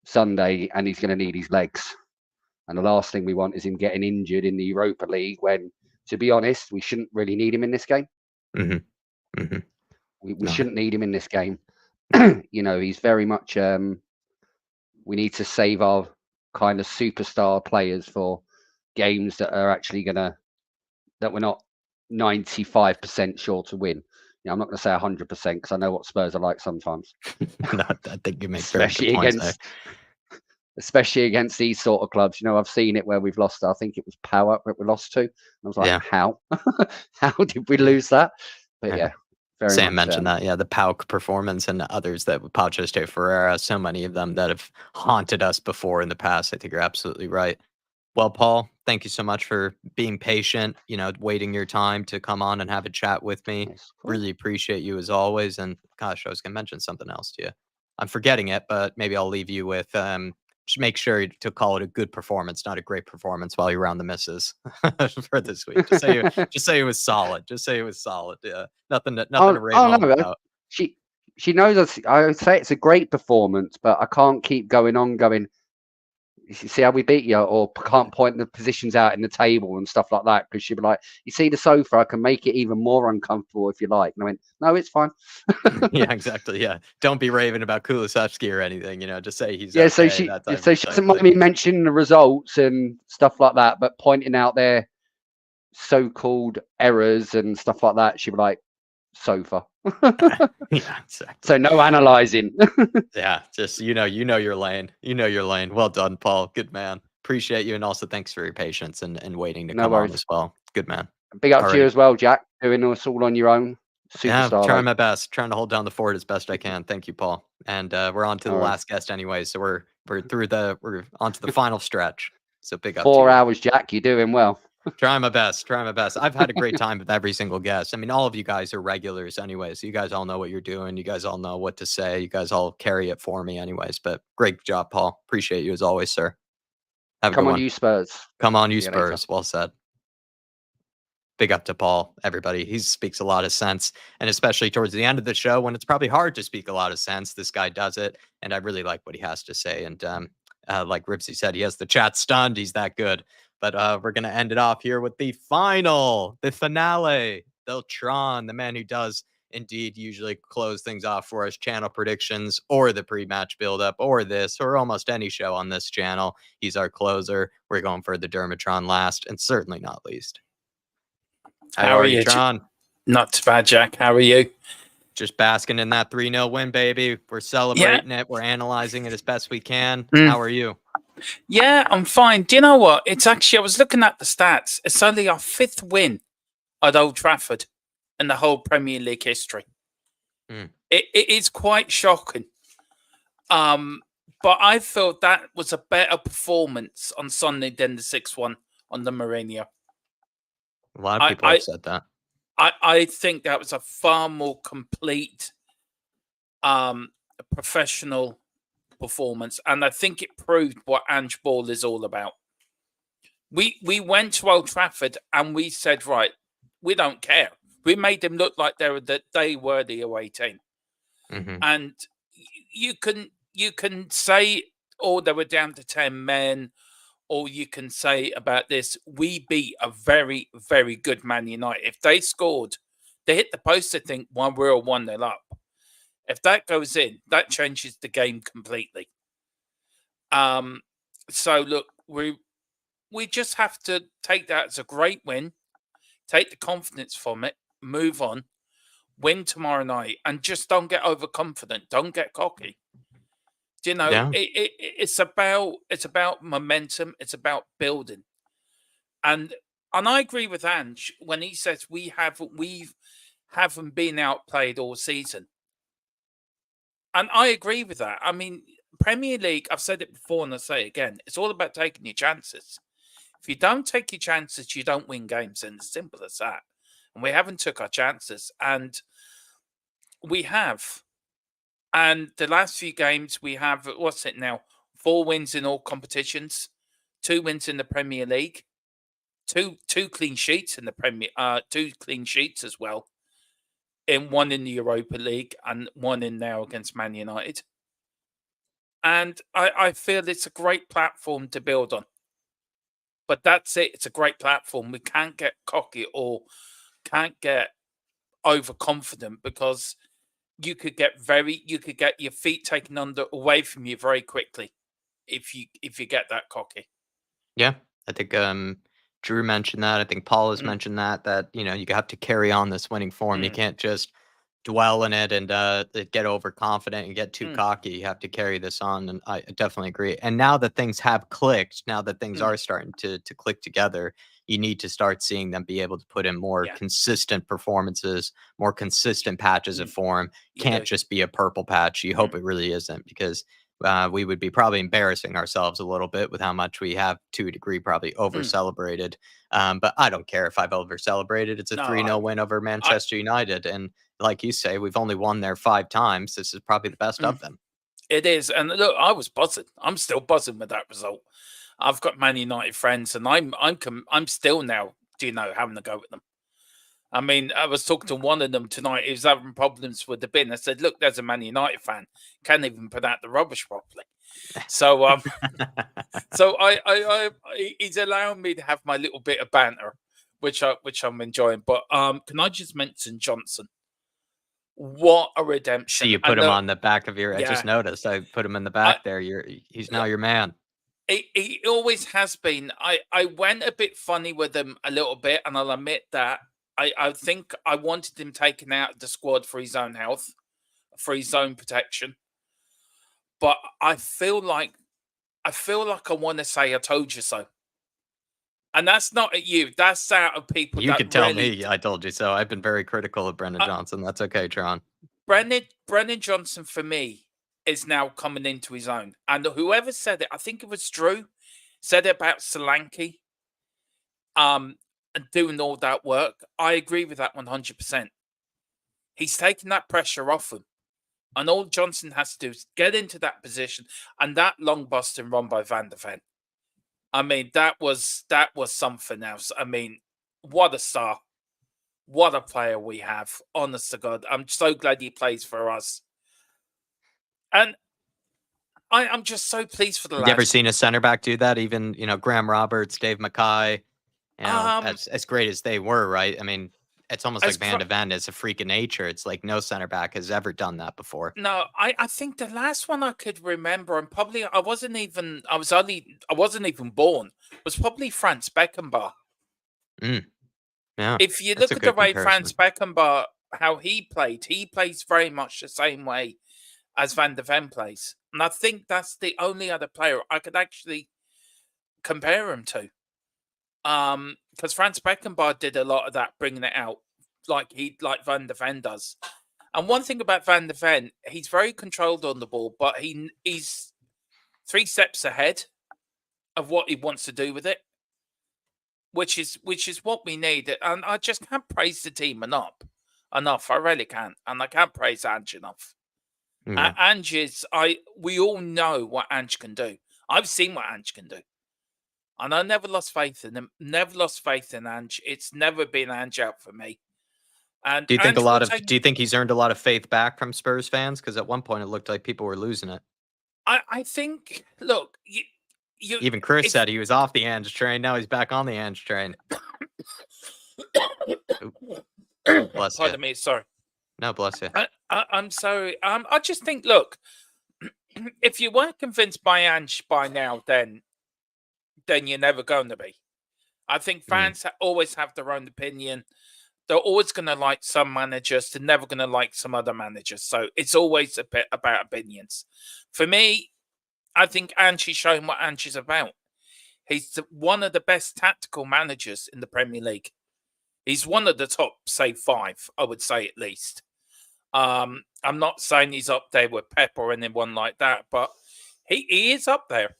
M: Sunday and he's going to need his legs. And the last thing we want is him getting injured in the Europa League when, to be honest, we shouldn't really need him in this game. We shouldn't need him in this game. He's very much, we need to save our kind of superstar players for games that are actually that we're not 95% sure to win. I'm not going to say 100% because I know what Spurs are like sometimes.
B: No, I think you make very good points there.
M: Especially against these sort of clubs. I've seen it where we've lost. I think it was Power that we lost to. I was like, how? How did we lose that? But yeah, very
B: Sam
M: much
B: mentioned that. Yeah, the PAOK performance and others that Pau Juste Ferreira, so many of them that have haunted us before in the past. I think you're absolutely right. Well, Paul, thank you so much for being patient, waiting your time to come on and have a chat with me.
M: Yes,
B: Really appreciate you as always. And gosh, I was going to mention something else to you. I'm forgetting it, but maybe I'll leave you with just make sure to call it a good performance, not a great performance while you're around the misses for this week. Just say it was solid. Just say it was solid. Yeah. Nothing to rave home about.
M: She knows us. I would say it's a great performance, but I can't keep going on going, you see how we beat you, or can't point the positions out in the table and stuff like that, because she'd be like, you see the sofa, I can make it even more uncomfortable if you like. And I went, no, it's fine.
B: Yeah, exactly. Yeah, don't be raving about Kulusevski or anything. Just say he's
M: okay.
B: So
M: she doesn't mind me mentioning the results and stuff like that, but pointing out their so-called errors and stuff like that, she'd be like, sofa.
B: Yeah, exactly.
M: So no analyzing.
B: Yeah, just you know your lane. Your lane. Well done, Paul. Good man. Appreciate you, and also thanks for your patience and waiting to come on as well. Good man.
M: Big up to you as well, Jack. Doing this all on your own. Superstar.
B: Yeah, trying my best. Trying to hold down the fort as best I can. Thank you, Paul. And we're on to the last guest anyway, so we're on to the final stretch. So big up.
M: 4 hours, Jack. You're doing well.
B: Trying my best. I've had a great time with every single guest. I mean, all of you guys are regulars anyway, so you guys all know what you're doing. You guys all know what to say. You guys all carry it for me anyways. But great job, Paul. Appreciate you as always, sir. Have a good one.
M: Come on, you Spurs.
B: Come on, you Spurs. Well said. Big up to Paul, everybody. He speaks a lot of sense, and especially towards the end of the show when it's probably hard to speak a lot of sense, this guy does it, and I really like what he has to say. And like Ribsy said, he has the chat stunned. He's that good. But we're going to end it off here with the finale. Deltron, the man who does indeed usually close things off for us, channel predictions or the pre-match buildup or this or almost any show on this channel. He's our closer. We're going for the Dermatron last and certainly not least.
N: How are you,
B: Tron?
N: Not too bad, Jack. How are you?
B: Just basking in that 3-0 win, baby. We're celebrating it. We're analyzing it as best we can. How are you?
N: Yeah, I'm fine. Do you know what? It's actually, I was looking at the stats. It's only our 5th win at Old Trafford in the whole Premier League history. It is quite shocking. But I felt that was a better performance on Sunday than the 6-1 on the Mourinho.
B: A lot of people have said that.
N: I think that was a far more complete, professional performance, and I think it proved what Ange ball is all about. We went to Old Trafford and we said, right, we don't care. We made them look like they were the away team, and you can say, oh, they were down to 10 men. Or you can say about this, we beat a very, very good Man United. If they scored, they hit the post, I think, 1-0 or 1-0 up. If that goes in, that changes the game completely. So, look, we just have to take that as a great win, take the confidence from it, move on, win tomorrow night, and just don't get overconfident. Don't get cocky. You know, it's about momentum. It's about building, and I agree with Ange when he says we haven't been outplayed all season, and I agree with that. I mean, Premier League, I've said it before and I say it again. It's all about taking your chances. If you don't take your chances, you don't win games, and it's simple as that. And we haven't took our chances, and we have. And the last few games we have, 4 wins in all competitions, 2 wins in the Premier League, two clean sheets in the Premier, 2 clean sheets as well, in 1 in the Europa League and 1 in now against Man United. And I feel it's a great platform to build on. But that's it. It's a great platform. We can't get cocky or can't get overconfident because you could get your feet taken away from you very quickly. if you get that cocky.
B: Yeah, I think Drew mentioned that. I think Paul has mentioned that you have to carry on this winning form. You can't just dwell in it and get overconfident and get too cocky. You have to carry this on, and I definitely agree. And now that things have clicked, now that things are starting to click together, you need to start seeing them be able to put in more consistent performances, more consistent patches of form. Can't just be a purple patch. You hope it really isn't, because we would be probably embarrassing ourselves a little bit with how much we have, to a degree, probably over celebrated. But I don't care if I've over celebrated. It's a 3-0 win over Manchester United. And like you say, we've only won there 5 times. This is probably the best of them.
N: It is. And look, I was buzzing. I'm still buzzing with that result. I've got Man United friends, and I'm still now, having a go at them. I mean, I was talking to one of them tonight. He was having problems with the bin. I said, "Look, there's a Man United fan. Can't even put out the rubbish properly." So, he's allowing me to have my little bit of banter, which I'm enjoying. But can I just mention Johnson? What a redemption!
B: See, you put him on the back of your. I just noticed. I put him in the back there. He's now your man.
N: He always has been. I went a bit funny with him a little bit, and I'll admit that. I think I wanted him taken out of the squad for his own health, for his own protection. But I feel like I want to say I told you so. And that's not at you. That's out of people.
B: You could tell me I told you so. I've been very critical of Brendan Johnson. That's okay, Tron.
N: Brendan Johnson, for me, is now coming into his own. And whoever said it, I think it was Drew, said it about Solanke. And doing all that work. I agree with that 100%. He's taking that pressure off him. And all Johnson has to do is get into that position, and that long busting run by Van der Ven. I mean, that was something else. I mean, what a star. What a player we have. Honest to God. I'm so glad he plays for us. And I'm just so pleased for the lads.
B: You ever seen a center back do that? Even, Graham Roberts, Dave Mackay, as great as they were, right? I mean, it's almost like Van de Ven is a freak of nature. It's like no center back has ever done that before.
N: No, I think the last one I could remember, and probably I wasn't even born, was probably Franz Beckenbauer.
B: Yeah.
N: If you look at the way Franz Beckenbauer, how he plays very much the same way as Van de Ven plays. And I think that's the only other player I could actually compare him to. Because Franz Beckenbauer did a lot of that, bringing it out like Van de Ven does. And one thing about Van de Ven, he's very controlled on the ball, but he's 3 steps ahead of what he wants to do with it, which is what we need. And I just can't praise the team enough. I really can't, and I can't praise Ange enough. Ange we all know what Ange can do. I've seen what Ange can do. And I never lost faith in him. Never lost faith in Ange. It's never been Ange out for me. And
B: do you think he's earned a lot of faith back from Spurs fans? Because at one point it looked like people were losing it.
N: I think, look, you
B: even Chris said he was off the Ange train. Now he's back on the Ange train. Bless
N: Pardon me, sorry.
B: No, bless you.
N: I'm sorry. I just think, look, if you weren't convinced by Ange by now, then you're never going to be. I think fans always have their own opinion. They're always going to like some managers. They're never going to like some other managers. So it's always a bit about opinions. For me, I think Ange is showing what Ange is about. He's one of the best tactical managers in the Premier League. He's one of the top, say, 5, I would say at least. I'm not saying he's up there with Pep or anyone like that, but he is up there.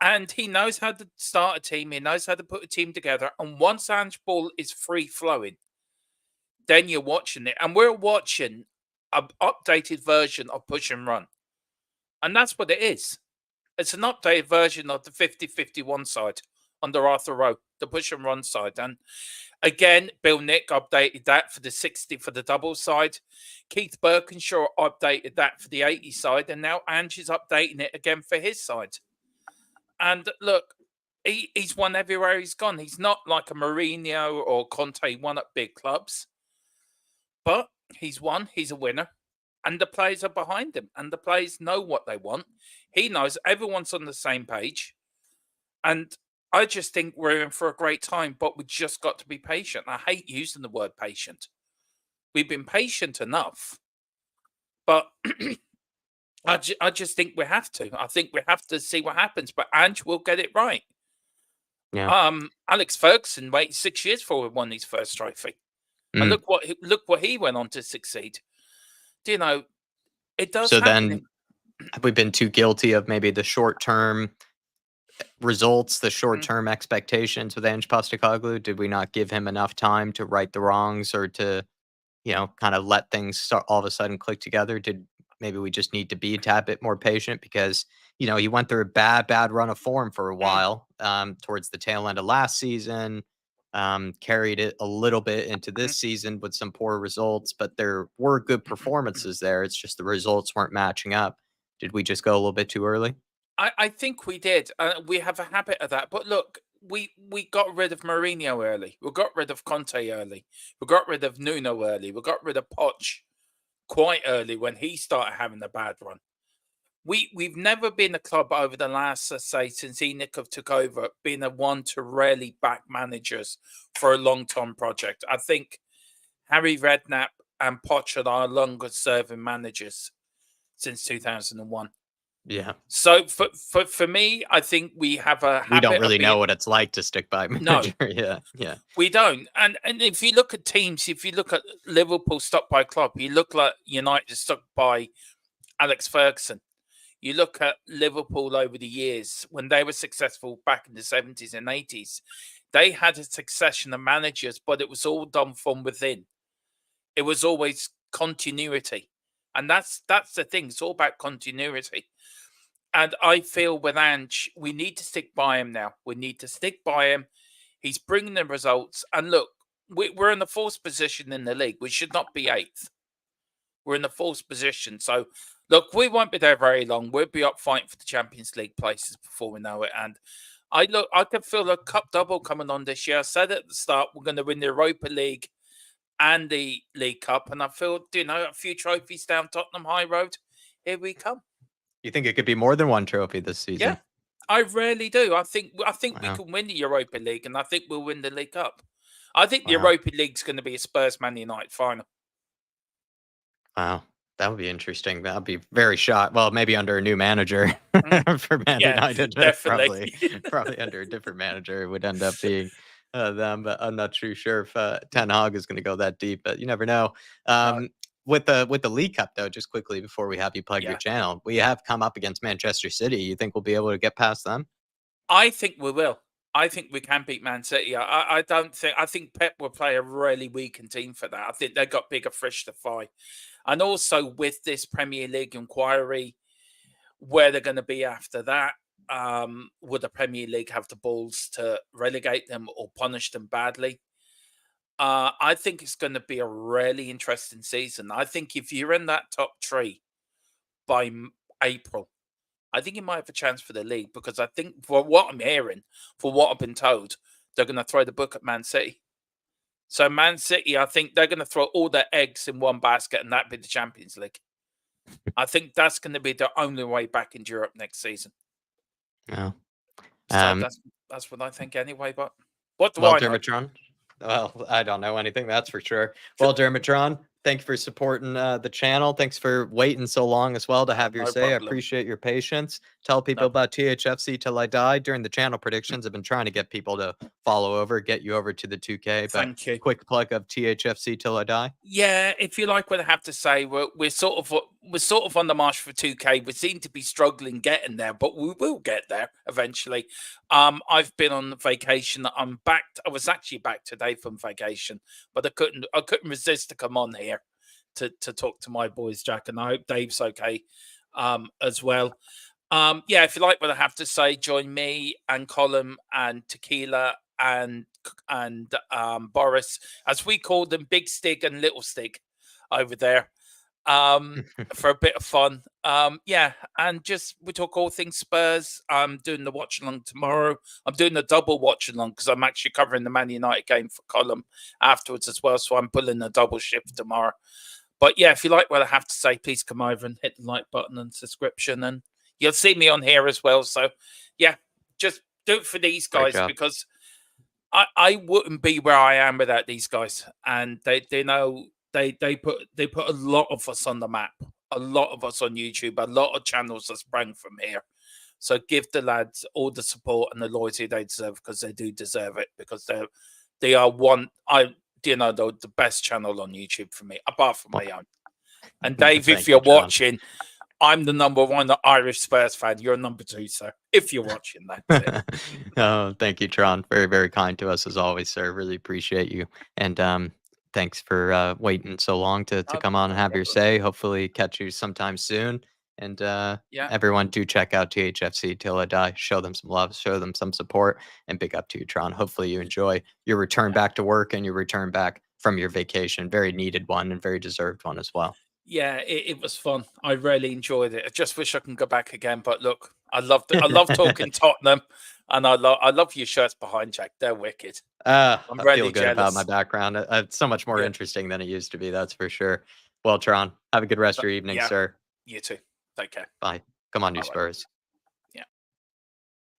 N: And he knows how to start a team. He knows how to put a team together. And once Ange ball is free-flowing, then you're watching it. And we're watching an updated version of Push and Run. And that's what it is. It's an updated version of the 50-51 side under Arthur Rowe, the Push and Run side. And again, Bill Nick updated that for the 60 for the double side. Keith Birkinshaw updated that for the 80 side. And now Ange is updating it again for his side. And look, he's won everywhere he's gone. He's not like a Mourinho or Conte, won at big clubs. But he's won. He's a winner. and the players are behind him, and the players know what they want. He knows everyone's on the same page, and I just think we're in for a great time. But we just got to be patient. I hate using the word patient. We've been patient enough, but I just think we have to. I think we have to see what happens. But Ange will get it right.
B: Yeah.
N: Alex Ferguson waited 6 years before he won his first trophy, and look what he went on to succeed. Do you know? It does
B: So
N: happen.
B: then, have we been too guilty of maybe the short-term results, the short-term expectations with Ange Postecoglou? Did we not give him enough time to right the wrongs, or to, kind of let things start all of a sudden click together? Did maybe we just need to be a tad bit more patient, because he went through a bad run of form for a while towards the tail end of last season, carried it a little bit into this season with some poor results, but there were good performances there. It's just the results weren't matching up. Did we just go a little bit too early?
N: I think we did. We have a habit of that. But look, we got rid of Mourinho early. We got rid of Conte early. We got rid of Nuno early. We got rid of Poch quite early when he started having a bad run. We've never been a club over the last, let's say, since Enoch took over, been a one to rarely back managers for a long-term project. I think Harry Redknapp and Poch are our longest-serving managers since 2001.
B: Yeah.
N: So for me, I think we have a habit.
B: We don't really
N: of
B: know what it's like to stick by a manager.
N: No,
B: yeah.
N: we don't. And if you look at teams, if you look at Liverpool stuck by Klopp, you look like United stuck by Alex Ferguson. You look at Liverpool over the years when they were successful back in the 70s and 80s. They had a succession of managers, but it was all done from within. It was always continuity, and that's the thing. It's all about continuity. And I feel with Ange, we need to stick by him now. We need to stick by him. He's bringing the results. And look, we're in the fourth position in the league. We should not be eighth. We're in the fourth position. So, look, we won't be there very long. We'll be up fighting for the Champions League places before we know it. And I can feel a cup double coming on this year. I said at the start, we're going to win the Europa League and the League Cup. And I feel, a few trophies down Tottenham High Road. Here we come.
B: You think it could be more than one trophy this season?
N: Yeah, I really do. I think we
B: Wow.
N: can win the Europa League, and I think we'll win the League Cup. I think the
B: Wow.
N: Europa League's going to be a Spurs Man United final.
B: Wow. That would be interesting. That would be very shocked. Well, maybe under a new manager for Man
N: Yeah,
B: United.
N: definitely.
B: Probably under a different manager, it would end up being them. But I'm not too sure if Ten Hag is going to go that deep. But you never know. With the League Cup, though, just quickly before we have you plug your channel, we have come up against Manchester City. You think we'll be able to get past them?
N: I think we will. I think we can beat Man City. I think Pep will play a really weakened team for that. I think they've got bigger fish to fry. And also with this Premier League inquiry, where they're going to be after that, would the Premier League have the balls to relegate them or punish them badly? I think it's going to be a really interesting season. I think if you're in that top three by April, I think you might have a chance for the league, because I think, for what I'm hearing, for what I've been told, they're going to throw the book at Man City. So Man City, I think they're going to throw all their eggs in one basket, and that'd be the Champions League. I think that's going to be the only way back in Europe next season.
B: No.
N: So that's what I think anyway. But what do
B: Well,
N: I know?
B: Dermatron. Well, I don't know anything, that's for sure. Well, Dermatron, thank you for supporting the channel. Thanks for waiting so long as well to have your
N: No
B: say. I
N: problem.
B: appreciate your patience. Tell people about THFC Till I Die. During the channel predictions, I've been trying to get people to follow over, get you over to the 2K. But
N: Thank you.
B: quick plug of THFC Till I Die.
N: Yeah, if you like what I have to say, we're sort of on the march for 2K. We seem to be struggling getting there, but we will get there eventually. I've been on vacation. I'm back. I was actually back today from vacation, but I couldn't resist to come on here to talk to my boys, Jack, and I hope Dave's okay as well. Yeah, if you like what I have to say, join me and Colin and Tequila and Boris, as we call them, Big Stig and Little Stig over there, for a bit of fun. Yeah, and just we talk all things Spurs. I'm doing the watch along tomorrow. I'm doing a double watch along because I'm actually covering the Man United game for Colin afterwards as well, so I'm pulling a double shift tomorrow. But yeah, if you like what I have to say, please come over and hit the like button and subscription, and you'll see me on here as well. So yeah, just do it for these guys because I wouldn't be where I am without these guys, and they know they put a lot of us on the map, a lot of us on YouTube, a lot of channels that sprang from here. So give the lads all the support and the loyalty they deserve, because they do deserve it, because they are the best channel on YouTube for me, apart from my own. And Dave, if you're watching, I'm the #1 Irish Spurs fan. You're #2, sir. If you're watching, that's it.
B: Oh, thank you, Tron. Very, very kind to us as always, sir. Really appreciate you. And thanks for waiting so long to come on and have your say. Hopefully catch you sometime soon. And everyone do check out THFC Till I Die. Show them some love, show them some support, and big up to you, Tron. Hopefully you enjoy your return back to work and your return back from your vacation. Very needed one and very deserved one as well.
N: Yeah, it was fun. I really enjoyed it. I just wish I can go back again. But look, I love talking Tottenham, and I love your shirts behind, Jack. They're wicked.
B: I
N: really
B: feel good
N: jealous.
B: about my background. It's so much more interesting than it used to be. That's for sure. Well, Tron, have a good rest of your evening, sir.
N: You too. Take care.
B: Bye. Come on, you Spurs.
N: Yeah.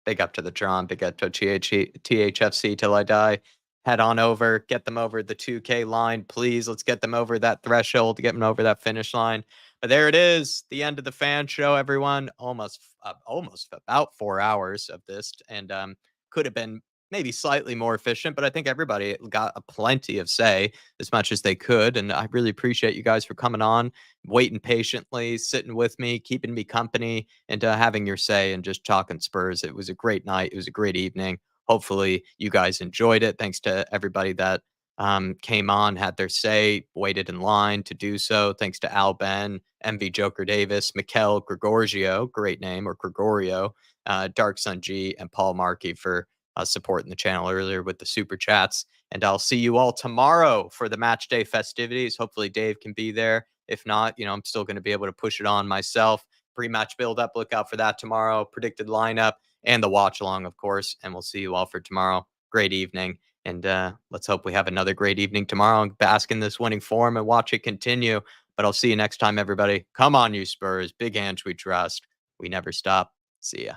B: Big up to the Tron. Big up to THFC Till I Die. Head on over, get them over the 2K line, please. Let's get them over that threshold, get them over that finish line. But there it is, the end of the fan show, everyone. Almost about 4 hours of this, and could have been maybe slightly more efficient, but I think everybody got a plenty of say as much as they could. And I really appreciate you guys for coming on, waiting patiently, sitting with me, keeping me company, and having your say and just talking Spurs. It was a great night. It was a great evening. Hopefully you guys enjoyed it. Thanks to everybody that came on, had their say, waited in line to do so. Thanks to Al Ben, MV Joker Davis, Mikel Gregorgio, great name, or Gregorio, Dark Sun G, and Paul Markey for supporting the channel earlier with the super chats. And I'll see you all tomorrow for the match day festivities. Hopefully Dave can be there. If not, I'm still going to be able to push it on myself. Pre-match build-up, look out for that tomorrow. Predicted lineup and the watch along, of course. And we'll see you all for tomorrow. Great evening. And let's hope we have another great evening tomorrow and bask in this winning form and watch it continue. But I'll see you next time, everybody. Come on, you Spurs. Big Ange we trust. We never stop. See ya.